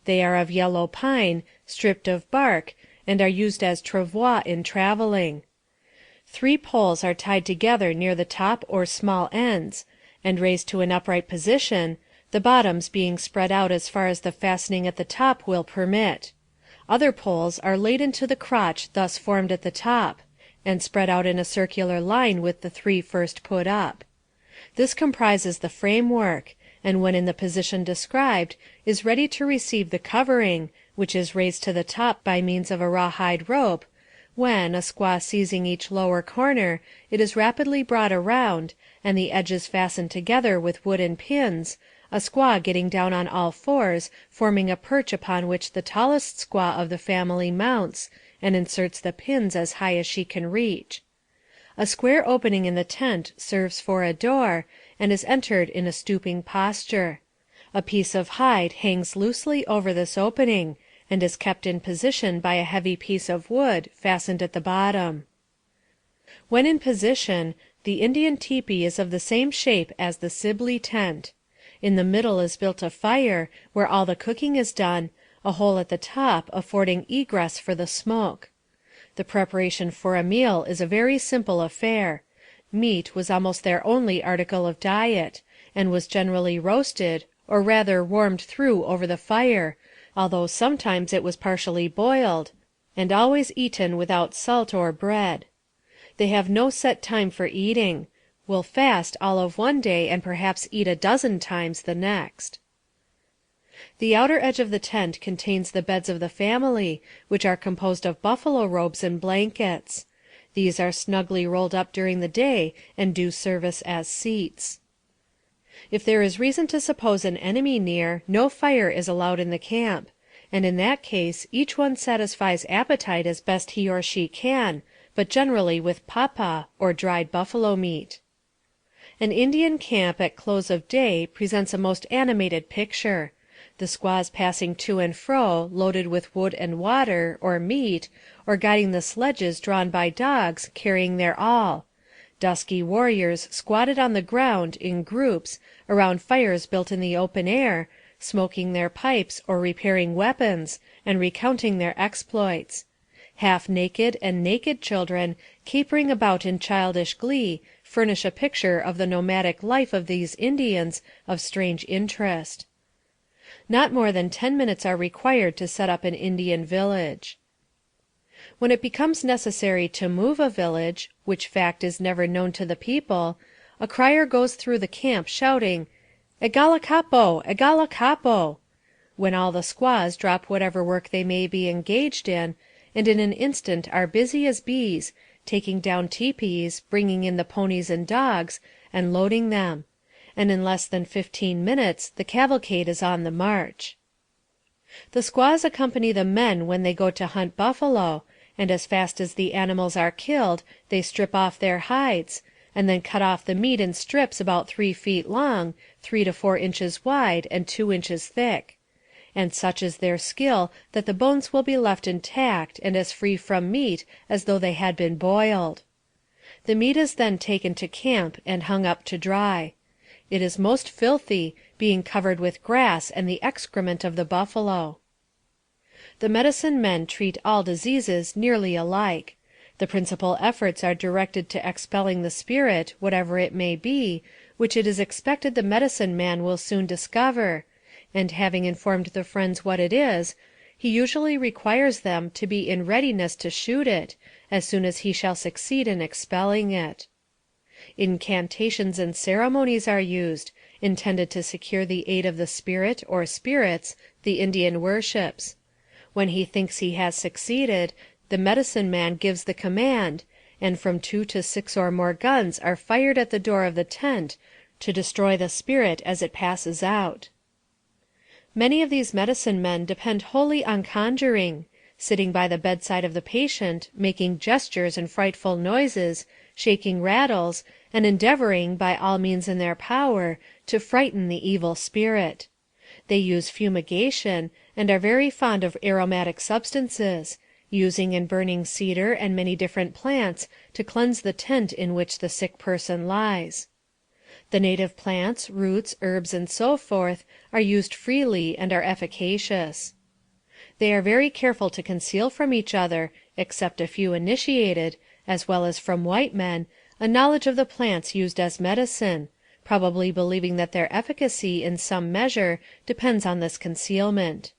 They are of yellow pine, stripped of bark, and are used as travois in traveling. 3 poles are tied together near the top or small ends, and raised to an upright position, the bottoms being spread out as far as the fastening at the top will permit. Other poles are laid into the crotch thus formed at the top, and spread out in a circular line with the 3 first put up. This comprises the framework, and when in the position described, is ready to receive the covering, which is raised to the top by means of a rawhide rope, when, a squaw seizing each lower corner, it is rapidly brought around, and the edges fastened together with wooden pins, a squaw getting down on all fours, forming a perch upon which the tallest squaw of the family mounts, and inserts the pins as high as she can reach. A square opening in the tent serves for a door, and is entered in a stooping posture. A piece of hide hangs loosely over this opening, and is kept in position by a heavy piece of wood fastened at the bottom. When in position, the Indian teepee is of the same shape as the Sibley tent. In the middle is built a fire, where all the cooking is done, a hole at the top affording egress for the smoke. The preparation for a meal is a very simple affair. Meat was almost their only article of diet, and was generally roasted, or rather warmed through over the fire, although sometimes it was partially boiled, and always eaten without salt or bread. They have no set time for eating, will fast all of one day and perhaps eat a dozen times the next. The outer edge of the tent contains the beds of the family, which are composed of buffalo robes and blankets. These are snugly rolled up during the day and do service as seats. If there is reason to suppose an enemy near, no fire is allowed in the camp, and in that case each one satisfies appetite as best he or she can, but generally with papa, or dried buffalo meat. An Indian camp at close of day presents a most animated picture. The squaws passing to and fro, loaded with wood and water, or meat, or guiding the sledges drawn by dogs, carrying their all. Dusky warriors squatted on the ground, in groups, around fires built in the open air, smoking their pipes or repairing weapons, and recounting their exploits. Half-naked and naked children, capering about in childish glee, furnish a picture of the nomadic life of these Indians of strange interest. Not more than 10 minutes are required to set up an Indian village. When it becomes necessary to move a village, which fact is never known to the people, a crier goes through the camp shouting, "Egalakapo! Egalakapo!" when all the squaws drop whatever work they may be engaged in, and in an instant are busy as bees, taking down teepees, bringing in the ponies and dogs, and loading them, and in less than 15 minutes the cavalcade is on the march. The squaws accompany the men when they go to hunt buffalo, and as fast as the animals are killed they strip off their hides, and then cut off the meat in strips about 3 feet long, 3 to 4 inches wide, and 2 inches thick. And such is their skill that the bones will be left intact and as free from meat as though they had been boiled. The meat is then taken to camp and hung up to dry. It is most filthy, being covered with grass and the excrement of the buffalo. The medicine men treat all diseases nearly alike. The principal efforts are directed to expelling the spirit, whatever it may be, which it is expected the medicine man will soon discover, and having informed the friends what it is, he usually requires them to be in readiness to shoot it, as soon as he shall succeed in expelling it. Incantations and ceremonies are used, intended to secure the aid of the spirit or spirits the Indian worships. When he thinks he has succeeded, the medicine man gives the command, and from 2 to 6 or more guns are fired at the door of the tent to destroy the spirit as it passes out. Many of these medicine men depend wholly on conjuring, sitting by the bedside of the patient, making gestures and frightful noises, shaking rattles, and endeavoring, by all means in their power, to frighten the evil spirit. They use fumigation, and are very fond of aromatic substances, using and burning cedar and many different plants to cleanse the tent in which the sick person lies. The native plants, roots, herbs, and so forth, are used freely and are efficacious. They are very careful to conceal from each other, except a few initiated, as well as from white men, a knowledge of the plants used as medicine, probably believing that their efficacy in some measure depends on this concealment.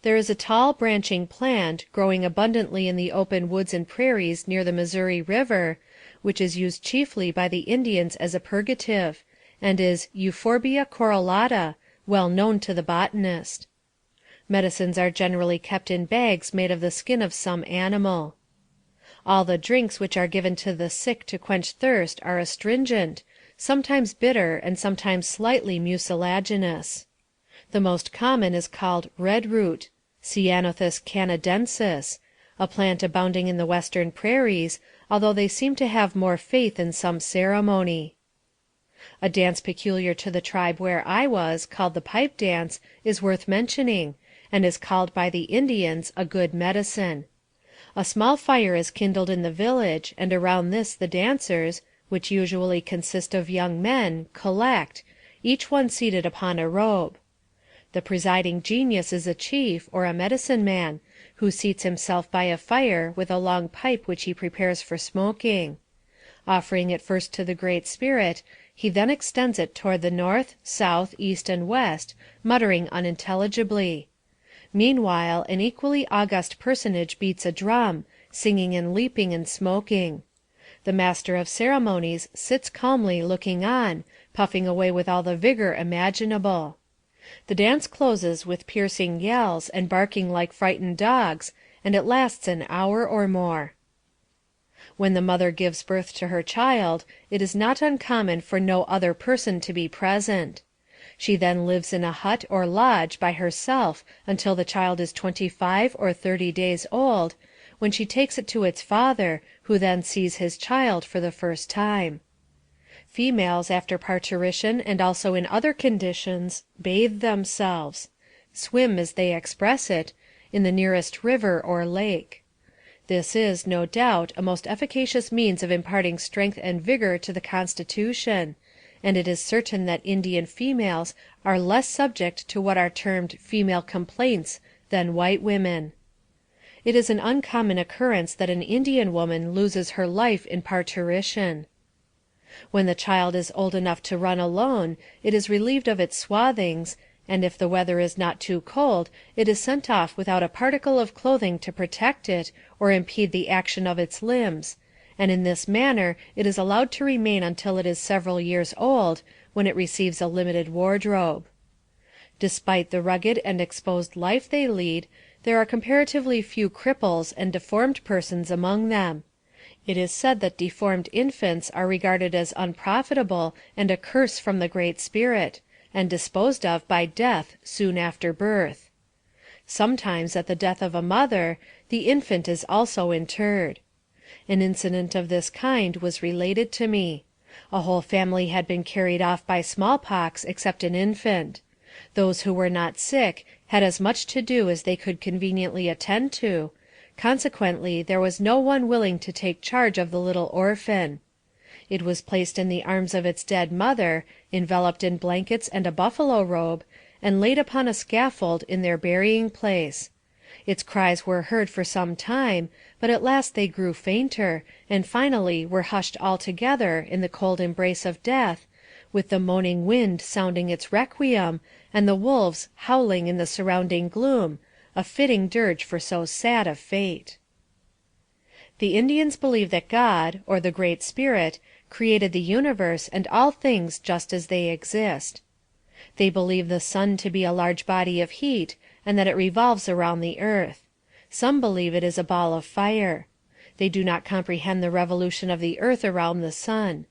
There is a tall, branching plant, growing abundantly in the open woods and prairies near the Missouri River, which is used chiefly by the Indians as a purgative, and is Euphorbia correlata, well known to the botanist. Medicines are generally kept in bags made of the skin of some animal. All the drinks which are given to the sick to quench thirst are astringent, sometimes bitter and sometimes slightly mucilaginous. The most common is called red root, Ceanothus canadensis, a plant abounding in the western prairies, although they seem to have more faith in some ceremony. A dance peculiar to the tribe where I was, called the pipe dance, is worth mentioning, and is called by the Indians a good medicine. A small fire is kindled in the village, and around this the dancers, which usually consist of young men, collect, each one seated upon a robe. The presiding genius is a chief, or a medicine man, who seats himself by a fire with a long pipe which he prepares for smoking. Offering it first to the Great Spirit, he then extends it toward the north, south, east, and west, muttering unintelligibly. Meanwhile, an equally august personage beats a drum, singing and leaping and smoking. The master of ceremonies sits calmly looking on, puffing away with all the vigor imaginable. The dance closes with piercing yells and barking like frightened dogs, and it lasts an hour or more. When the mother gives birth to her child, it is not uncommon for no other person to be present. She then lives in a hut or lodge by herself until the child is 25 or 30 days old, when she takes it to its father, who then sees his child for the first time. Females after parturition and also in other conditions bathe themselves, swim, as they express it, in the nearest river or lake. This is, no doubt, a most efficacious means of imparting strength and vigor to the constitution, and it is certain that Indian females are less subject to what are termed female complaints than white women. It is an uncommon occurrence that an Indian woman loses her life in parturition. When the child is old enough to run alone, it is relieved of its swathings, and if the weather is not too cold, it is sent off without a particle of clothing to protect it or impede the action of its limbs, and in this manner it is allowed to remain until it is several years old, when it receives a limited wardrobe. Despite the rugged and exposed life they lead, there are comparatively few cripples and deformed persons among them. It is said that deformed infants are regarded as unprofitable and a curse from the Great Spirit, and disposed of by death soon after birth. Sometimes, at the death of a mother, the infant is also interred. An incident of this kind was related to me. A whole family had been carried off by smallpox except an infant. Those who were not sick had as much to do as they could conveniently attend to, Consequently, there was no one willing to take charge of the little orphan. It was placed in the arms of its dead mother, enveloped in blankets and a buffalo robe, and laid upon a scaffold in their burying place. Its cries were heard for some time, but at last they grew fainter, and finally were hushed altogether in the cold embrace of death, with the moaning wind sounding its requiem, and the wolves howling in the surrounding gloom, a fitting dirge for so sad a fate. The Indians believe that God, or the Great Spirit, created the universe and all things just as they exist. They believe the sun to be a large body of heat, and that it revolves around the earth. Some believe it is a ball of fire. They do not comprehend the revolution of the earth around the sun.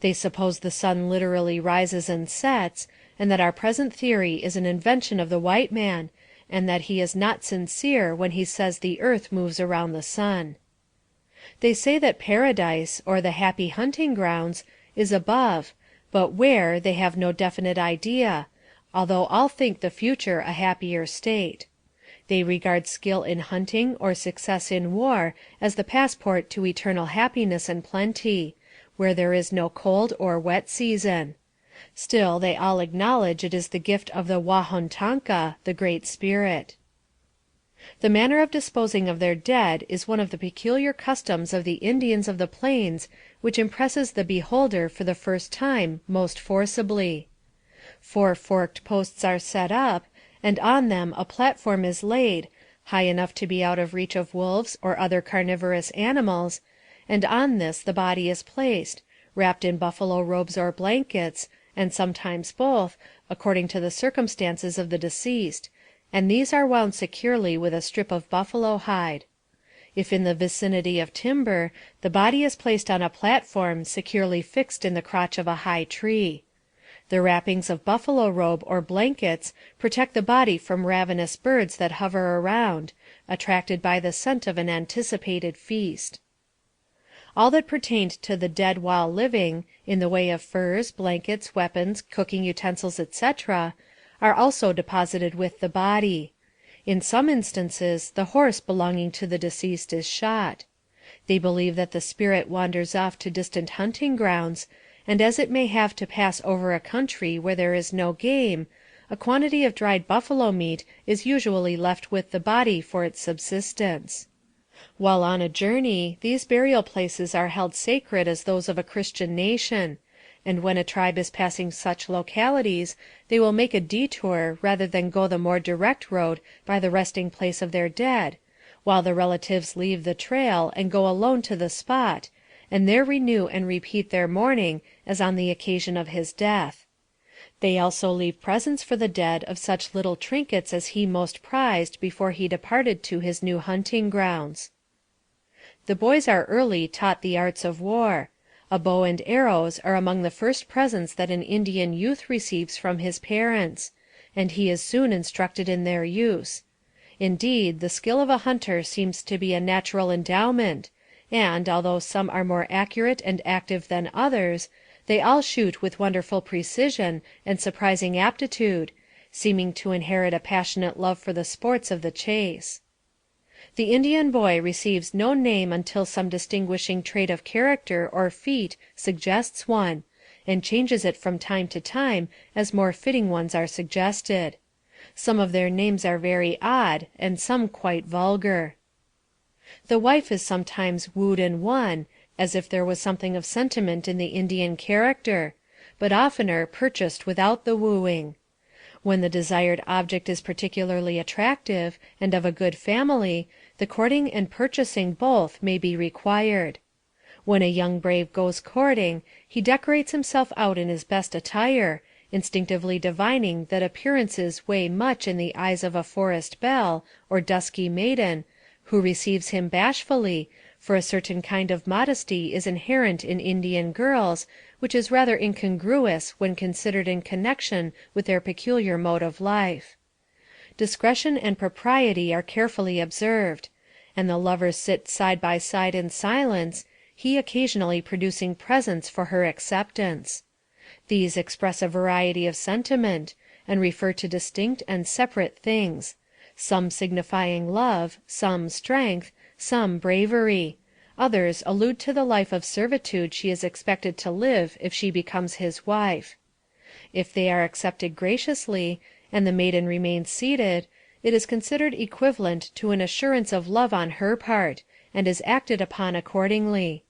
They suppose the sun literally rises and sets, and that our present theory is an invention of the white man, and that he is not sincere when he says the earth moves around the sun. They say that paradise, or the happy hunting grounds, is above, but where they have no definite idea, although all think the future a happier state. They regard skill in hunting or success in war as the passport to eternal happiness and plenty, where there is no cold or wet season. Still, they all acknowledge it is the gift of the Wahontanka, the Great Spirit. The manner of disposing of their dead is one of the peculiar customs of the Indians of the plains which impresses the beholder for the first time most forcibly. 4 forked posts are set up, and on them a platform is laid, high enough to be out of reach of wolves or other carnivorous animals, and on this the body is placed, wrapped in buffalo robes or blankets, and sometimes both, according to the circumstances of the deceased, and these are wound securely with a strip of buffalo hide. If in the vicinity of timber, the body is placed on a platform securely fixed in the crotch of a high tree. The wrappings of buffalo robe or blankets protect the body from ravenous birds that hover around, attracted by the scent of an anticipated feast. All that pertained to the dead while living, in the way of furs, blankets, weapons, cooking utensils, etc., are also deposited with the body. In some instances, the horse belonging to the deceased is shot. They believe that the spirit wanders off to distant hunting grounds, and as it may have to pass over a country where there is no game, a quantity of dried buffalo meat is usually left with the body for its subsistence. While on a journey, these burial places are held sacred as those of a Christian nation, and when a tribe is passing such localities, they will make a detour rather than go the more direct road by the resting place of their dead, while the relatives leave the trail and go alone to the spot, and there renew and repeat their mourning as on the occasion of his death. They also leave presents for the dead of such little trinkets as he most prized before he departed to his new hunting grounds. The boys are early taught the arts of war. A bow and arrows are among the first presents that an Indian youth receives from his parents, and he is soon instructed in their use. Indeed, the skill of a hunter seems to be a natural endowment, and, although some are more accurate and active than others, they all shoot with wonderful precision and surprising aptitude, seeming to inherit a passionate love for the sports of the chase. The Indian boy receives no name until some distinguishing trait of character or feat suggests one, and changes it from time to time as more fitting ones are suggested. Some of their names are very odd, and some quite vulgar. The wife is sometimes wooed and won, as if there was something of sentiment in the Indian character, but oftener purchased without the wooing. When the desired object is particularly attractive, and of a good family, the courting and purchasing both may be required. When a young brave goes courting, he decorates himself out in his best attire, instinctively divining that appearances weigh much in the eyes of a forest belle, or dusky maiden, who receives him bashfully, for a certain kind of modesty is inherent in Indian girls, which is rather incongruous when considered in connection with their peculiar mode of life. Discretion and propriety are carefully observed, and the lovers sit side by side in silence, he occasionally producing presents for her acceptance. These express a variety of sentiment, and refer to distinct and separate things, some signifying love, some strength, some bravery. Others allude to the life of servitude she is expected to live if she becomes his wife. If they are accepted graciously, and the maiden remains seated, it is considered equivalent to an assurance of love on her part, and is acted upon accordingly.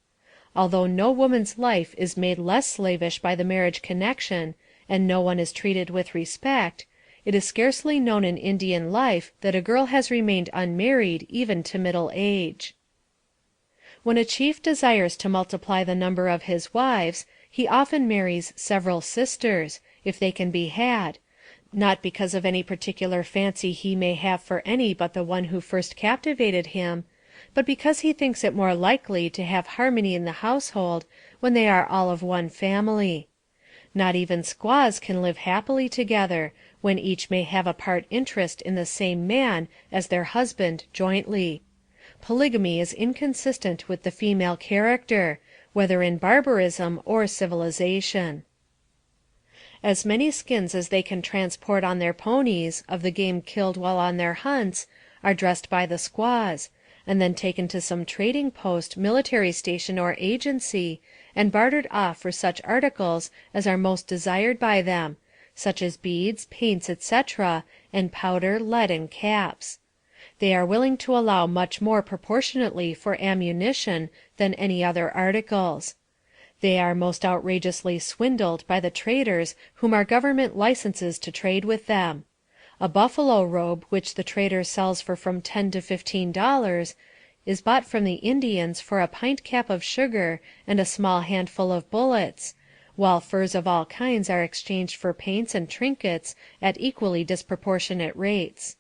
Although no woman's life is made less slavish by the marriage connection, and no one is treated with respect, it is scarcely known in Indian life that a girl has remained unmarried even to middle age. When a chief desires to multiply the number of his wives, he often marries several sisters, if they can be had, not because of any particular fancy he may have for any but the one who first captivated him, but because he thinks it more likely to have harmony in the household when they are all of one family. Not even squaws can live happily together, when each may have a part interest in the same man as their husband jointly. Polygamy is inconsistent with the female character, whether in barbarism or civilization. As many skins as they can transport on their ponies, of the game killed while on their hunts, are dressed by the squaws, and then taken to some trading post, military station, or agency, and bartered off for such articles as are most desired by them, such as beads, paints, etc., and powder, lead, and caps. They are willing to allow much more proportionately for ammunition than any other articles. They are most outrageously swindled by the traders whom our government licenses to trade with them. A buffalo robe which the trader sells for from $10 to $15 is bought from the Indians for a pint cap of sugar and a small handful of bullets, while furs of all kinds are exchanged for paints and trinkets at equally disproportionate rates.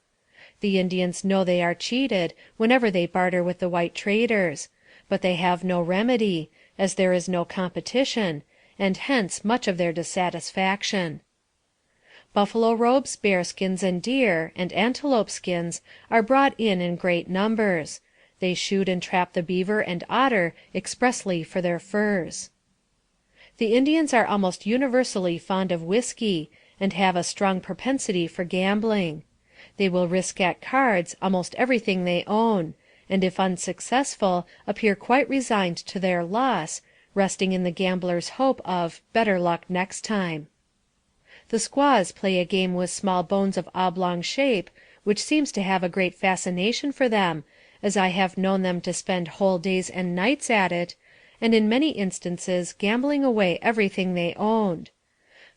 The Indians know they are cheated whenever they barter with the white traders, but they have no remedy, as there is no competition, and hence much of their dissatisfaction. Buffalo robes, bear skins, and deer, and antelope skins are brought in great numbers. They shoot and trap the beaver and otter expressly for their furs. The Indians are almost universally fond of whiskey, and have a strong propensity for gambling. They will risk at cards almost everything they own, and if unsuccessful appear quite resigned to their loss, resting in the gambler's hope of better luck next time. The squaws play a game with small bones of oblong shape, which seems to have a great fascination for them, as I have known them to spend whole days and nights at it, and in many instances gambling away everything they owned.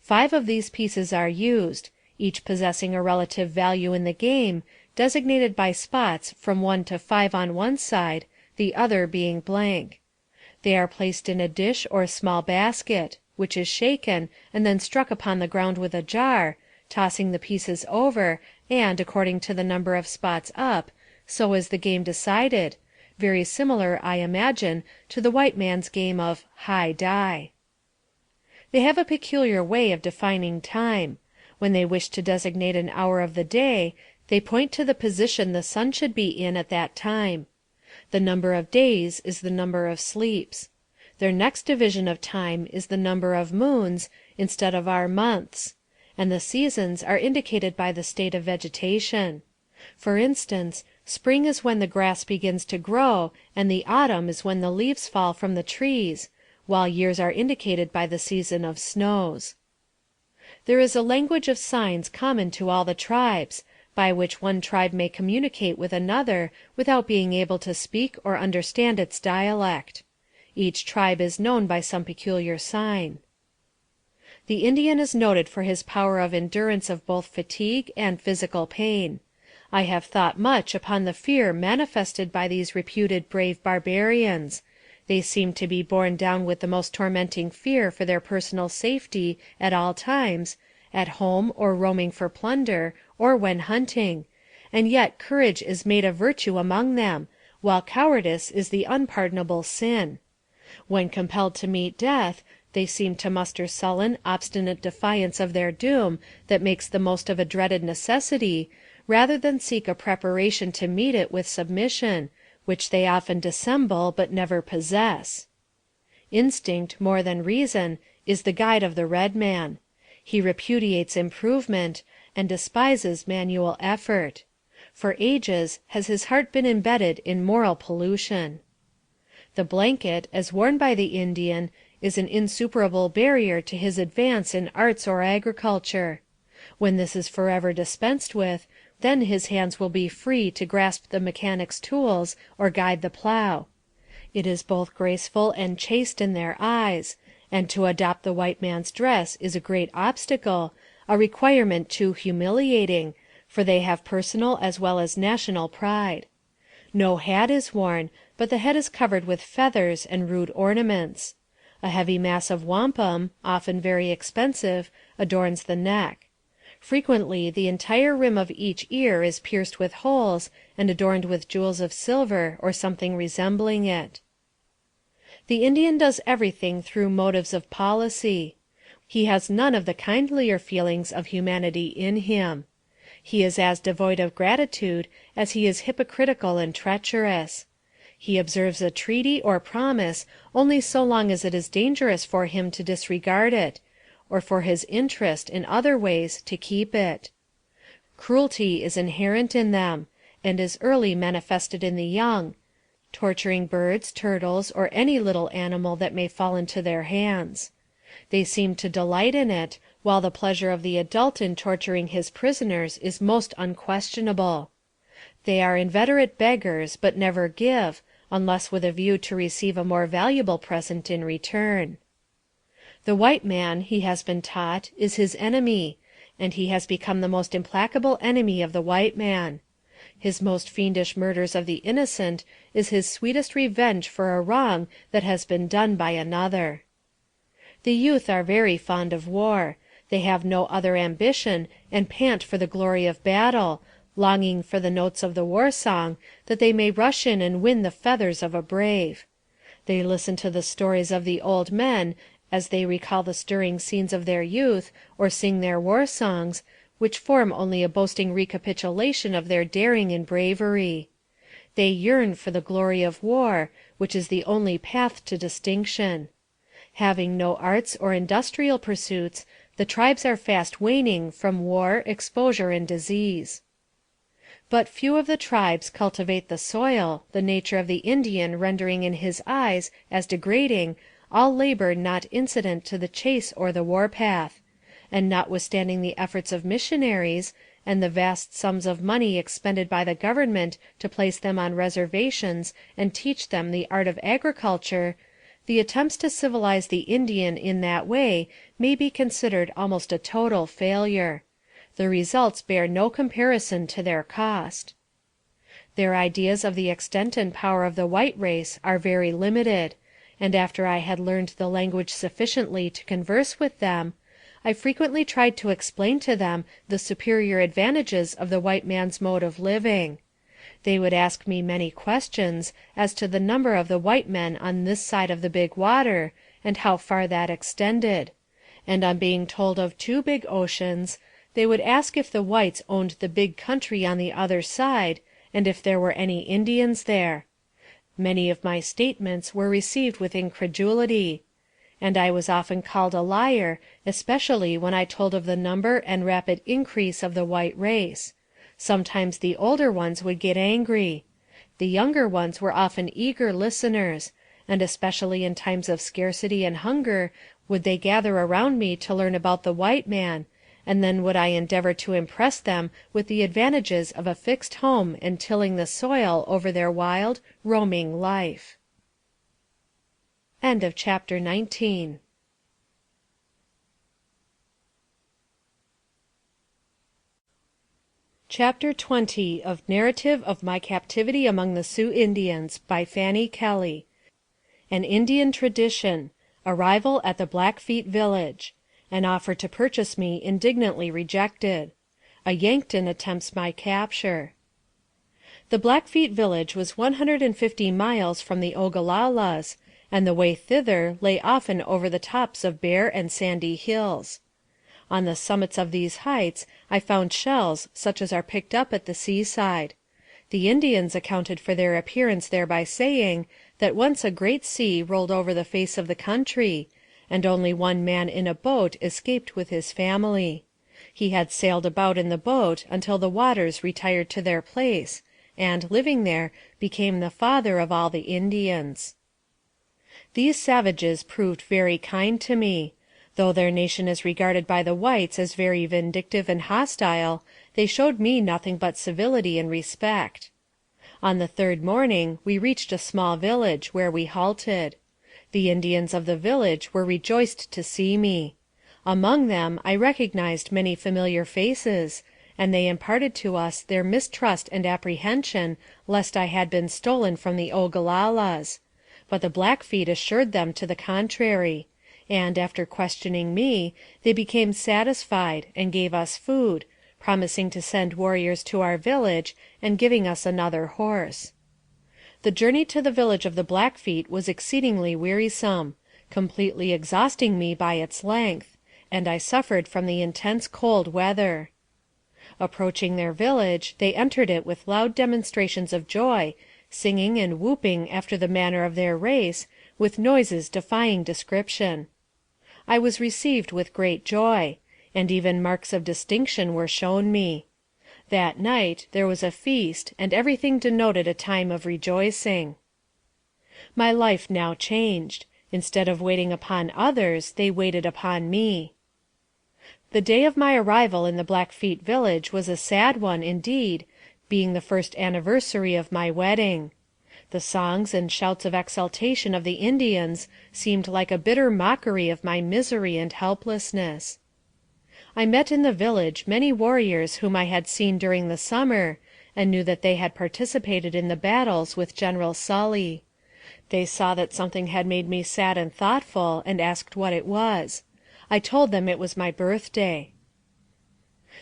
5 of these pieces are used, each possessing a relative value in the game, designated by spots from 1 to 5 on one side, the other being blank. They are placed in a dish or small basket, which is shaken and then struck upon the ground with a jar, tossing the pieces over, and, according to the number of spots up, so is the game decided, very similar, I imagine, to the white man's game of high die. They have a peculiar way of defining time. When they wish to designate an hour of the day, they point to the position the sun should be in at that time. The number of days is the number of sleeps. Their next division of time is the number of moons, instead of our months, and the seasons are indicated by the state of vegetation. For instance, spring is when the grass begins to grow, and the autumn is when the leaves fall from the trees, while years are indicated by the season of snows. There is a language of signs common to all the tribes, by which one tribe may communicate with another without being able to speak or understand its dialect. Each tribe is known by some peculiar sign. The Indian is noted for his power of endurance of both fatigue and physical pain. I have thought much upon the fear manifested by these reputed brave barbarians. They seem to be borne down with the most tormenting fear for their personal safety at all times, at home or roaming for plunder, or when hunting, and yet courage is made a virtue among them, while cowardice is the unpardonable sin. When compelled to meet death, they seem to muster sullen, obstinate defiance of their doom that makes the most of a dreaded necessity, rather than seek a preparation to meet it with submission, which they often dissemble but never possess. Instinct, more than reason, is the guide of the red man. He repudiates improvement, and despises manual effort. For ages has his heart been embedded in moral pollution. The blanket, as worn by the Indian, is an insuperable barrier to his advance in arts or agriculture. When this is forever dispensed with, then his hands will be free to grasp the mechanic's tools or guide the plow. It is both graceful and chaste in their eyes, and to adopt the white man's dress is a great obstacle, a requirement too humiliating, for they have personal as well as national pride. No hat is worn, but the head is covered with feathers and rude ornaments. A heavy mass of wampum, often very expensive, adorns the neck. Frequently the entire rim of each ear is pierced with holes, and adorned with jewels of silver or something resembling it. The Indian does everything through motives of policy. He has none of the kindlier feelings of humanity in him. He is as devoid of gratitude as he is hypocritical and treacherous. He observes a treaty or promise only so long as it is dangerous for him to disregard it, or for his interest, in other ways, to keep it. Cruelty is inherent in them, and is early manifested in the young, torturing birds, turtles, or any little animal that may fall into their hands. They seem to delight in it, while the pleasure of the adult in torturing his prisoners is most unquestionable. They are inveterate beggars, but never give, unless with a view to receive a more valuable present in return. The white man, he has been taught, is his enemy, and he has become the most implacable enemy of the white man. His most fiendish murders of the innocent is his sweetest revenge for a wrong that has been done by another. The youth are very fond of war. They have no other ambition, and pant for the glory of battle, longing for the notes of the war song, that they may rush in and win the feathers of a brave. They listen to the stories of the old men, as they recall the stirring scenes of their youth, or sing their war songs, which form only a boasting recapitulation of their daring and bravery. They yearn for the glory of war, which is the only path to distinction. Having no arts or industrial pursuits, the tribes are fast waning from war, exposure, and disease. But few of the tribes cultivate the soil, the nature of the Indian rendering in his eyes as degrading all labor not incident to the chase or the war-path, and notwithstanding the efforts of missionaries, and the vast sums of money expended by the government to place them on reservations and teach them the art of agriculture, the attempts to civilize the Indian in that way may be considered almost a total failure. The results bear no comparison to their cost. Their ideas of the extent and power of the white race are very limited, and after I had learned the language sufficiently to converse with them, I frequently tried to explain to them the superior advantages of the white man's mode of living. They would ask me many questions as to the number of the white men on this side of the big water, and how far that extended; and on being told of 2 big oceans, they would ask if the whites owned the big country on the other side, and if there were any Indians there. Many of my statements were received with incredulity, and I was often called a liar, especially when I told of the number and rapid increase of the white race. Sometimes the older ones would get angry. The younger ones were often eager listeners, and especially in times of scarcity and hunger would they gather around me to learn about the white man, and then would I endeavor to impress them with the advantages of a fixed home and tilling the soil over their wild, roaming life. End of chapter 19. Chapter 20 of Narrative of My Captivity Among the Sioux Indians by Fanny Kelly. An Indian Tradition. Arrival at the Blackfeet Village. An offer to purchase me indignantly rejected. A Yankton attempts my capture. The Blackfeet village was 150 miles from the Ogalallas, and the way thither lay often over the tops of bare and sandy hills. On the summits of these heights I found shells such as are picked up at the seaside. The Indians accounted for their appearance there by saying, that once a great sea rolled over the face of the country, and only one man in a boat escaped with his family. He had sailed about in the boat until the waters retired to their place, and, living there, became the father of all the Indians. These savages proved very kind to me. Though their nation is regarded by the whites as very vindictive and hostile, they showed me nothing but civility and respect. On the third morning we reached a small village, where we halted. The Indians of the village were rejoiced to see me. Among them I recognized many familiar faces, and they imparted to us their mistrust and apprehension lest I had been stolen from the Ogalallas; but the Blackfeet assured them to the contrary, and, after questioning me, they became satisfied, and gave us food, promising to send warriors to our village, and giving us another horse. The journey to the village of the Blackfeet was exceedingly wearisome, completely exhausting me by its length, and I suffered from the intense cold weather. Approaching their village, they entered it with loud demonstrations of joy, singing and whooping after the manner of their race, with noises defying description. I was received with great joy, and even marks of distinction were shown me. That night there was a feast, and everything denoted a time of rejoicing. My life now changed. Instead of waiting upon others, they waited upon me. The day of my arrival in the Blackfeet village was a sad one, indeed, being the first anniversary of my wedding. The songs and shouts of exultation of the Indians seemed like a bitter mockery of my misery and helplessness. I met in the village many warriors whom I had seen during the summer, and knew that they had participated in the battles with General Sully. They saw that something had made me sad and thoughtful, and asked what it was. I told them it was my birthday.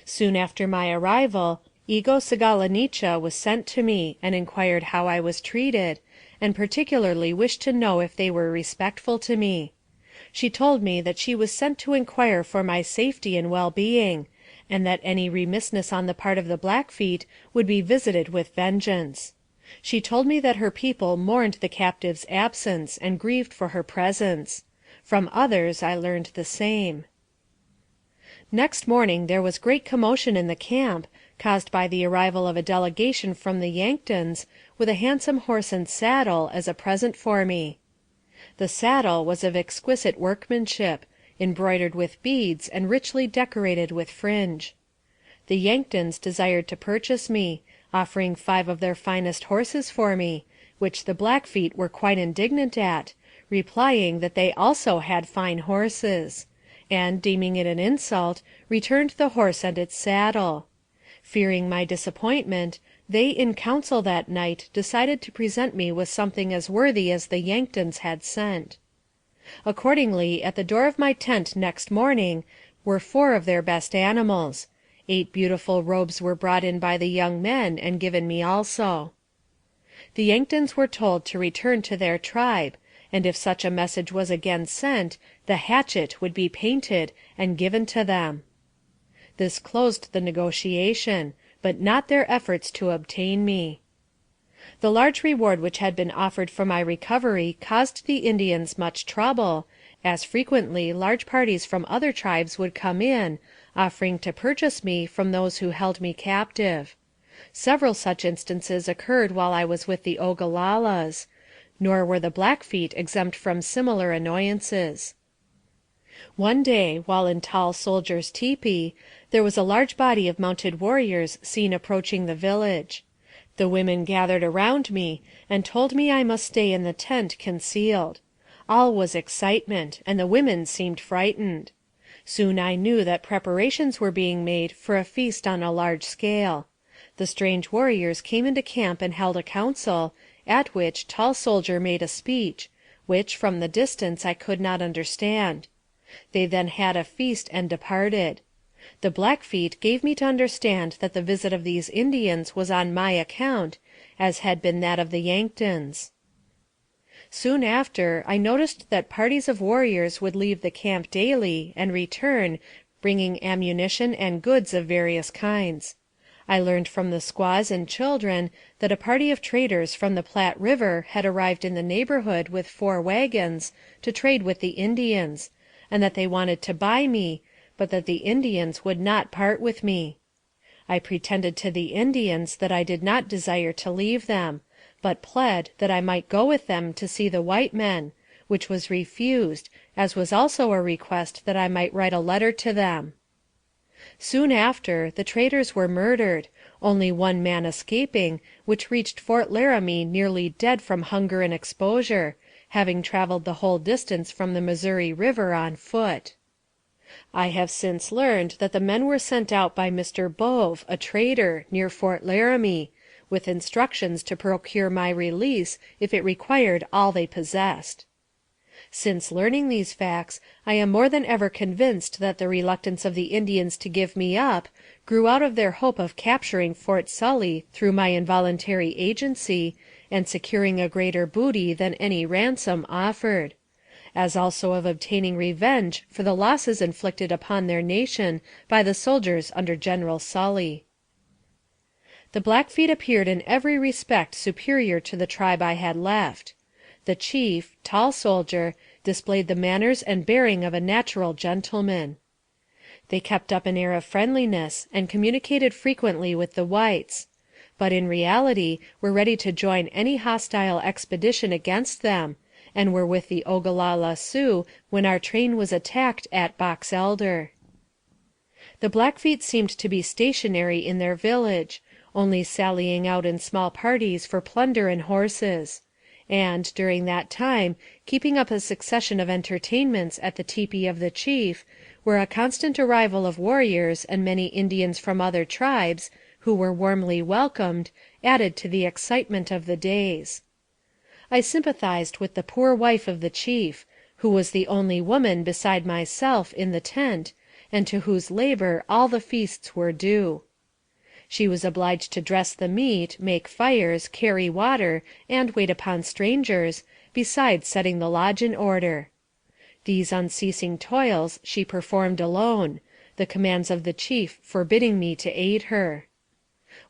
Soon after my arrival, Ego Sagalanicha was sent to me, and inquired how I was treated, and particularly wished to know if they were respectful to me. She told me that she was sent to inquire for my safety and well-being, and that any remissness on the part of the Blackfeet would be visited with vengeance. She told me that her people mourned the captive's absence, and grieved for her presence. From others I learned the same. Next morning there was great commotion in the camp, caused by the arrival of a delegation from the Yanktons, with a handsome horse and saddle, as a present for me. The saddle was of exquisite workmanship, embroidered with beads, and richly decorated with fringe. The Yanktons desired to purchase me, offering 5 of their finest horses for me, which the Blackfeet were quite indignant at, replying that they also had fine horses, and, deeming it an insult, returned the horse and its saddle. Fearing my disappointment, they in council that night decided to present me with something as worthy as the Yanktons had sent. Accordingly, at the door of my tent next morning were 4 of their best animals. 8 beautiful robes were brought in by the young men, and given me also. The Yanktons were told to return to their tribe, and if such a message was again sent, the hatchet would be painted and given to them. This closed the negotiation, but not their efforts to obtain me. The large reward which had been offered for my recovery caused the Indians much trouble, as frequently large parties from other tribes would come in, offering to purchase me from those who held me captive. Several such instances occurred while I was with the Ogalallas, nor were the Blackfeet exempt from similar annoyances. One day, while in Tall Soldier's tepee, there was a large body of mounted warriors seen approaching the village. The women gathered around me, and told me I must stay in the tent concealed. All was excitement, and the women seemed frightened. Soon I knew that preparations were being made for a feast on a large scale. The strange warriors came into camp and held a council, at which Tall Soldier made a speech, which, from the distance, I could not understand. They then had a feast and departed. The Blackfeet gave me to understand that the visit of these Indians was on my account, as had been that of the Yanktons. Soon after, I noticed that parties of warriors would leave the camp daily, and return, bringing ammunition and goods of various kinds. I learned from the squaws and children that a party of traders from the Platte River had arrived in the neighborhood with 4 wagons, to trade with the Indians, and that they wanted to buy me, but that the Indians would not part with me. I pretended to the Indians that I did not desire to leave them, but pled that I might go with them to see the white men, which was refused, as was also a request that I might write a letter to them. Soon after, the traders were murdered, only one man escaping, which reached Fort Laramie nearly dead from hunger and exposure, having traveled the whole distance from the Missouri River on foot. I have since learned that the men were sent out by Mr. Bove, a trader, near Fort Laramie, with instructions to procure my release if it required all they possessed. Since learning these facts, I am more than ever convinced that the reluctance of the Indians to give me up grew out of their hope of capturing Fort Sully through my involuntary agency, and securing a greater booty than any ransom offered, as also of obtaining revenge for the losses inflicted upon their nation by the soldiers under General Sully. The Blackfeet appeared in every respect superior to the tribe I had left. The chief, tall soldier, displayed the manners and bearing of a natural gentleman. They kept up an air of friendliness, and communicated frequently with the whites; but in reality were ready to join any hostile expedition against them, and were with the Ogallala Sioux when our train was attacked at Box Elder. The Blackfeet seemed to be stationary in their village, only sallying out in small parties for plunder and horses; and, during that time, keeping up a succession of entertainments at the tepee of the chief, where a constant arrival of warriors and many Indians from other tribes, who were warmly welcomed, added to the excitement of the days. I sympathized with the poor wife of the chief, who was the only woman beside myself in the tent, and to whose labor all the feasts were due. She was obliged to dress the meat, make fires, carry water, and wait upon strangers, besides setting the lodge in order. These unceasing toils she performed alone, the commands of the chief forbidding me to aid her.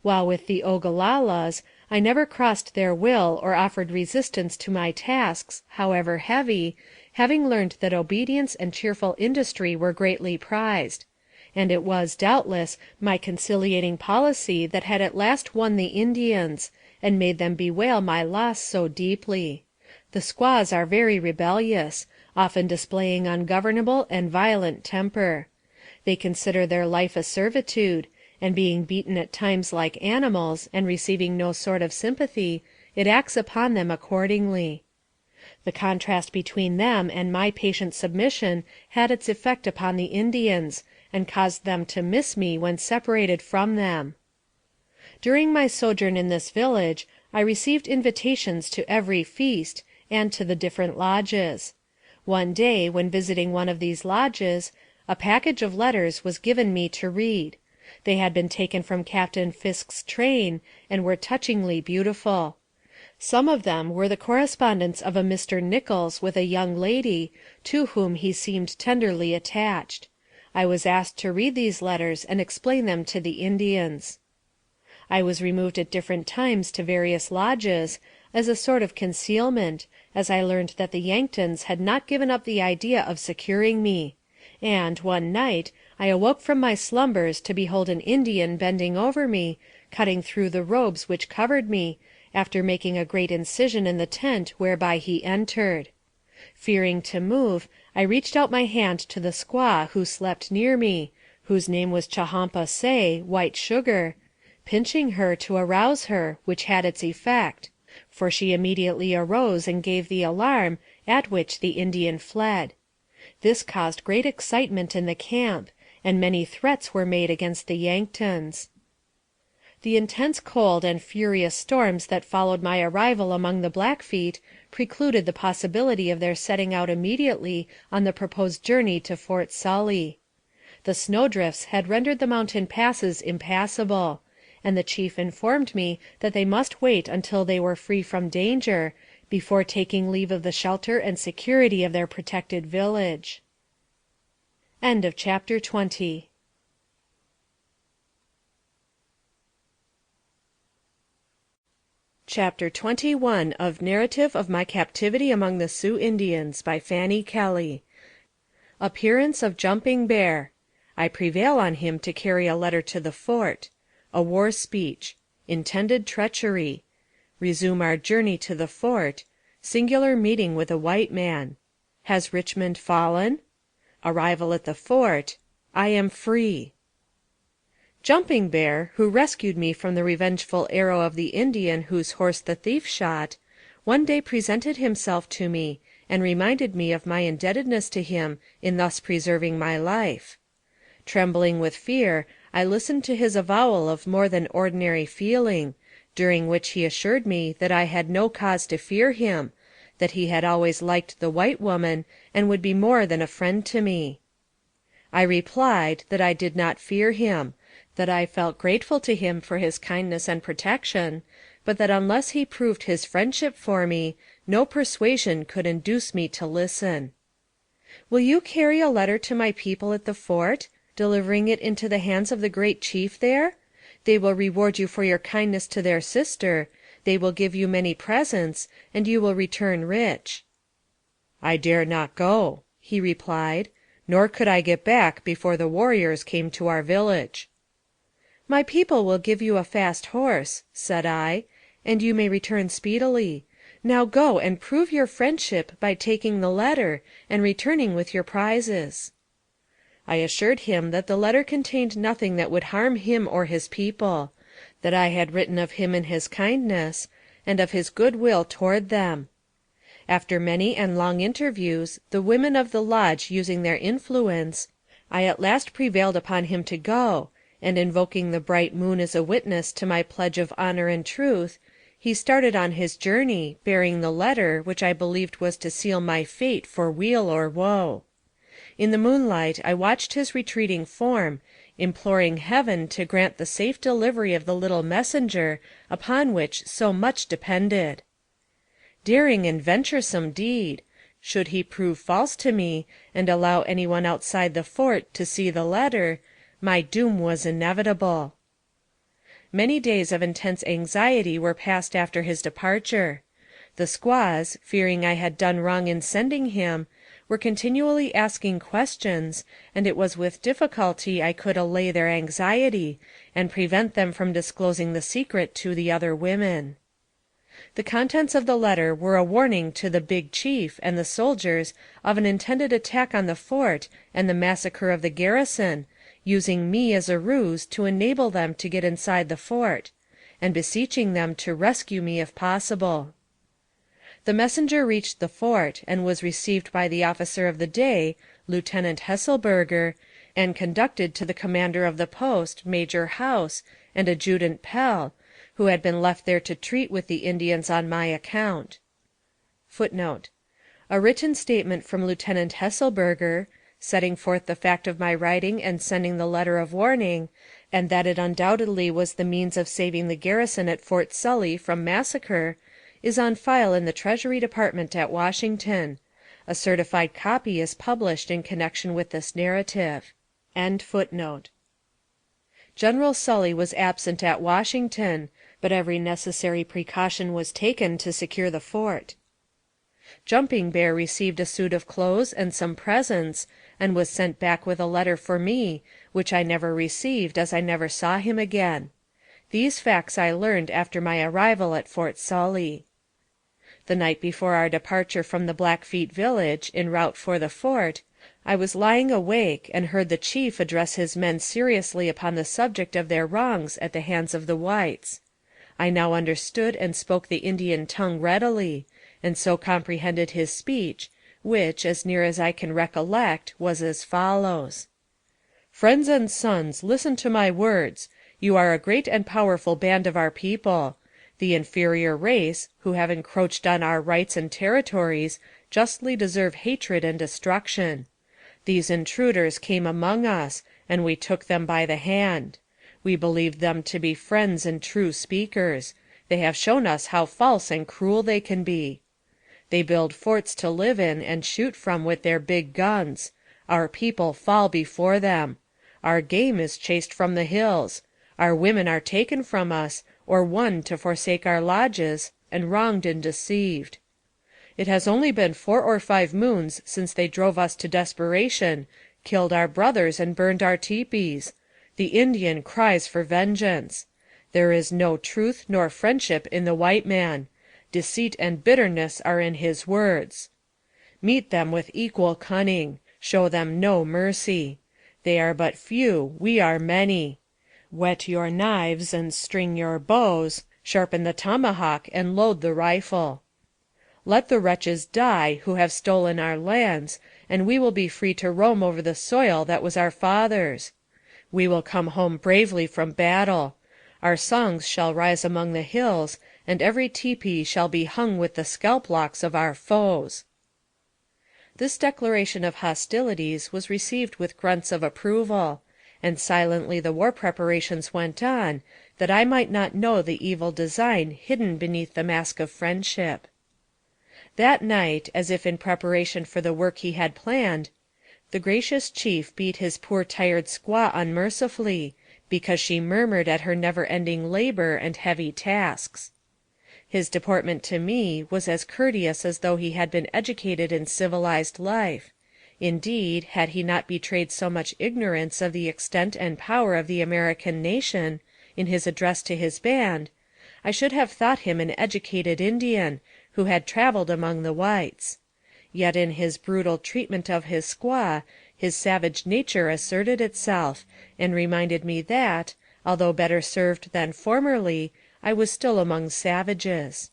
While with the Ogallalas, I never crossed their will or offered resistance to my tasks, however heavy, having learned that obedience and cheerful industry were greatly prized; and it was, doubtless, my conciliating policy that had at last won the Indians, and made them bewail my loss so deeply. The squaws are very rebellious, often displaying ungovernable and violent temper. They consider their life a servitude, and being beaten at times like animals, and receiving no sort of sympathy, it acts upon them accordingly. The contrast between them and my patient submission had its effect upon the Indians, and caused them to miss me when separated from them. During my sojourn in this village, I received invitations to every feast, and to the different lodges. One day, when visiting one of these lodges, a package of letters was given me to read. They had been taken from Captain Fisk's train, and were touchingly beautiful. Some of them were the correspondence of a Mr. Nichols with a young lady, to whom he seemed tenderly attached. I was asked to read these letters and explain them to the Indians. I was removed at different times to various lodges, as a sort of concealment, as I learned that the Yanktons had not given up the idea of securing me; and, one night, I awoke from my slumbers to behold an Indian bending over me, cutting through the robes which covered me, after making a great incision in the tent whereby he entered. Fearing to move, I reached out my hand to the squaw who slept near me, whose name was Chahampa Say, White Sugar, pinching her to arouse her, which had its effect, for she immediately arose and gave the alarm, at which the Indian fled. This caused great excitement in the camp, and many threats were made against the Yanktons. The intense cold and furious storms that followed my arrival among the Blackfeet precluded the possibility of their setting out immediately on the proposed journey to Fort Sully. The snowdrifts had rendered the mountain passes impassable, and the chief informed me that they must wait until they were free from danger, before taking leave of the shelter and security of their protected village. Chapter 21 of Narrative of My Captivity among the Sioux Indians by Fanny Kelly. Appearance of Jumping Bear. I prevail on him to carry a letter to the fort. A war speech. Intended treachery. Resume our journey to the fort. Singular meeting with a white man. Has Richmond fallen? Arrival at the fort. I am free. Jumping Bear, who rescued me from the revengeful arrow of the Indian whose horse the thief shot, one day presented himself to me, and reminded me of my indebtedness to him in thus preserving my life. Trembling with fear, I listened to his avowal of more than ordinary feeling, during which he assured me that I had no cause to fear him, that he had always liked the white woman, and would be more than a friend to me. I replied that I did not fear him, that I felt grateful to him for his kindness and protection, but that unless he proved his friendship for me, no persuasion could induce me to listen. Will you carry a letter to my people at the fort, delivering it into the hands of the great chief there? They will reward you for your kindness to their sister, they will give you many presents, and you will return rich. I dare not go, he replied, nor could I get back before the warriors came to our village. My people will give you a fast horse, said I, and you may return speedily. Now go and prove your friendship by taking the letter, and returning with your prizes. I assured him that the letter contained nothing that would harm him or his people, that I had written of him and his kindness, and of his good will toward them. After many and long interviews, the women of the lodge using their influence, I at last prevailed upon him to go, and invoking the bright moon as a witness to my pledge of honor and truth, he started on his journey, bearing the letter which I believed was to seal my fate for weal or woe. In the moonlight I watched his retreating form, imploring Heaven to grant the safe delivery of the little messenger upon which so much depended. Daring and venturesome deed! Should he prove false to me, and allow any one outside the fort to see the letter, my doom was inevitable. Many days of intense anxiety were passed after his departure. The squaws, fearing I had done wrong in sending him, were continually asking questions, and it was with difficulty I could allay their anxiety, and prevent them from disclosing the secret to the other women. The contents of the letter were a warning to the big chief and the soldiers of an intended attack on the fort and the massacre of the garrison, using me as a ruse to enable them to get inside the fort, and beseeching them to rescue me if possible. The messenger reached the fort, and was received by the officer of the day, Lieutenant Hesselberger, and conducted to the commander of the post, Major House, and Adjutant Pell, who had been left there to treat with the Indians on my account. [Footnote: A written statement from Lieutenant Hesselberger, setting forth the fact of my writing and sending the letter of warning, and that it undoubtedly was the means of saving the garrison at Fort Sully from massacre, is on file in the Treasury Department at Washington. A certified copy is published in connection with this narrative.] General Sully was absent at Washington, but every necessary precaution was taken to secure the fort. Jumping Bear received a suit of clothes and some presents, and was sent back with a letter for me, which I never received, as I never saw him again. These facts I learned after my arrival at Fort Sully. The night before our departure from the Blackfeet village, en route for the fort, I was lying awake, and heard the chief address his men seriously upon the subject of their wrongs at the hands of the whites. I now understood and spoke the Indian tongue readily, and so comprehended his speech, which, as near as I can recollect, was as follows: "Friends and sons, listen to my words. You are a great and powerful band of our people. The inferior race, who have encroached on our rights and territories, justly deserve hatred and destruction. These intruders came among us, and we took them by the hand. We believed them to be friends and true speakers. They have shown us how false and cruel they can be. They build forts to live in and shoot from with their big guns. Our people fall before them. Our game is chased from the hills. Our women are taken from us, or won to forsake our lodges, and wronged and deceived. It has only been 4 or 5 moons since they drove us to desperation, killed our brothers and burned our teepees. The Indian cries for vengeance. There is no truth nor friendship in the white man. Deceit and bitterness are in his words. Meet them with equal cunning. Show them no mercy. They are but few, we are many. Whet your knives and string your bows, sharpen the tomahawk and load the rifle. Let the wretches die who have stolen our lands, and we will be free to roam over the soil that was our fathers'. We will come home bravely from battle. Our songs shall rise among the hills, and every tepee shall be hung with the scalp locks of our foes." This declaration of hostilities was received with grunts of approval, and silently the war preparations went on, that I might not know the evil design hidden beneath the mask of friendship. That night, as if in preparation for the work he had planned, the gracious chief beat his poor tired squaw unmercifully, because she murmured at her never-ending labor and heavy tasks. His deportment to me was as courteous as though he had been educated in civilized life. Indeed, had he not betrayed so much ignorance of the extent and power of the American nation, in his address to his band, I should have thought him an educated Indian, who had traveled among the whites. Yet in his brutal treatment of his squaw, his savage nature asserted itself, and reminded me that, although better served than formerly, I was still among savages.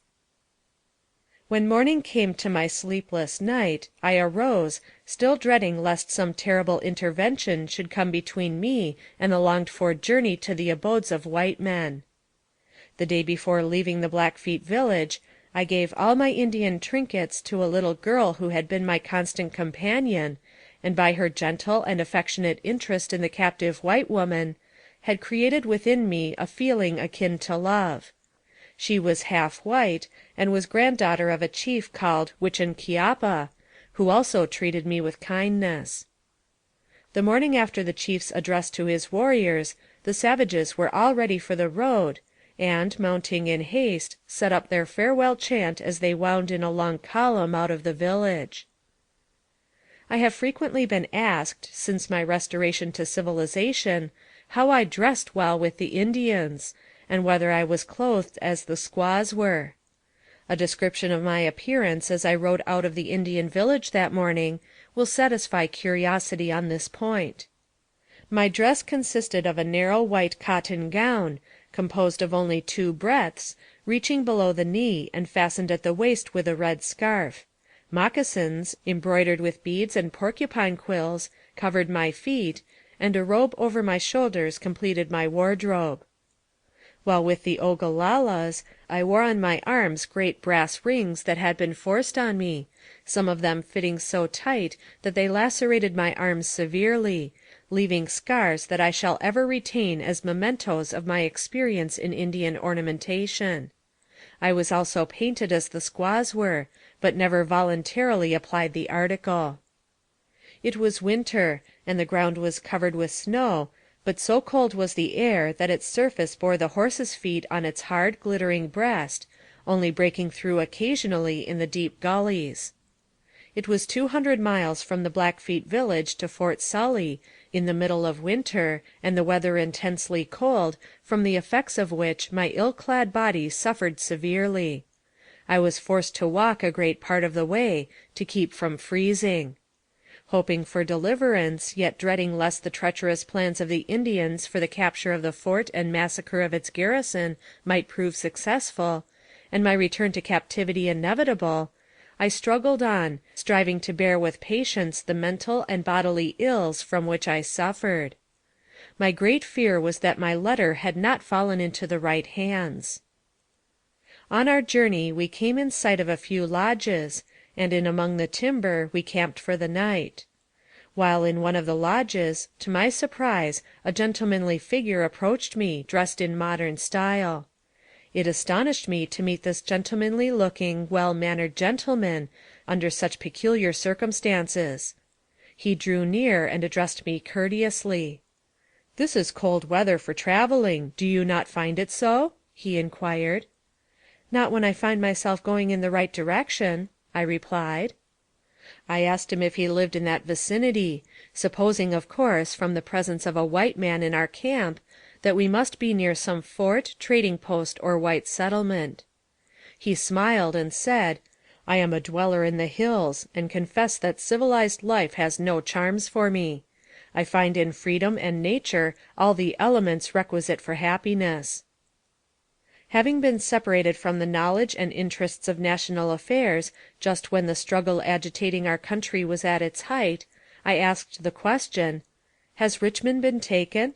When morning came to my sleepless night, I arose, still dreading lest some terrible intervention should come between me and the longed-for journey to the abodes of white men. The day before leaving the Blackfeet village, I gave all my Indian trinkets to a little girl who had been my constant companion, and by her gentle and affectionate interest in the captive white woman, had created within me a feeling akin to love. She was half white, and was granddaughter of a chief called Wichinkiapa, who also treated me with kindness. The morning after the chief's address to his warriors, the savages were all ready for the road, and, mounting in haste, set up their farewell chant as they wound in a long column out of the village. I have frequently been asked, since my restoration to civilization, how I dressed while with the Indians, and whether I was clothed as the squaws were. A description of my appearance as I rode out of the Indian village that morning will satisfy curiosity on this point. My dress consisted of a narrow white cotton gown, composed of only 2 breadths, reaching below the knee and fastened at the waist with a red scarf. Moccasins, embroidered with beads and porcupine quills, covered my feet, and a robe over my shoulders completed my wardrobe. While with the Ogalallas, I wore on my arms great brass rings that had been forced on me, some of them fitting so tight that they lacerated my arms severely, leaving scars that I shall ever retain as mementos of my experience in Indian ornamentation. I was also painted as the squaws were, but never voluntarily applied the article. It was winter, and the ground was covered with snow, but so cold was the air that its surface bore the horse's feet on its hard, glittering breast, only breaking through occasionally in the deep gullies. It was 200 miles from the Blackfeet village to Fort Sully, in the middle of winter, and the weather intensely cold, from the effects of which my ill-clad body suffered severely. I was forced to walk a great part of the way, to keep from freezing. Hoping for deliverance, yet dreading lest the treacherous plans of the Indians for the capture of the fort and massacre of its garrison might prove successful, and my return to captivity inevitable, I struggled on, striving to bear with patience the mental and bodily ills from which I suffered. My great fear was that my letter had not fallen into the right hands. On our journey we came in sight of a few lodges, and in among the timber we camped for the night. While in one of the lodges, to my surprise, a gentlemanly figure approached me, dressed in modern style. It astonished me to meet this gentlemanly looking, well-mannered gentleman under such peculiar circumstances. He drew near and addressed me courteously. "This is cold weather for traveling. Do you not find it so?" he inquired. "Not when I find myself going in the right direction," I replied. I asked him if he lived in that vicinity, supposing, of course, from the presence of a white man in our camp, that we must be near some fort, trading post, or white settlement. He smiled, and said, "I am a dweller in the hills, and confess that civilized life has no charms for me. I find in freedom and nature all the elements requisite for happiness." Having been separated from the knowledge and interests of national affairs just when the struggle agitating our country was at its height, I asked the question, "Has Richmond been taken?"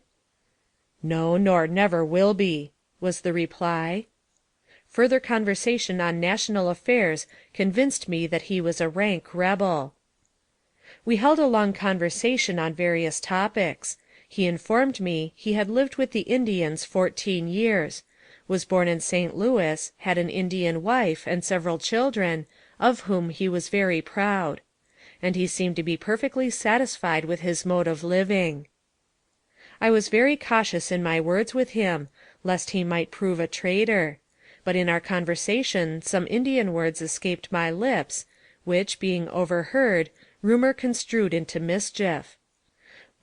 "No, nor never will be," was the reply. Further conversation on national affairs convinced me that he was a rank rebel. We held a long conversation on various topics. He informed me he had lived with the Indians 14 years, was born in St. Louis, had an Indian wife and several children, of whom he was very proud; and he seemed to be perfectly satisfied with his mode of living. I was very cautious in my words with him, lest he might prove a traitor; but in our conversation some Indian words escaped my lips, which, being overheard, rumor construed into mischief.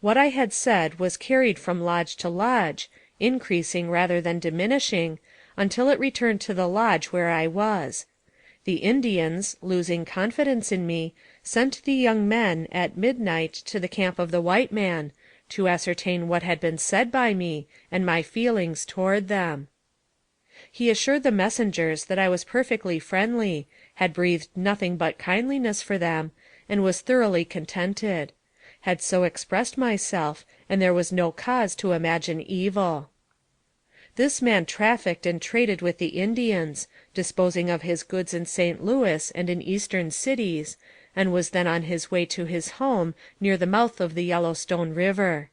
What I had said was carried from lodge to lodge, increasing rather than diminishing, until it returned to the lodge where I was. The Indians, losing confidence in me, sent the young men, at midnight, to the camp of the white man, to ascertain what had been said by me, and my feelings toward them. He assured the messengers that I was perfectly friendly, had breathed nothing but kindliness for them, and was thoroughly contented; had so expressed myself, and there was no cause to imagine evil. This man trafficked and traded with the Indians, disposing of his goods in St. Louis and in eastern cities, and was then on his way to his home near the mouth of the Yellowstone River.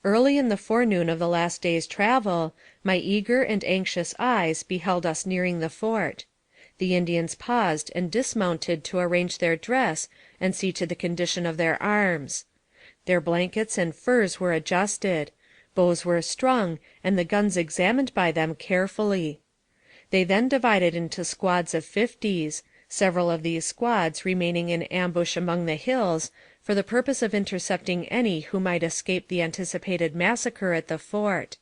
Early in the forenoon of the last day's travel, my eager and anxious eyes beheld us nearing the fort. The Indians paused and dismounted to arrange their dress and see to the condition of their arms. Their blankets and furs were adjusted; bows were strung, and the guns examined by them carefully. They then divided into squads of 50s, several of these squads remaining in ambush among the hills, for the purpose of intercepting any who might escape the anticipated massacre at the fort.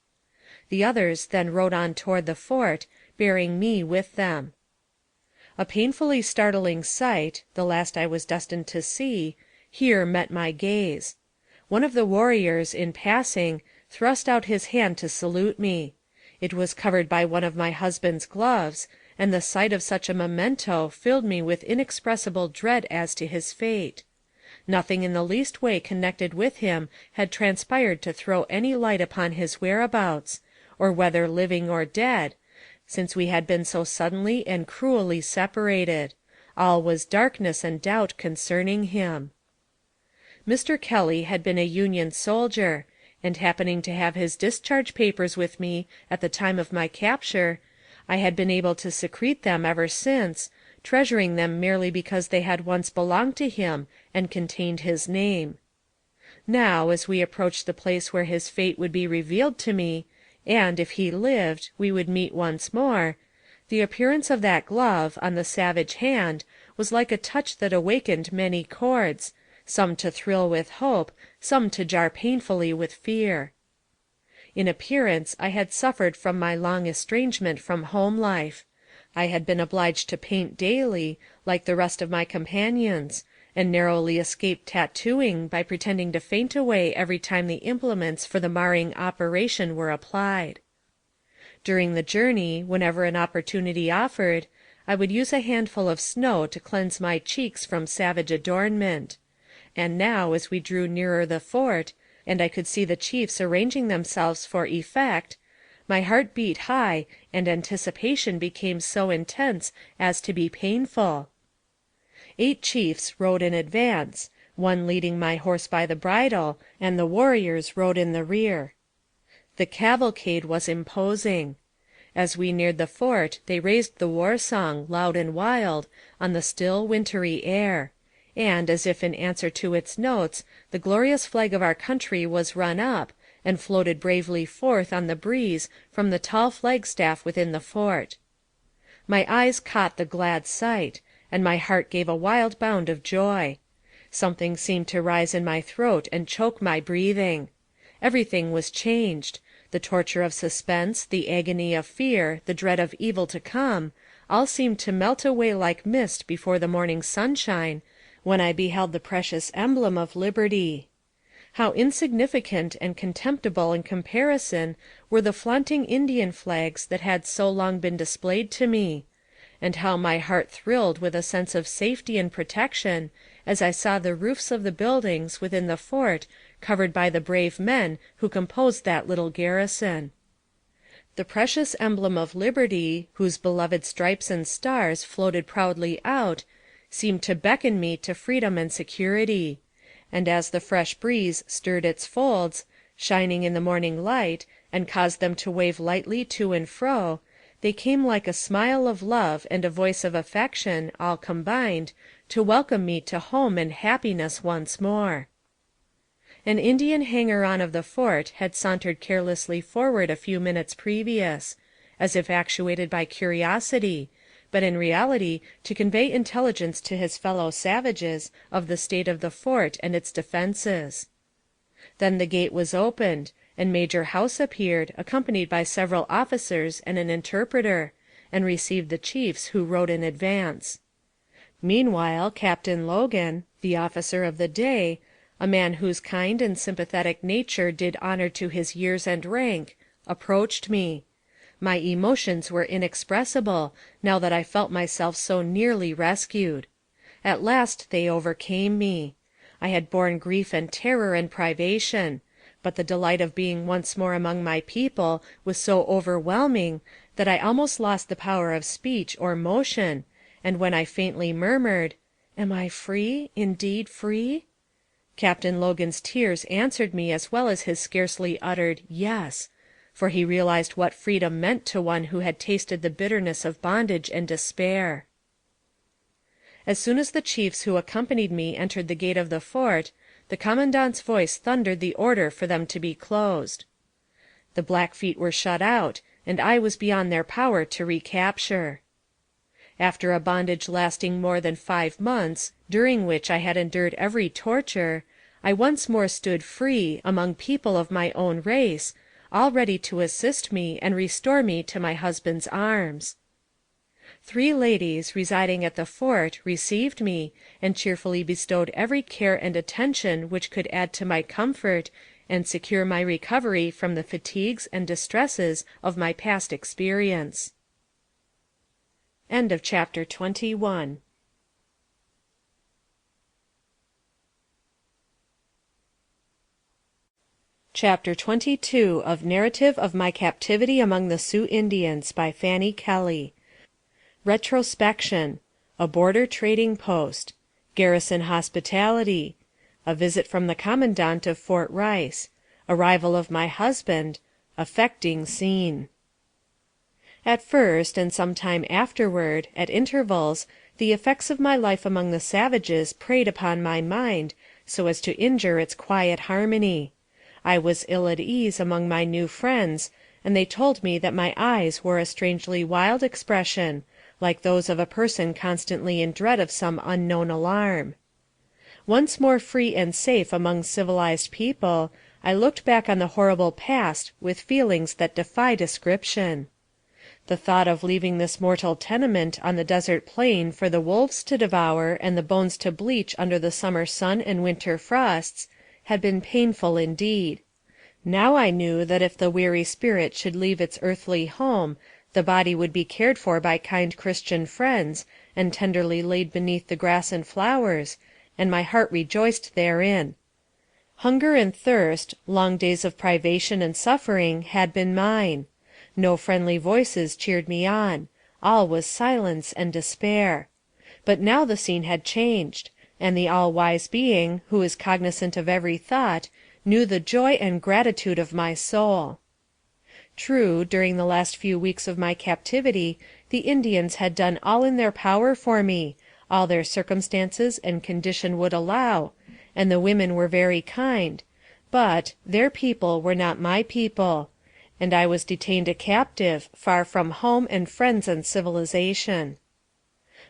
The others then rode on toward the fort, bearing me with them. A painfully startling sight, the last I was destined to see, here met my gaze. One of the warriors, in passing, thrust out his hand to salute me. It was covered by one of my husband's gloves, and the sight of such a memento filled me with inexpressible dread as to his fate. Nothing in the least way connected with him had transpired to throw any light upon his whereabouts, or whether living or dead, since we had been so suddenly and cruelly separated. All was darkness and doubt concerning him. Mr. Kelly had been a Union soldier, and happening to have his discharge papers with me at the time of my capture, I had been able to secrete them ever since, treasuring them merely because they had once belonged to him and contained his name. Now, as we approached the place where his fate would be revealed to me, and, if he lived, we would meet once more, the appearance of that glove, on the savage hand, was like a touch that awakened many chords, some to thrill with hope, some to jar painfully with fear. In appearance I had suffered from my long estrangement from home life. I had been obliged to paint daily, like the rest of my companions, and narrowly escaped tattooing by pretending to faint away every time the implements for the marring operation were applied. During the journey, whenever an opportunity offered, I would use a handful of snow to cleanse my cheeks from savage adornment; and now, as we drew nearer the fort, and I could see the chiefs arranging themselves for effect, my heart beat high, and anticipation became so intense as to be painful. 8 chiefs rode in advance, one leading my horse by the bridle, and the warriors rode in the rear. The cavalcade was imposing. As we neared the fort they raised the war song, loud and wild, on the still, wintry air; and, as if in answer to its notes, the glorious flag of our country was run up, and floated bravely forth on the breeze from the tall flagstaff within the fort. My eyes caught the glad sight, and my heart gave a wild bound of joy. Something seemed to rise in my throat and choke my breathing. Everything was changed. The torture of suspense, the agony of fear, the dread of evil to come, all seemed to melt away like mist before the morning sunshine, when I beheld the precious emblem of liberty. How insignificant and contemptible in comparison were the flaunting Indian flags that had so long been displayed to me, and how my heart thrilled with a sense of safety and protection as I saw the roofs of the buildings within the fort covered by the brave men who composed that little garrison. The precious emblem of liberty, whose beloved stripes and stars floated proudly out, seemed to beckon me to freedom and security; and as the fresh breeze stirred its folds, shining in the morning light, and caused them to wave lightly to and fro, they came like a smile of love and a voice of affection, all combined, to welcome me to home and happiness once more. An Indian hanger-on of the fort had sauntered carelessly forward a few minutes previous, as if actuated by curiosity, but in reality to convey intelligence to his fellow savages of the state of the fort and its defenses. Then the gate was opened, and Major House appeared, accompanied by several officers and an interpreter, and received the chiefs who rode in advance. Meanwhile, Captain Logan, the officer of the day, a man whose kind and sympathetic nature did honor to his years and rank, approached me. My emotions were inexpressible, now that I felt myself so nearly rescued. At last they overcame me. I had borne grief and terror and privation, but the delight of being once more among my people was so overwhelming that I almost lost the power of speech or motion, and when I faintly murmured, "Am I free, indeed free?" Captain Logan's tears answered me as well as his scarcely uttered "Yes," for he realized what freedom meant to one who had tasted the bitterness of bondage and despair. As soon as the chiefs who accompanied me entered the gate of the fort, the commandant's voice thundered the order for them to be closed. The Blackfeet were shut out, and I was beyond their power to recapture. After a bondage lasting more than 5 months, during which I had endured every torture, I once more stood free, among people of my own race, all ready to assist me and restore me to my husband's arms. 3 ladies, residing at the fort, received me, and cheerfully bestowed every care and attention which could add to my comfort, and secure my recovery from the fatigues and distresses of my past experience. End of chapter 21. Chapter 22 of Narrative of My Captivity Among the Sioux Indians by Fanny Kelly. Retrospection. A Border Trading Post. Garrison Hospitality. A Visit from the Commandant of Fort Rice. Arrival of my husband. Affecting Scene. At first, and some time afterward, at intervals, the effects of my life among the savages preyed upon my mind, so as to injure its quiet harmony. I was ill at ease among my new friends, and they told me that my eyes wore a strangely wild expression, like those of a person constantly in dread of some unknown alarm. Once more free and safe among civilized people, I looked back on the horrible past with feelings that defy description. The thought of leaving this mortal tenement on the desert plain for the wolves to devour and the bones to bleach under the summer sun and winter frosts had been painful indeed. Now I knew that if the weary spirit should leave its earthly home, the body would be cared for by kind Christian friends, and tenderly laid beneath the grass and flowers, and my heart rejoiced therein. Hunger and thirst, long days of privation and suffering, had been mine. No friendly voices cheered me on. All was silence and despair. But now the scene had changed, and the all-wise Being, who is cognizant of every thought, knew the joy and gratitude of my soul. True, during the last few weeks of my captivity, the Indians had done all in their power for me, all their circumstances and condition would allow, and the women were very kind, but their people were not my people, and I was detained a captive, far from home and friends and civilization.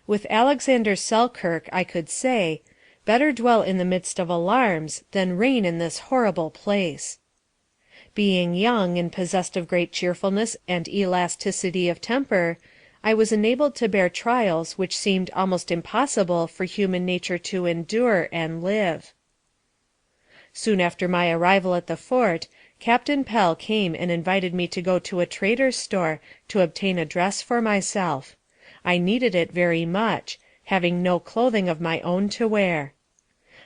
With Alexander Selkirk I could say, "Better dwell in the midst of alarms than reign in this horrible place." Being young and possessed of great cheerfulness and elasticity of temper, I was enabled to bear trials which seemed almost impossible for human nature to endure and live. Soon after my arrival at the fort, Captain Pell came and invited me to go to a trader's store to obtain a dress for myself. I needed it very much, having no clothing of my own to wear.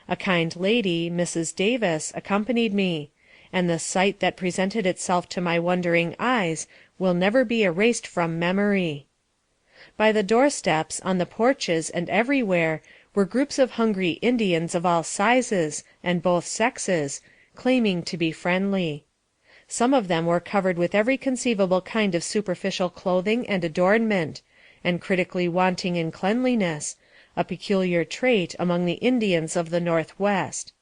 A kind lady, Mrs. Davis, accompanied me, and the sight that presented itself to my wondering eyes will never be erased from memory. By the doorsteps, on the porches, and everywhere, were groups of hungry Indians of all sizes, and both sexes, claiming to be friendly. Some of them were covered with every conceivable kind of superficial clothing and adornment, and critically wanting in cleanliness, a peculiar trait among the Indians of the Northwest.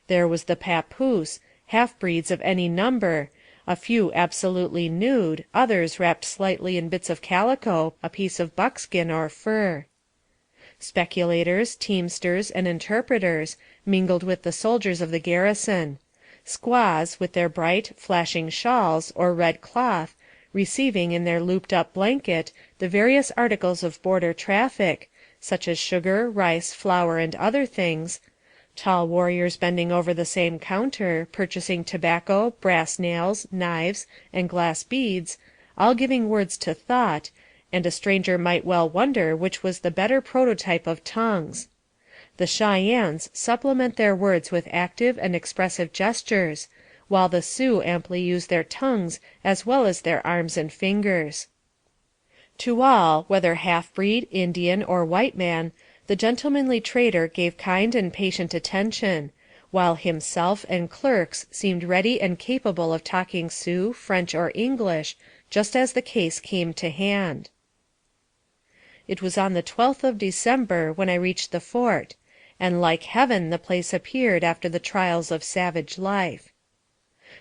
There was the papoose, half-breeds of any number, a few absolutely nude, others wrapped slightly in bits of calico, a piece of buckskin, or fur. Speculators, teamsters, and interpreters mingled with the soldiers of the garrison. Squaws, with their bright, flashing shawls, or red cloth, receiving in their looped-up blanket the various articles of border traffic, such as sugar, rice, flour, and other things, tall warriors bending over the same counter, purchasing tobacco, brass nails, knives, and glass beads, all giving words to thought, and a stranger might well wonder which was the better prototype of tongues. The Cheyennes supplement their words with active and expressive gestures, while the Sioux amply use their tongues as well as their arms and fingers. To all, whether half-breed, Indian, or white man, the gentlemanly trader gave kind and patient attention, while himself and clerks seemed ready and capable of talking Sioux, French, or English, just as the case came to hand. It was on the 12th of December when I reached the fort, and like heaven the place appeared after the trials of savage life.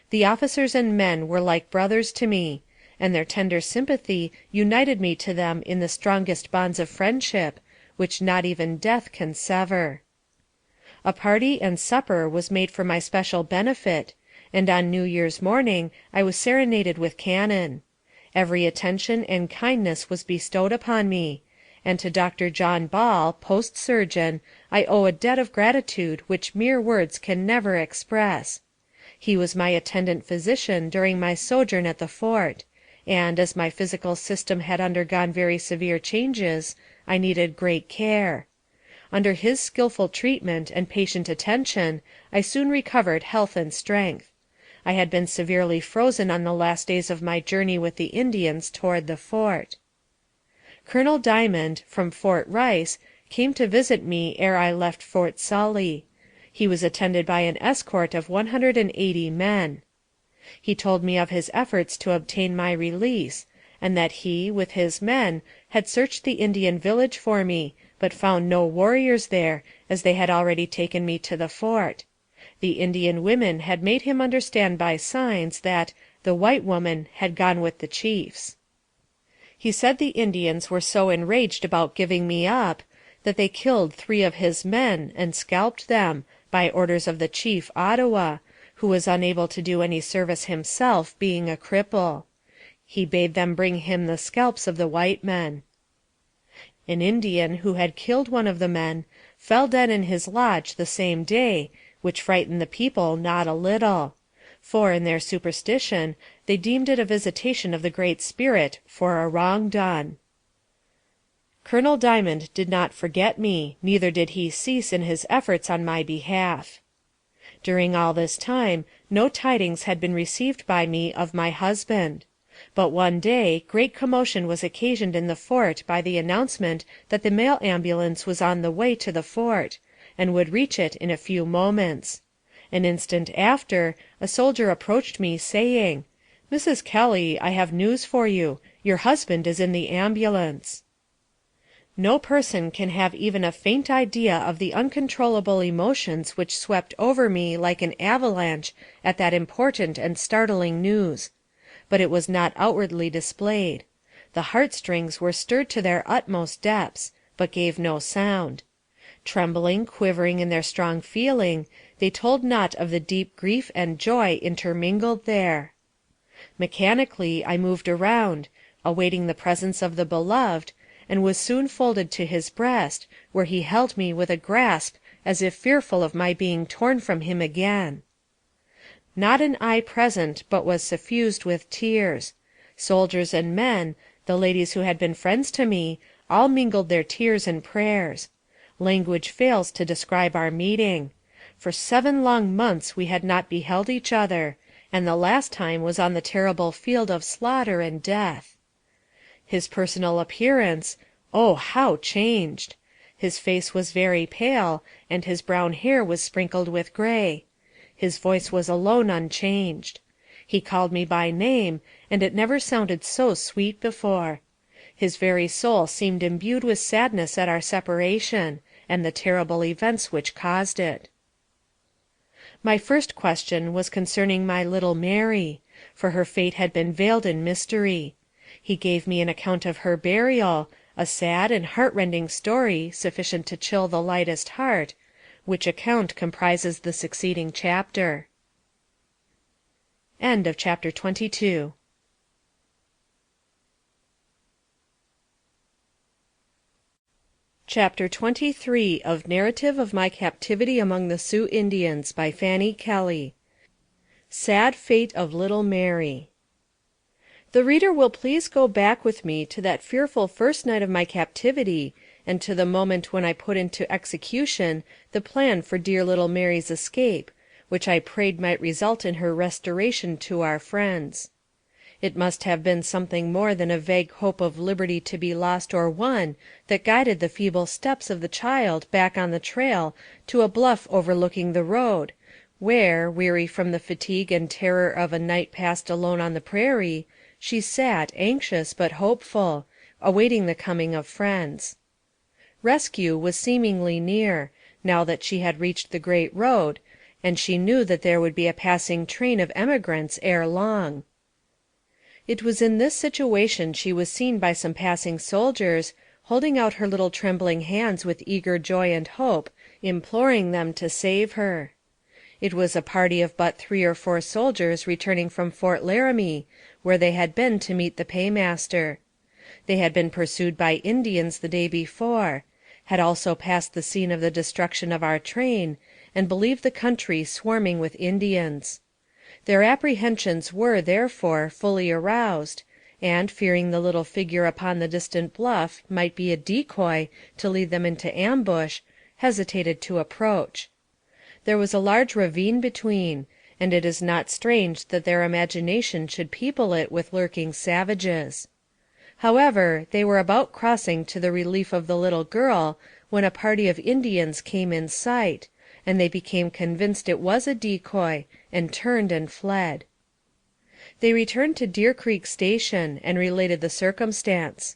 The officers and men were like brothers to me, and their tender sympathy united me to them in the strongest bonds of friendship, which not even death can sever. A party and supper was made for my special benefit, and on New Year's morning I was serenaded with cannon. Every attention and kindness was bestowed upon me, and to Dr. John Ball, post surgeon, I owe a debt of gratitude which mere words can never express. He was my attendant physician during my sojourn at the fort, and, as my physical system had undergone very severe changes, I needed great care. Under his skillful treatment and patient attention, I soon recovered health and strength. I had been severely frozen on the last days of my journey with the Indians toward the fort. Colonel Diamond, from Fort Rice, came to visit me ere I left Fort Sully. He was attended by an escort of 180 men. He told me of his efforts to obtain my release, and that he, with his men, had searched the Indian village for me, but found no warriors there, as they had already taken me to the fort. The Indian women had made him understand by signs that the white woman had gone with the chiefs. He said the Indians were so enraged about giving me up, that they killed 3 of his men, and scalped them, by orders of the chief Ottawa, who was unable to do any service himself, being a cripple. He bade them bring him the scalps of the white men. An Indian, who had killed one of the men, fell dead in his lodge the same day, which frightened the people not a little; for, in their superstition, they deemed it a visitation of the Great Spirit for a wrong done. Colonel Diamond did not forget me, neither did he cease in his efforts on my behalf. During all this time, no tidings had been received by me of my husband. But one day great commotion was occasioned in the fort by the announcement that the mail ambulance was on the way to the fort, and would reach it in a few moments. An instant after, a soldier approached me, saying, "Mrs. Kelly, I have news for you. Your husband is in the ambulance." No person can have even a faint idea of the uncontrollable emotions which swept over me like an avalanche at that important and startling news. But it was not outwardly displayed. The heartstrings were stirred to their utmost depths, but gave no sound. Trembling, quivering in their strong feeling, they told not of the deep grief and joy intermingled there. Mechanically I moved around, awaiting the presence of the beloved, and was soon folded to his breast, where he held me with a grasp as if fearful of my being torn from him again. Not an eye present but was suffused with tears. Soldiers and men, the ladies who had been friends to me, all mingled their tears and prayers. Language fails to describe our meeting. For 7 long months we had not beheld each other, and the last time was on the terrible field of slaughter and death. His personal appearance, oh, how changed! His face was very pale, and his brown hair was sprinkled with gray. His voice was alone unchanged. He called me by name, and it never sounded so sweet before. His very soul seemed imbued with sadness at our separation, and the terrible events which caused it. My first question was concerning my little Mary, for her fate had been veiled in mystery. He gave me an account of her burial, a sad and heart-rending story sufficient to chill the lightest heart, which account comprises the succeeding chapter. End of chapter 22. Chapter 23 of Narrative of My Captivity Among the Sioux Indians by Fanny Kelly. Sad Fate of Little Mary. The reader will please go back with me to that fearful first night of my captivity, and to the moment when I put into execution the plan for dear little Mary's escape, which I prayed might result in her restoration to our friends. It must have been something more than a vague hope of liberty to be lost or won that guided the feeble steps of the child back on the trail to a bluff overlooking the road, where, weary from the fatigue and terror of a night passed alone on the prairie, she sat, anxious but hopeful, awaiting the coming of friends. Rescue was seemingly near, now that she had reached the great road, and she knew that there would be a passing train of emigrants ere long. It was in this situation she was seen by some passing soldiers, holding out her little trembling hands with eager joy and hope, imploring them to save her. It was a party of but 3 or 4 soldiers returning from Fort Laramie, where they had been to meet the paymaster. They had been pursued by Indians the day before, had also passed the scene of the destruction of our train, and believed the country swarming with Indians. Their apprehensions were, therefore, fully aroused, and, fearing the little figure upon the distant bluff might be a decoy to lead them into ambush, hesitated to approach. There was a large ravine between, and it is not strange that their imagination should people it with lurking savages. However, they were about crossing to the relief of the little girl, when a party of Indians came in sight, and they became convinced it was a decoy, and turned and fled. They returned to Deer Creek Station, and related the circumstance.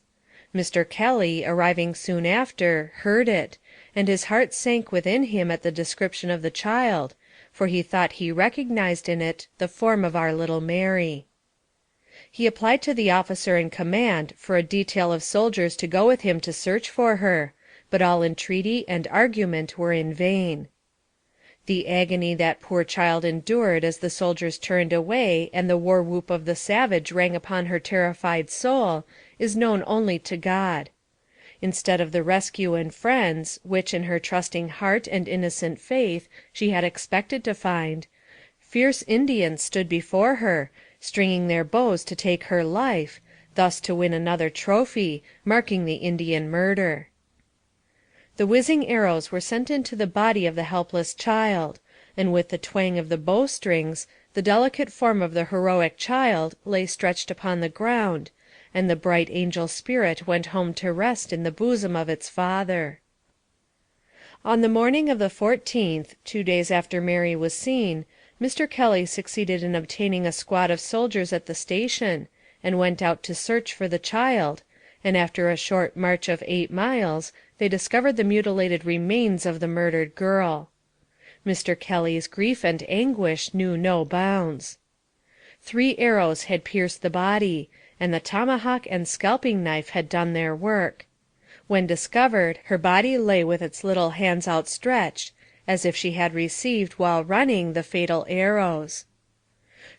Mr. Kelly, arriving soon after, heard it, and his heart sank within him at the description of the child, for he thought he recognized in it the form of our little Mary. He applied to the officer in command for a detail of soldiers to go with him to search for her, but all entreaty and argument were in vain. The agony that poor child endured as the soldiers turned away and the war whoop of the savage rang upon her terrified soul, is known only to God. Instead of the rescue and friends, which in her trusting heart and innocent faith she had expected to find, fierce Indians stood before her, stringing their bows to take her life, thus to win another trophy, marking the Indian murder. The whizzing arrows were sent into the body of the helpless child, and with the twang of the bowstrings, the delicate form of the heroic child lay stretched upon the ground, and the bright angel spirit went home to rest in the bosom of its Father. On the morning of the 14th, 2 days after Mary was seen, Mr. Kelly succeeded in obtaining a squad of soldiers at the station, and went out to search for the child, and after a short march of 8 miles, they discovered the mutilated remains of the murdered girl. Mr. Kelly's grief and anguish knew no bounds. 3 arrows had pierced the body, and the tomahawk and scalping knife had done their work. When discovered, her body lay with its little hands outstretched, as if she had received, while running, the fatal arrows.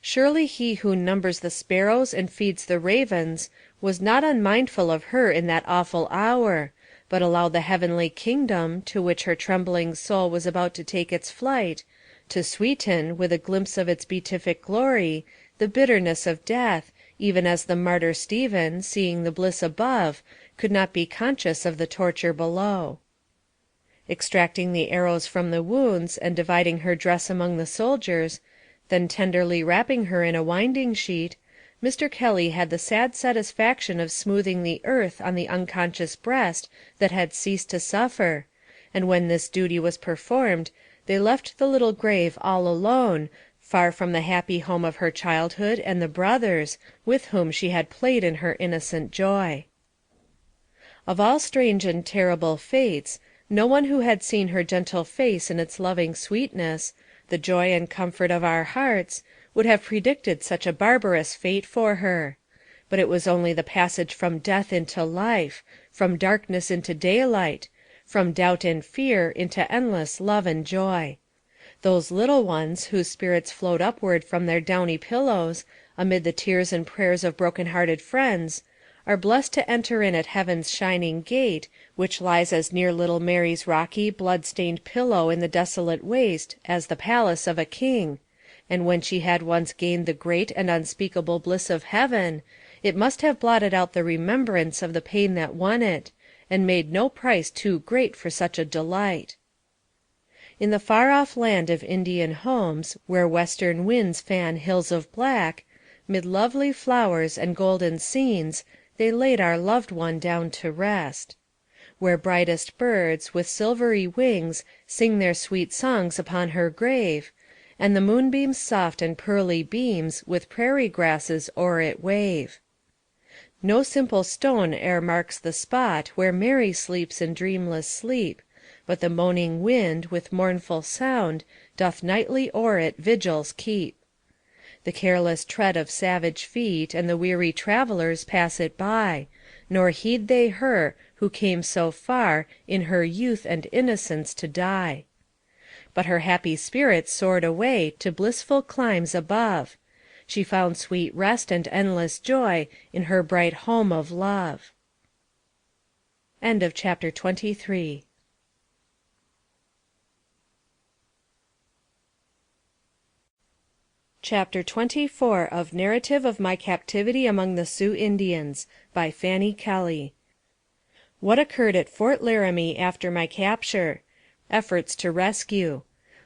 Surely he who numbers the sparrows and feeds the ravens was not unmindful of her in that awful hour, but allowed the heavenly kingdom, to which her trembling soul was about to take its flight, to sweeten, with a glimpse of its beatific glory, the bitterness of death, even as the martyr Stephen, seeing the bliss above, could not be conscious of the torture below. Extracting the arrows from the wounds, and dividing her dress among the soldiers, then tenderly wrapping her in a winding sheet, Mr. Kelly had the sad satisfaction of smoothing the earth on the unconscious breast that had ceased to suffer, and when this duty was performed, they left the little grave all alone, far from the happy home of her childhood and the brothers, with whom she had played in her innocent joy. Of all strange and terrible fates, no one who had seen her gentle face in its loving sweetness, the joy and comfort of our hearts, would have predicted such a barbarous fate for her. But it was only the passage from death into life, from darkness into daylight, from doubt and fear into endless love and joy. Those little ones, whose spirits float upward from their downy pillows, amid the tears and prayers of broken-hearted friends, are blessed to enter in at heaven's shining gate, which lies as near little Mary's rocky, blood-stained pillow in the desolate waste as the palace of a king, and when she had once gained the great and unspeakable bliss of heaven, it must have blotted out the remembrance of the pain that won it, and made no price too great for such a delight. In the far-off land of Indian homes, where western winds fan hills of black, mid lovely flowers and golden scenes, they laid our loved one down to rest. Where brightest birds, with silvery wings, sing their sweet songs upon her grave, and the moonbeams soft and pearly beams with prairie grasses o'er it wave. No simple stone e'er marks the spot where Mary sleeps in dreamless sleep, but the moaning wind, with mournful sound, doth nightly o'er it vigils keep. The careless tread of savage feet and the weary travellers pass it by, nor heed they her, who came so far, in her youth and innocence to die. But her happy spirit soared away to blissful climes above. She found sweet rest and endless joy in her bright home of love. End of chapter 23. Chapter 24 of Narrative of My Captivity Among the Sioux Indians, by Fanny Kelly. What occurred at Fort Laramie after my capture. Efforts to rescue.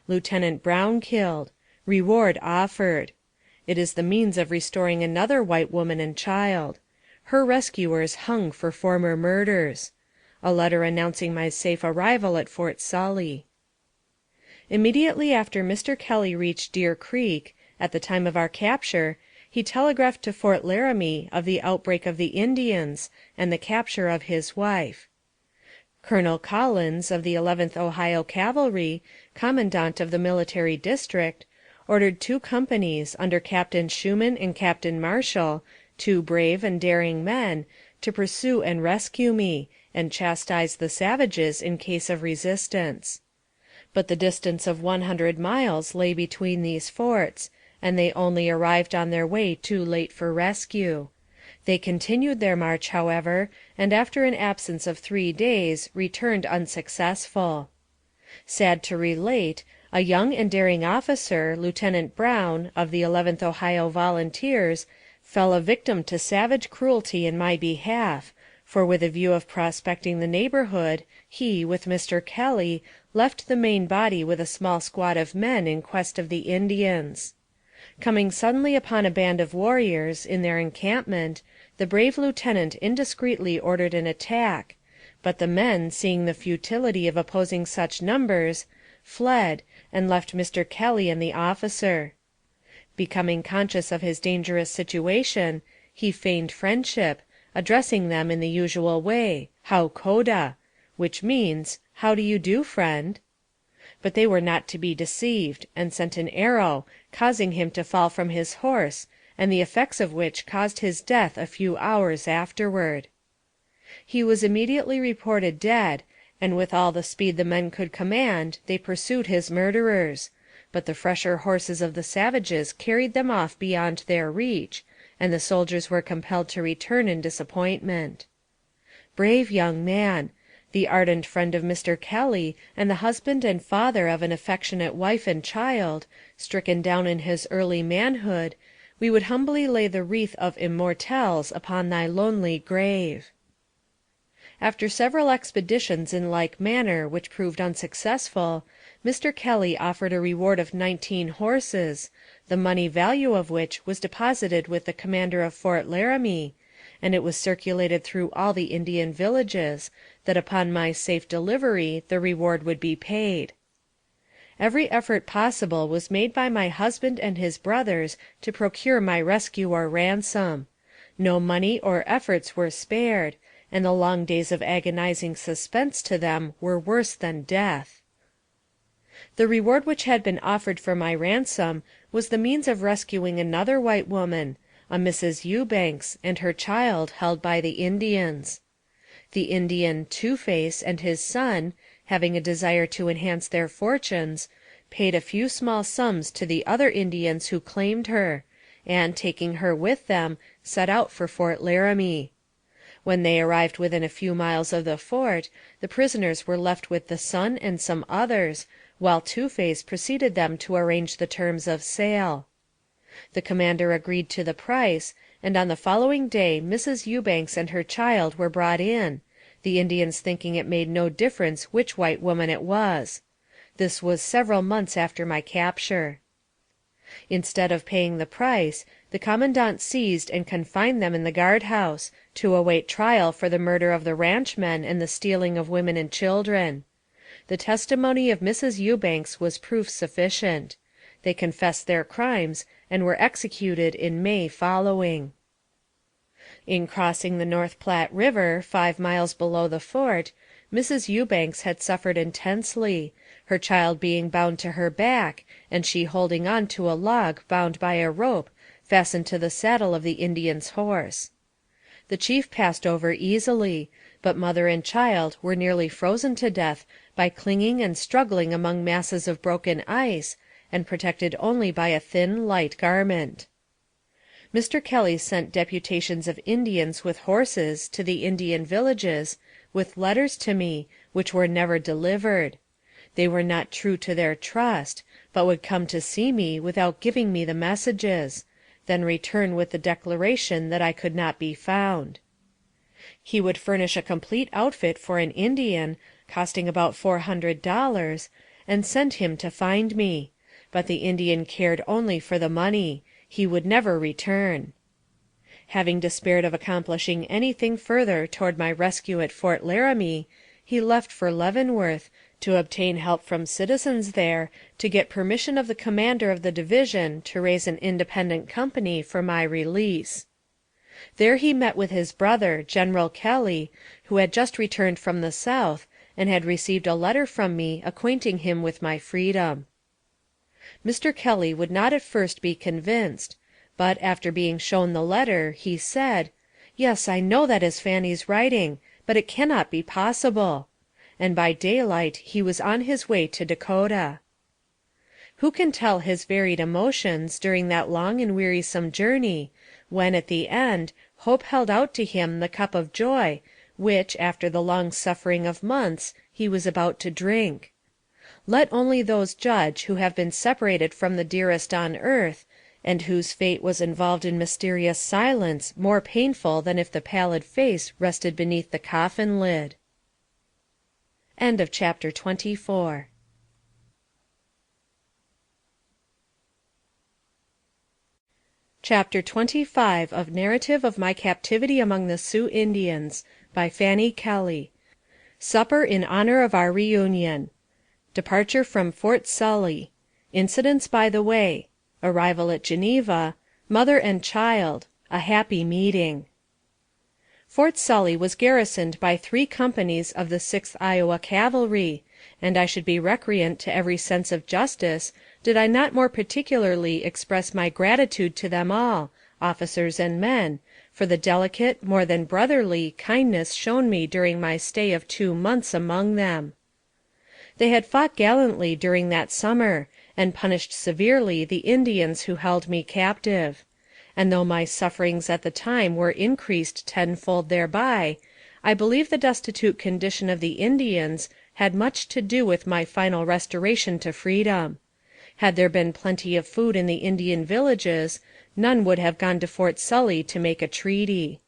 Lieutenant Brown killed. Reward offered. It is the means of restoring another white woman and child. Her rescuers hung for former murders. A letter announcing my safe arrival at Fort Sully. Immediately after Mr. Kelly reached Deer Creek, at the time of our capture, he telegraphed to Fort Laramie of the outbreak of the Indians, and the capture of his wife. Colonel Collins, of the 11th Ohio Cavalry, commandant of the military district, ordered 2 companies, under Captain Schumann and Captain Marshall, 2 brave and daring men, to pursue and rescue me, and chastise the savages in case of resistance. But the distance of 100 miles lay between these forts, and they only arrived on their way too late for rescue. They continued their march, however, and after an absence of 3 days returned unsuccessful. Sad to relate, a young and daring officer, Lieutenant Brown, of the 11th Ohio Volunteers, fell a victim to savage cruelty in my behalf, for with a view of prospecting the neighborhood, he, with Mr. Kelly, left the main body with a small squad of men in quest of the Indians. Coming suddenly upon a band of warriors, in their encampment, the brave lieutenant indiscreetly ordered an attack, but the men, seeing the futility of opposing such numbers, fled, and left Mr. Kelly and the officer. Becoming conscious of his dangerous situation, he feigned friendship, addressing them in the usual way, "How koda," which means, "How do you do, friend?" But they were not to be deceived, and sent an arrow, causing him to fall from his horse, and the effects of which caused his death a few hours afterward. He was immediately reported dead, and with all the speed the men could command they pursued his murderers, but the fresher horses of the savages carried them off beyond their reach, and the soldiers were compelled to return in disappointment. Brave young man! The ardent friend of Mr. Kelly, and the husband and father of an affectionate wife and child, stricken down in his early manhood, we would humbly lay the wreath of immortelles upon thy lonely grave. After several expeditions in like manner which proved unsuccessful, Mr. Kelly offered a reward of 19 horses, the money value of which was deposited with the commander of Fort Laramie, and it was circulated through all the Indian villages, that upon my safe delivery the reward would be paid. Every effort possible was made by my husband and his brothers to procure my rescue or ransom. No money or efforts were spared, and the long days of agonizing suspense to them were worse than death. The reward which had been offered for my ransom was the means of rescuing another white woman, a Mrs. Eubanks, and her child, held by the Indians. The Indian Two-Face and his son, having a desire to enhance their fortunes, paid a few small sums to the other Indians who claimed her, and, taking her with them, set out for Fort Laramie. When they arrived within a few miles of the fort, the prisoners were left with the son and some others, while Two-Face preceded them to arrange the terms of sale. The commander agreed to the price, and on the following day Mrs. Eubanks and her child were brought in, the Indians thinking it made no difference which white woman it was. This was several months after my capture. Instead of paying the price, the commandant seized and confined them in the guardhouse, to await trial for the murder of the ranchmen and the stealing of women and children. The testimony of Mrs. Eubanks was proof sufficient. They confessed their crimes, and were executed in May following. In crossing the North Platte River, 5 miles below the fort, Mrs. Eubanks had suffered intensely, her child being bound to her back, and she holding on to a log bound by a rope fastened to the saddle of the Indian's horse. The chief passed over easily, but mother and child were nearly frozen to death by clinging and struggling among masses of broken ice, and protected only by a thin, light garment. Mr. Kelly sent deputations of Indians with horses to the Indian villages, with letters to me, which were never delivered. They were not true to their trust, but would come to see me without giving me the messages, then return with the declaration that I could not be found. He would furnish a complete outfit for an Indian, costing about $400, and send him to find me, but the Indian cared only for the money. He would never return. Having despaired of accomplishing anything further toward my rescue at Fort Laramie, he left for Leavenworth, to obtain help from citizens there, to get permission of the commander of the division to raise an independent company for my release. There he met with his brother, General Kelly, who had just returned from the South, and had received a letter from me acquainting him with my freedom. Mr. Kelly would not at first be convinced, but, after being shown the letter, he said, "Yes, I know that is Fanny's writing, but it cannot be possible," and by daylight he was on his way to Dakota. Who can tell his varied emotions during that long and wearisome journey, when, at the end, hope held out to him the cup of joy, which, after the long suffering of months, he was about to drink? Let only those judge who have been separated from the dearest on earth, and whose fate was involved in mysterious silence more painful than if the pallid face rested beneath the coffin lid. End of chapter 24. Chapter 25 of Narrative of My Captivity Among the Sioux Indians, by Fanny Kelly. Supper in honor of our reunion. Departure from Fort Sully. Incidents by the way. Arrival at Geneva. Mother and child. A happy meeting. Fort Sully was garrisoned by 3 companies of the 6th Iowa Cavalry, and I should be recreant to every sense of justice did I not more particularly express my gratitude to them all, officers and men, for the delicate, more than brotherly, kindness shown me during my stay of 2 months among them. They had fought gallantly during that summer, and punished severely the Indians who held me captive; and though my sufferings at the time were increased tenfold thereby, I believe the destitute condition of the Indians had much to do with my final restoration to freedom. Had there been plenty of food in the Indian villages, none would have gone to Fort Sully to make a treaty.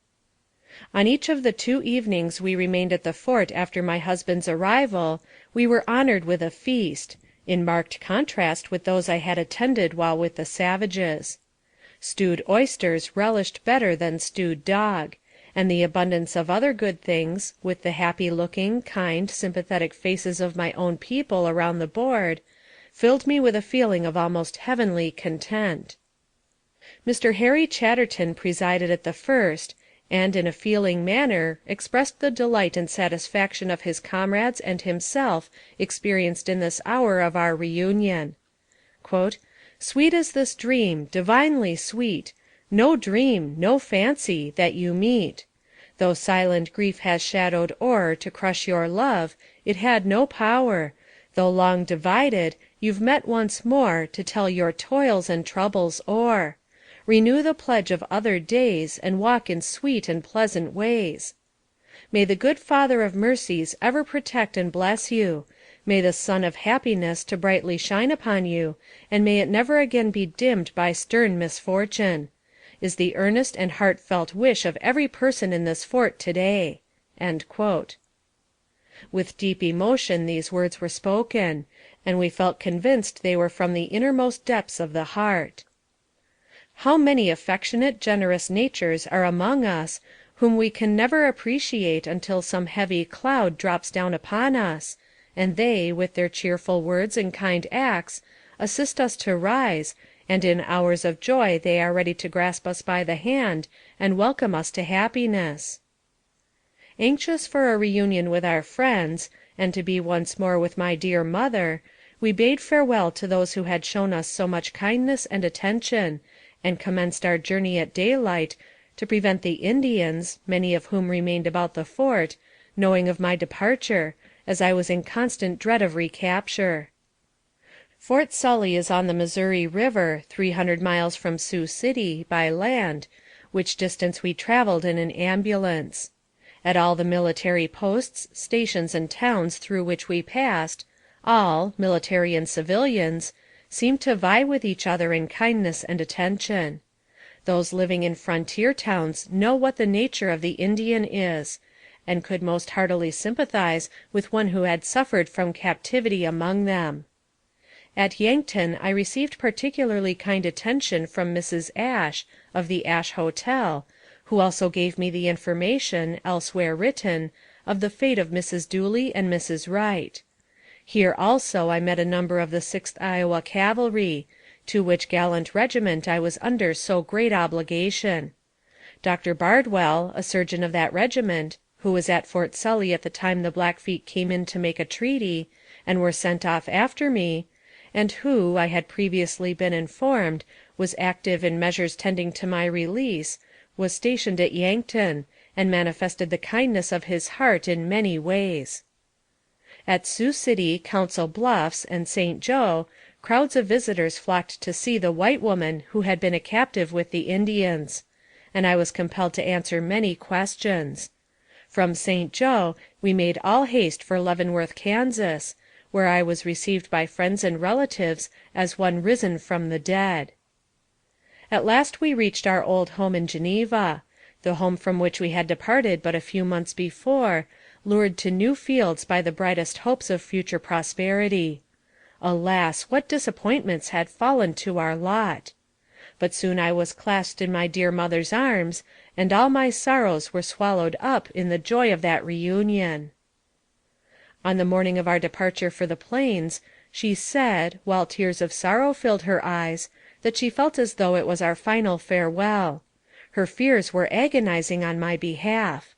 On each of the 2 evenings we remained at the fort after my husband's arrival, we were honored with a feast, in marked contrast with those I had attended while with the savages. Stewed oysters relished better than stewed dog, and the abundance of other good things, with the happy-looking, kind, sympathetic faces of my own people around the board, filled me with a feeling of almost heavenly content. Mr. Harry Chatterton presided at the first, and in a feeling manner expressed the delight and satisfaction of his comrades and himself experienced in this hour of our reunion. "Sweet is this dream, divinely sweet, no dream, no fancy, that you meet. Though silent grief has shadowed o'er to crush your love, it had no power; though long divided, you've met once more to tell your toils and troubles o'er. Renew the pledge of other days, and walk in sweet and pleasant ways. May the good Father of mercies ever protect and bless you. May the sun of happiness to brightly shine upon you, and may it never again be dimmed by stern misfortune, is the earnest and heartfelt wish of every person in this fort today." With deep emotion these words were spoken, and we felt convinced they were from the innermost depths of the heart. How many affectionate, generous natures are among us, whom we can never appreciate until some heavy cloud drops down upon us, and they, with their cheerful words and kind acts, assist us to rise, and in hours of joy they are ready to grasp us by the hand, and welcome us to happiness. Anxious for a reunion with our friends, and to be once more with my dear mother, we bade farewell to those who had shown us so much kindness and attention, and commenced our journey at daylight, to prevent the Indians, many of whom remained about the fort, knowing of my departure, as I was in constant dread of recapture. Fort Sully is on the Missouri River, 300 miles from Sioux City, by land, which distance we traveled in an ambulance. At all the military posts, stations, and towns through which we passed, all, military and civilians, seemed to vie with each other in kindness and attention. Those living in frontier towns know what the nature of the Indian is, and could most heartily sympathize with one who had suffered from captivity among them. At Yankton I received particularly kind attention from Mrs. Ashe, of the Ashe Hotel, who also gave me the information, elsewhere written, of the fate of Mrs. Dooley and Mrs. Wright. Here also I met a number of the 6th Iowa Cavalry, to which gallant regiment I was under so great obligation. Dr. Bardwell, a surgeon of that regiment, who was at Fort Sully at the time the Blackfeet came in to make a treaty, and were sent off after me, and who, I had previously been informed, was active in measures tending to my release, was stationed at Yankton, and manifested the kindness of his heart in many ways. At Sioux City, Council Bluffs, and St. Joe, crowds of visitors flocked to see the white woman who had been a captive with the Indians, and I was compelled to answer many questions. From St. Joe we made all haste for Leavenworth, Kansas, where I was received by friends and relatives as one risen from the dead. At last we reached our old home in Geneva. The home from which we had departed but a few months before, lured to new fields by the brightest hopes of future prosperity. Alas, what disappointments had fallen to our lot! But soon I was clasped in my dear mother's arms, and all my sorrows were swallowed up in the joy of that reunion. On the morning of our departure for the plains, she said, while tears of sorrow filled her eyes, that she felt as though it was our final farewell. Her fears were agonizing on my behalf.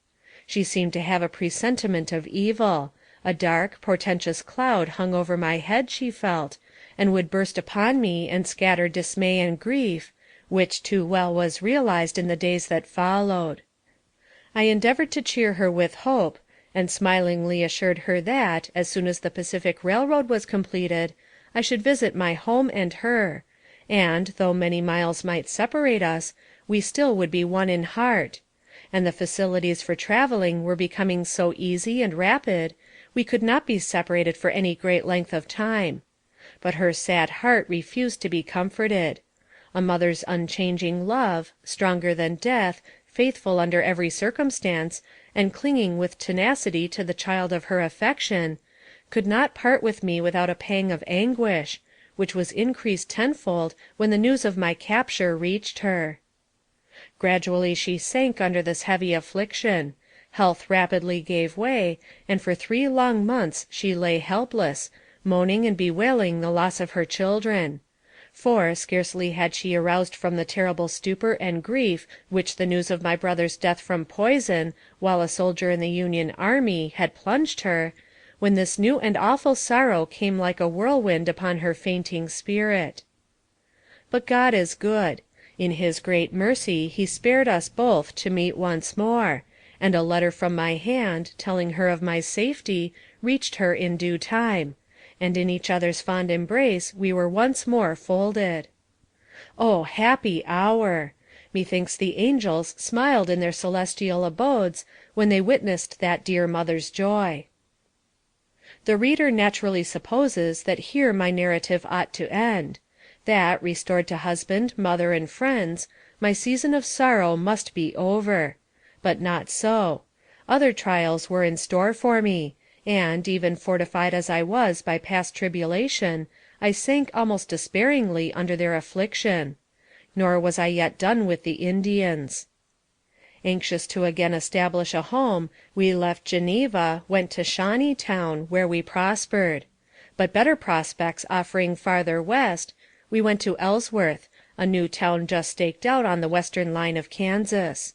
She seemed to have a presentiment of evil. A dark, portentous cloud hung over my head, she felt, and would burst upon me and scatter dismay and grief, which too well was realized in the days that followed. I endeavored to cheer her with hope, and smilingly assured her that, as soon as the Pacific Railroad was completed, I should visit my home and her, and, though many miles might separate us, we still would be one in heart; and the facilities for traveling were becoming so easy and rapid, we could not be separated for any great length of time. But her sad heart refused to be comforted. A mother's unchanging love, stronger than death, faithful under every circumstance, and clinging with tenacity to the child of her affection, could not part with me without a pang of anguish, which was increased tenfold when the news of my capture reached her. Gradually she sank under this heavy affliction; health rapidly gave way, and for 3 long months she lay helpless, moaning and bewailing the loss of her children; for, scarcely had she aroused from the terrible stupor and grief which the news of my brother's death from poison, while a soldier in the Union army, had plunged her, when this new and awful sorrow came like a whirlwind upon her fainting spirit. But God is good. In his great mercy he spared us both to meet once more, and a letter from my hand, telling her of my safety, reached her in due time, and in each other's fond embrace we were once more folded. Oh, happy hour! Methinks the angels smiled in their celestial abodes when they witnessed that dear mother's joy. The reader naturally supposes that here my narrative ought to end; that, restored to husband, mother, and friends, my season of sorrow must be over. But not so. Other trials were in store for me, and, even fortified as I was by past tribulation, I sank almost despairingly under their affliction. Nor was I yet done with the Indians. Anxious to again establish a home, we left Geneva, went to Shawneetown, where we prospered; but better prospects offering farther west, we went to Ellsworth, a new town just staked out on the western line of Kansas.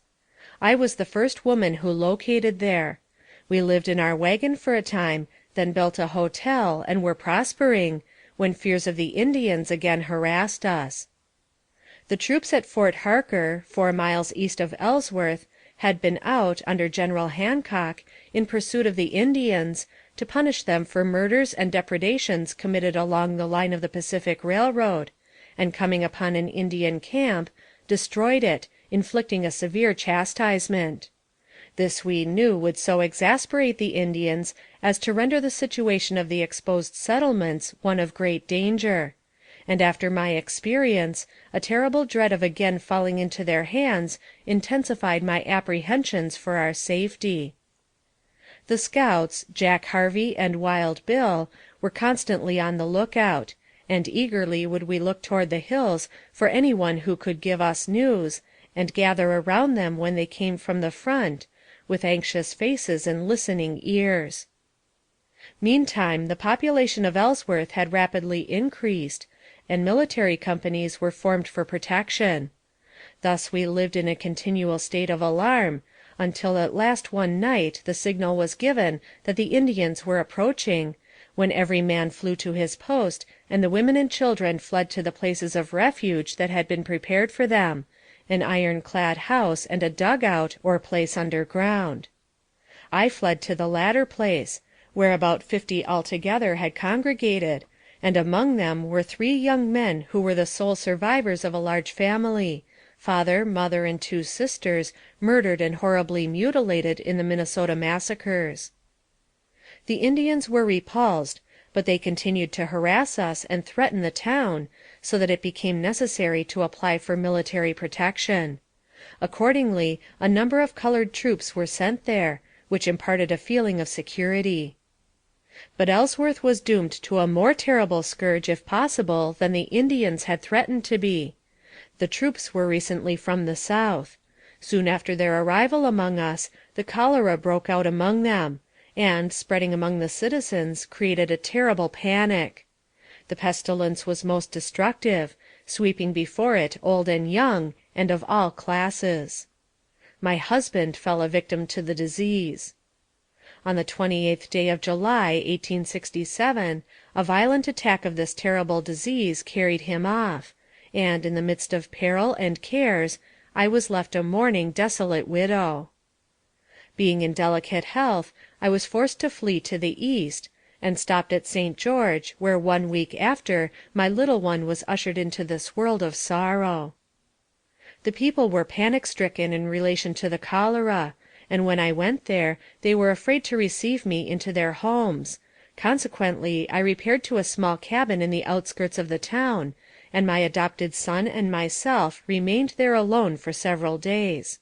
I was the first woman who located there. We lived in our wagon for a time, then built a hotel, and were prospering, when fears of the Indians again harassed us. The troops at Fort Harker, 4 miles east of Ellsworth, had been out, under General Hancock, in pursuit of the Indians, to punish them for murders and depredations committed along the line of the Pacific Railroad, and coming upon an Indian camp, destroyed it, inflicting a severe chastisement. This we knew would so exasperate the Indians as to render the situation of the exposed settlements one of great danger; and after my experience, a terrible dread of again falling into their hands intensified my apprehensions for our safety. The scouts, Jack Harvey and Wild Bill, were constantly on the lookout, and eagerly would we look toward the hills for any one who could give us news, and gather around them when they came from the front, with anxious faces and listening ears. Meantime, the population of Ellsworth had rapidly increased, and military companies were formed for protection. Thus we lived in a continual state of alarm, until at last one night the signal was given that the Indians were approaching, when every man flew to his post, and the women and children fled to the places of refuge that had been prepared for them, an iron-clad house and a dugout, or place underground. I fled to the latter place, where about 50 altogether had congregated, and among them were 3 young men who were the sole survivors of a large family, father, mother, and 2 sisters, murdered and horribly mutilated in the Minnesota massacres. The Indians were repulsed, but they continued to harass us and threaten the town, so that it became necessary to apply for military protection. Accordingly, a number of colored troops were sent there, which imparted a feeling of security. But Ellsworth was doomed to a more terrible scourge, if possible, than the Indians had threatened to be. The troops were recently from the South. Soon after their arrival among us, the cholera broke out among them, and, spreading among the citizens, created a terrible panic. The pestilence was most destructive, sweeping before it old and young, and of all classes. My husband fell a victim to the disease. On the 28th day of July, 1867, a violent attack of this terrible disease carried him off, and, in the midst of peril and cares, I was left a mourning, desolate widow. Being in delicate health, I was forced to flee to the East, and stopped at St. George, where 1 week after my little one was ushered into this world of sorrow. The people were panic-stricken in relation to the cholera, and when I went there, they were afraid to receive me into their homes. Consequently, I repaired to a small cabin in the outskirts of the town, and my adopted son and myself remained there alone for several days.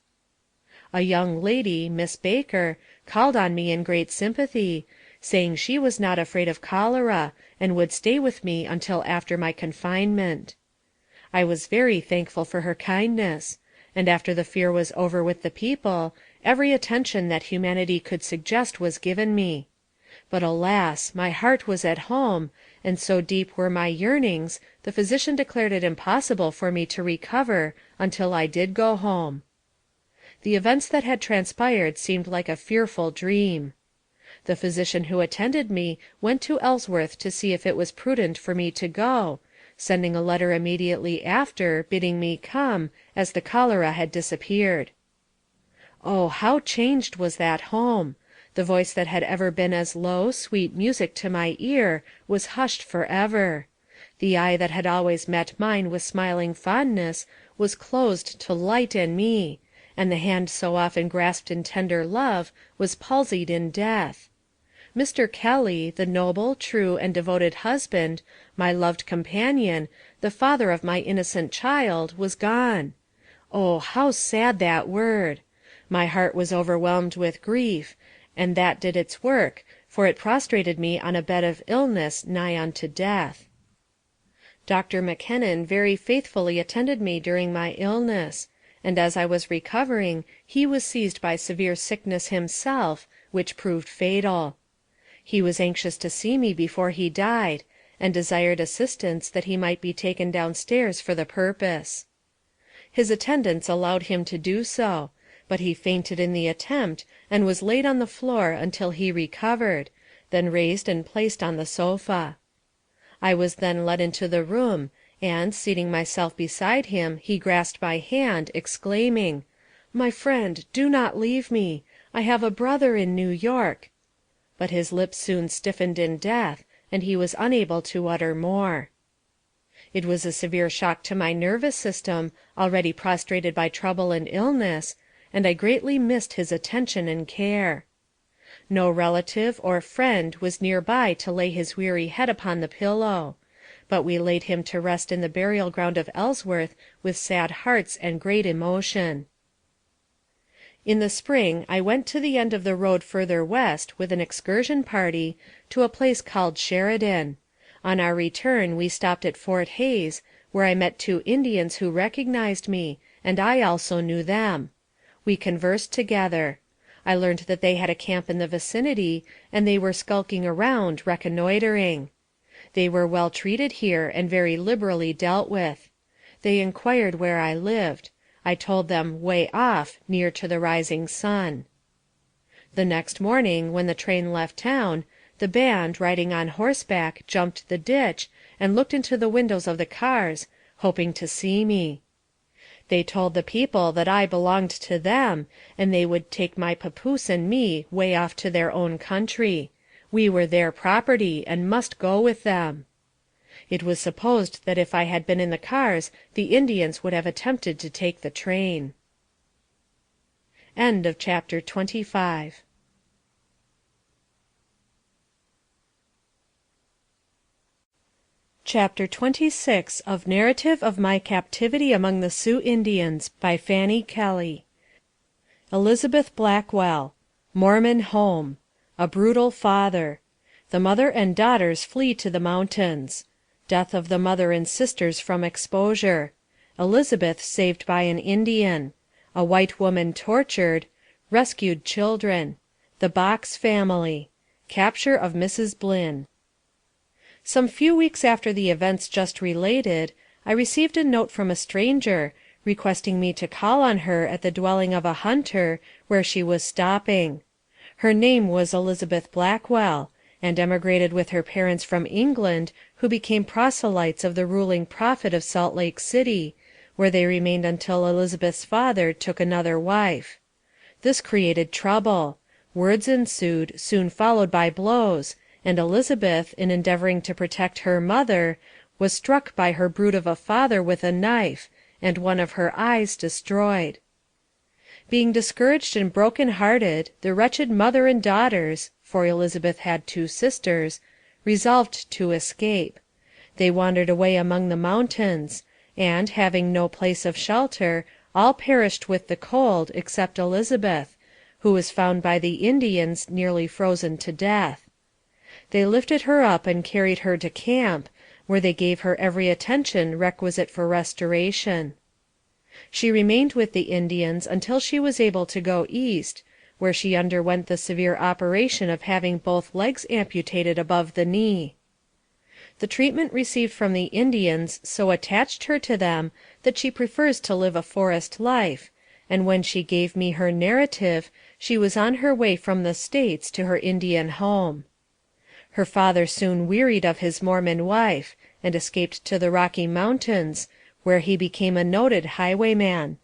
A young lady, Miss Baker, called on me in great sympathy, saying she was not afraid of cholera, and would stay with me until after my confinement. I was very thankful for her kindness, and after the fear was over with the people, every attention that humanity could suggest was given me. But alas! my heart was at home, and so deep were my yearnings, the physician declared it impossible for me to recover until I did go home. The events that had transpired seemed like a fearful dream. The physician who attended me went to Ellsworth to see if it was prudent for me to go, sending a letter immediately after, bidding me come, as the cholera had disappeared. Oh, how changed was that home! The voice that had ever been as low, sweet music to my ear, was hushed forever. The eye that had always met mine with smiling fondness, was closed to light and me, and the hand so often grasped in tender love, was palsied in death. Mr. Kelly, the noble, true, and devoted husband, my loved companion, the father of my innocent child, was gone. Oh, how sad that word! My heart was overwhelmed with grief, and that did its work, for it prostrated me on a bed of illness nigh unto death. Dr. McKennon very faithfully attended me during my illness, and as I was recovering, he was seized by severe sickness himself, which proved fatal. He was anxious to see me before he died, and desired assistance that he might be taken down stairs for the purpose. His attendants allowed him to do so, but he fainted in the attempt, and was laid on the floor until he recovered, then raised and placed on the sofa. I was then led into the room, and, seating myself beside him, he grasped my hand, exclaiming, "My friend, do not leave me. I have a brother in New York." But his lips soon stiffened in death, and he was unable to utter more. It was a severe shock to my nervous system, already prostrated by trouble and illness, and I greatly missed his attention and care. No relative or friend was near by to lay his weary head upon the pillow, but we laid him to rest in the burial ground of Ellsworth with sad hearts and great emotion. In the spring I went to the end of the road further west with an excursion party, to a place called Sheridan. On our return we stopped at Fort Hays, where I met 2 Indians who recognized me, and I also knew them. We conversed together. I learned that they had a camp in the vicinity, and they were skulking around, reconnoitering. They were well treated here, and very liberally dealt with. They inquired where I lived. I told them way off, near to the rising sun. The next morning, when the train left town, the band, riding on horseback, jumped the ditch, and looked into the windows of the cars, hoping to see me. They told the people that I belonged to them, and they would take my papoose and me way off to their own country. We were their property, and must go with them. It was supposed that if I had been in the cars, the Indians would have attempted to take the train. End of chapter 25. Chapter 26 of Narrative of My Captivity Among the Sioux Indians by Fanny Kelly. Elizabeth Blackwell. Mormon Home. A Brutal Father. The Mother and Daughters Flee to the Mountains. Death of the Mother and Sisters from Exposure. Elizabeth saved by an Indian. A White Woman tortured. Rescued Children. The Box Family. Capture of Mrs. Blynn. Some few weeks after the events just related, I received a note from a stranger, requesting me to call on her at the dwelling of a hunter, where she was stopping. Her name was Elizabeth Blackwell, and emigrated with her parents from England, who became proselytes of the ruling prophet of Salt Lake City, where they remained until Elizabeth's father took another wife. This created trouble. Words ensued, soon followed by blows, and Elizabeth, in endeavoring to protect her mother, was struck by her brute of a father with a knife, and one of her eyes destroyed. Being discouraged and broken-hearted, the wretched mother and daughters, for Elizabeth had 2 sisters, resolved to escape. They wandered away among the mountains, and, having no place of shelter, all perished with the cold, except Elizabeth, who was found by the Indians nearly frozen to death. They lifted her up and carried her to camp, where they gave her every attention requisite for restoration. She remained with the Indians until she was able to go east, where she underwent the severe operation of having both legs amputated above the knee. The treatment received from the Indians so attached her to them that she prefers to live a forest life, and when she gave me her narrative, she was on her way from the States to her Indian home. Her father soon wearied of his Mormon wife, and escaped to the Rocky Mountains, where he became a noted highwayman.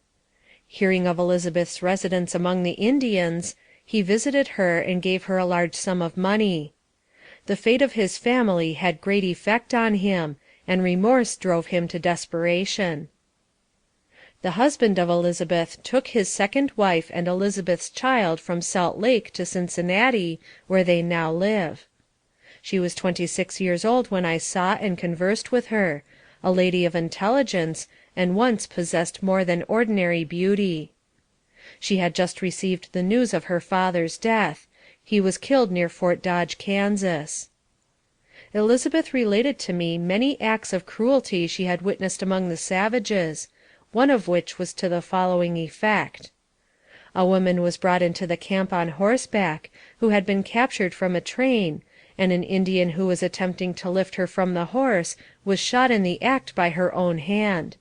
Hearing of Elizabeth's residence among the Indians, he visited her and gave her a large sum of money. The fate of his family had great effect on him, and remorse drove him to desperation. The husband of Elizabeth took his second wife and Elizabeth's child from Salt Lake to Cincinnati, where they now live. She was 26 years old when I saw and conversed with her, a lady of intelligence, and once possessed more than ordinary beauty. She had just received the news of her father's death. He was killed near Fort Dodge, Kansas. Elizabeth related to me many acts of cruelty she had witnessed among the savages, one of which was to the following effect. A woman was brought into the camp on horseback, who had been captured from a train, and an Indian who was attempting to lift her from the horse was shot in the act by her own hand.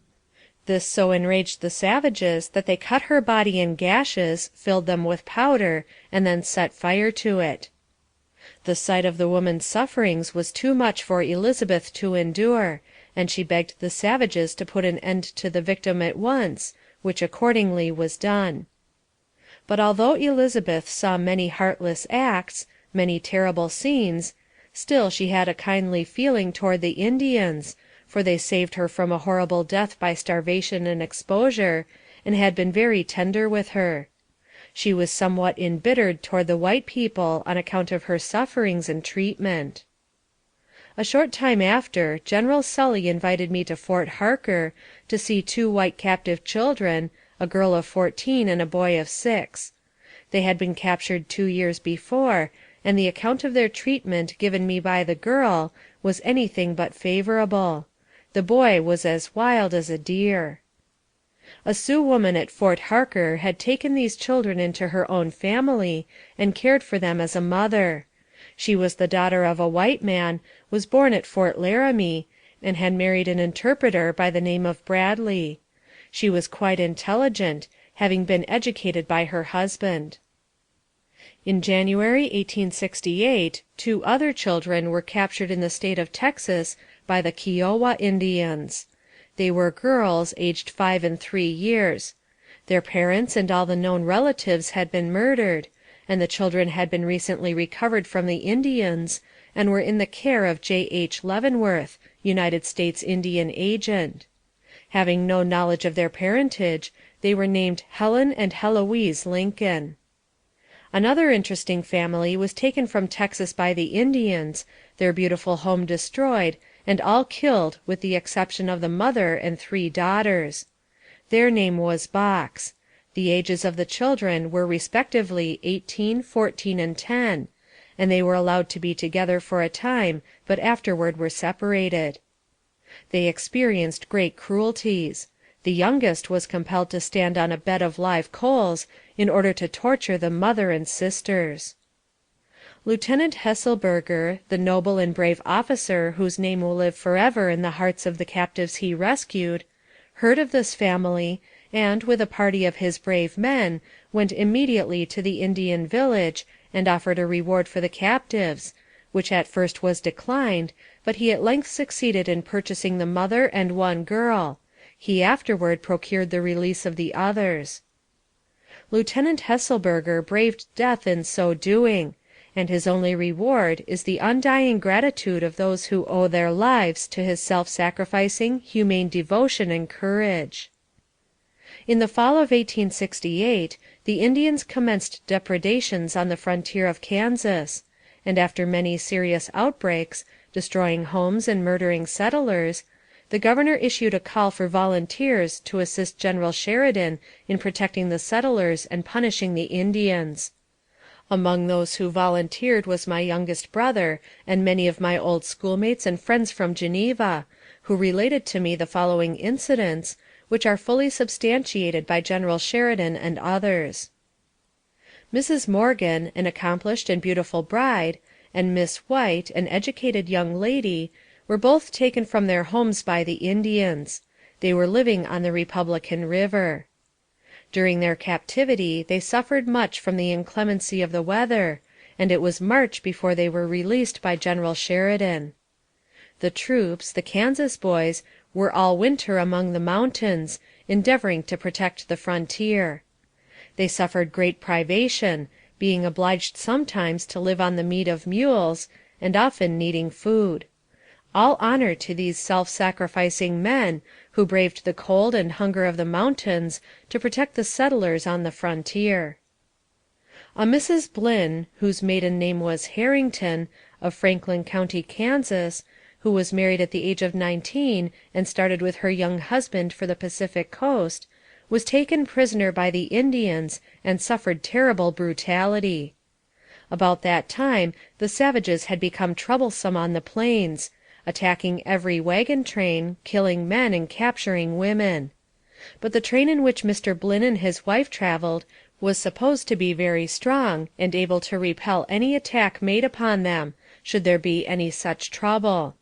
This so enraged the savages that they cut her body in gashes, filled them with powder, and then set fire to it. The sight of the woman's sufferings was too much for Elizabeth to endure, and she begged the savages to put an end to the victim at once, which accordingly was done. But although Elizabeth saw many heartless acts, many terrible scenes, still she had a kindly feeling toward the Indians, for they saved her from a horrible death by starvation and exposure, and had been very tender with her. She was somewhat embittered toward the white people on account of her sufferings and treatment. A short time after, General Sully invited me to Fort Harker to see 2 white captive children, a girl of 14 and a boy of 6. They had been captured 2 years before, and the account of their treatment given me by the girl was anything but favorable. The boy was as wild as a deer. A Sioux woman at Fort Harker had taken these children into her own family, and cared for them as a mother. She was the daughter of a white man, was born at Fort Laramie, and had married an interpreter by the name of Bradley. She was quite intelligent, having been educated by her husband. In January, 1868, 2 other children were captured in the state of Texas by the Kiowa Indians. They were girls, aged 5 and 3 years. Their parents and all the known relatives had been murdered, and the children had been recently recovered from the Indians, and were in the care of J.H. Leavenworth, United States Indian Agent. Having no knowledge of their parentage, they were named Helen and Heloise Lincoln. Another interesting family was taken from Texas by the Indians, their beautiful home destroyed, and all killed with the exception of the mother and 3 daughters. Their name was Box. The ages of the children were respectively 18, 14, and 10, and they were allowed to be together for a time, but afterward were separated. They experienced great cruelties. The youngest was compelled to stand on a bed of live coals in order to torture the mother and sisters. Lieutenant Hesselberger, the noble and brave officer whose name will live forever in the hearts of the captives he rescued, heard of this family, and, with a party of his brave men, went immediately to the Indian village, and offered a reward for the captives, which at first was declined, but he at length succeeded in purchasing the mother and one girl. He afterward procured the release of the others. Lieutenant Hesselberger braved death in so doing, and his only reward is the undying gratitude of those who owe their lives to his self-sacrificing, humane devotion and courage. In the fall of 1868, the Indians commenced depredations on the frontier of Kansas, and after many serious outbreaks, destroying homes and murdering settlers, the governor issued a call for volunteers to assist General Sheridan in protecting the settlers and punishing the Indians. Among those who volunteered was my youngest brother and many of my old schoolmates and friends from Geneva, who related to me the following incidents, which are fully substantiated by General Sheridan and others. Mrs. Morgan, an accomplished and beautiful bride, and Miss White, an educated young lady, were both taken from their homes by the Indians. They were living on the Republican River. During their captivity they suffered much from the inclemency of the weather, and it was March before they were released by General Sheridan. The troops, the Kansas boys, were all winter among the mountains, endeavoring to protect the frontier. They suffered great privation, being obliged sometimes to live on the meat of mules, and often needing food. All honor to these self-sacrificing men, who braved the cold and hunger of the mountains to protect the settlers on the frontier. A Mrs. Blynn, whose maiden name was Harrington, of Franklin County, Kansas, who was married at the age of 19 and started with her young husband for the Pacific coast, was taken prisoner by the Indians and suffered terrible brutality. About that time the savages had become troublesome on the plains, attacking every wagon train, killing men and capturing women. But the train in which Mr. Blynn and his wife traveled was supposed to be very strong and able to repel any attack made upon them, should there be any such trouble.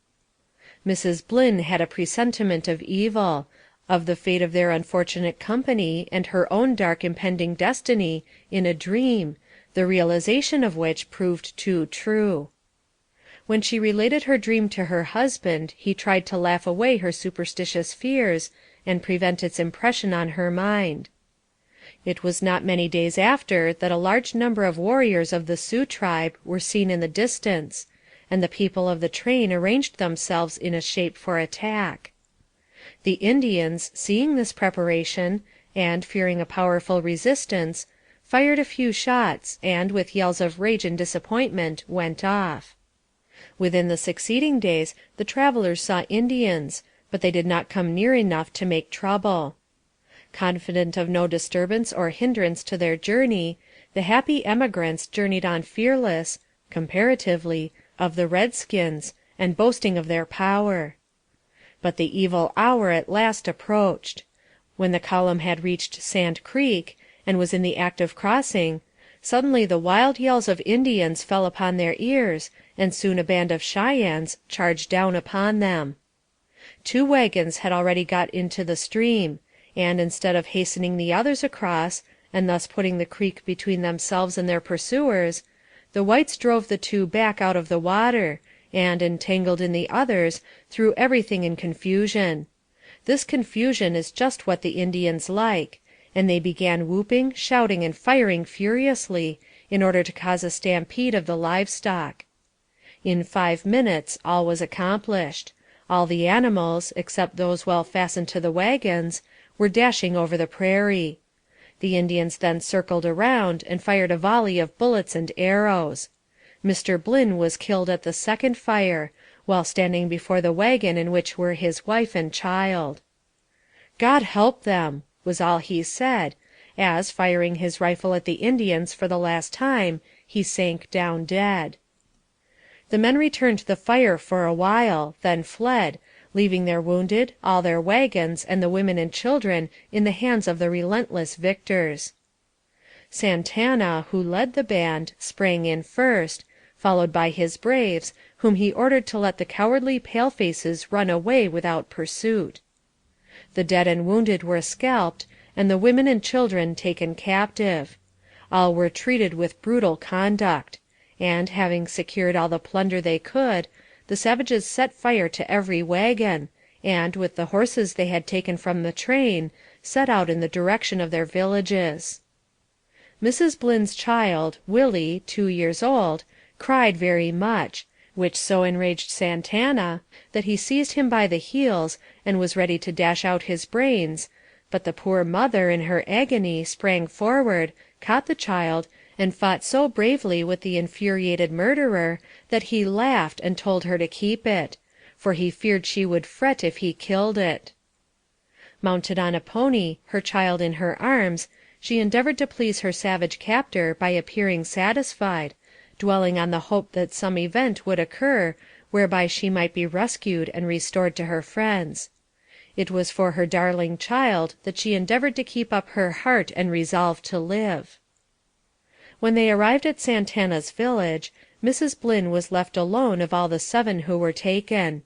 Mrs. Blynn had a presentiment of evil, of the fate of their unfortunate company and her own dark impending destiny, in a dream, the realization of which proved too true. When she related her dream to her husband, he tried to laugh away her superstitious fears, and prevent its impression on her mind. It was not many days after that a large number of warriors of the Sioux tribe were seen in the distance, and the people of the train arranged themselves in a shape for attack. The Indians, seeing this preparation, and fearing a powerful resistance, fired a few shots, and, with yells of rage and disappointment, went off. Within the succeeding days the travelers saw Indians, but they did not come near enough to make trouble. Confident of no disturbance or hindrance to their journey, the happy emigrants journeyed on fearless, comparatively, of the redskins, and boasting of their power. But the evil hour at last approached. When the column had reached Sand Creek, and was in the act of crossing, suddenly the wild yells of Indians fell upon their ears, and soon a band of Cheyennes charged down upon them. 2 wagons had already got into the stream, and instead of hastening the others across, and thus putting the creek between themselves and their pursuers, the whites drove the 2 back out of the water, and, entangled in the others, threw everything in confusion. This confusion is just what the Indians like, and they began whooping, shouting, and firing furiously, in order to cause a stampede of the livestock. In 5 minutes all was accomplished. All the animals, except those well fastened to the wagons, were dashing over the prairie. The Indians then circled around, and fired a volley of bullets and arrows. Mr. Blynn was killed at the second fire, while standing before the wagon in which were his wife and child. "God help them," was all he said, as, firing his rifle at the Indians for the last time, he sank down dead. The men returned the fire for a while, then fled, leaving their wounded, all their wagons, and the women and children in the hands of the relentless victors. Santana, who led the band, sprang in first, followed by his braves, whom he ordered to let the cowardly palefaces run away without pursuit. The dead and wounded were scalped, and the women and children taken captive. All were treated with brutal conduct. and, having secured all the plunder they could, the savages set fire to every wagon, and, with the horses they had taken from the train, set out in the direction of their villages. Mrs. Blynn's child, Willie, 2 years old, cried very much, which so enraged Santana that he seized him by the heels, and was ready to dash out his brains, but the poor mother, in her agony, sprang forward, caught the child, and fought so bravely with the infuriated murderer, that he laughed, and told her to keep it, for he feared she would fret if he killed it. Mounted on a pony, her child in her arms, she endeavored to please her savage captor by appearing satisfied, dwelling on the hope that some event would occur, whereby she might be rescued and restored to her friends. It was for her darling child that she endeavored to keep up her heart and resolve to live. When they arrived at Santana's village, Mrs. Blynn was left alone of all the 7 who were taken.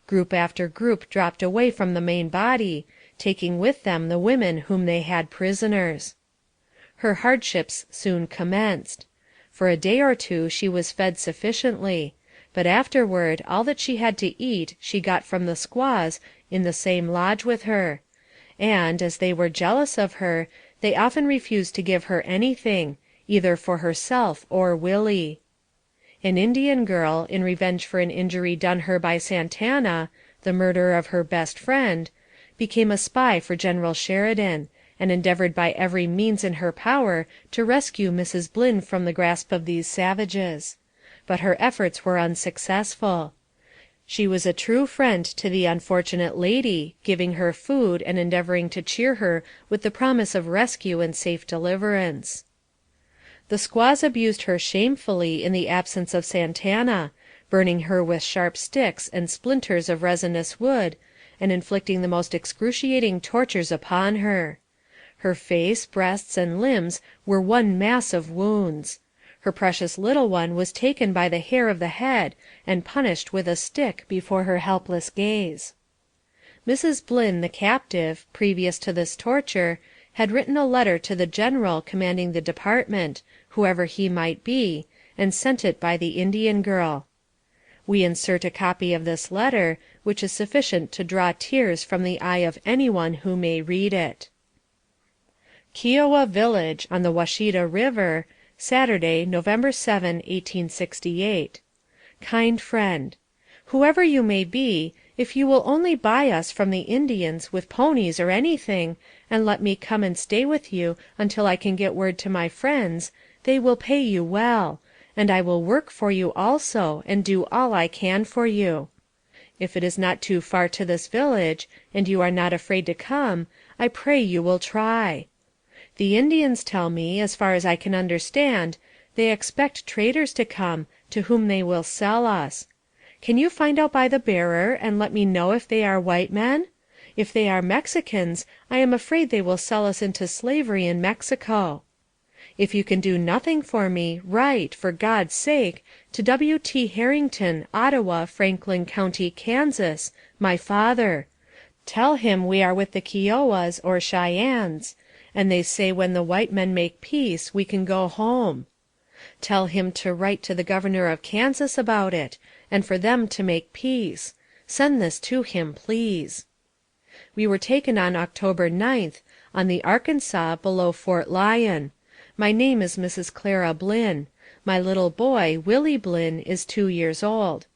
Group after group dropped away from the main body, taking with them the women whom they had prisoners. Her hardships soon commenced. For a day or 2 she was fed sufficiently, but afterward all that she had to eat she got from the squaws in the same lodge with her, and, as they were jealous of her, they often refused to give her anything, either for herself or Willie. An Indian girl, in revenge for an injury done her by Santana, the murderer of her best friend, became a spy for General Sheridan, and endeavored by every means in her power to rescue Mrs. Blynn from the grasp of these savages. But her efforts were unsuccessful. She was a true friend to the unfortunate lady, giving her food and endeavoring to cheer her with the promise of rescue and safe deliverance. The squaws abused her shamefully in the absence of Santana, burning her with sharp sticks and splinters of resinous wood, and inflicting the most excruciating tortures upon her. Her face, breasts, and limbs were one mass of wounds. Her precious little one was taken by the hair of the head and punished with a stick before her helpless gaze. Mrs. Blynn, the captive, previous to this torture, had written a letter to the general commanding the department, whoever he might be, and sent it by the Indian girl. We insert a copy of this letter, which is sufficient to draw tears from the eye of any one who may read it. Kiowa Village, on the Washita River, Saturday, November 7, 1868. Kind friend: Whoever you may be, if you will only buy us from the Indians with ponies or anything, and let me come and stay with you until I can get word to my friends, they will pay you well, and I will work for you also, and do all I can for you. If it is not too far to this village, and you are not afraid to come, I pray you will try. The Indians tell me, as far as I can understand, they expect traders to come, to whom they will sell us. Can you find out by the bearer, and let me know if they are white men? If they are Mexicans, I am afraid they will sell us into slavery in Mexico. If you can do nothing for me, write, for God's sake, to W. T. Harrington, Ottawa, Franklin County, Kansas, my father. Tell him we are with the Kiowas, or Cheyennes, and they say when the white men make peace we can go home. Tell him to write to the governor of Kansas about it, and for them to make peace. Send this to him, please. We were taken on October 9th, on the Arkansas, below Fort Lyon. My name is Mrs. Clara Blynn. My little boy, Willie Blynn, is 2 years old.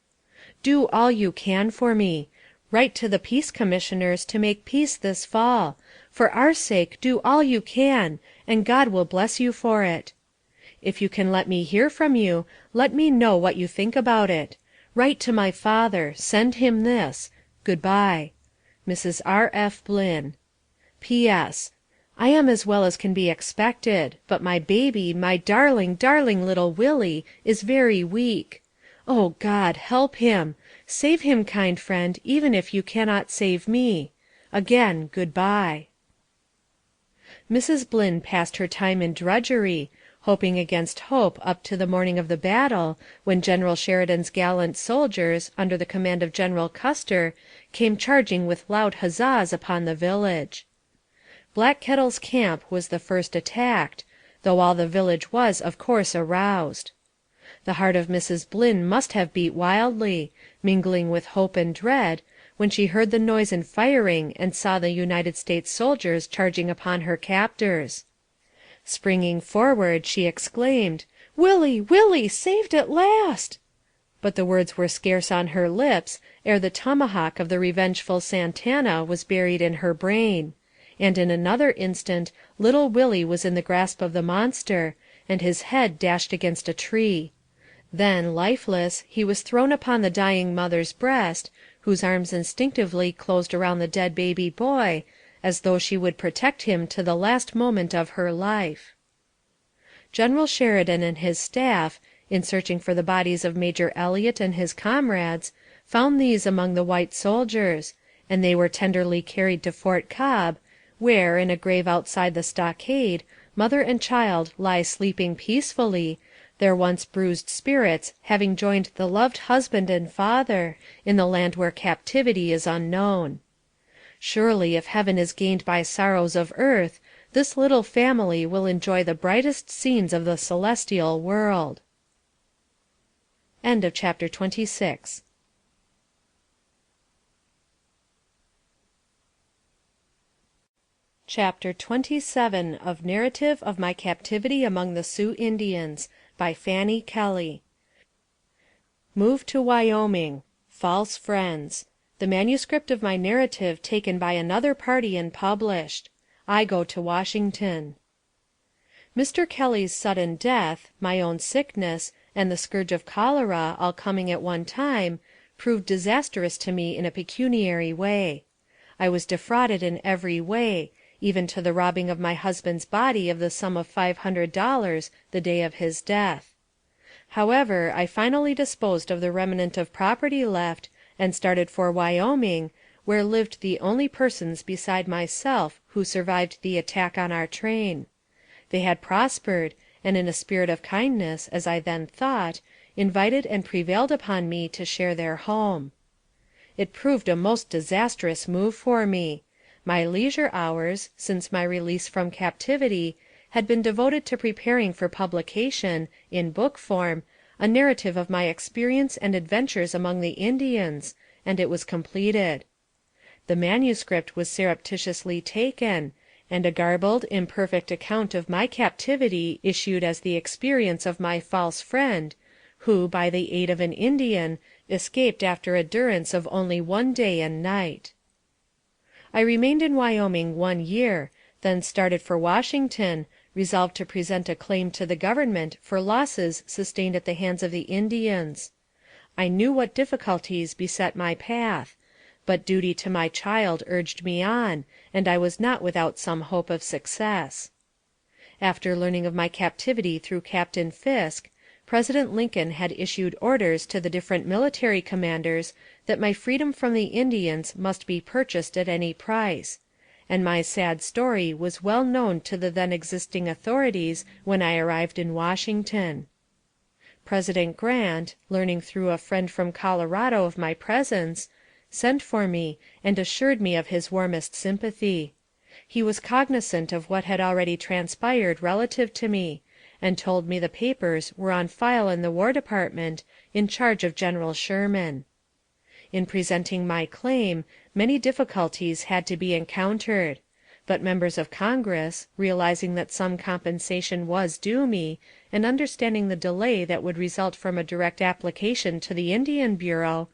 Do all you can for me. Write to the peace commissioners to make peace this fall. For our sake do all you can, and God will bless you for it. If you can let me hear from you, let me know what you think about it. Write to my father. Send him this. Goodbye. Mrs. R. F. Blynn. P.S. I am as well as can be expected, but my baby, my darling, darling little Willie, is very weak. Oh, God, help him. Save him, kind friend, even if you cannot save me. Again, goodbye. Mrs. Blynn passed her time in drudgery, hoping against hope up to the morning of the battle, when General Sheridan's gallant soldiers, under the command of General Custer, came charging with loud huzzas upon the village. Black Kettle's camp was the first attacked, though all the village was, of course, aroused. The heart of Mrs. Blynn must have beat wildly, mingling with hope and dread, when she heard the noise and firing and saw the United States soldiers charging upon her captors. Springing forward, she exclaimed, "Willie, Willie, saved at last!" But the words were scarce on her lips, ere the tomahawk of the revengeful Santana was buried in her brain, and in another instant little Willie was in the grasp of the monster, and his head dashed against a tree. Then, lifeless, he was thrown upon the dying mother's breast, whose arms instinctively closed around the dead baby boy, as though she would protect him to the last moment of her life. General Sheridan and his staff, in searching for the bodies of Major Elliott and his comrades, found these among the white soldiers, and they were tenderly carried to Fort Cobb, where, in a grave outside the stockade, mother and child lie sleeping peacefully, their once bruised spirits having joined the loved husband and father, in the land where captivity is unknown. Surely, if heaven is gained by sorrows of earth, this little family will enjoy the brightest scenes of the celestial world. End of chapter 26. Chapter 27 of Narrative of My Captivity Among the Sioux Indians, by Fanny Kelly. Moved to Wyoming. False friends. The manuscript of my narrative taken by another party and published. I go to Washington. Mr. Kelly's sudden death, my own sickness, and the scourge of cholera, all coming at one time, proved disastrous to me in a pecuniary way. I was defrauded in every way, even to the robbing of my husband's body of the sum of $500 the day of his death. However, I finally disposed of the remnant of property left, and started for Wyoming, where lived the only persons beside myself who survived the attack on our train. They had prospered, and in a spirit of kindness, as I then thought, invited and prevailed upon me to share their home. It proved a most disastrous move for me. My leisure hours, since my release from captivity, had been devoted to preparing for publication, in book form, a narrative of my experience and adventures among the Indians, and it was completed. The manuscript was surreptitiously taken, and a garbled, imperfect account of my captivity issued as the experience of my false friend, who, by the aid of an Indian, escaped after a durance of only 1 day and night. I remained in Wyoming 1 year, then started for Washington, resolved to present a claim to the government for losses sustained at the hands of the Indians. I knew what difficulties beset my path, but duty to my child urged me on, and I was not without some hope of success. After learning of my captivity through Captain Fisk, President Lincoln had issued orders to the different military commanders that my freedom from the Indians must be purchased at any price, and my sad story was well known to the then existing authorities when I arrived in Washington. President Grant, learning through a friend from Colorado of my presence, sent for me and assured me of his warmest sympathy. He was cognizant of what had already transpired relative to me, and told me the papers were on file in the War Department, in charge of General Sherman. In presenting my claim, many difficulties had to be encountered, but members of Congress, realizing that some compensation was due me, and understanding the delay that would result from a direct application to the Indian Bureau,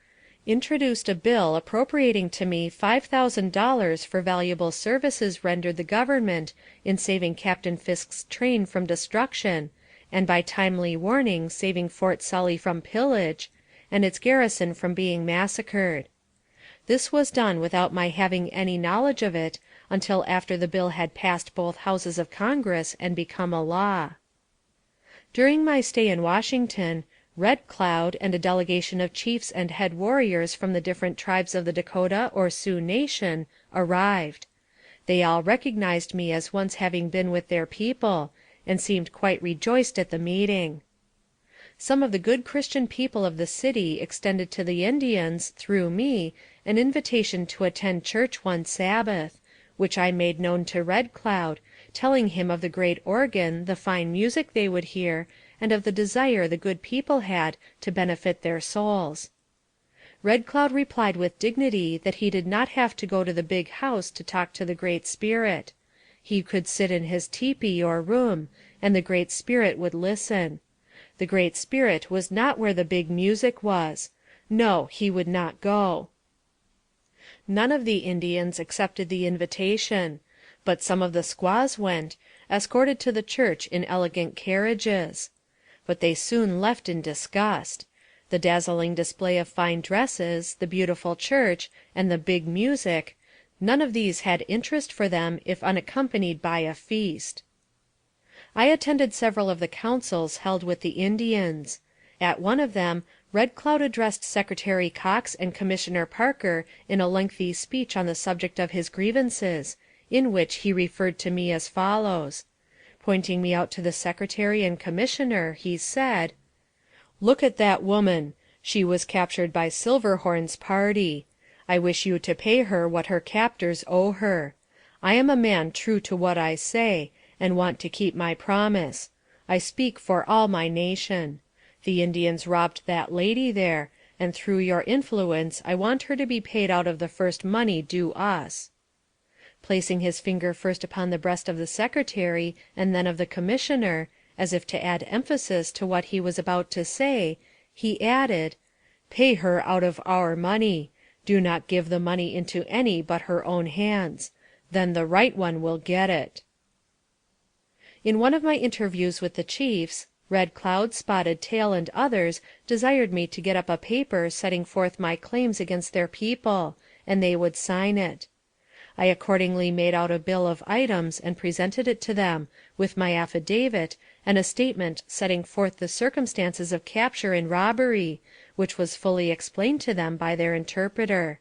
introduced a bill appropriating to me $5,000 for valuable services rendered the government in saving Captain Fisk's train from destruction, and by timely warning saving Fort Sully from pillage, and its garrison from being massacred. This was done without my having any knowledge of it until after the bill had passed both houses of Congress and become a law. During my stay in Washington, Red Cloud and a delegation of chiefs and head warriors from the different tribes of the Dakota or Sioux nation arrived. They all recognized me as once having been with their people, and seemed quite rejoiced at the meeting. Some of the good Christian people of the city extended to the Indians, through me, an invitation to attend church one Sabbath, which I made known to Red Cloud, telling him of the great organ, the fine music they would hear, and of the desire the good people had to benefit their souls. Red Cloud replied with dignity that he did not have to go to the big house to talk to the Great Spirit. He could sit in his tepee or room, and the Great Spirit would listen. The Great Spirit was not where the big music was. No, he would not go. None of the Indians accepted the invitation, but some of the squaws went, escorted to the church in elegant carriages. But they soon left in disgust. The dazzling display of fine dresses, the beautiful church, and the big music, none of these had interest for them if unaccompanied by a feast. I attended several of the councils held with the Indians. At one of them, Red Cloud addressed Secretary Cox and Commissioner Parker in a lengthy speech on the subject of his grievances, in which he referred to me as follows. Pointing me out to the Secretary and Commissioner, he said, "Look at that woman. She was captured by Silverhorn's party. I wish you to pay her what her captors owe her. I am a man true to what I say, and want to keep my promise. I speak for all my nation. The Indians robbed that lady there, and through your influence I want her to be paid out of the first money due us." Placing his finger first upon the breast of the Secretary and then of the Commissioner, as if to add emphasis to what he was about to say, he added, "Pay her out of our money. Do not give the money into any but her own hands. Then the right one will get it." In one of my interviews with the chiefs, Red Cloud, Spotted Tail, and others desired me to get up a paper setting forth my claims against their people, and they would sign it. I accordingly made out a bill of items and presented it to them, with my affidavit, and a statement setting forth the circumstances of capture and robbery, which was fully explained to them by their interpreter.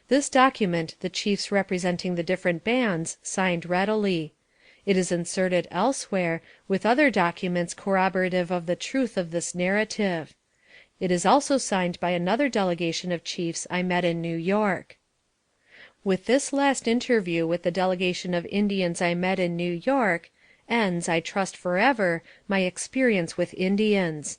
This document the chiefs representing the different bands signed readily. It is inserted elsewhere, with other documents corroborative of the truth of this narrative. It is also signed by another delegation of chiefs I met in New York. With this last interview with the delegation of Indians I met in New York, ends, I trust forever, my experience with Indians.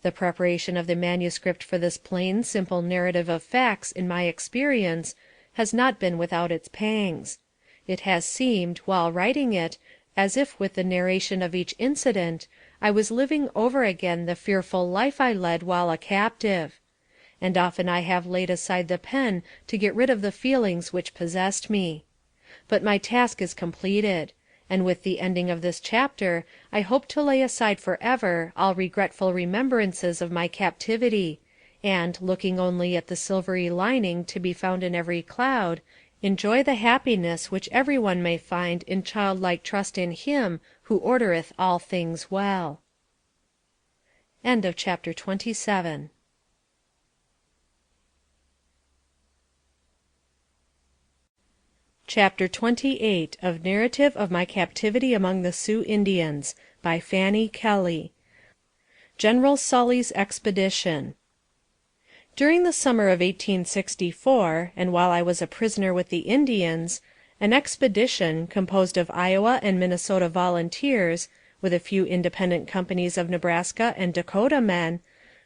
The preparation of the manuscript for this plain, simple narrative of facts in my experience has not been without its pangs. It has seemed, while writing it, as if with the narration of each incident, I was living over again the fearful life I led while a captive. And often I have laid aside the pen to get rid of the feelings which possessed me. But my task is completed, and with the ending of this chapter I hope to lay aside forever all regretful remembrances of my captivity, and, looking only at the silvery lining to be found in every cloud, enjoy the happiness which every one may find in childlike trust in Him who ordereth all things well. End of chapter 27. Chapter 28 of Narrative of My Captivity Among the Sioux Indians by Fanny Kelly. General Sully's Expedition. During the summer of 1864, and while I was a prisoner with the Indians, an expedition, composed of Iowa and Minnesota volunteers, with a few independent companies of Nebraska and Dakota men,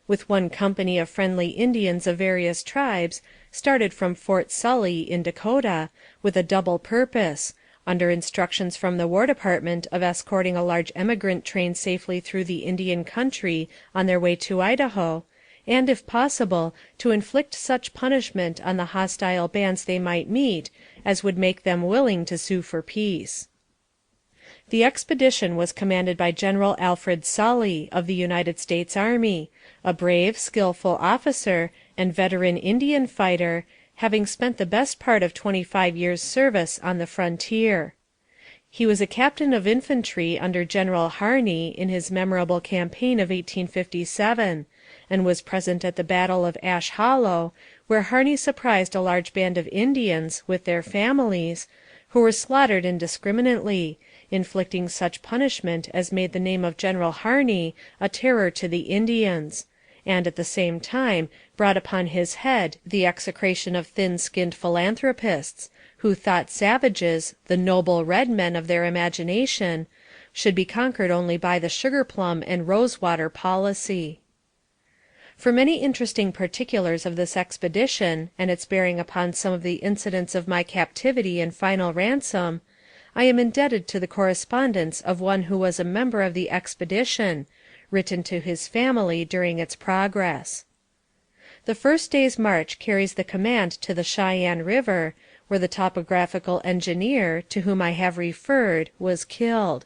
with one company of friendly Indians of various tribes, started from Fort Sully, in Dakota, with a double purpose, under instructions from the War Department of escorting a large emigrant train safely through the Indian country on their way to Idaho, and, if possible, to inflict such punishment on the hostile bands they might meet as would make them willing to sue for peace. The expedition was commanded by General Alfred Sully, of the United States Army, a brave, skillful officer, and veteran Indian fighter, having spent the best part of 25 years' service on the frontier. He was a captain of infantry under General Harney in his memorable campaign of 1857, and was present at the battle of Ash Hollow, where Harney surprised a large band of Indians, with their families, who were slaughtered indiscriminately, inflicting such punishment as made the name of General Harney a terror to the Indians, and at the same time brought upon his head the execration of thin-skinned philanthropists, who thought savages, the noble red men of their imagination, should be conquered only by the sugar plum and rosewater policy. For many interesting particulars of this expedition, and its bearing upon some of the incidents of my captivity and final ransom, I am indebted to the correspondence of one who was a member of the expedition, written to his family during its progress. The first day's march carries the command to the Cheyenne River, where the topographical engineer, to whom I have referred, was killed.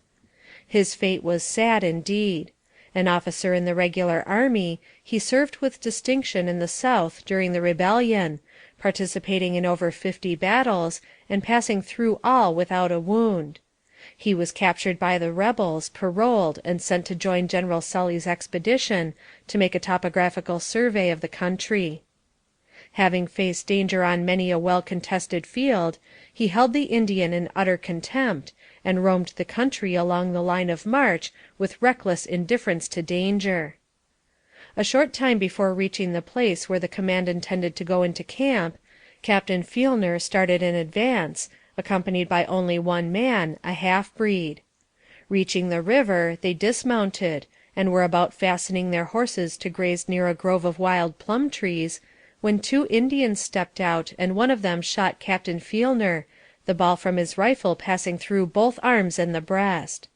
His fate was sad indeed. An officer in the regular army, he served with distinction in the South during the rebellion, participating in over 50 battles, and passing through all without a wound. He was captured by the rebels, paroled, and sent to join General Sully's expedition to make a topographical survey of the country. Having faced danger on many a well-contested field, he held the Indian in utter contempt, and roamed the country along the line of march with reckless indifference to danger. A short time before reaching the place where the command intended to go into camp, Captain Fielner started in advance, accompanied by only one man, a half-breed. Reaching the river, they dismounted, and were about fastening their horses to graze near a grove of wild plum trees, when 2 Indians stepped out, and one of them shot Captain Fielner, the ball from his rifle passing through both arms and the breast.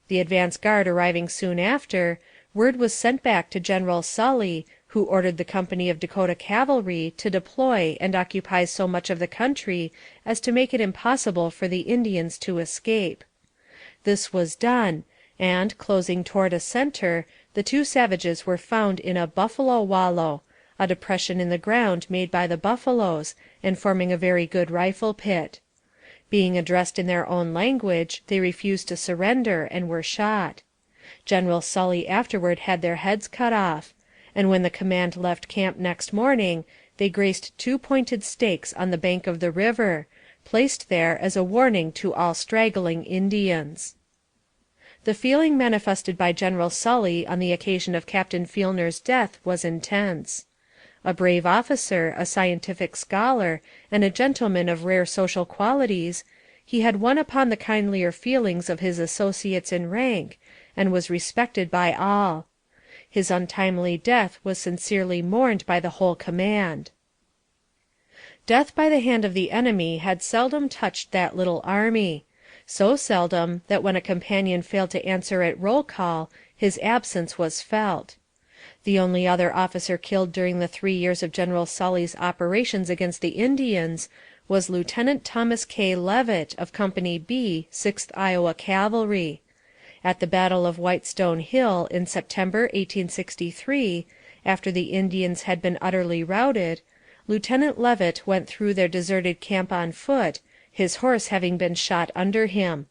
The advance guard arriving soon after, word was sent back to General Sully, who ordered the company of Dakota cavalry to deploy and occupy so much of the country as to make it impossible for the Indians to escape. This was done, and, closing toward a center, the 2 savages were found in a buffalo wallow, a depression in the ground made by the buffaloes, and forming a very good rifle pit. Being addressed in their own language, they refused to surrender, and were shot. General Sully afterward had their heads cut off, and when the command left camp next morning, they graced 2 pointed stakes on the bank of the river, placed there as a warning to all straggling Indians. The feeling manifested by General Sully on the occasion of Captain Fielner's death was intense. A brave officer, a scientific scholar, and a gentleman of rare social qualities, he had won upon the kindlier feelings of his associates in rank, and was respected by all. His untimely death was sincerely mourned by the whole command. Death by the hand of the enemy had seldom touched that little army, so seldom that when a companion failed to answer at roll call, his absence was felt. The only other officer killed during the 3 years of General Sully's operations against the Indians was Lieutenant Thomas K. Leavitt of Company B, 6th Iowa Cavalry. At the Battle of Whitestone Hill in September 1863, after the Indians had been utterly routed, Lieutenant Leavitt went through their deserted camp on foot, his horse having been shot under him,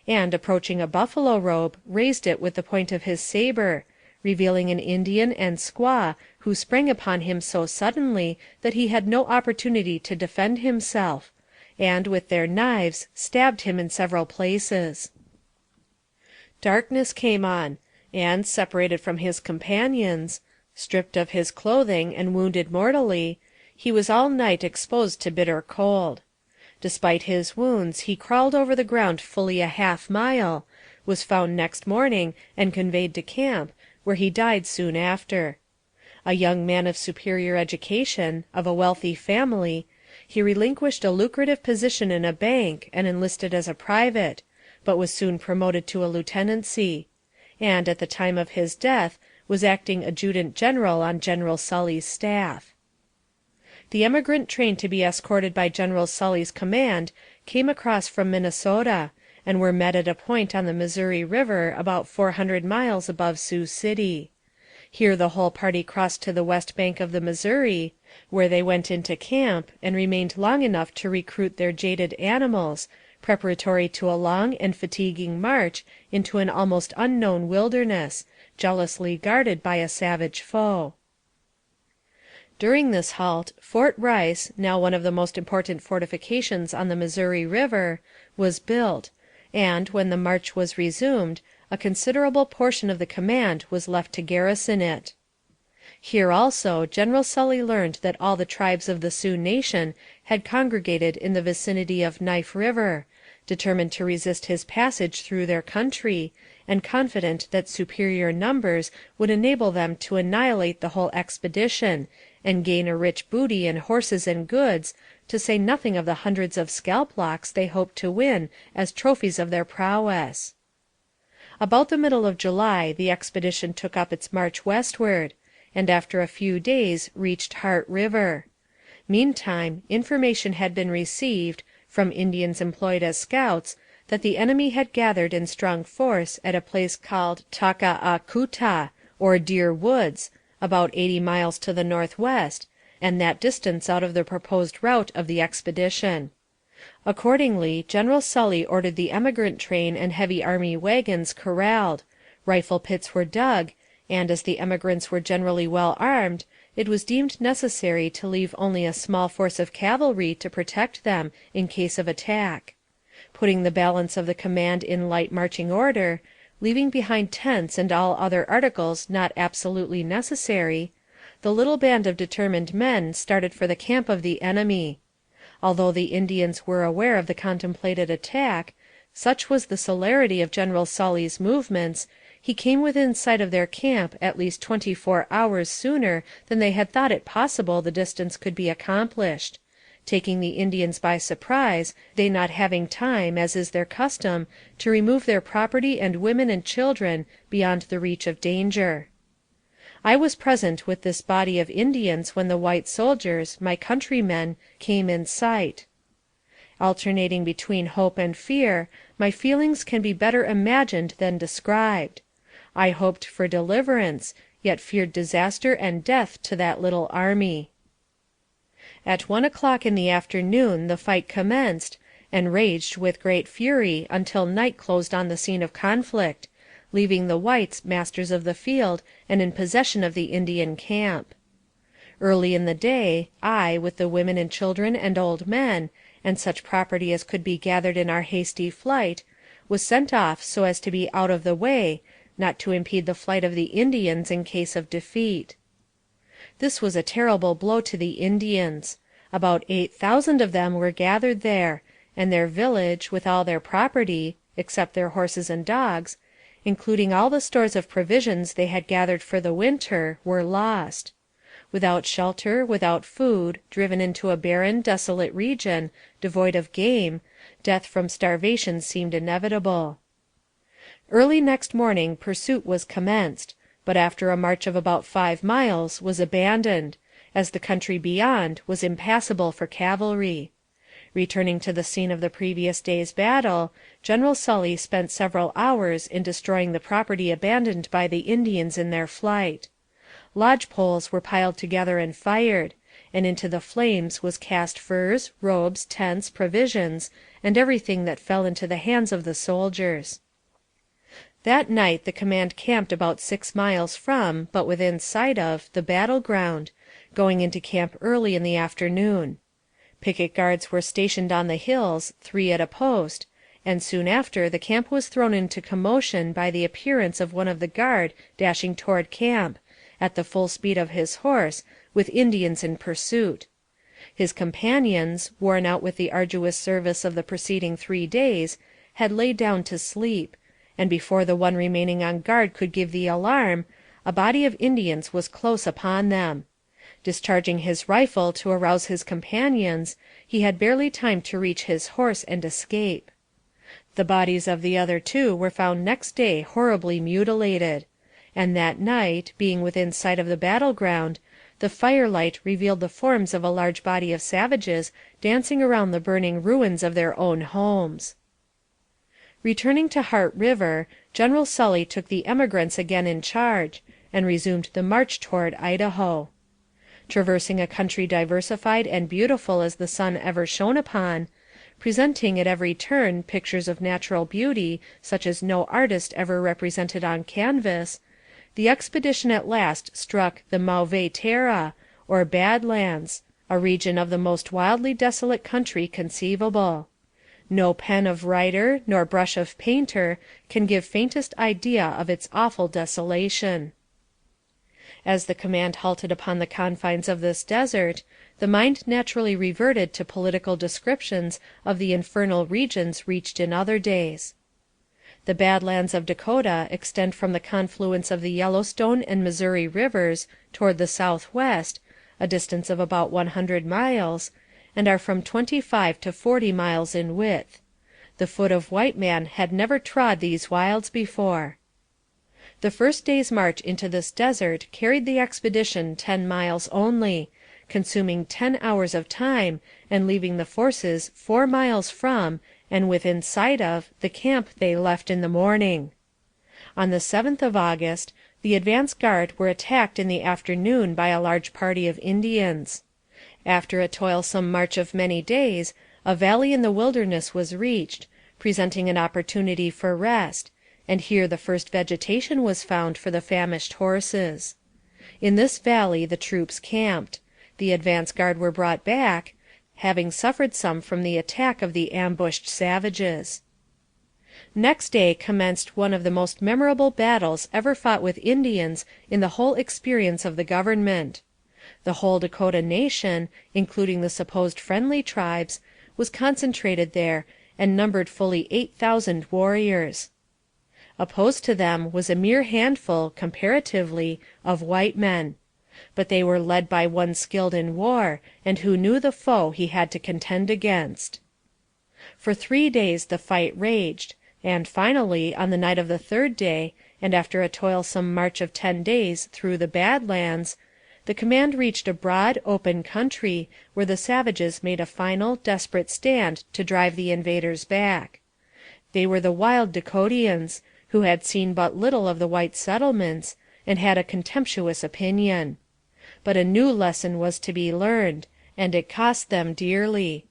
and, approaching a buffalo robe, raised it with the point of his saber, revealing an Indian and squaw who sprang upon him so suddenly that he had no opportunity to defend himself, and, with their knives, stabbed him in several places. Darkness came on, and, separated from his companions, stripped of his clothing and wounded mortally, he was all night exposed to bitter cold. Despite his wounds, he crawled over the ground fully a half-mile, was found next morning and conveyed to camp, where he died soon after. A young man of superior education, of a wealthy family, he relinquished a lucrative position in a bank and enlisted as a private, but was soon promoted to a lieutenancy, and, at the time of his death, was acting adjutant general on General Sully's staff. The emigrant train to be escorted by General Sully's command came across from Minnesota, and were met at a point on the Missouri River about 400 miles above Sioux City. Here the whole party crossed to the west bank of the Missouri, where they went into camp, and remained long enough to recruit their jaded animals, preparatory to a long and fatiguing march into an almost unknown wilderness, jealously guarded by a savage foe. During this halt, Fort Rice, now one of the most important fortifications on the Missouri River, was built, and, when the march was resumed, a considerable portion of the command was left to garrison it. Here also General Sully learned that all the tribes of the Sioux nation had congregated in the vicinity of Knife River, determined to resist his passage through their country, and confident that superior numbers would enable them to annihilate the whole expedition, and gain a rich booty in horses and goods, to say nothing of the hundreds of scalp locks they hoped to win as trophies of their prowess. About the middle of July the expedition took up its march westward, and after a few days reached Heart River. Meantime, information had been received, from Indians employed as scouts, that the enemy had gathered in strong force at a place called Taka-a-Kuta, or Deer Woods, about 80 miles to the northwest, and that distance out of the proposed route of the expedition. Accordingly, General Sully ordered the emigrant train and heavy army wagons corralled, rifle pits were dug, and as the emigrants were generally well armed, it was deemed necessary to leave only a small force of cavalry to protect them in case of attack. Putting the balance of the command in light marching order, leaving behind tents and all other articles not absolutely necessary, the little band of determined men started for the camp of the enemy. Although the Indians were aware of the contemplated attack, such was the celerity of General Sully's movements, he came within sight of their camp at least 24 hours sooner than they had thought it possible the distance could be accomplished, taking the Indians by surprise, they not having time, as is their custom, to remove their property and women and children beyond the reach of danger. I was present with this body of Indians when the white soldiers, my countrymen, came in sight. Alternating between hope and fear, my feelings can be better imagined than described. I hoped for deliverance, yet feared disaster and death to that little army. At 1 o'clock in the afternoon the fight commenced, and raged with great fury until night closed on the scene of conflict, leaving the whites masters of the field and in possession of the Indian camp. Early in the day, I, with the women and children and old men, and such property as could be gathered in our hasty flight, was sent off so as to be out of the way, not to impede the flight of the Indians in case of defeat. This was a terrible blow to the Indians. About 8,000 of them were gathered there, and their village, with all their property, except their horses and dogs, including all the stores of provisions they had gathered for the winter, were lost. Without shelter, without food, driven into a barren, desolate region, devoid of game, death from starvation seemed inevitable. Early next morning pursuit was commenced, but after a march of about 5 miles was abandoned, as the country beyond was impassable for cavalry. Returning to the scene of the previous day's battle, General Sully spent several hours in destroying the property abandoned by the Indians in their flight. Lodge poles were piled together and fired, and into the flames was cast furs, robes, tents, provisions, and everything that fell into the hands of the soldiers. That night the command camped about 6 miles from, but within sight of, the battle ground, going into camp early in the afternoon. Picket guards were stationed on the hills, 3 at a post, and soon after the camp was thrown into commotion by the appearance of one of the guard dashing toward camp, at the full speed of his horse, with Indians in pursuit. His companions, worn out with the arduous service of the preceding 3 days, had laid down to sleep, and before the one remaining on guard could give the alarm, a body of Indians was close upon them. Discharging his rifle to arouse his companions, he had barely time to reach his horse and escape. The bodies of the other 2 were found next day horribly mutilated, and that night, being within sight of the battle ground, the firelight revealed the forms of a large body of savages dancing around the burning ruins of their own homes. Returning to Heart River, General Sully took the emigrants again in charge, and resumed the march toward Idaho. Traversing a country diversified and beautiful as the sun ever shone upon, presenting at every turn pictures of natural beauty such as no artist ever represented on canvas, the expedition at last struck the Mauvais Terre, or Bad Lands, a region of the most wildly desolate country conceivable. No pen of writer, nor brush of painter, can give faintest idea of its awful desolation. As the command halted upon the confines of this desert, the mind naturally reverted to political descriptions of the infernal regions reached in other days. The Bad Lands of Dakota extend from the confluence of the Yellowstone and Missouri rivers toward the southwest, a distance of about 100 miles, and are from 25 to 40 miles in width. The foot of white man had never trod these wilds before. The first day's march into this desert carried the expedition 10 miles only, consuming 10 hours of time, and leaving the forces 4 miles from, and within sight of, the camp they left in the morning. On the 7th of August, the advance guard were attacked in the afternoon by a large party of Indians. After a toilsome march of many days, a valley in the wilderness was reached, presenting an opportunity for rest, and here the first vegetation was found for the famished horses. In this valley the troops camped. The advance guard were brought back, having suffered some from the attack of the ambushed savages. Next day commenced one of the most memorable battles ever fought with Indians in the whole experience of the government. The whole Dakota nation, including the supposed friendly tribes, was concentrated there, and numbered fully 8,000 warriors. Opposed to them was a mere handful, comparatively, of white men. But they were led by one skilled in war, and who knew the foe he had to contend against. For 3 days the fight raged, and finally, on the night of the 3rd day, and after a toilsome march of 10 days through the Bad Lands, the command reached a broad, open country, where the savages made a final, desperate stand to drive the invaders back. They were the wild Dakotians, who had seen but little of the white settlements, and had a contemptuous opinion. But a new lesson was to be learned, and it cost them dearly.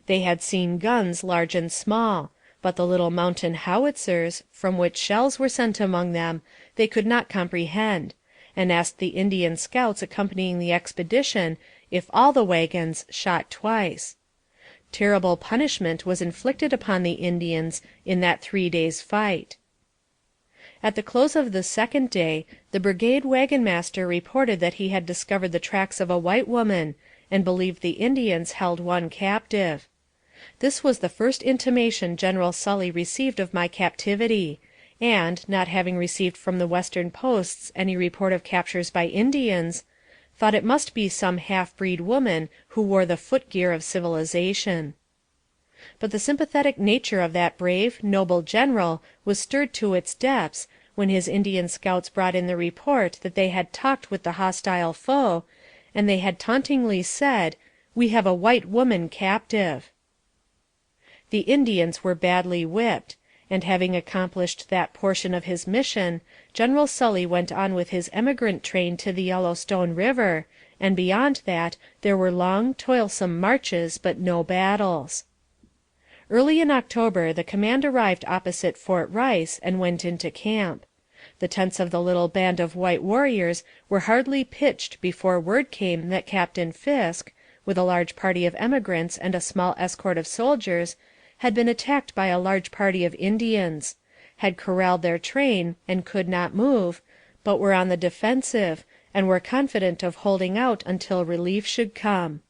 They had seen guns large and small, but the little mountain howitzers, from which shells were sent among them, they could not comprehend, and asked the Indian scouts accompanying the expedition if all the wagons shot twice. Terrible punishment was inflicted upon the Indians in that 3 days' fight. At the close of the 2nd day, the brigade wagon master reported that he had discovered the tracks of a white woman, and believed the Indians held one captive. This was the first intimation General Sully received of my captivity, and, not having received from the western posts any report of captures by Indians, thought it must be some half-breed woman who wore the footgear of civilization. But the sympathetic nature of that brave, noble general was stirred to its depths when his Indian scouts brought in the report that they had talked with the hostile foe, and they had tauntingly said, "We have a white woman captive." The Indians were badly whipped, and having accomplished that portion of his mission, General Sully went on with his emigrant train to the Yellowstone River, and beyond that there were long, toilsome marches, but no battles. Early in October the command arrived opposite Fort Rice and went into camp. The tents of the little band of white warriors were hardly pitched before word came that Captain Fisk, with a large party of emigrants and a small escort of soldiers, had been attacked by a large party of Indians, had corralled their train and could not move, but were on the defensive, and were confident of holding out until relief should come.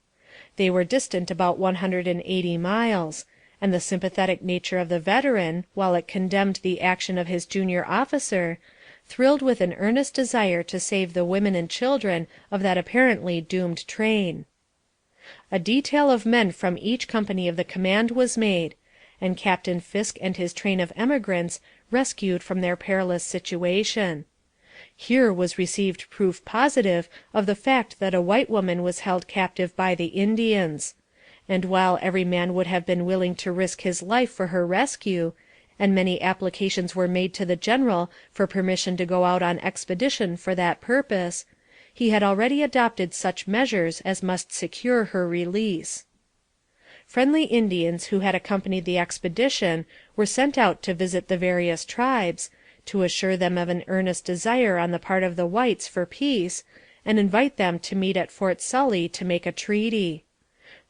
They were distant about 180 miles, and the sympathetic nature of the veteran, while it condemned the action of his junior officer, thrilled with an earnest desire to save the women and children of that apparently doomed train. A detail of men from each company of the command was made, and Captain Fisk and his train of emigrants rescued from their perilous situation. Here was received proof positive of the fact that a white woman was held captive by the Indians, and while every man would have been willing to risk his life for her rescue, and many applications were made to the general for permission to go out on expedition for that purpose, he had already adopted such measures as must secure her release. Friendly Indians who had accompanied the expedition were sent out to visit the various tribes, to assure them of an earnest desire on the part of the whites for peace, and invite them to meet at Fort Sully to make a treaty.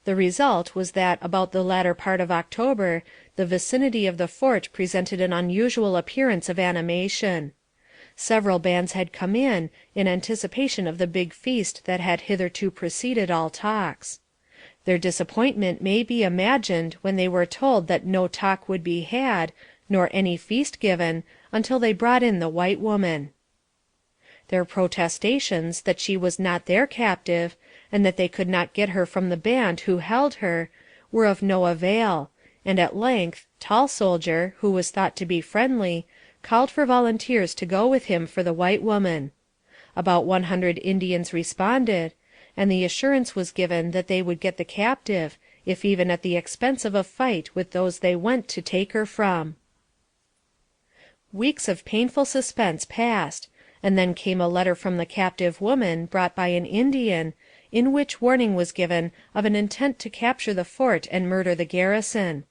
The result was that about the latter part of October the vicinity of the fort presented an unusual appearance of animation. Several bands had come in anticipation of the big feast that had hitherto preceded all talks. Their disappointment may be imagined when they were told that no talk would be had, nor any feast given, until they brought in the white woman. Their protestations that she was not their captive, and that they could not get her from the band who held her, were of no avail, and at length Tall Soldier, who was thought to be friendly, called for volunteers to go with him for the white woman. About 100 Indians responded, and the assurance was given that they would get the captive, if even at the expense of a fight with those they went to take her from. Weeks of painful suspense passed, and then came a letter from the captive woman brought by an Indian, in which warning was given of an intent to capture the fort and murder the garrison.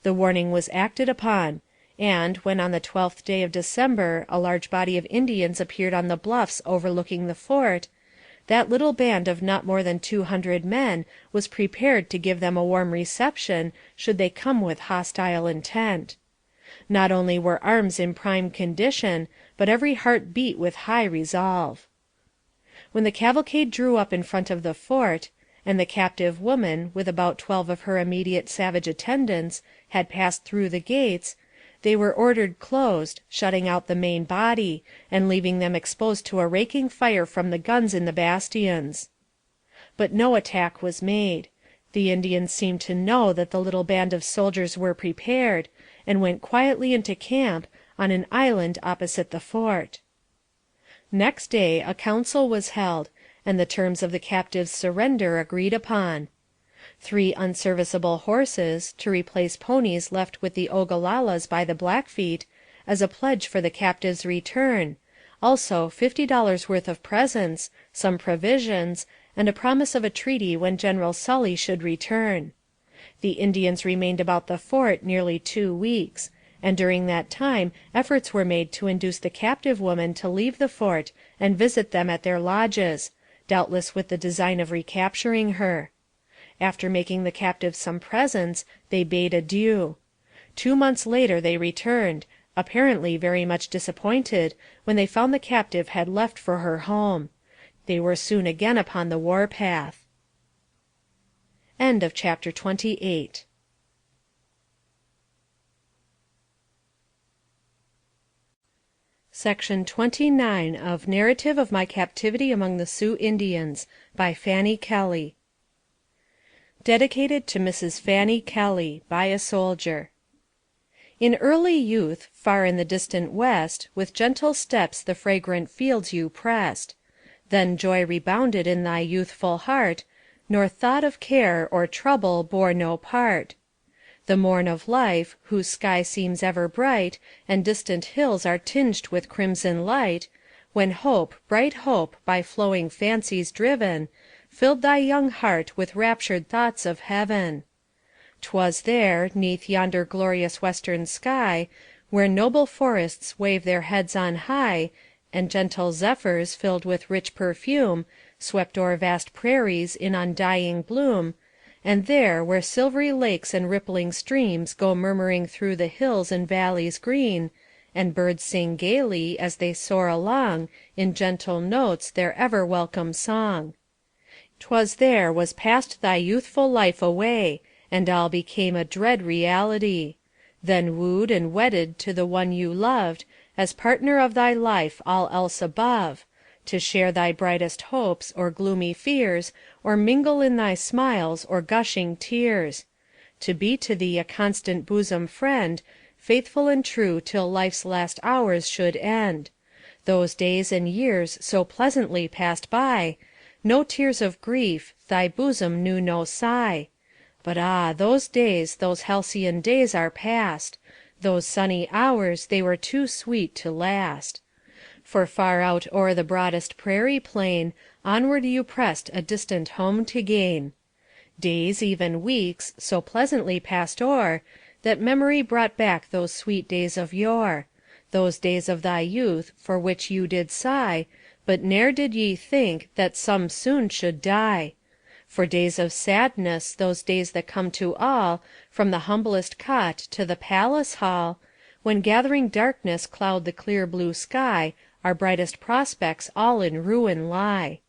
The warning was acted upon, and when on the 12th day of December a large body of Indians appeared on the bluffs overlooking the fort, that little band of not more than 200 men was prepared to give them a warm reception should they come with hostile intent. Not only were arms in prime condition, but every heart beat with high resolve. When the cavalcade drew up in front of the fort, and the captive woman, with about 12 of her immediate savage attendants, had passed through the gates, they were ordered closed, shutting out the main body, and leaving them exposed to a raking fire from the guns in the bastions. But no attack was made. The Indians seemed to know that the little band of soldiers were prepared, and went quietly into camp on an island opposite the fort. Next day a council was held, and the terms of the captives' surrender agreed upon. 3 unserviceable horses, to replace ponies left with the Ogalallas by the Blackfeet, as a pledge for the captives' return, also $50 worth of presents, some provisions, and a promise of a treaty when General Sully should return. The Indians remained about the fort nearly 2 weeks, and during that time efforts were made to induce the captive woman to leave the fort and visit them at their lodges, doubtless with the design of recapturing her. After making the captive some presents, they bade adieu. 2 months later they returned, apparently very much disappointed when they found the captive had left for her home. They were soon again upon the war-path. End of chapter 28. Section 29 of Narrative of My Captivity Among the Sioux Indians by Fanny Kelly. Dedicated to Mrs. Fanny Kelly, by a soldier. In early youth, far in the distant west, with gentle steps the fragrant fields you pressed. Then joy rebounded in thy youthful heart, nor thought of care or trouble bore no part. The morn of life, whose sky seems ever bright, and distant hills are tinged with crimson light, when hope, bright hope, by flowing fancies driven, filled thy young heart with raptured thoughts of heaven. 'Twas there, 'neath yonder glorious western sky, where noble forests wave their heads on high, and gentle zephyrs, filled with rich perfume, swept o'er vast prairies in undying bloom, and there, where silvery lakes and rippling streams go murmuring through the hills and valleys green, and birds sing gaily, as they soar along, in gentle notes their ever welcome song. 'Twas there was passed thy youthful life away, and all became a dread reality. Then wooed and wedded to the one you loved, as partner of thy life all else above, to share thy brightest hopes, or gloomy fears, or mingle in thy smiles, or gushing tears; to be to thee a constant bosom friend, faithful and true till life's last hours should end. Those days and years so pleasantly passed by, no tears of grief, thy bosom knew no sigh. But ah, those days, those halcyon days are past, those sunny hours, they were too sweet to last. For far out o'er the broadest prairie plain, onward you pressed a distant home to gain. Days, even weeks, so pleasantly passed o'er, that memory brought back those sweet days of yore, those days of thy youth, for which you did sigh, but ne'er did ye think that some soon should die. For days of sadness, those days that come to all, from the humblest cot to the palace hall, when gathering darkness cloud the clear blue sky, our brightest prospects all in ruin lie.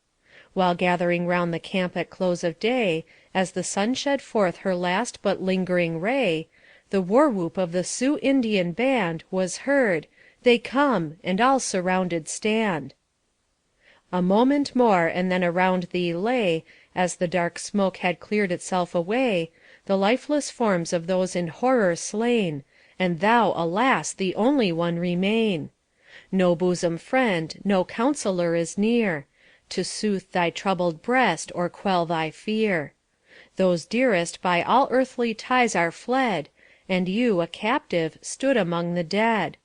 While gathering round the camp at close of day, as the sun shed forth her last but lingering ray, the war-whoop of the Sioux Indian band Was heard, "They come!" and all surrounded stand. A moment more, and then around thee lay, as the dark smoke had cleared itself away, the lifeless forms of those in horror slain, and thou, alas! the only one remain. No bosom friend, no counsellor is near, to soothe thy troubled breast, or quell thy fear. Those dearest by all earthly ties are fled, and you, a captive, stood among the dead.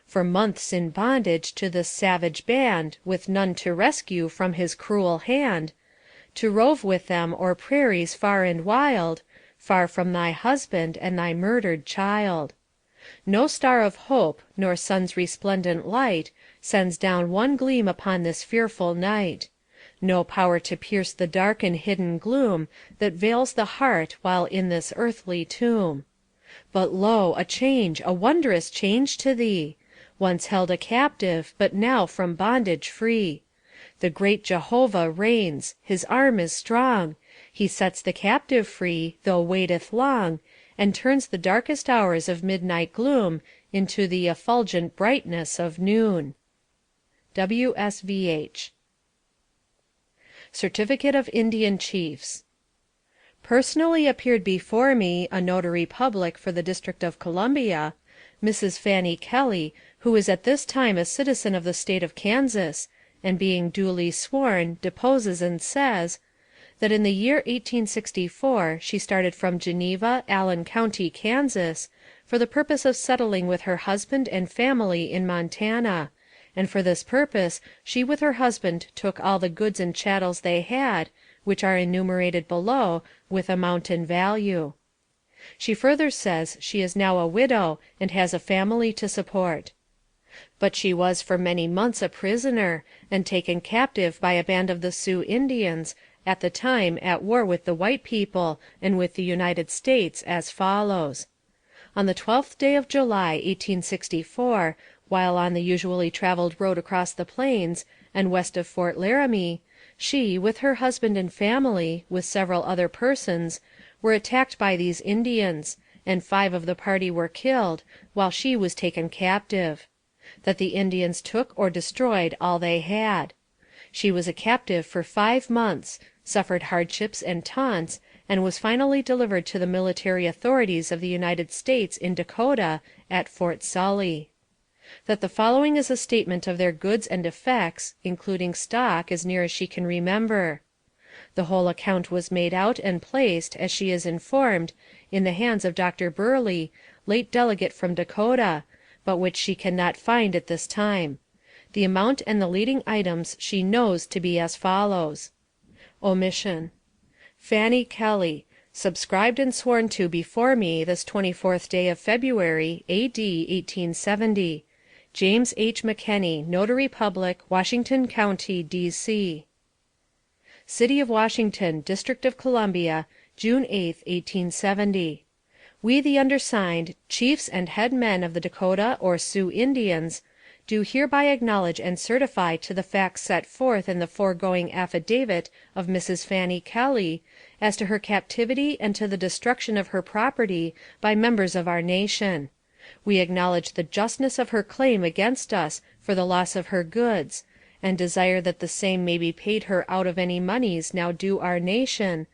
For months in bondage to this savage band, with none to rescue from his cruel hand, to rove with them o'er prairies far and wild, far from thy husband and thy murdered child. No star of hope, nor sun's resplendent light, sends down one gleam upon this fearful night. No power to pierce the dark and hidden gloom that veils the heart while in this earthly tomb. But lo, a change, a wondrous change to thee! Once held a captive, but now from bondage free. The great Jehovah reigns, his arm is strong, he sets the captive free, though waiteth long, and turns the darkest hours of midnight gloom into the effulgent brightness of noon. W.S.V.H. Certificate of Indian Chiefs. Personally appeared before me, a notary public for the District of Columbia, Mrs. Fanny Kelly, who is at this time a citizen of the State of Kansas, and being duly sworn, deposes and says, that in the year 1864 she started from Geneva, Allen County, Kansas, for the purpose of settling with her husband and family in Montana, and for this purpose she with her husband took all the goods and chattels they had, which are enumerated below, with amount and value. She further says she is now a widow, and has a family to support. But she was for many months a prisoner, and taken captive by a band of the Sioux Indians, at the time at war with the white people and with the United States, as follows. On the 12th day of July, 1864, while on the usually traveled road across the plains, and west of Fort Laramie, she, with her husband and family, with several other persons, were attacked by these Indians, and 5 of the party were killed, while she was taken captive. That the Indians took or destroyed all they had. She was a captive for 5 months, suffered hardships and taunts, and was finally delivered to the military authorities of the United States in Dakota, at Fort Sully. That the following is a statement of their goods and effects, including stock, as near as she can remember. The whole account was made out and placed, as she is informed, in the hands of Dr. Burleigh, late delegate from Dakota, but which she cannot find at this time. The amount and the leading items she knows to be as follows. Omission. Fanny Kelly, subscribed and sworn to before me this 24th day of February, A.D. 1870. James H. McKenney, Notary Public, Washington County, D.C. City of Washington, District of Columbia, June 8, 1870. We the undersigned, chiefs and head men of the Dakota or Sioux Indians, do hereby acknowledge and certify to the facts set forth in the foregoing affidavit of Mrs. Fanny Kelly, as to her captivity and to the destruction of her property by members of our nation. We acknowledge the justness of her claim against us for the loss of her goods, and desire that the same may be paid her out of any moneys now due our nation,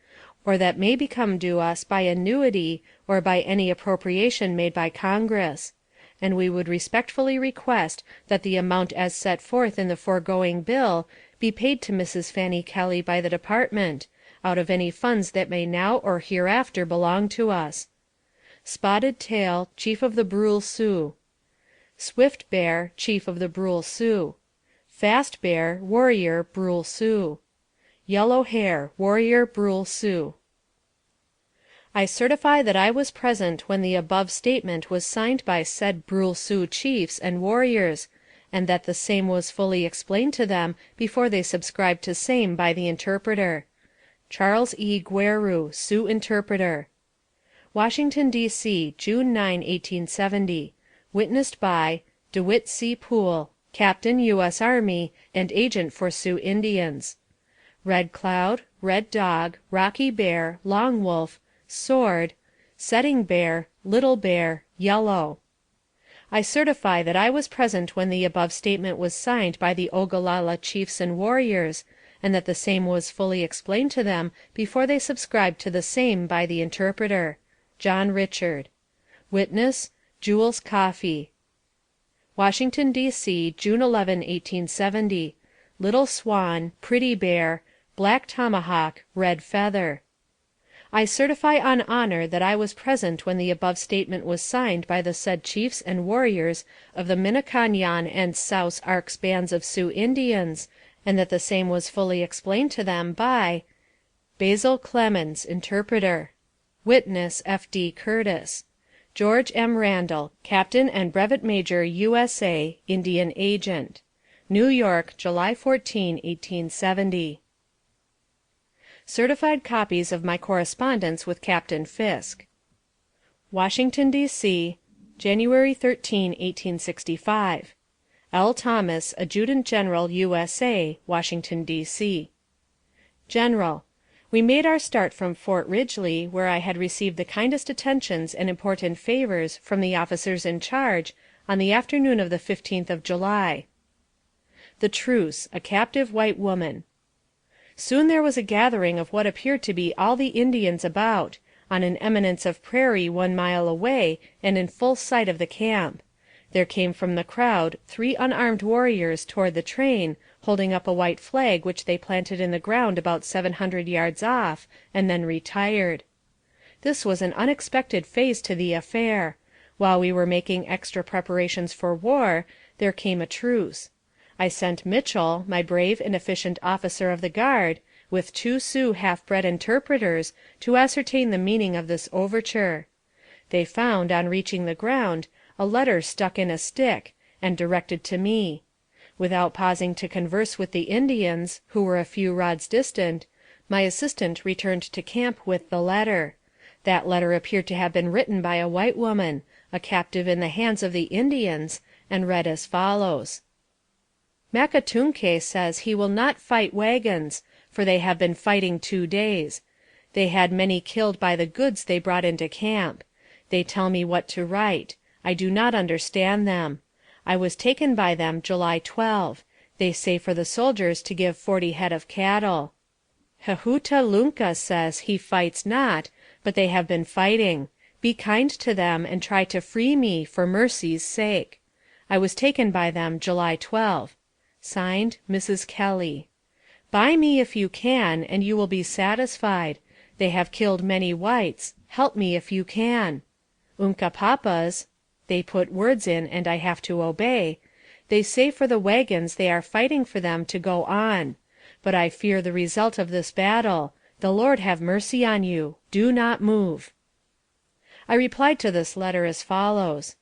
or that may become due us by annuity or by any appropriation made by Congress. And we would respectfully request that the amount as set forth in the foregoing bill be paid to Mrs. Fanny Kelly by the Department, out of any funds that may now or hereafter belong to us. Spotted Tail, Chief of the Brule Sioux. Swift Bear, Chief of the Brule Sioux. Fast Bear, Warrior, Brule Sioux. Yellow Hair, Warrior, Brule Sioux. I certify that I was present when the above statement was signed by said Brule Sioux chiefs and warriors, and that the same was fully explained to them before they subscribed to same by the interpreter. Charles E. Guerru, Sioux Interpreter. Washington, D.C., June 9, 1870. Witnessed by DeWitt C. Poole, Captain U.S. Army, and agent for Sioux Indians. Red Cloud, Red Dog, Rocky Bear, Long Wolf, Sword, Setting Bear, Little Bear, Yellow. I certify that I was present when the above statement was signed by the Ogallala chiefs and warriors, and that the same was fully explained to them before they subscribed to the same by the interpreter. John Richard. Witness, Jules Coffey. Washington, D.C., June 11, 1870. Little Swan, Pretty Bear, Black Tomahawk, Red Feather. I certify on honor that I was present when the above statement was signed by the said chiefs and warriors of the Minniconyon and Souse Arcs bands of Sioux Indians, and that the same was fully explained to them by Basil Clemens, Interpreter. Witness, F.D. Curtis. George M. Randall, Captain and Brevet Major, U.S.A., Indian Agent. New York, July 14, 1870. Certified copies of my correspondence with Captain Fisk. Washington, D.C., January 13, 1865. L. Thomas, Adjutant General, U.S.A., Washington, D.C. General: We made our start from Fort Ridgely, where I had received the kindest attentions and important favors from the officers in charge, on the afternoon of the 15th of July. The Truce, a Captive White Woman. Soon there was a gathering of what appeared to be all the Indians about, on an eminence of prairie 1 mile away, and in full sight of the camp. There came from the crowd 3 unarmed warriors toward the train, holding up a white flag which they planted in the ground about 700 yards off, and then retired. This was an unexpected phase to the affair. While we were making extra preparations for war, there came a truce. I sent Mitchell, my brave and efficient officer of the guard, with 2 Sioux half-bred interpreters, to ascertain the meaning of this overture. They found, on reaching the ground, a letter stuck in a stick, and directed to me. Without pausing to converse with the Indians, who were a few rods distant, my assistant returned to camp with the letter. That letter appeared to have been written by a white woman, a captive in the hands of the Indians, and read as follows: Macatunke says he will not fight wagons, for they have been fighting 2 days. They had many killed by the goods they brought into camp. They tell me what to write. I do not understand them. I was taken by them July 12. They say for the soldiers to give 40 head of cattle. Hehuta Lunka says he fights not, but they have been fighting. Be kind to them, and try to free me, for mercy's sake. I was taken by them July 12. Signed, Mrs. Kelly. Buy me if you can, and you will be satisfied. They have killed many whites. Help me if you can. Unkapapas, they put words in, and I have to obey. They say for the wagons they are fighting for them to go on. But I fear the result of this battle. The Lord have mercy on you. Do not move. I replied to this letter as follows: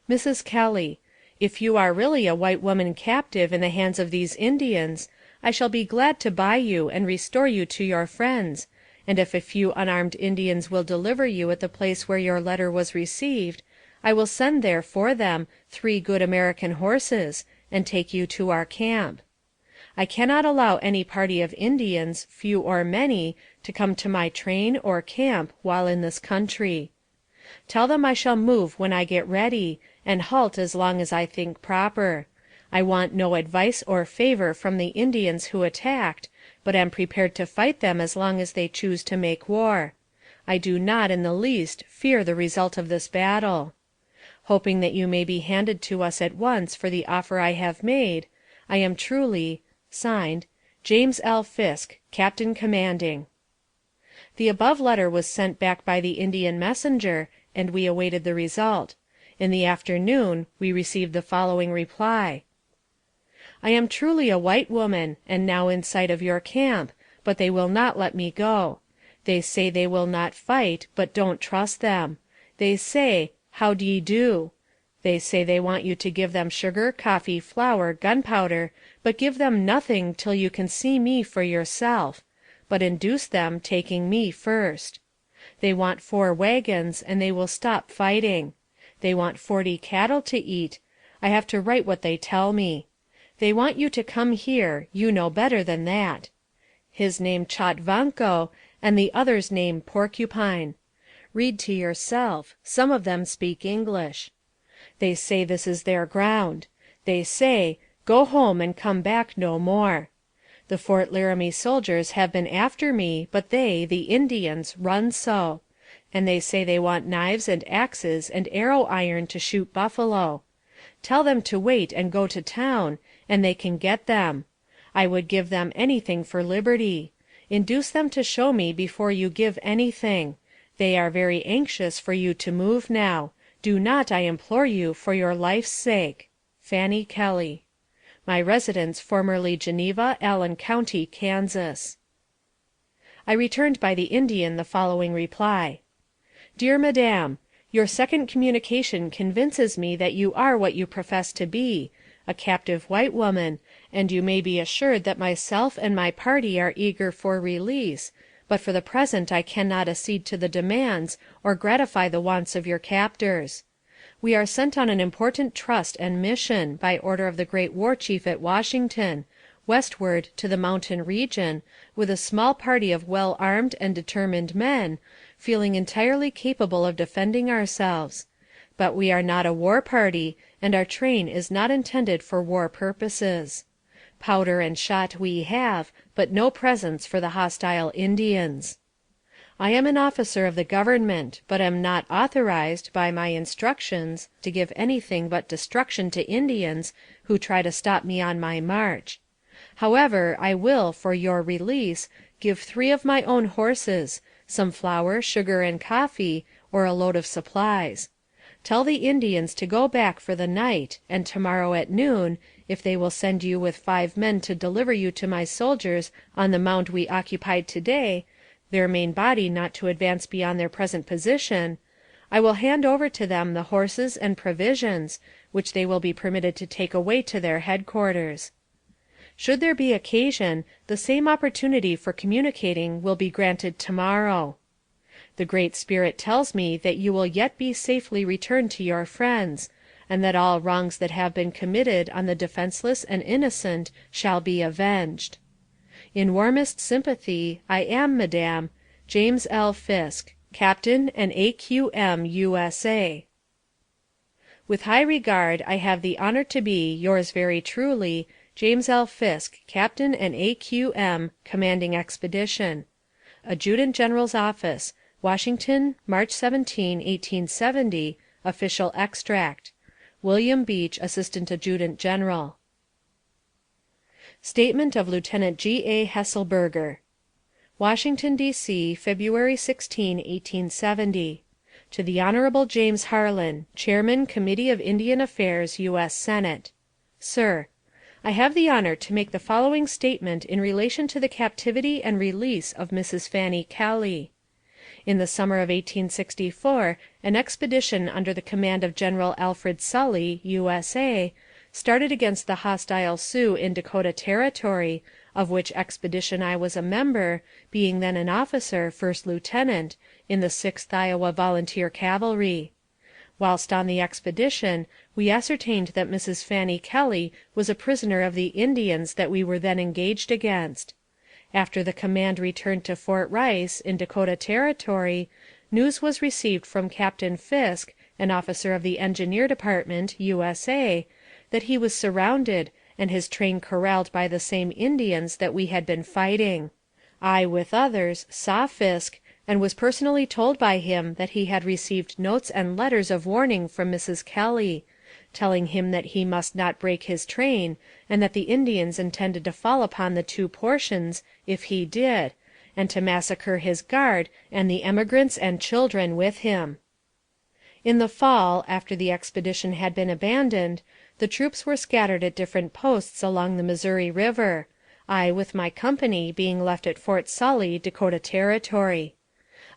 Mrs. Kelly, if you are really a white woman captive in the hands of these Indians, I shall be glad to buy you and restore you to your friends, and if a few unarmed Indians will deliver you at the place where your letter was received, I will send there for them 3 good American horses, and take you to our camp. I cannot allow any party of Indians, few or many, to come to my train or camp while in this country. Tell them I shall move when I get ready, and halt as long as I think proper. I want no advice or favor from the Indians who attacked, but am prepared to fight them as long as they choose to make war. I do not, in the least, fear the result of this battle. Hoping that you may be handed to us at once for the offer I have made, I am truly, (Signed) James L. Fisk, Captain Commanding. The above letter was sent back by the Indian messenger, and we awaited the result. In the afternoon we received the following reply: I am truly a white woman, and now in sight of your camp, but they will not let me go. They say they will not fight, but don't trust them. They say, how d'ye do? They say they want you to give them sugar, coffee, flour, gunpowder, but give them nothing till you can see me for yourself, but induce them, taking me first. They want 4 wagons, and they will stop fighting. They want 40 cattle to eat. I have to write what they tell me. They want you to come here, you know better than that. His name Chatvanco, and the other's name Porcupine. Read to yourself. Some of them speak English. They say this is their ground. They say, go home and come back no more. The Fort Laramie soldiers have been after me, but they, the Indians, run so. And they say they want knives and axes and arrow iron to shoot buffalo. Tell them to wait and go to town, and they can get them. I would give them anything for liberty. Induce them to show me before you give anything. They are very anxious for you to move now. Do not, I implore you, for your life's sake. Fanny Kelly. My residence formerly Geneva, Allen County, Kansas. I returned by the Indian the following reply. Dear Madame, your second communication convinces me that you are what you profess to be, a captive white woman, and you may be assured that myself and my party are eager for release, but for the present I cannot accede to the demands or gratify the wants of your captors. We are sent on an important trust and mission, by order of the great war chief at Washington, westward to the mountain region, with a small party of well-armed and determined men, feeling entirely capable of defending ourselves. But we are not a war party, and our train is not intended for war purposes. Powder and shot we have, but no presents for the hostile Indians. I am an officer of the government, but am not authorized, by my instructions, to give anything but destruction to Indians who try to stop me on my march. However, I will, for your release, give 3 of my own horses, some flour, sugar, and coffee, or a load of supplies. Tell the Indians to go back for the night, and tomorrow at noon, if they will send you with 5 men to deliver you to my soldiers on the mound we occupied today, their main body not to advance beyond their present position, I will hand over to them the horses and provisions, which they will be permitted to take away to their headquarters. Should there be occasion, the same opportunity for communicating will be granted tomorrow. The Great Spirit tells me that you will yet be safely returned to your friends, and that all wrongs that have been committed on the defenseless and innocent shall be avenged. In warmest sympathy, I am, Madame, James L. Fisk, Captain and A.Q.M., U.S.A. With high regard, I have the honor to be, yours very truly, James L. Fisk, Captain and A.Q.M., Commanding Expedition. Adjutant General's Office, Washington, March 17, 1870. Official Extract. William Beach, Assistant Adjutant General. Statement of Lieutenant G.A. Hesselberger. Washington, D.C., February 16, 1870. To the Honorable James Harlan, Chairman, Committee of Indian Affairs, U.S. Senate. Sir: I have the honor to make the following statement in relation to the captivity and release of Mrs. Fanny Kelly. In the summer of 1864 an expedition under the command of General Alfred Sully, U.S.A., started against the hostile Sioux in Dakota Territory, of which expedition I was a member, being then an officer, first lieutenant, in the 6th Iowa Volunteer Cavalry. Whilst on the expedition, we ascertained that Mrs. Fanny Kelly was a prisoner of the Indians that we were then engaged against. After the command returned to Fort Rice, in Dakota Territory, news was received from Captain Fisk, an officer of the Engineer Department, U.S.A., that he was surrounded, and his train corralled by the same Indians that we had been fighting. I, with others, saw Fisk, and was personally told by him that he had received notes and letters of warning from Mrs. Kelly, telling him that he must not break his train, and that the Indians intended to fall upon the 2 portions if he did, and to massacre his guard and the emigrants and children with him. In the fall, after the expedition had been abandoned, the troops were scattered at different posts along the Missouri River, I with my company being left at Fort Sully, Dakota Territory.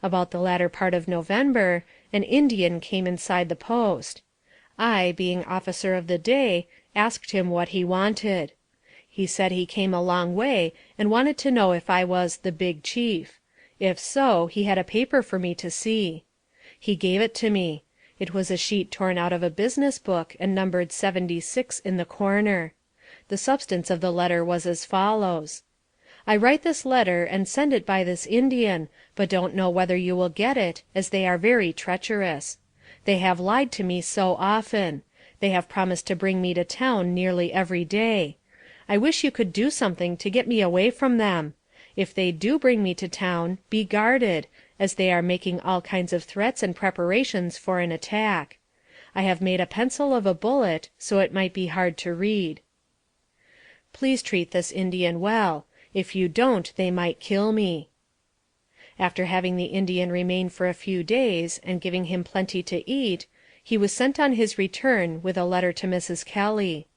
About the latter part of November, an Indian came inside the post. I, being officer of the day, asked him what he wanted. He said he came a long way, and wanted to know if I was the "Big Chief." If so, he had a paper for me to see. He gave it to me. It was a sheet torn out of a business book, and numbered 76 in the corner. The substance of the letter was as follows: I write this letter and send it by this Indian, but don't know whether you will get it, as they are very treacherous. They have lied to me so often. They have promised to bring me to town nearly every day. I wish you could do something to get me away from them. If they do bring me to town, be guarded, as they are making all kinds of threats and preparations for an attack. I have made a pencil of a bullet, so it might be hard to read. Please treat this Indian well. If you don't, they might kill me. After having the Indian remain for a few days, and giving him plenty to eat, he was sent on his return with a letter to Mrs. Kelly.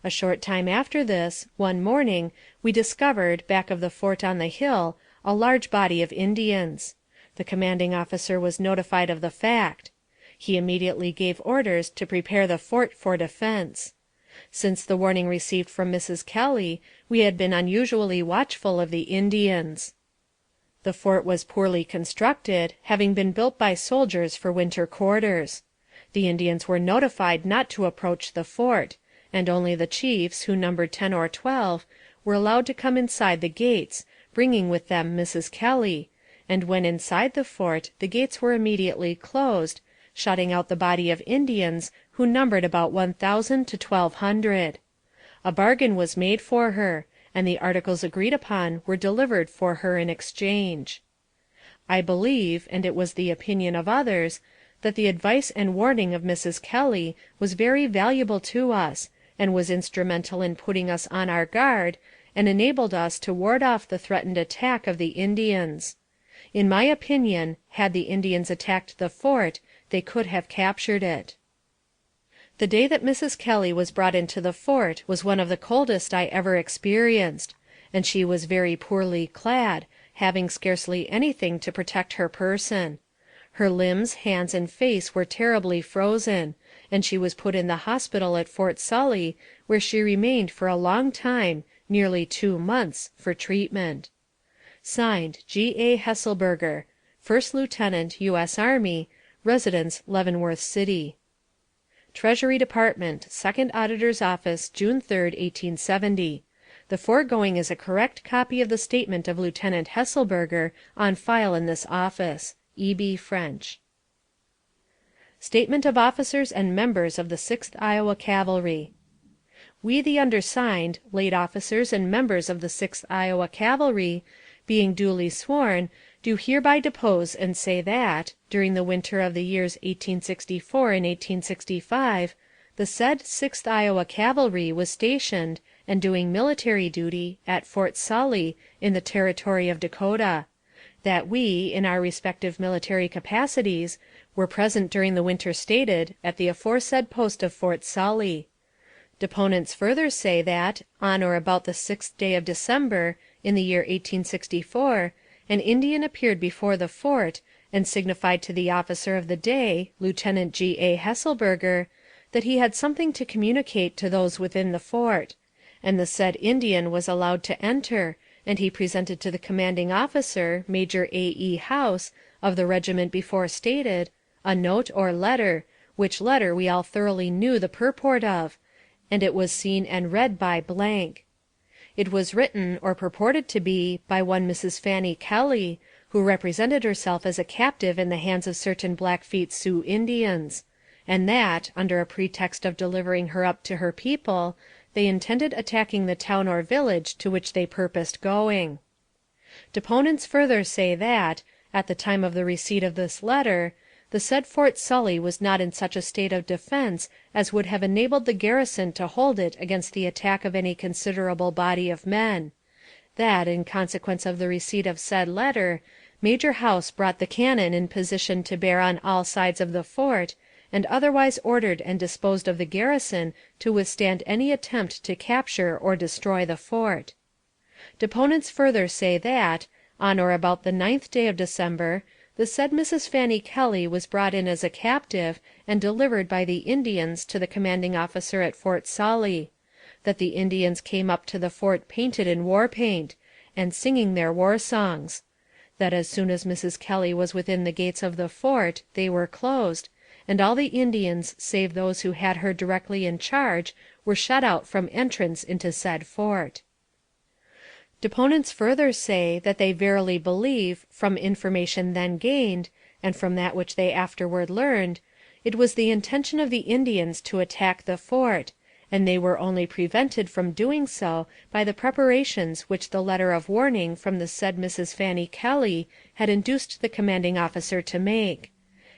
A short time after this, one morning, we discovered, back of the fort on the hill, a large body of Indians. The commanding officer was notified of the fact. He immediately gave orders to prepare the fort for defense. Since the warning received from Mrs. Kelly, we had been unusually watchful of the Indians. The fort was poorly constructed, having been built by soldiers for winter quarters. The Indians were notified not to approach the fort, and only the chiefs, who numbered 10 or 12, were allowed to come inside the gates, bringing with them Mrs. Kelly, and when inside the fort the gates were immediately closed, shutting out the body of Indians, who numbered about 1,000 to 1,200. A bargain was made for her, and the articles agreed upon were delivered for her in exchange. I believe, and it was the opinion of others, that the advice and warning of Mrs. Kelly was very valuable to us, and was instrumental in putting us on our guard, and enabled us to ward off the threatened attack of the Indians. In my opinion, had the Indians attacked the fort, they could have captured it. The day that Mrs. Kelly was brought into the fort was one of the coldest I ever experienced, and she was very poorly clad, having scarcely anything to protect her person. Her limbs, hands, and face were terribly frozen, and she was put in the hospital at Fort Sully, where she remained for a long time, nearly 2 months, for treatment. (Signed) G. A. Hesselberger, 1st Lieutenant, U.S. Army, Residence, Leavenworth City. Treasury Department, 2nd Auditor's Office, June 3, 1870. The foregoing is a correct copy of the statement of Lieutenant Hesselberger on file in this office. E. B. French. Statement of Officers and Members of the 6th Iowa Cavalry. We, the undersigned, late officers and members of the 6th Iowa Cavalry, being duly sworn, do hereby depose and say that, during the winter of the years 1864 and 1865, the said 6th Iowa Cavalry was stationed, and doing military duty, at Fort Sully, in the territory of Dakota; that we, in our respective military capacities, were present during the winter stated at the aforesaid post of Fort Sully. Deponents further say that, on or about the 6th day of December, in the year 1864, an Indian appeared before the fort, and signified to the officer of the day, Lieutenant G. A. Hesselberger, that he had something to communicate to those within the fort, and the said Indian was allowed to enter, and he presented to the commanding officer, Major A. E. House, of the regiment before stated, a note or letter, which letter we all thoroughly knew the purport of, and it was seen and read by . It was written, or purported to be, by one Mrs. Fanny Kelly, who represented herself as a captive in the hands of certain Blackfeet Sioux Indians, and that, under a pretext of delivering her up to her people, they intended attacking the town or village to which they purposed going. Deponents further say that, at the time of the receipt of this letter, the said Fort Sully was not in such a state of defense as would have enabled the garrison to hold it against the attack of any considerable body of men; that, in consequence of the receipt of said letter, Major House brought the cannon in position to bear on all sides of the fort, and otherwise ordered and disposed of the garrison to withstand any attempt to capture or destroy the fort. Deponents further say that, on or about the 9th day of December, the said Mrs. Fanny Kelly was brought in as a captive, and delivered by the Indians to the commanding officer at Fort Sully; that the Indians came up to the fort painted in war paint, and singing their war songs; that as soon as Mrs. Kelly was within the gates of the fort, they were closed, and all the Indians save those who had her directly in charge were shut out from entrance into said fort. Deponents further say that they verily believe, from information then gained, and from that which they afterward learned, it was the intention of the Indians to attack the fort, and they were only prevented from doing so by the preparations which the letter of warning from the said Mrs. Fanny Kelly had induced the commanding officer to make;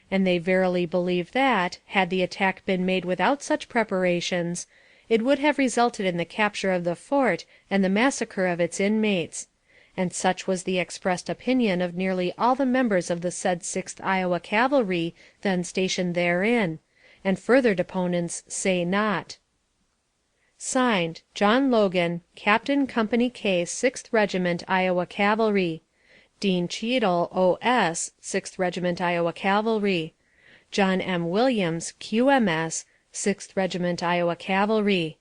and they verily believe that, had the attack been made without such preparations, it would have resulted in the capture of the fort and the massacre of its inmates; and such was the expressed opinion of nearly all the members of the said 6th Iowa Cavalry then stationed therein, and further deponents say not. (Signed) John Logan, Captain Company K, 6th Regiment Iowa Cavalry. Dean Cheadle, O.S., 6th Regiment Iowa Cavalry. John M. Williams, Q.M.S., 6th Regiment Iowa Cavalry.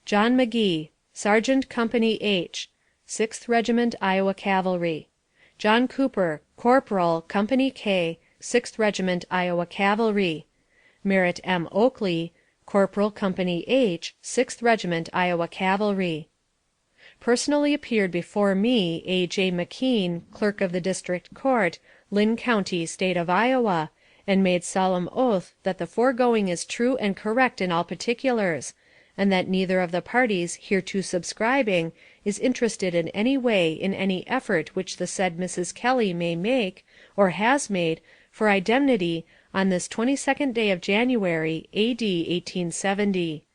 John McGee, Sergeant Company H, 6th Regiment Iowa Cavalry. John Cooper, Corporal, Company K, 6th Regiment Iowa Cavalry. Merritt M. Oakley, Corporal, Company H, 6th Regiment Iowa Cavalry. Personally appeared before me, A. J. McKean, Clerk of the District Court, Lynn County, State of Iowa, and made solemn oath that the foregoing is true and correct in all particulars, and that neither of the parties hereto subscribing is interested in any way in any effort which the said Mrs. Kelly may make, or has made, for indemnity on this 22d day of January, A.D. 1870.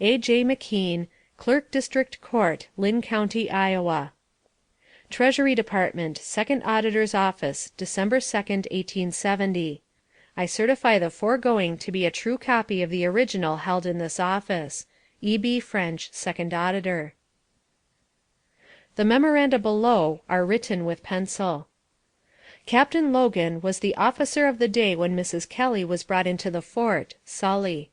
A. J. McKean, Clerk District Court, Lynn County, Iowa. Treasury Department, Second Auditor's Office, December 2nd, 1870. I certify the foregoing to be a true copy of the original held in this office. E.B. French, Second Auditor. The memoranda below are written with pencil. Captain Logan was the officer of the day when Mrs. Kelly was brought into the fort, Sully.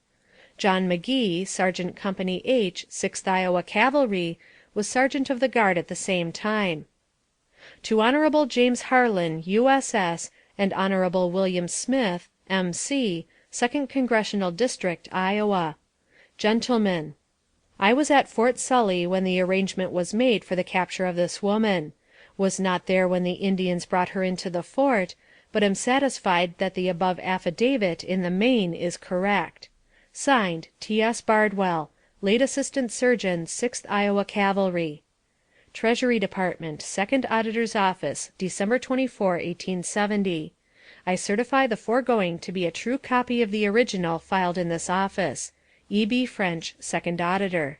John McGee, Sergeant Company H, 6th Iowa Cavalry, was Sergeant of the Guard at the same time. To Hon. James Harlan, U.S.S., and Hon. William Smith, M.C., 2nd Congressional District, Iowa. Gentlemen: I was at Fort Sully when the arrangement was made for the capture of this woman. Was not there when the Indians brought her into the fort, but am satisfied that the above affidavit in the main is correct. (Signed) T.S. Bardwell, Late Assistant Surgeon, 6th Iowa Cavalry. Treasury Department, Second Auditor's Office, December 24, 1870. I certify the foregoing to be a true copy of the original filed in this office. E.B. French, Second Auditor.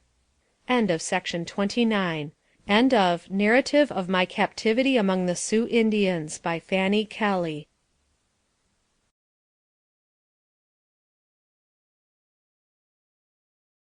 End of Section 29. End of Narrative of My Captivity Among the Sioux Indians, by Fanny Kelly.